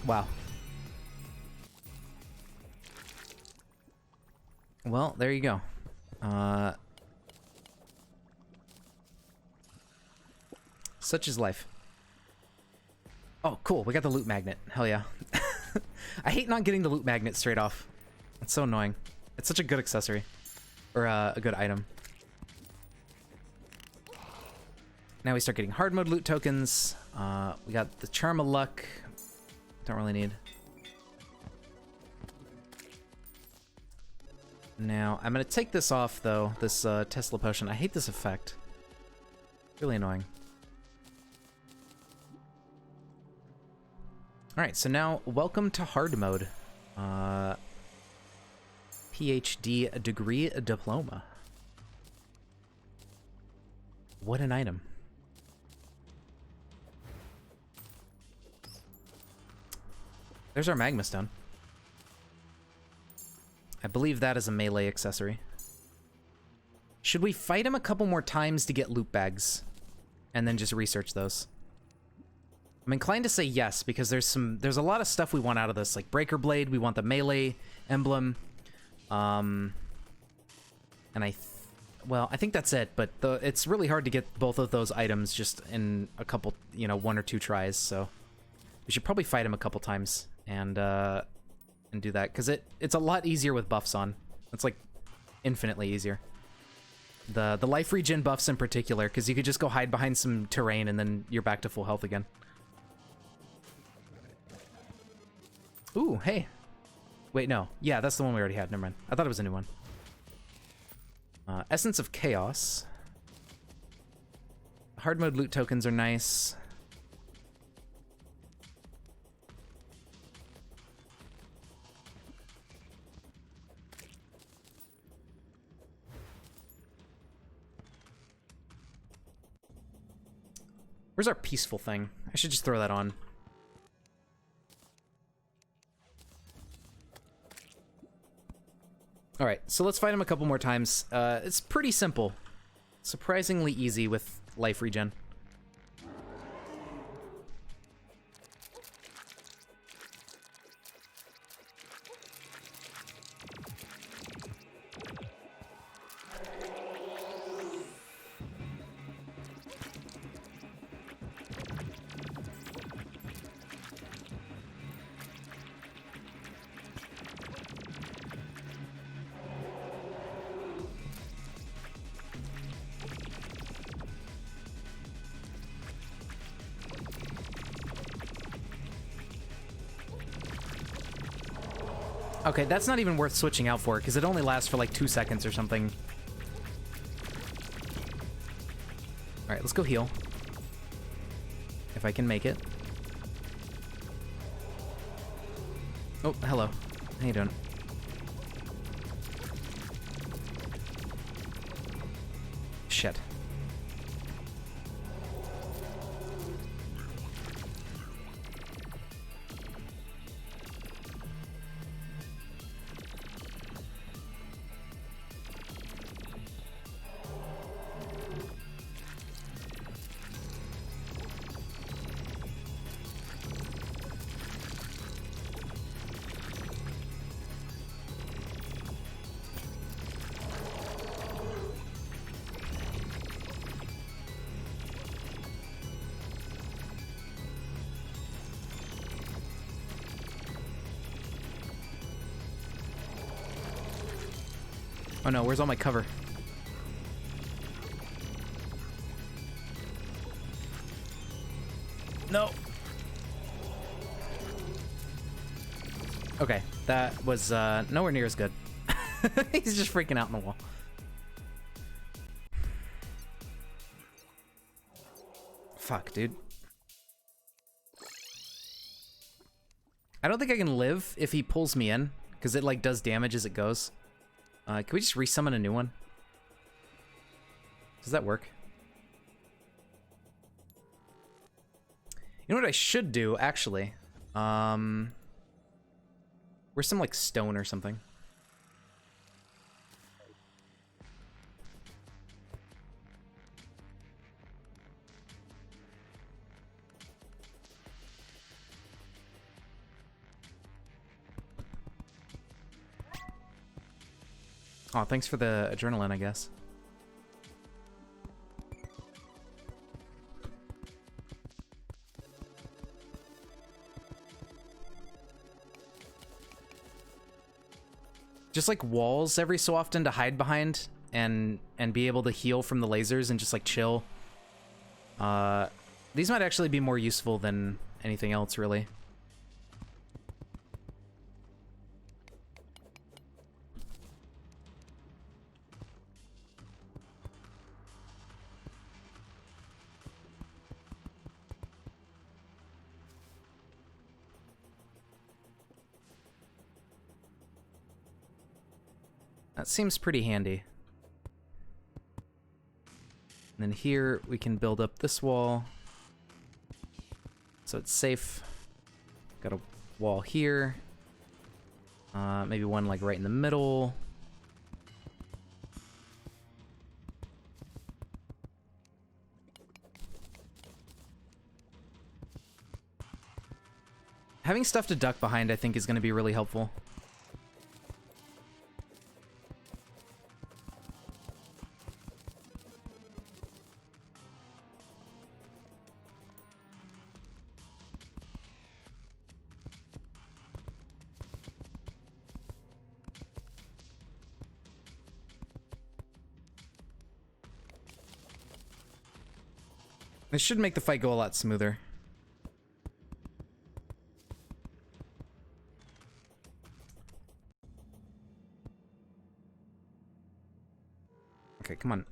Wow. Well, there you go. Such is life. Oh, cool. We got the loot magnet. Hell yeah. I hate not getting the loot magnet straight off. It's so annoying. It's such a good accessory. Or a good item. Now we start getting hard mode loot tokens. We got the Charm of Luck. Don't really need. Now, I'm gonna take this off, though, this Tesla potion. I hate this effect. Really annoying. Alright, so now, welcome to hard mode. PhD degree diploma. What an item. There's our magma stone. I believe that is a melee accessory. Should we fight him a couple more times to get loot bags? And then just research those? I'm inclined to say yes, because there's a lot of stuff we want out of this, like Breaker Blade, we want the melee emblem. And well, I think that's it, but it's really hard to get both of those items just in a couple, you know, 1 or 2 tries, so we should probably fight him a couple times and do that, because it's a lot easier with buffs on. It's like infinitely easier. The life regen buffs in particular, because you could just go hide behind some terrain and then you're back to full health again. Ooh, hey. Wait, no. Yeah, that's the one we already had. Never mind. I thought it was a new one. Essence of Chaos. Hard mode loot tokens are nice. Where's our peaceful thing? I should just throw that on. Alright, so let's fight him a couple more times. It's pretty simple. Surprisingly easy with life regen. Okay, that's not even worth switching out for, because it only lasts for like 2 seconds or something. Alright, let's go heal. If I can make it. Oh, hello. How you doing? Shit. Oh no, where's all my cover? No. Okay, that was nowhere near as good. He's just freaking out in the wall. Fuck, dude. I don't think I can live if he pulls me in, because it like does damage as it goes. Can we just resummon a new one? Does that work? You know what I should do, actually? Where's some, like, stone or something? Oh, thanks for the adrenaline, I guess. Just like walls every so often to hide behind and be able to heal from the lasers and just like chill. These might actually be more useful than anything else, really. That seems pretty handy. And then here we can build up this wall. So it's safe. Got a wall here. Maybe one like right in the middle. Having stuff to duck behind, I think, is going to be really helpful. This should make the fight go a lot smoother. Okay, come on.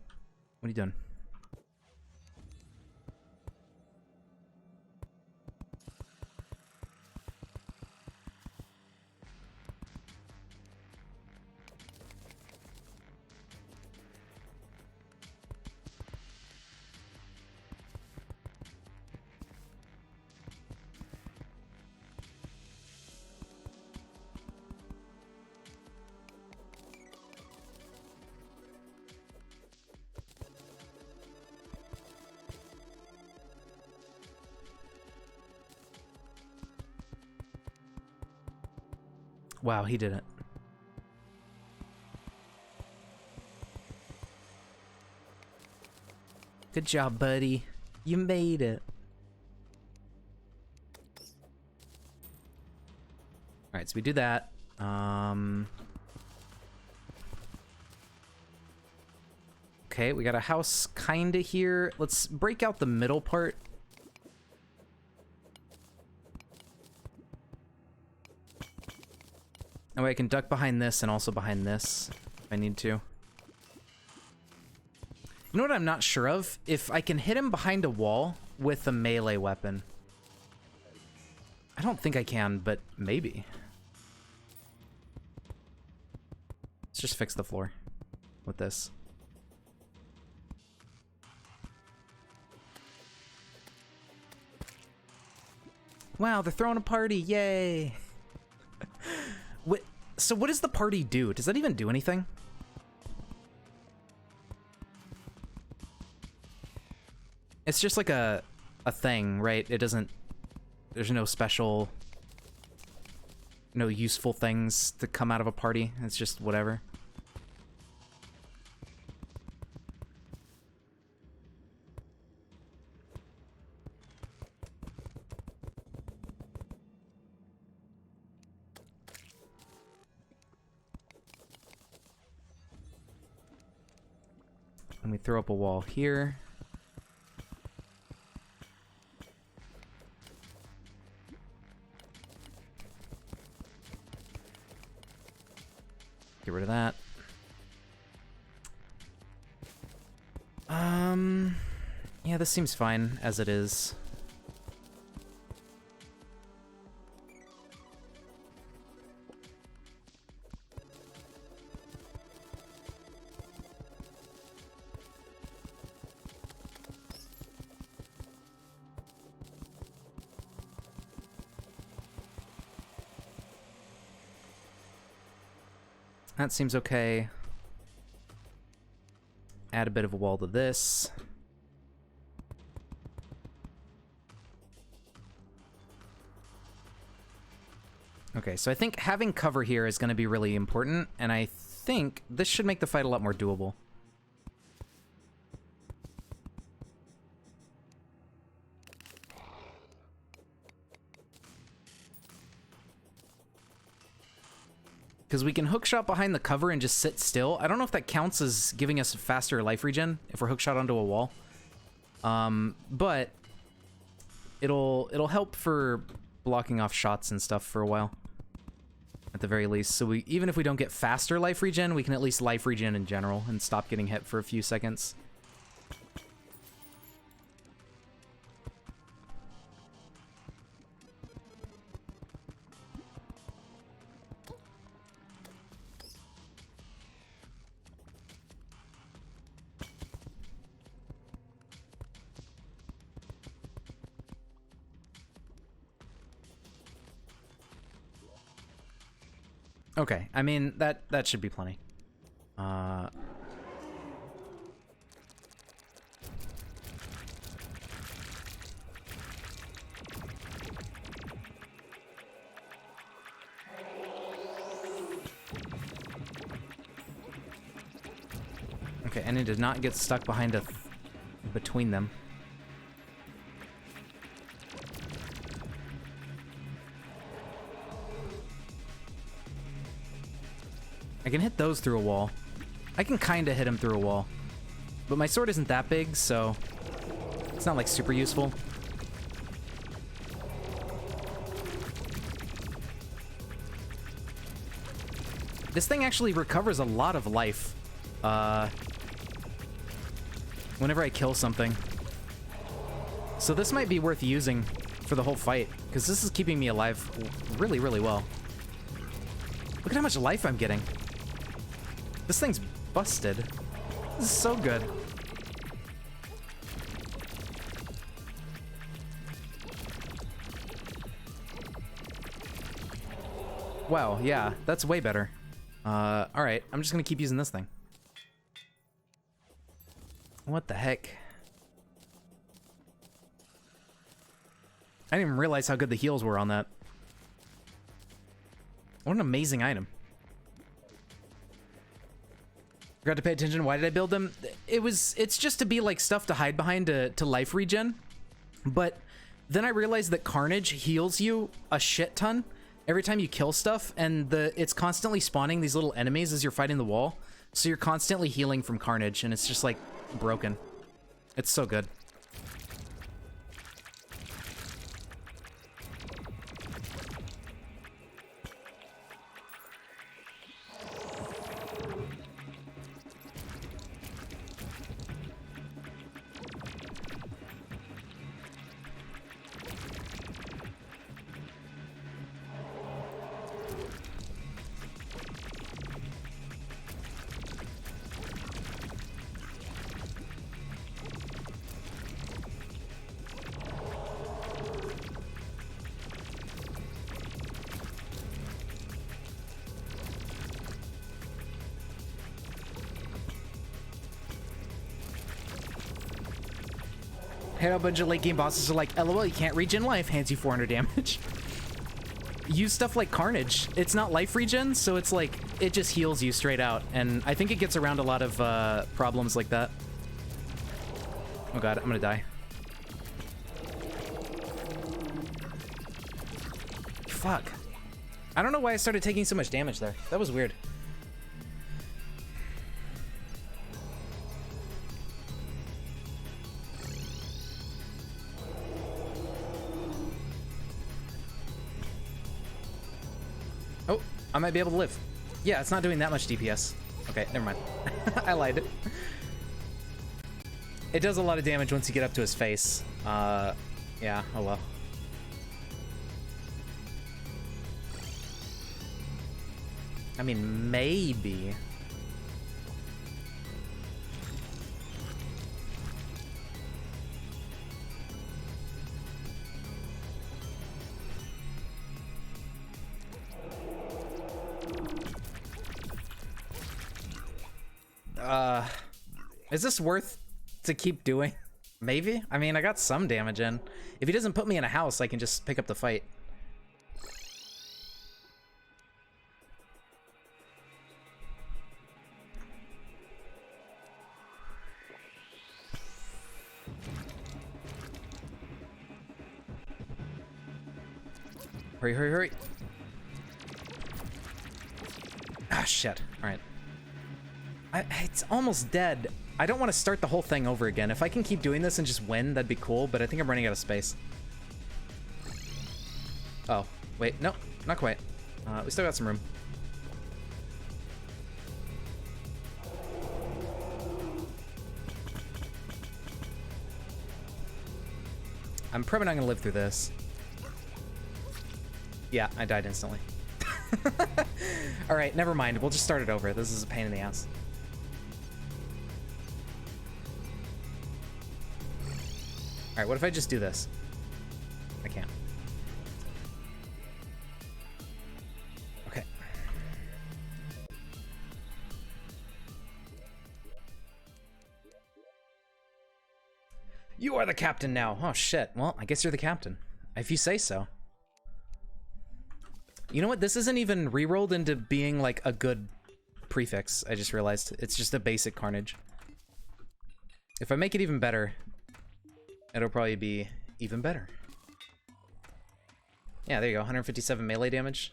What are you doing? Wow, he did it. Good job, buddy. You made it. Alright, so we do that. Okay, we got a house kinda here. Let's break out the middle part. That way I can duck behind this and also behind this if I need to. You know what I'm not sure of? If I can hit him behind a wall with a melee weapon. I don't think I can, but maybe. Let's just fix the floor with this. Wow, they're throwing a party, yay! So what does the party do? Does that even do anything? It's just like a thing, right? It doesn't... There's no special... No useful things to come out of a party. It's just whatever. And we throw up a wall here. Get rid of that. Yeah, this seems fine as it is. That seems okay. Add a bit of a wall to this. Okay, so I think having cover here is going to be really important, and I think this should make the fight a lot more doable. Because we can hookshot behind the cover and just sit still. I don't know if that counts as giving us faster life regen if we're hookshot onto a wall. But it'll help for blocking off shots and stuff for a while. At the very least. So even if we don't get faster life regen, we can at least life regen in general and stop getting hit for a few seconds. Okay, I mean, that should be plenty. Okay, and it did not get stuck behind between them. I can hit those through a wall. I can kinda hit him through a wall. But my sword isn't that big, so... It's not like super useful. This thing actually recovers a lot of life whenever I kill something. So this might be worth using for the whole fight, because this is keeping me alive really, really well. Look at how much life I'm getting. This thing's busted. This is so good. Wow, yeah, that's way better. Alright, I'm just gonna keep using this thing. What the heck? I didn't even realize how good the heals were on that. What an amazing item. Forgot to pay attention. Why did I build them? It's just to be like stuff to hide behind to life regen. But then I realized that Carnage heals you a shit ton every time you kill stuff, and it's constantly spawning these little enemies as you're fighting the wall. So you're constantly healing from Carnage, and it's just like broken. It's so good. Hit a bunch of late game bosses are like, LOL, you can't regen life, hands you 400 damage. Use stuff like Carnage. It's not life regen, so it's like, it just heals you straight out. And I think it gets around a lot of problems like that. Oh god, I'm gonna die. Fuck. I don't know why I started taking so much damage there. That was weird. Oh, I might be able to live. Yeah, it's not doing that much DPS. Okay, never mind. I lied. It does a lot of damage once you get up to his face. Yeah, oh well. I mean, maybe. Is this worth to keep doing? Maybe? I mean, I got some damage in. If he doesn't put me in a house, I can just pick up the fight. Hurry, hurry, hurry. Ah, shit. Alright. It's almost dead. I don't want to start the whole thing over again. If I can keep doing this and just win, that'd be cool, but I think I'm running out of space. Oh, wait. No, not quite. We still got some room. I'm probably not going to live through this. Yeah, I died instantly. Alright, never mind. We'll just start it over. This is a pain in the ass. Alright, what if I just do this? I can't. Okay. You are the captain now. Oh, shit. Well, I guess you're the captain. If you say so. You know what? This isn't even rerolled into being, like, a good prefix. I just realized. It's just a basic Carnage. If I make it even better, it'll probably be even better. Yeah, there you go. 157 melee damage.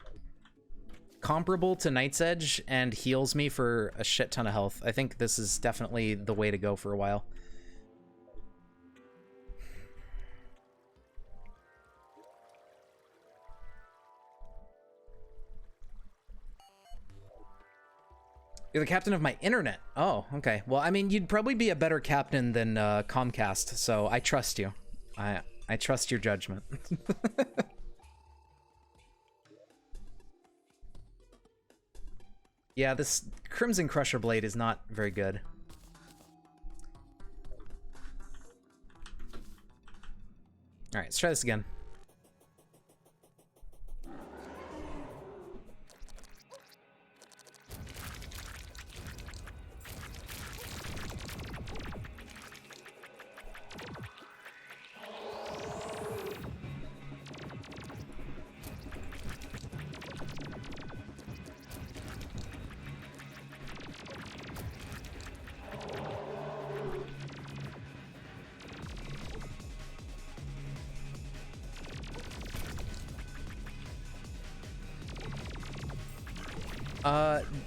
Comparable to Night's Edge and heals me for a shit ton of health. I think this is definitely the way to go for a while. You're the captain of my internet. Oh, okay. Well, I mean, you'd probably be a better captain than Comcast, so I trust you. I trust your judgment. Yeah, this Crimson Crusher Blade is not very good. All right, let's try this again.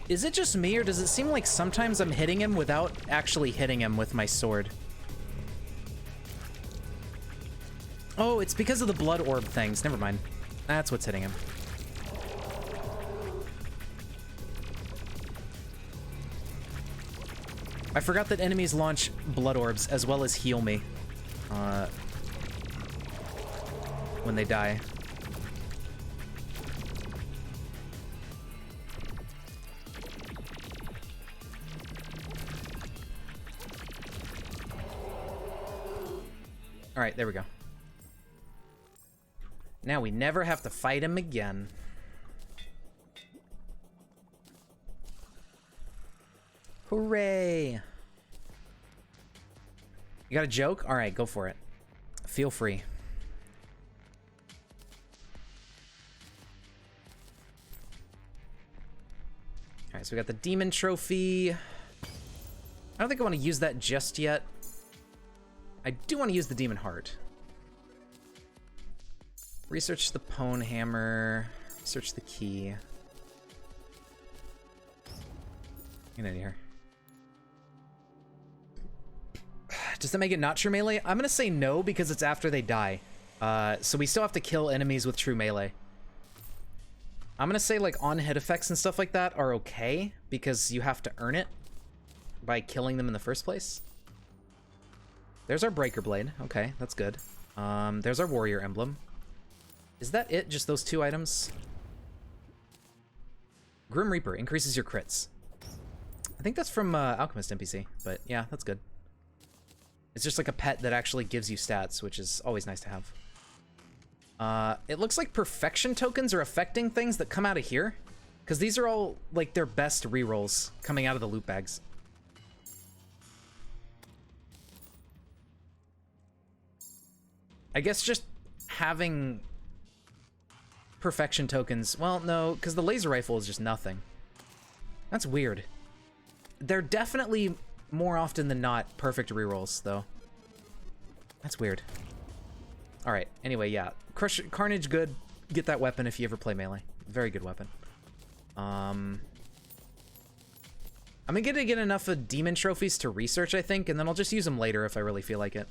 Is it just me, or does it seem like sometimes I'm hitting him without actually hitting him with my sword? Oh, it's because of the blood orb things. Never mind. That's what's hitting him. I forgot that enemies launch blood orbs as well as heal me when they die. All right, there we go. Now we never have to fight him again. Hooray! You got a joke? All right, go for it. Feel free. All right, so we got the demon trophy. I don't think I want to use that just yet. I do want to use the demon heart. Research the Pwn hammer. Research the key. Get out of here. Does that make it not true melee? I'm gonna say no because it's after they die. So we still have to kill enemies with true melee. I'm gonna say like on-hit effects and stuff like that are okay because you have to earn it by killing them in the first place. There's our Breaker Blade. Okay, that's good. There's our Warrior Emblem. Is that it? Just those two items? Grim Reaper increases your crits. I think that's from Alchemist NPC, but yeah, that's good. It's just like a pet that actually gives you stats, which is always nice to have. It looks like perfection tokens are affecting things that come out of here, because these are all like their best rerolls coming out of the loot bags. I guess just having perfection tokens... Well, no, because the laser rifle is just nothing. That's weird. They're definitely, more often than not, perfect rerolls, though. That's weird. Alright, anyway, yeah. Carnage, good. Get that weapon if you ever play Melee. Very good weapon. I'm gonna get enough of demon trophies to research, I think, and then I'll just use them later if I really feel like it.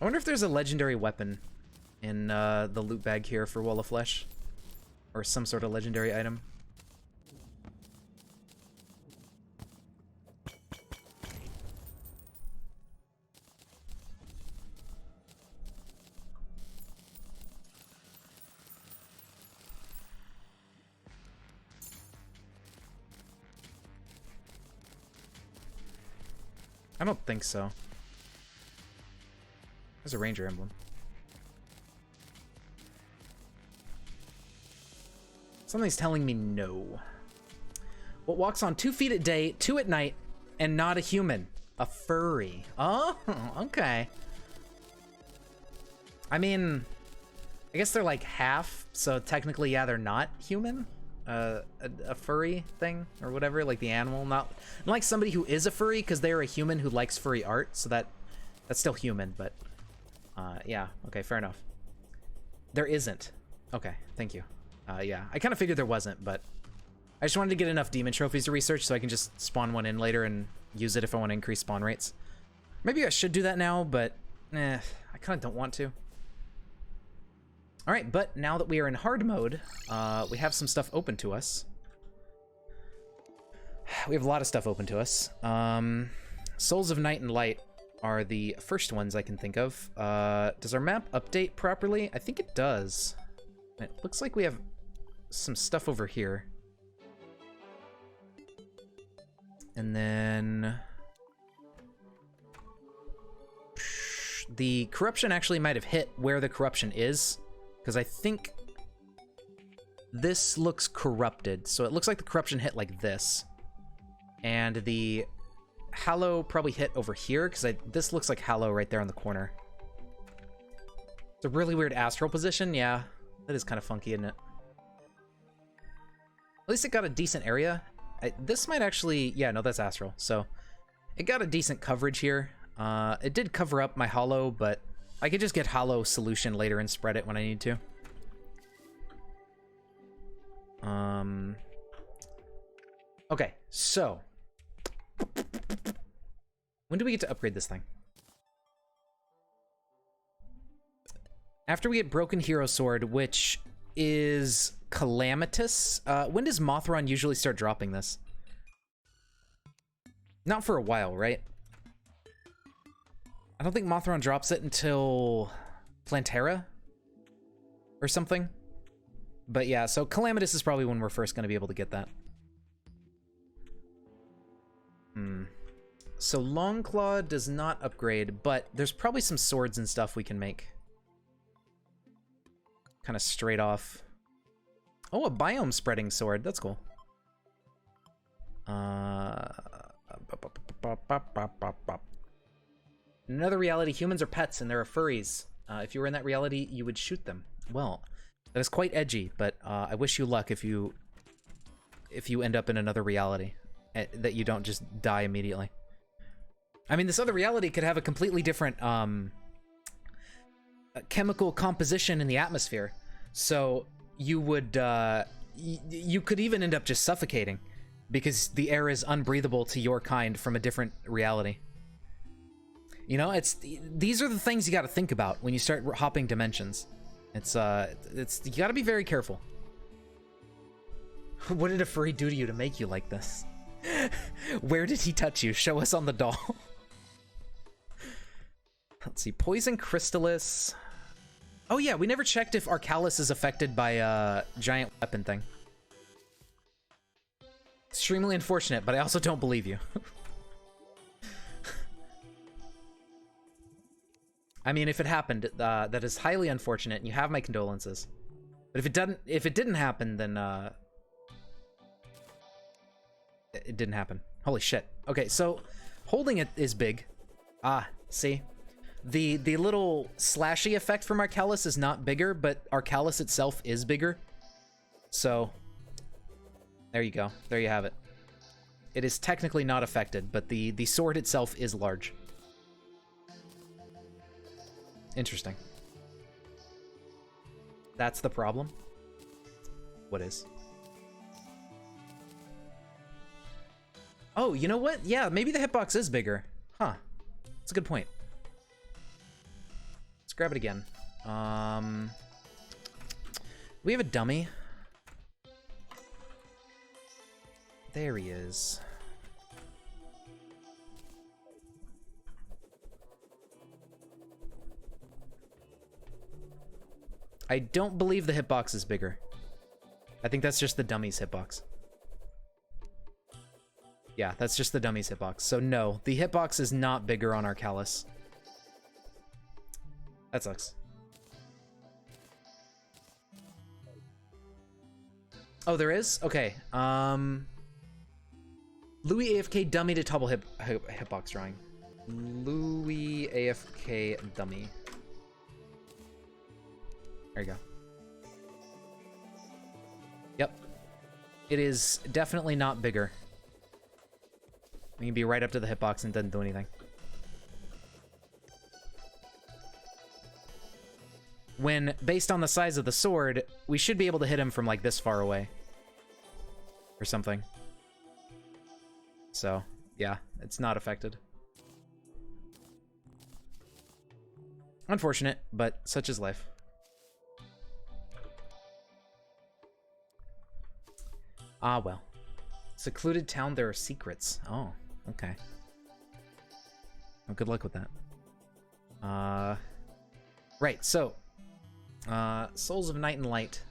I wonder if there's a legendary weapon in the loot bag here for Wall of Flesh. Or some sort of legendary item. I don't think so. There's a Ranger emblem. Something's telling me no. What walks on 2 feet at day, 2 at night, and not a human? A furry. Oh, okay. I mean, I guess they're like half, so technically, yeah, they're not human. A furry thing or whatever, like the animal, not like somebody who is a furry because they are a human who likes furry art, so that's still human, but yeah, okay, fair enough. There isn't. Okay, thank you. Yeah, I kind of figured there wasn't, but I just wanted to get enough demon trophies to research so I can just spawn one in later and use it if I want to increase spawn rates. Maybe I should do that now, but I kind of don't want to. All right, but now that we are in hard mode, we have some stuff open to us. We have a lot of stuff open to us. Souls of Night and Light are the first ones I can think of. Does our map update properly? I think it does. It looks like we have some stuff over here. And then... the corruption actually might have hit where the corruption is, because I think this looks corrupted. So it looks like the corruption hit like this. And the Hallow probably hit over here, because this looks like Hallow right there in the corner. It's a really weird astral position. Yeah, that is kind of funky, isn't it? At least it got a decent area. This might actually... yeah, no, that's astral. So it got a decent coverage here. It did cover up my Hollow, but I could just get Hollow solution later and spread it when I need to. Okay, so... when do we get to upgrade this thing? After we get Broken Hero Sword, which is calamitous. When does Mothron usually start dropping this? Not for a while, right? I don't think Mothron drops it until Plantera or something. But yeah, so Calamitous is probably when we're first going to be able to get that. So Longclaw does not upgrade, but there's probably some swords and stuff we can make. Kind of straight off. Oh, a biome spreading sword. That's cool. In another reality, humans are pets and there are furries. If you were in that reality, you would shoot them. Well, that is quite edgy, but I wish you luck if you end up in another reality, that you don't just die immediately. I mean, this other reality could have a completely different chemical composition in the atmosphere, so you would you could even end up just suffocating because the air is unbreathable to your kind from a different reality. You know, these are the things you got to think about when you start hopping dimensions. It's you got to be very careful. What did a furry do to you to make you like this? Where did he touch you? Show us on the doll. Let's see, Poison Crystallis. Oh yeah, we never checked if Arcalis is affected by a giant weapon thing. Extremely unfortunate, but I also don't believe you. I mean, if it happened, that is highly unfortunate, and you have my condolences. But if it didn't happen, then it didn't happen. Holy shit. Okay, so holding it is big. Ah, see? The little slashy effect from Arcalis is not bigger, but Arcalis itself is bigger. So, there you go. There you have it. It is technically not affected, but the sword itself is large. Interesting. That's the problem? What is? Oh, you know what? Yeah, maybe the hitbox is bigger. Huh. That's a good point. Let's grab it again. We have a dummy. There he is. I don't believe the hitbox is bigger. I think that's just the dummy's hitbox. Yeah, that's just the dummy's hitbox. So no, the hitbox is not bigger on Arcalis. That sucks. Oh, there is? Okay. Louis AFK dummy to toggle hitbox drawing. Louis AFK dummy. There you go. Yep. It is definitely not bigger. We can be right up to the hitbox and doesn't do anything. When, based on the size of the sword, we should be able to hit him from like this far away. Or something. So, yeah, it's not affected. Unfortunate, but such is life. Ah, well. Secluded town, there are secrets. Oh, okay. Well, good luck with that. Right, so Souls of Night and Light.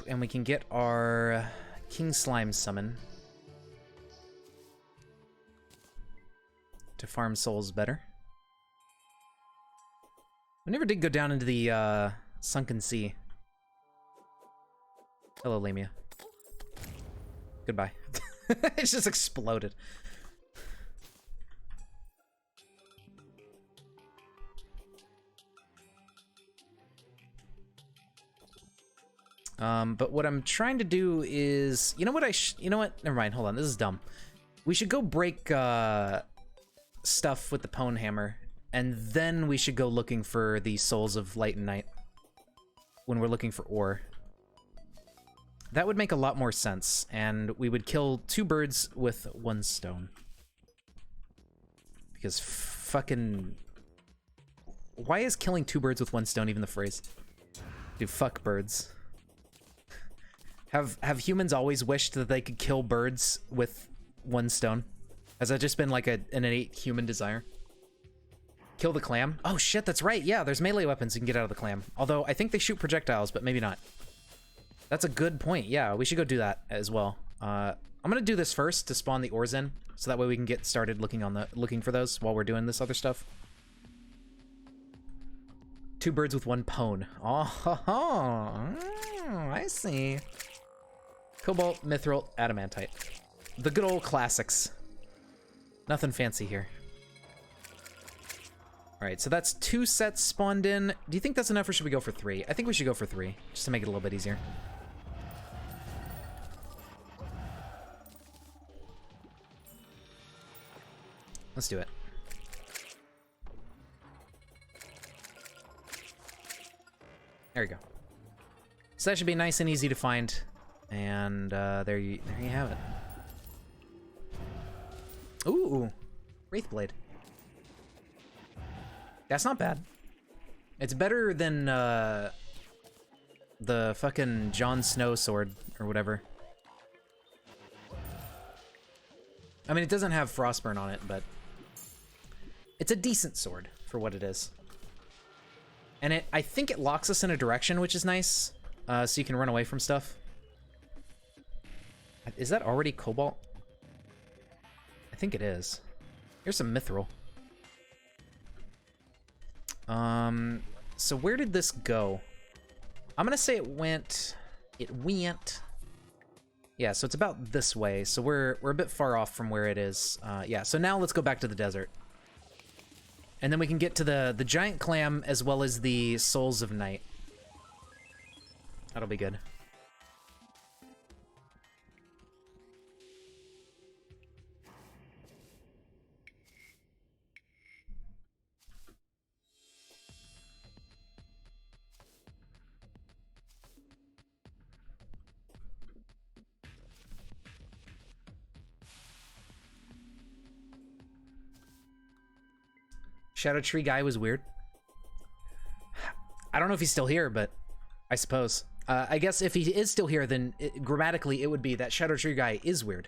And we can get our King Slime summon to farm souls better. We never did go down into the sunken sea. Hello, Lamia. Goodbye. It's just exploded. But what I'm trying to do is, you know what? Never mind. Hold on. This is dumb. We should go break stuff with the Pwn Hammer, and then we should go looking for the Souls of Light and Night when we're looking for ore. That would make a lot more sense, and we would kill 2 birds with 1 stone. Because fucking... Why is killing 2 birds with 1 stone even the phrase? Dude, fuck birds. Have humans always wished that they could kill birds with 1 stone? Has that just been like an innate human desire? Kill the clam? Oh shit, that's right. Yeah, there's melee weapons you can get out of the clam. Although I think they shoot projectiles, but maybe not. That's a good point. Yeah, we should go do that as well. I'm gonna do this first to spawn the ores in, so that way we can get started looking for those while we're doing this other stuff. 2 birds with 1 pwn. Oh, I see. Cobalt, Mithril, Adamantite. The good old classics. Nothing fancy here. Alright, so that's 2 sets spawned in. Do you think that's enough, or should we go for 3? I think we should go for 3, just to make it a little bit easier. Let's do it. There you go. So that should be nice and easy to find. And there you have it. Ooh, Wraithblade. That's not bad. It's better than the fucking Jon Snow sword or whatever. I mean, it doesn't have Frostburn on it, but it's a decent sword for what it is. And I think it locks us in a direction, which is nice, so you can run away from stuff. Is that already Cobalt? I think it is. Here's some Mithril. So where did this go? I'm gonna say it went... Yeah, so it's about this way, so we're a bit far off from where it is. Yeah, so now let's go back to the desert. And then we can get to the giant clam as well as the Souls of Night. That'll be good. Shadow Tree guy was weird. I don't know if he's still here, but I suppose. I guess if he is still here, then grammatically it would be that Shadow Tree guy is weird.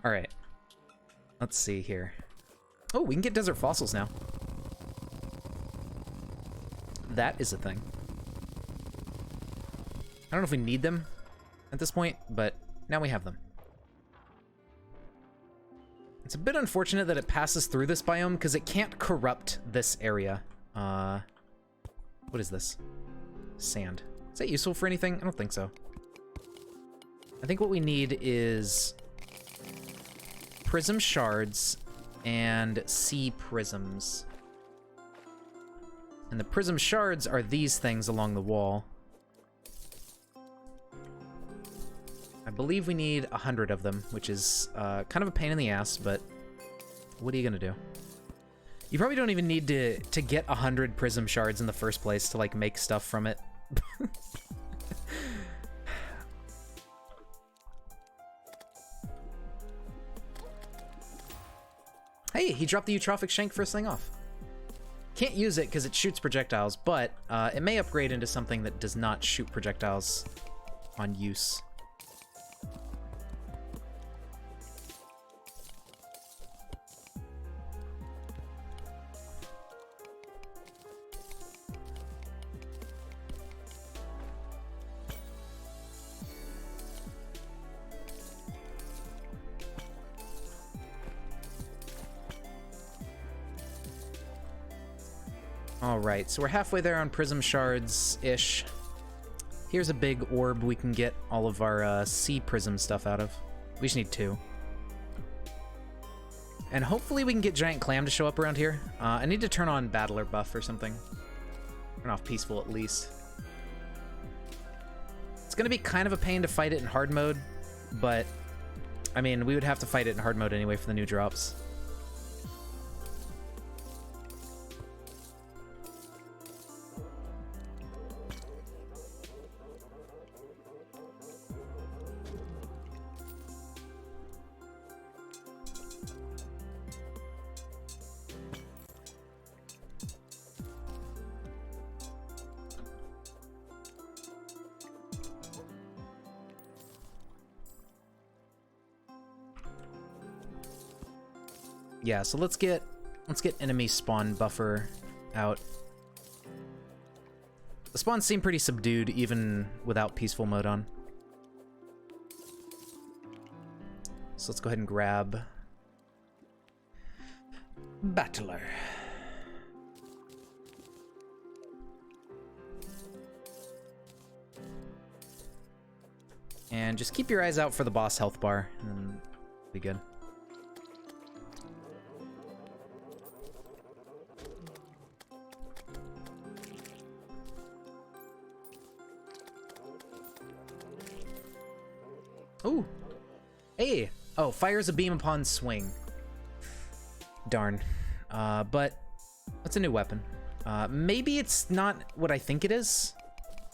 All right. Let's see here. Oh, we can get desert fossils now. That is a thing. I don't know if we need them at this point, but now we have them. It's a bit unfortunate that it passes through this biome because it can't corrupt this area. What is this? Sand. Is that useful for anything? I don't think so. I think what we need is prism shards and sea prisms. And the prism shards are these things along the wall. I believe we need 100 of them, which is kind of a pain in the ass, but what are you gonna do? You probably don't even need to get 100 prism shards in the first place to like make stuff from it. Hey, he dropped the Eutrophic Shank first thing off. Can't use it because it shoots projectiles, but it may upgrade into something that does not shoot projectiles on use. Alright, so we're halfway there on Prism Shards-ish. Here's a big orb we can get all of our Sea Prism stuff out of. We just need 2. And hopefully we can get Giant Clam to show up around here. I need to turn on Battler buff or something. Turn off Peaceful at least. It's gonna be kind of a pain to fight it in hard mode, but I mean, we would have to fight it in hard mode anyway for the new drops. Yeah, so let's get enemy spawn buffer out. The spawns seem pretty subdued even without peaceful mode on. So let's go ahead and grab Battler. And just keep your eyes out for the boss health bar, and it'll be good. Ooh. Hey! Oh, fires a beam upon swing. Darn. But that's a new weapon. Maybe it's not what I think it is.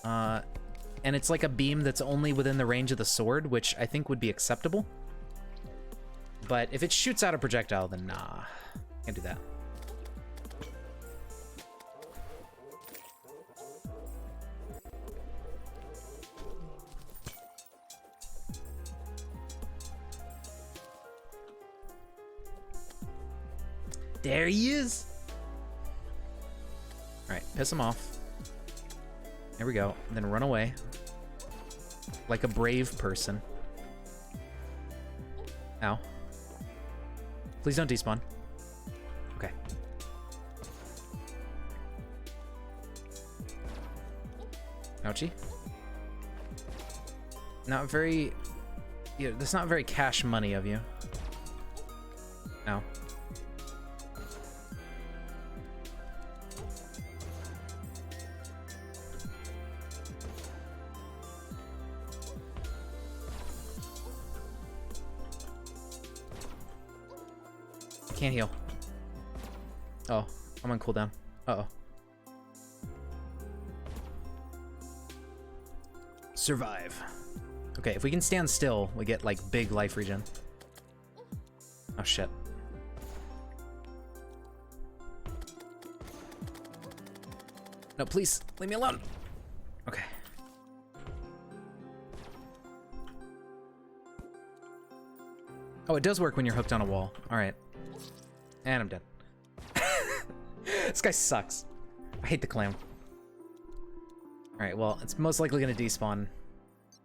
And it's like a beam that's only within the range of the sword, which I think would be acceptable. But if it shoots out a projectile, then nah. Can't do that. There he is! Alright, piss him off. There we go. And then run away. Like a brave person. Ow. Please don't despawn. Okay. Ouchie. Not very... Yeah, that's not very cash money of you. Ow. Can't heal. Oh, I'm on cooldown. Uh-oh. Survive. Okay, if we can stand still, we get, like, big life regen. Oh, shit. No, please, leave me alone. Okay. Oh, it does work when you're hooked on a wall. All right. And I'm dead. This guy sucks. I hate the clam. Alright, well, it's most likely gonna despawn.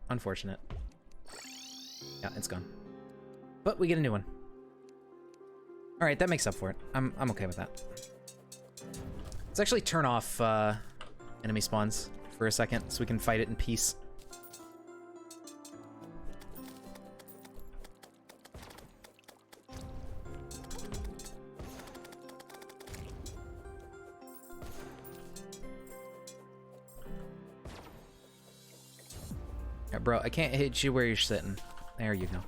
Unfortunate. Yeah, it's gone. But we get a new one. Alright, that makes up for it. I'm okay with that. Let's actually turn off enemy spawns for a second so we can fight it in peace. Yeah, bro, I can't hit you where you're sitting. There you go.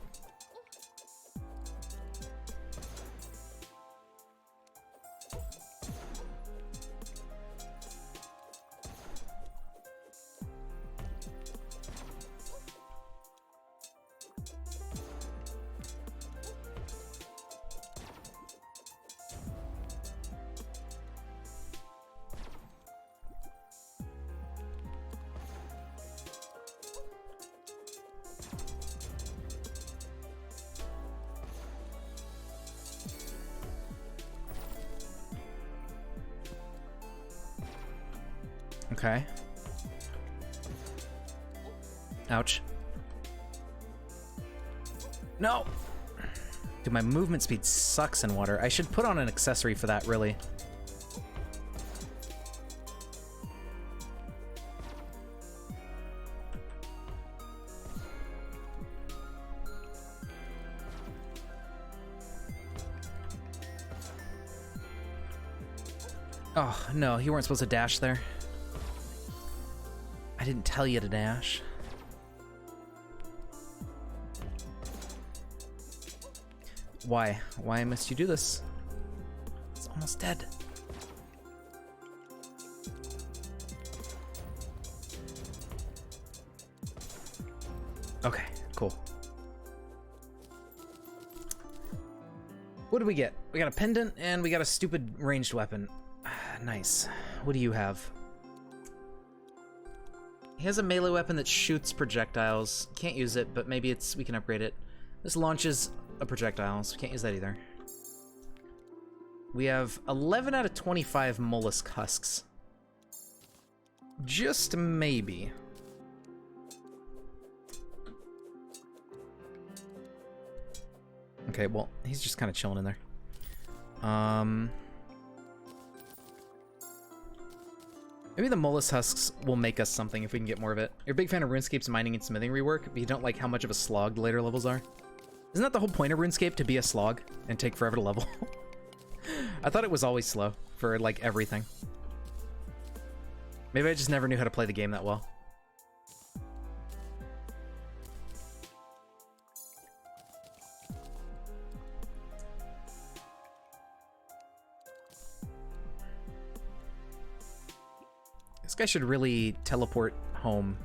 Okay. Ouch. No! Dude, my movement speed sucks in water. I should put on an accessory for that, really. Oh, no, you weren't supposed to dash there. I didn't tell you to dash. Why? Why must you do this? It's almost dead. Okay, cool. What do we get? We got a pendant and we got a stupid ranged weapon. Nice. What do you have? He has a melee weapon that shoots projectiles. Can't use it, but maybe we can upgrade it. This launches a projectile, so we can't use that either. We have 11 out of 25 mollusk husks. Just maybe. Okay, well, he's just kind of chilling in there. Maybe the mollusk husks will make us something if we can get more of it. You're a big fan of RuneScape's mining and smithing rework, but you don't like how much of a slog the later levels are? Isn't that the whole point of RuneScape, to be a slog and take forever to level? I thought it was always slow for, like, everything. Maybe I just never knew how to play the game that well. This guy should really teleport home.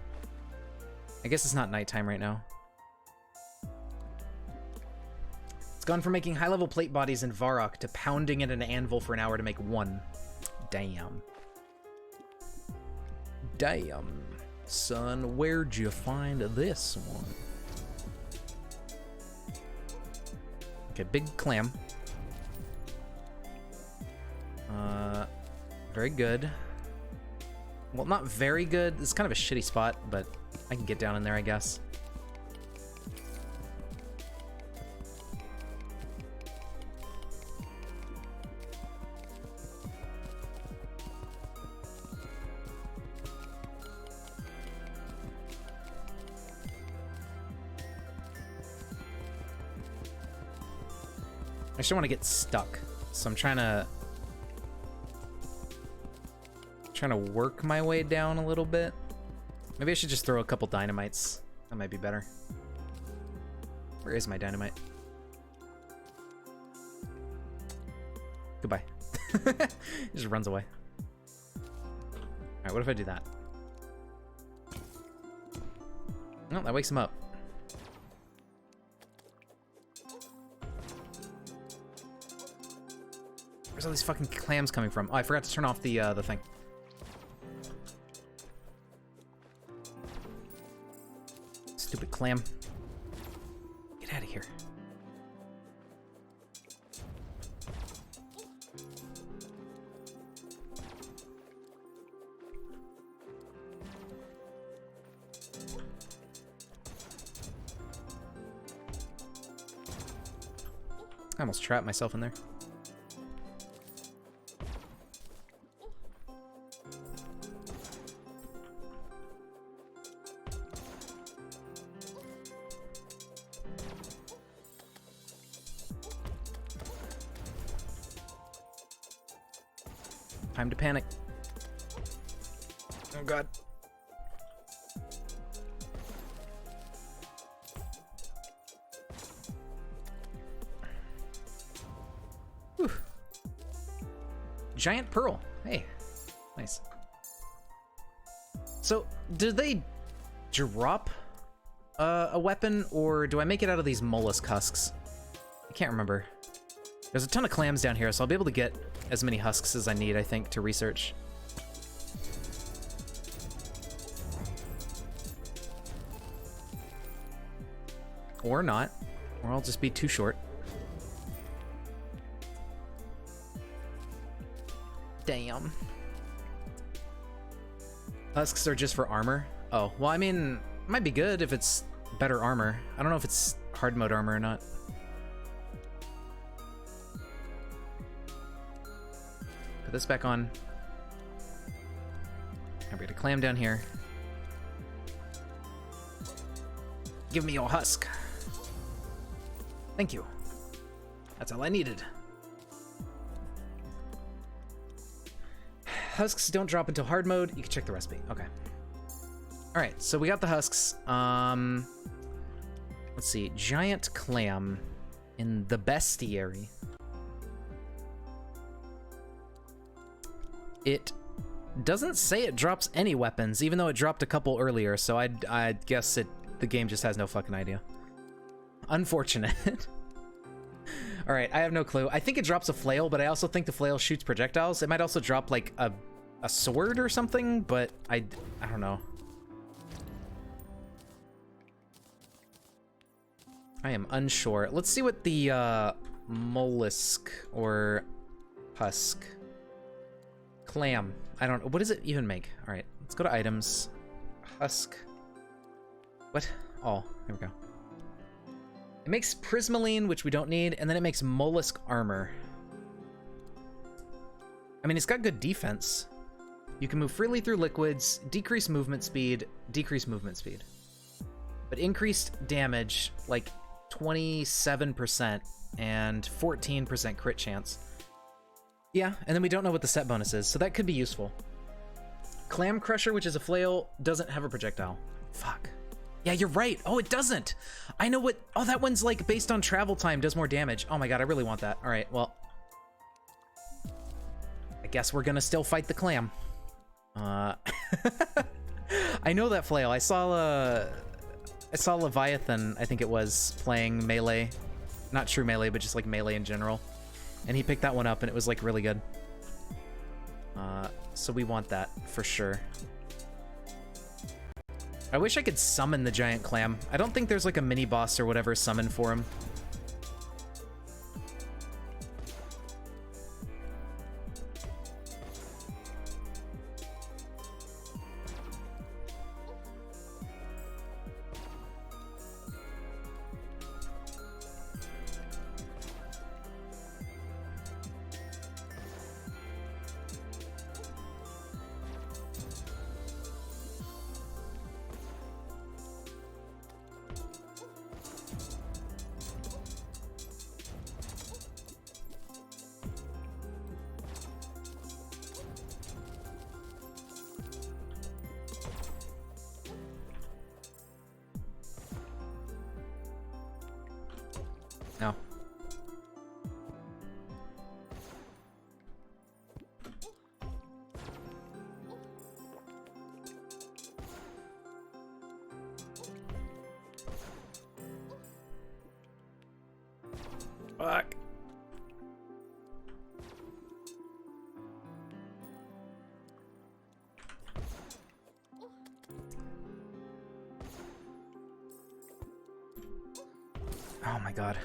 I guess it's not nighttime right now. It's gone from making high-level plate bodies in Varrock to pounding at an anvil for an hour to make one. Damn. Damn. Son, where'd you find this one? Okay, big clam. Very good. Well, not very good. It's kind of a shitty spot, but I can get down in there, I guess. I just don't want to get stuck, so I'm trying to work my way down a little bit. Maybe I should just throw a couple dynamites. That might be better. Where is my dynamite? Goodbye. It just runs away. Alright, what if I do that? No, that wakes him up. Where's all these fucking clams coming from? Oh, I forgot to turn off the thing. Stupid clam. Get out of here. I almost trapped myself in there. Time to panic. Oh god. Whew. Giant pearl. Hey. Nice. So, do they drop a weapon, or do I make it out of these mollusk husks? I can't remember. There's a ton of clams down here, so I'll be able to get as many husks as I need, I think, to research. Or not. Or I'll just be too short. Damn. Husks are just for armor? Oh, well, I mean, it might be good if it's better armor. I don't know if it's hard mode armor or not. Put this back on. I'm gonna clam down here. Give me your husk. Thank you. That's all I needed. Husks don't drop until hard mode. You can check the recipe. Okay. All right, so we got the husks. Let's see. Giant clam in the bestiary. It doesn't say it drops any weapons, even though it dropped a couple earlier, so I guess the game just has no fucking idea. Unfortunate. All right, I have no clue. I think it drops a flail, but I also think the flail shoots projectiles. It might also drop like a sword or something, but I don't know. I am unsure. Let's see what the mollusk or husk. Clam. I don't know. What does it even make? All right, let's go to items. Husk. What? Oh, there we go. It makes prismaline, which we don't need, and then it makes mollusk armor. I mean, it's got good defense. You can move freely through liquids, decrease movement speed, but increased damage, like 27% and 14% crit chance. Yeah, and then we don't know what the set bonus is, so that could be useful. Clam Crusher, which is a flail, doesn't have a projectile. Fuck. Yeah, you're right. Oh, it doesn't. I know what... Oh, that one's like based on travel time, does more damage. Oh my god, I really want that. All right, well... I guess we're gonna still fight the clam. I know that flail. I saw Leviathan, I think it was, playing Melee. Not true Melee, but just like Melee in general. And he picked that one up, and it was like really good. So we want that for sure. I wish I could summon the giant clam. I don't think there's like a mini boss or whatever summon for him. No. Fuck. Oh my god.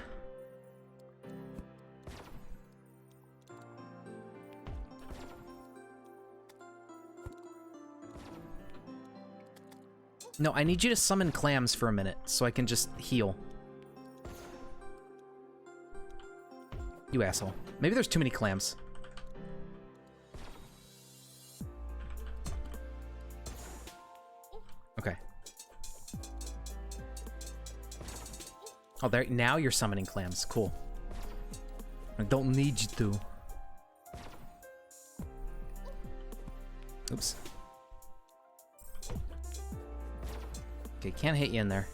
No, I need you to summon clams for a minute so I can just heal. You asshole. Maybe there's too many clams. Okay. Oh, there. Now you're summoning clams. Cool. I don't need you to. Oops. Okay, can't hit you in there.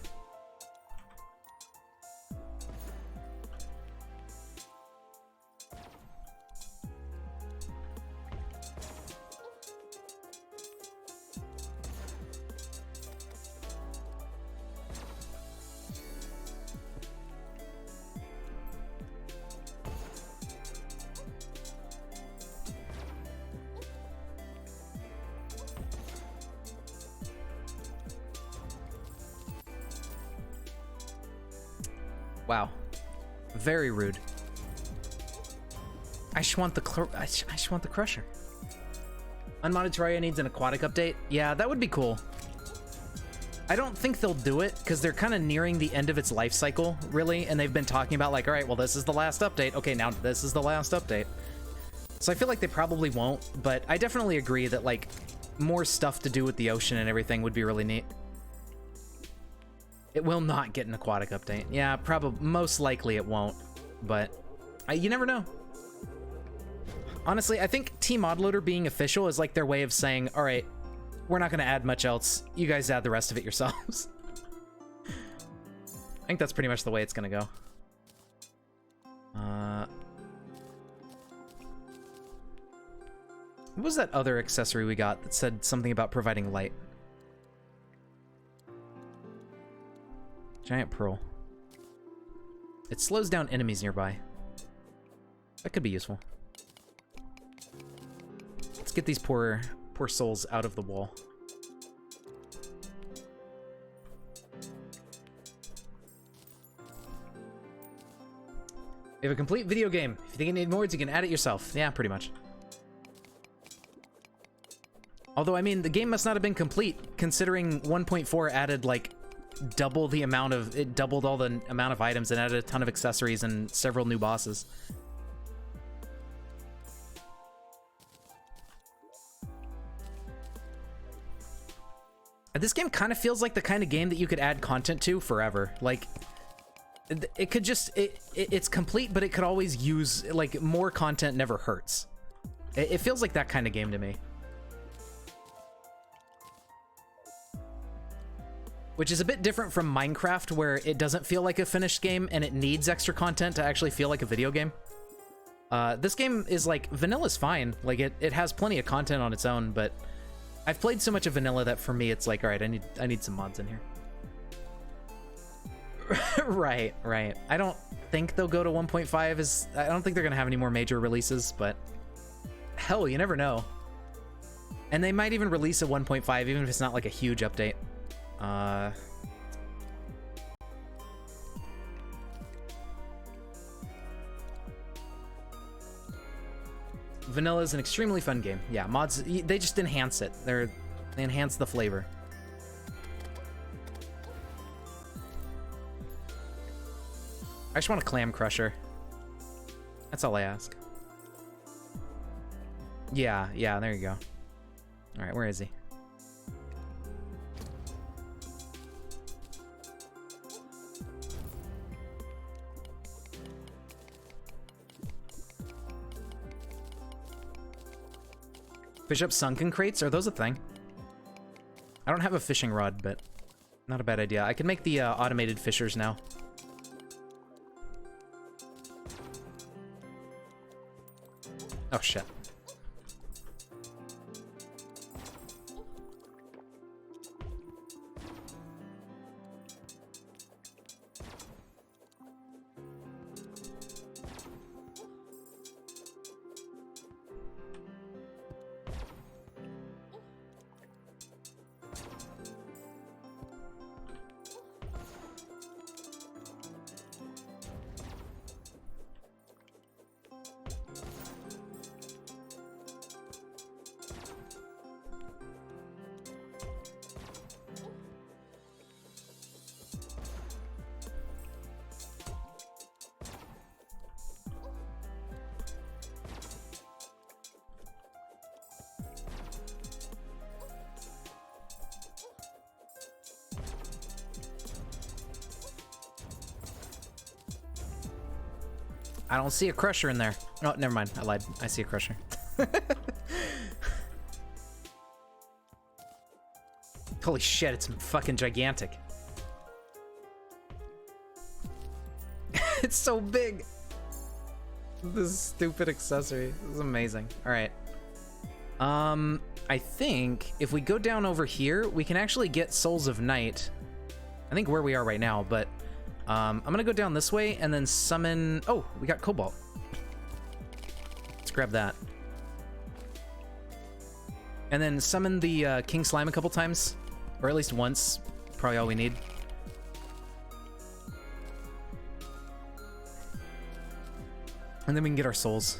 Wow. Very rude. I just want the crusher. Unmodded Terraria needs an aquatic update. Yeah, that would be cool. I don't think they'll do it because they're kind of nearing the end of its life cycle, really, and they've been talking about like, all right, well, this is the last update. Okay, now this is the last update. So I feel like they probably won't, but I definitely agree that like more stuff to do with the ocean and everything would be really neat. It will not get an aquatic update. Yeah, probably, most likely it won't, but you never know. Honestly, I think Team Modloader being official is like their way of saying, all right, we're not going to add much else. You guys add the rest of it yourselves. I think that's pretty much the way it's going to go. What was that other accessory we got that said something about providing light? Giant pearl. It slows down enemies nearby. That could be useful. Let's get these poor souls out of the wall. We have a complete video game. If you think you need mods, you can add it yourself. Yeah, pretty much. Although, I mean, the game must not have been complete, considering 1.4 added, like, double the amount of... It doubled all the amount of items and added a ton of accessories and several new bosses. This game kind of feels like the kind of game that you could add content to forever. Like, it could just... It's complete, but it could always use... Like, more content never hurts. It feels like that kind of game to me. Which is a bit different from Minecraft, where it doesn't feel like a finished game and it needs extra content to actually feel like a video game. This game is like, vanilla's fine. Like, it has plenty of content on its own, but I've played so much of vanilla that for me it's like, all right, I need some mods in here. Right. I don't think they'll go to 1.5. I don't think they're gonna have any more major releases, but hell, you never know. And they might even release a 1.5, even if it's not like a huge update. Vanilla is an extremely fun game. Yeah, mods, they just enhance it. They enhance the flavor. I just want a clam crusher. That's all I ask. Yeah, there you go. All right, where is he? Fish up sunken crates? Are those a thing? I don't have a fishing rod, but not a bad idea. I can make the automated fishers now. Oh, shit. I don't see a crusher in there. No, never mind. I lied. I see a crusher. Holy shit, it's fucking gigantic. It's so big. This stupid accessory. This is amazing. All right. I think if we go down over here, we can actually get Souls of Night. I think where we are right now, but I'm gonna go down this way and then summon... Oh, we got Cobalt. Let's grab that. And then summon the King Slime a couple times. Or at least once. Probably all we need. And then we can get our souls.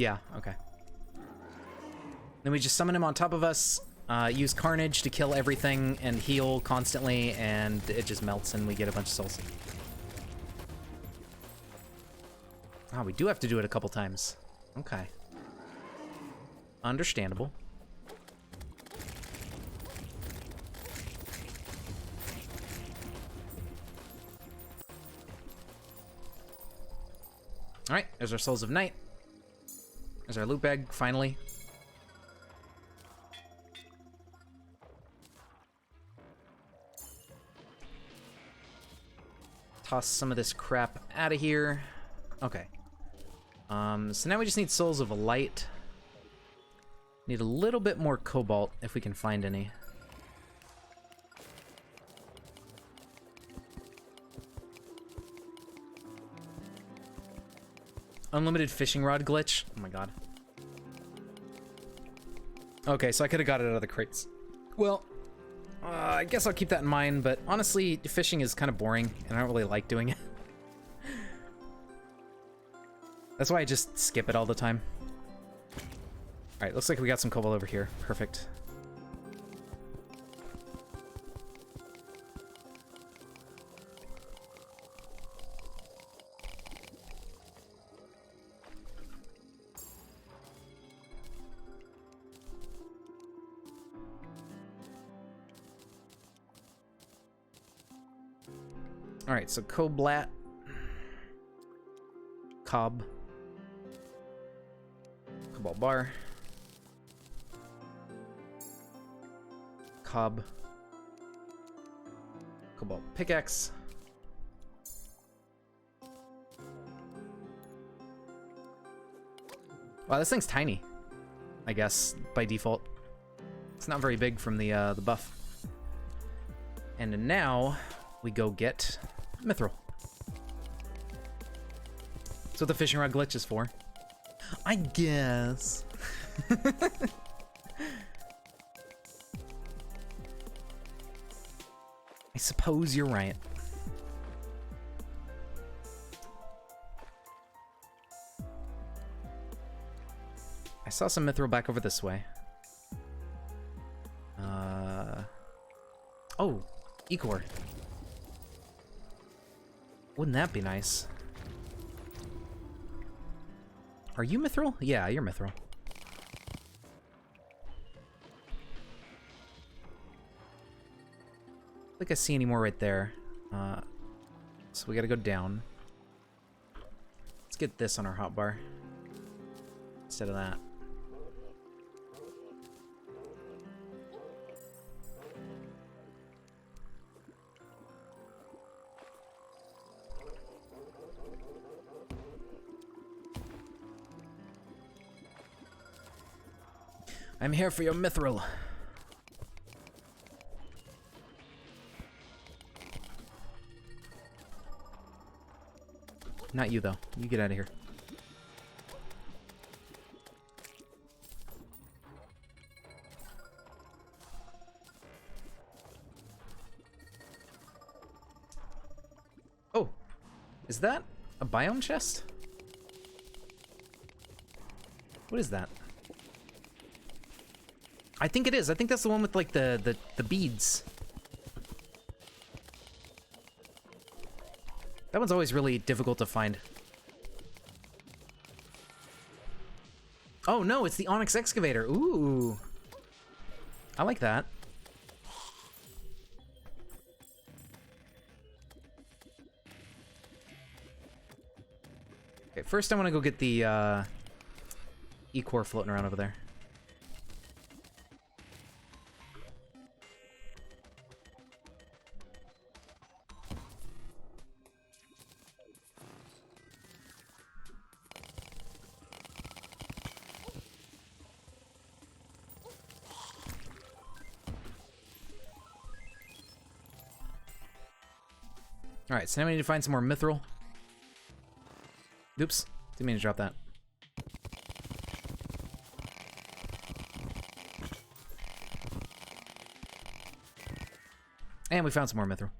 Yeah, okay. Then we just summon him on top of us, use Carnage to kill everything and heal constantly, and it just melts and we get a bunch of souls. Oh, we do have to do it a couple times. Okay. Understandable. Alright, there's our Souls of Night. There's our loot bag, finally. Toss some of this crap out of here. Okay. So now we just need Souls of Light. Need a little bit more Cobalt, if we can find any. Unlimited fishing rod glitch. Oh my god. Okay, so I could have got it out of the crates. Well, I guess I'll keep that in mind, but honestly, fishing is kind of boring, and I don't really like doing it. That's why I just skip it all the time. Alright, looks like we got some cobalt over here. Perfect. Alright, so Coblat. Cob. Cobalt bar. Cob. Cobalt pickaxe. Wow, this thing's tiny, I guess, by default. It's not very big from the buff. And now we go get Mithril. That's what the fishing rod glitch is for. I guess. I suppose you're right. I saw some mithril back over this way. Oh, Ecor. Wouldn't that be nice? Are you mithril? Yeah, you're mithril. I don't think I see any more right there. So we gotta go down. Let's get this on our hotbar instead of that. I'm here for your mithril. Not you, though. You get out of here. Oh, is that a biome chest? What is that? I think it is. I think that's the one with like the beads. That one's always really difficult to find. Oh no, it's the Onyx Excavator. Ooh. I like that. Okay, first I want to go get the E-Core floating around over there. Alright, so now we need to find some more mithril. Oops, didn't mean to drop that. And we found some more mithril.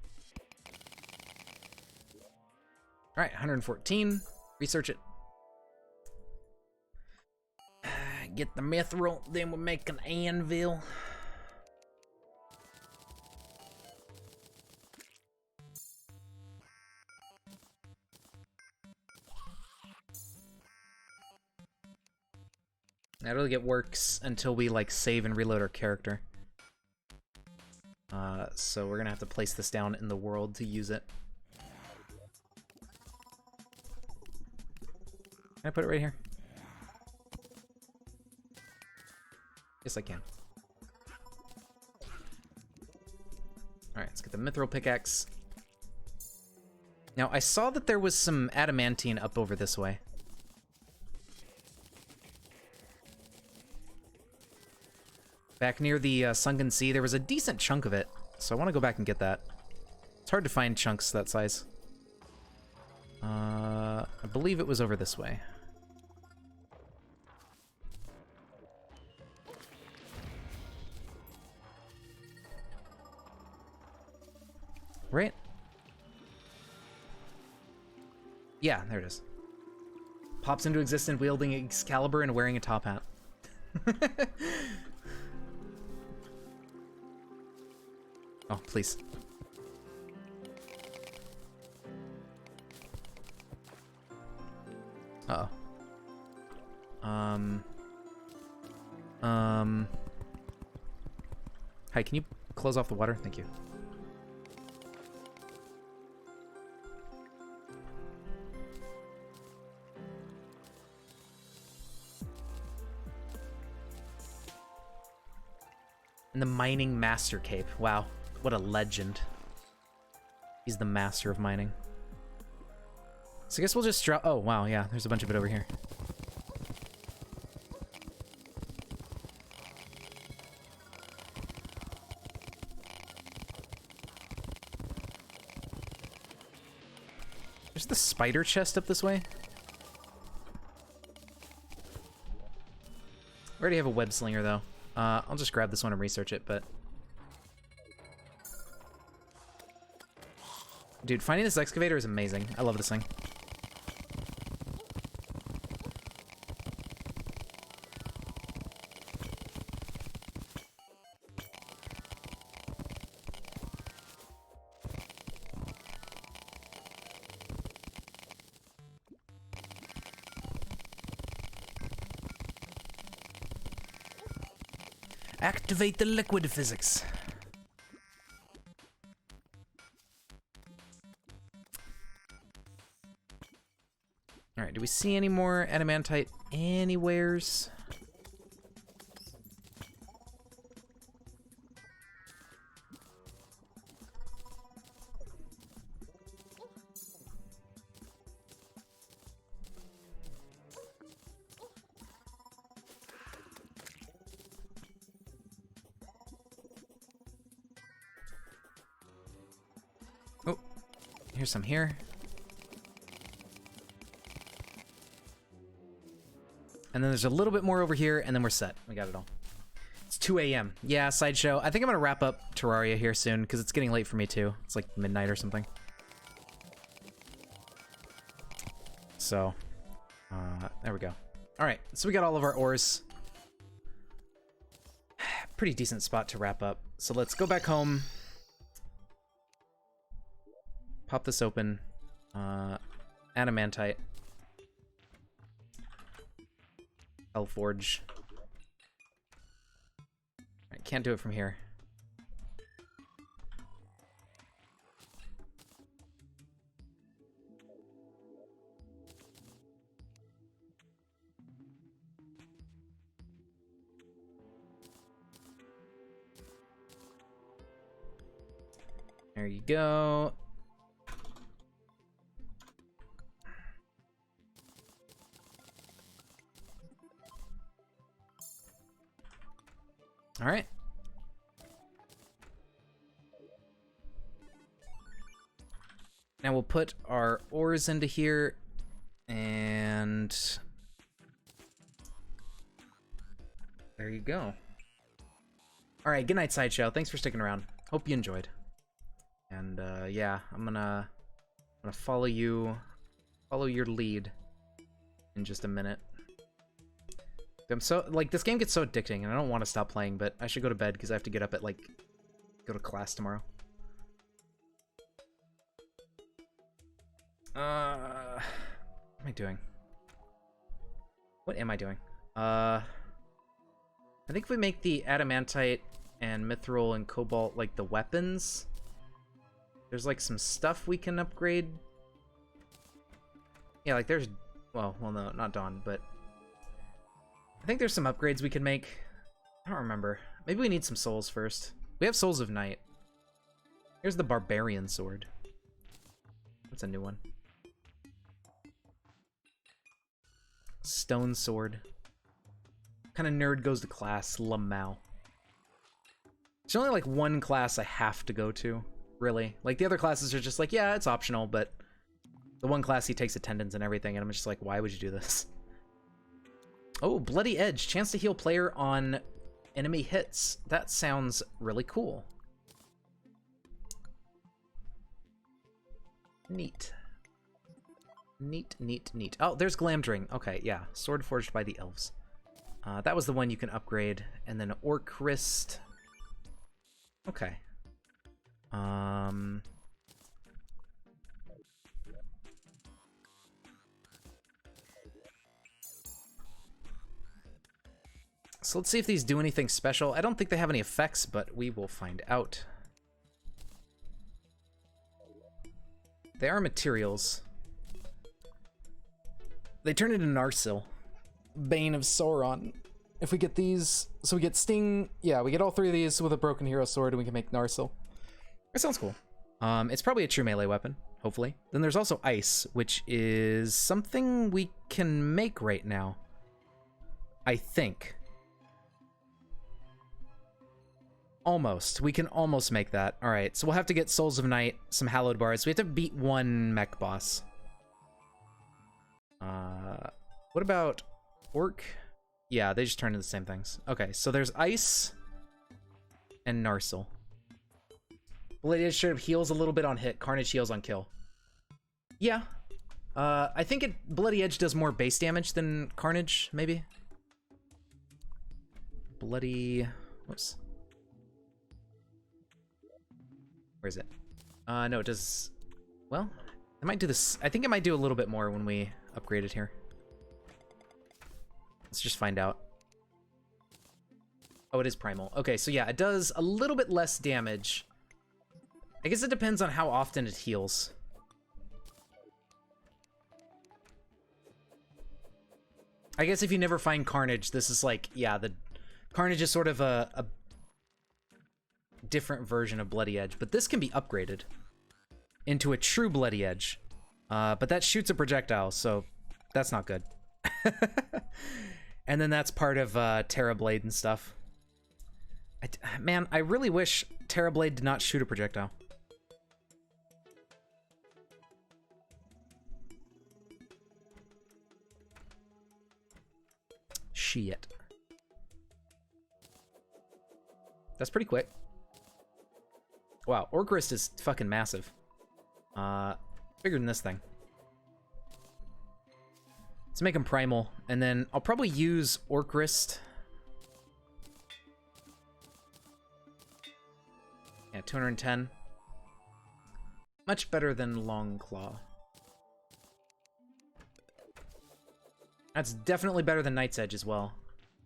Alright, 114. Research it. get the mithril, then we'll make an anvil. I don't think it works until we, like, save and reload our character. So we're gonna have to place this down in the world to use it. Can I put it right here? Yes, I can. Alright, let's get the mithril pickaxe. Now, I saw that there was some adamantine up over this way. Back near the sunken sea, there was a decent chunk of it, so I want to go back and get that. It's hard to find chunks that size. I believe it was over this way. Right? Yeah, there it is. Pops into existence wielding Excalibur and wearing a top hat. Oh, please. Uh-oh. Hi, can you close off the water? Thank you. And the mining master cape. Wow, what a legend. He's the master of mining. So I guess we'll just drop. Oh, wow, yeah, there's a bunch of it over here. There's the spider chest up this way. We already have a web slinger, though. I'll just grab this one and research it, but... Dude, finding this excavator is amazing. I love this thing. Activate the liquid physics. Alright, do we see any more adamantite anywheres? Oh, here's some here. And then there's a little bit more over here, and then we're set. We got it all. It's 2 a.m. Yeah, sideshow. I think I'm gonna wrap up Terraria here soon, because it's getting late for me too. It's like midnight or something. So, there we go. Alright, so we got all of our ores. Pretty decent spot to wrap up. So let's go back home. Pop this open. Adamantite. Hellforge. I can't do it from here. There you go. All right. Now we'll put our ores into here, and there you go. All right, good night, Sideshow. Thanks for sticking around. Hope you enjoyed. And yeah, I'm gonna follow your lead in just a minute. I'm so, like, this game gets so addicting, and I don't want to stop playing, but I should go to bed because I have to get up at, like, go to class tomorrow. What am I doing? What am I doing? I think if we make the adamantite and mithril and cobalt, like, the weapons, there's, like, some stuff we can upgrade. Yeah, like, there's, well, no, not Dawn, but I think there's some upgrades we can make. I don't remember. Maybe we need some souls first. We have Souls of Night. Here's the Barbarian Sword. That's a new one. Stone Sword. What kind of nerd goes to class? Lamau. There's only like one class I have to go to, really. Like the other classes are just like, yeah, it's optional, but the one class he takes attendance and everything, and I'm just like, why would you do this? Oh, Bloody Edge. Chance to heal player on enemy hits. That sounds really cool. Neat. Neat, neat, neat. Oh, there's Glamdring. Okay, yeah. Sword forged by the elves. That was the one you can upgrade. And then Orc Wrist. Okay. So let's see if these do anything special. I don't think they have any effects, but we will find out. They are materials. They turn into Narsil. Bane of Sauron. If we get these... So we get Sting... Yeah, we get all three of these with a Broken Hero Sword, and we can make Narsil. That sounds cool. It's probably a true melee weapon, hopefully. Then there's also Ice, which is something we can make right now. I think. Almost. We can almost make that. Alright, so we'll have to get Souls of Night, some Hallowed Bars. We have to beat one mech boss. What about Orc? Yeah, they just turn into the same things. Okay, so there's Ice and Narsil. Bloody Edge sort of heals a little bit on hit. Carnage heals on kill. Yeah. I think Bloody Edge does more base damage than Carnage, maybe? Bloody... Whoops. Where is it? No, it does... Well, it might do this... I think it might do a little bit more when we upgrade it here. Let's just find out. Oh, it is primal. Okay, so yeah, it does a little bit less damage. I guess it depends on how often it heals. I guess if you never find Carnage, this is like, yeah, the Carnage is sort of a different version of Bloody Edge, but this can be upgraded into a true Bloody Edge. But that shoots a projectile, so that's not good. And then that's part of Terrorblade and stuff. Man, I really wish Terrorblade did not shoot a projectile. Shit. That's pretty quick. Wow, Orc Wrist is fucking massive. Bigger than this thing. Let's make him primal, and then I'll probably use Orc Wrist. Yeah, 210. Much better than Long Claw. That's definitely better than Night's Edge as well,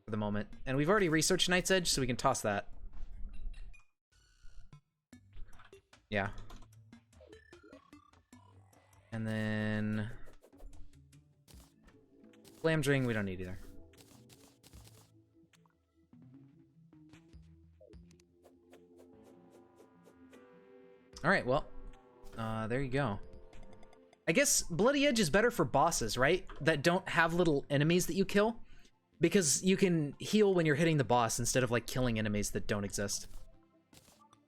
for the moment. And we've already researched Night's Edge, so we can toss that. Yeah. And then... Glamdring, we don't need either. Alright, well, there you go. I guess Bloody Edge is better for bosses, right? That don't have little enemies that you kill. Because you can heal when you're hitting the boss instead of, like, killing enemies that don't exist.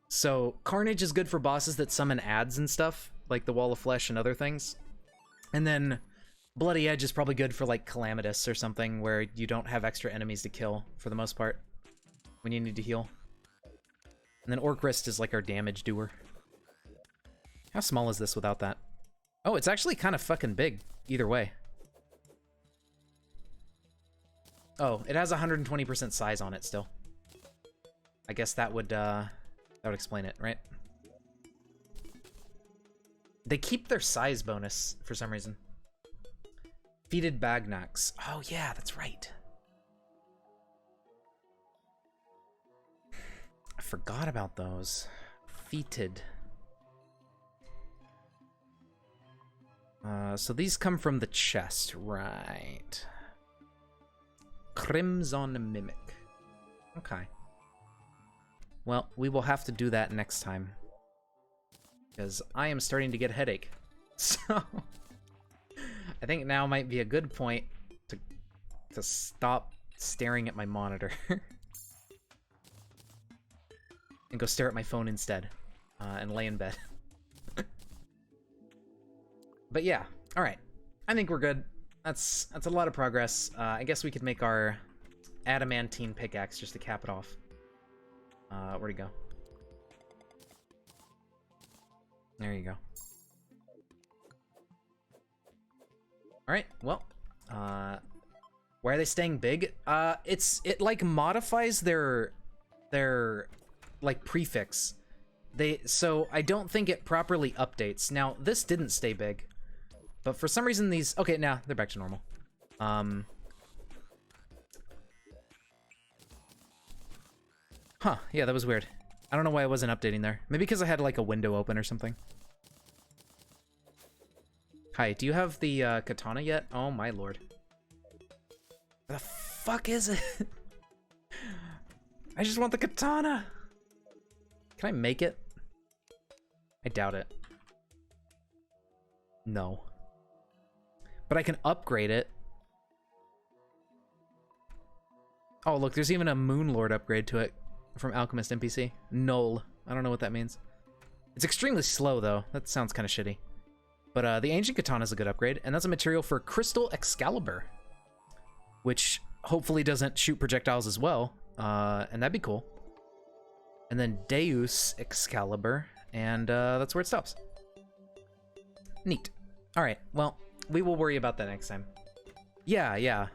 So, Carnage is good for bosses that summon ads and stuff, like the Wall of Flesh and other things. And then Bloody Edge is probably good for, like, Calamitous or something, where you don't have extra enemies to kill, for the most part, when you need to heal. And then Orc Wrist is, like, our damage doer. How small is this without that? Oh, it's actually kind of fucking big, either way. Oh, it has 120% size on it still. I guess that would explain it, right? They keep their size bonus for some reason. Feated Bagnacks. Oh yeah, that's right. I forgot about those. Feated. So these come from the chest, right? Crimson Mimic. Okay. Well, we will have to do that next time. Because I am starting to get a headache. So, I think now might be a good point to stop staring at my monitor. And go stare at my phone instead. And lay in bed. But yeah, alright. I think we're good. That's a lot of progress. I guess we could make our adamantine pickaxe just to cap it off. Where'd he go? There you go. Alright, well, why are they staying big? It like modifies their like prefix. So I don't think it properly updates. Now, this didn't stay big. But for some reason these... Okay, now they're back to normal. Huh, yeah, that was weird. I don't know why I wasn't updating there. Maybe because I had like a window open or something. Hi, do you have the katana yet? Oh my lord. Where the fuck is it? I just want the katana! Can I make it? I doubt it. No. But I can upgrade it. Oh, look, there's even a Moonlord upgrade to it from Alchemist NPC. Null. I don't know what that means. It's extremely slow, though. That sounds kind of shitty. But the Ancient Katana is a good upgrade, and that's a material for Crystal Excalibur, which hopefully doesn't shoot projectiles as well, and that'd be cool. And then Deus Excalibur, and that's where it stops. Neat. All right, well, we will worry about that next time. Yeah.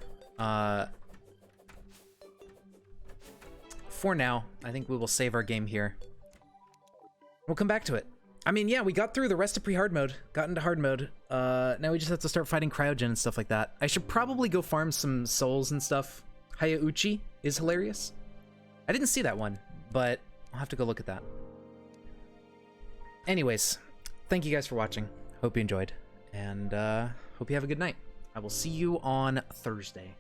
For now, I think we will save our game here. We'll come back to it. I mean, yeah, we got through the rest of pre-hard mode, got into hard mode. Now we just have to start fighting Cryogen and stuff like that. I should probably go farm some souls and stuff. Hayauchi is hilarious. I didn't see that one, but I'll have to go look at that. Anyways, thank you guys for watching. Hope you enjoyed, and hope you have a good night. I will see you on Thursday.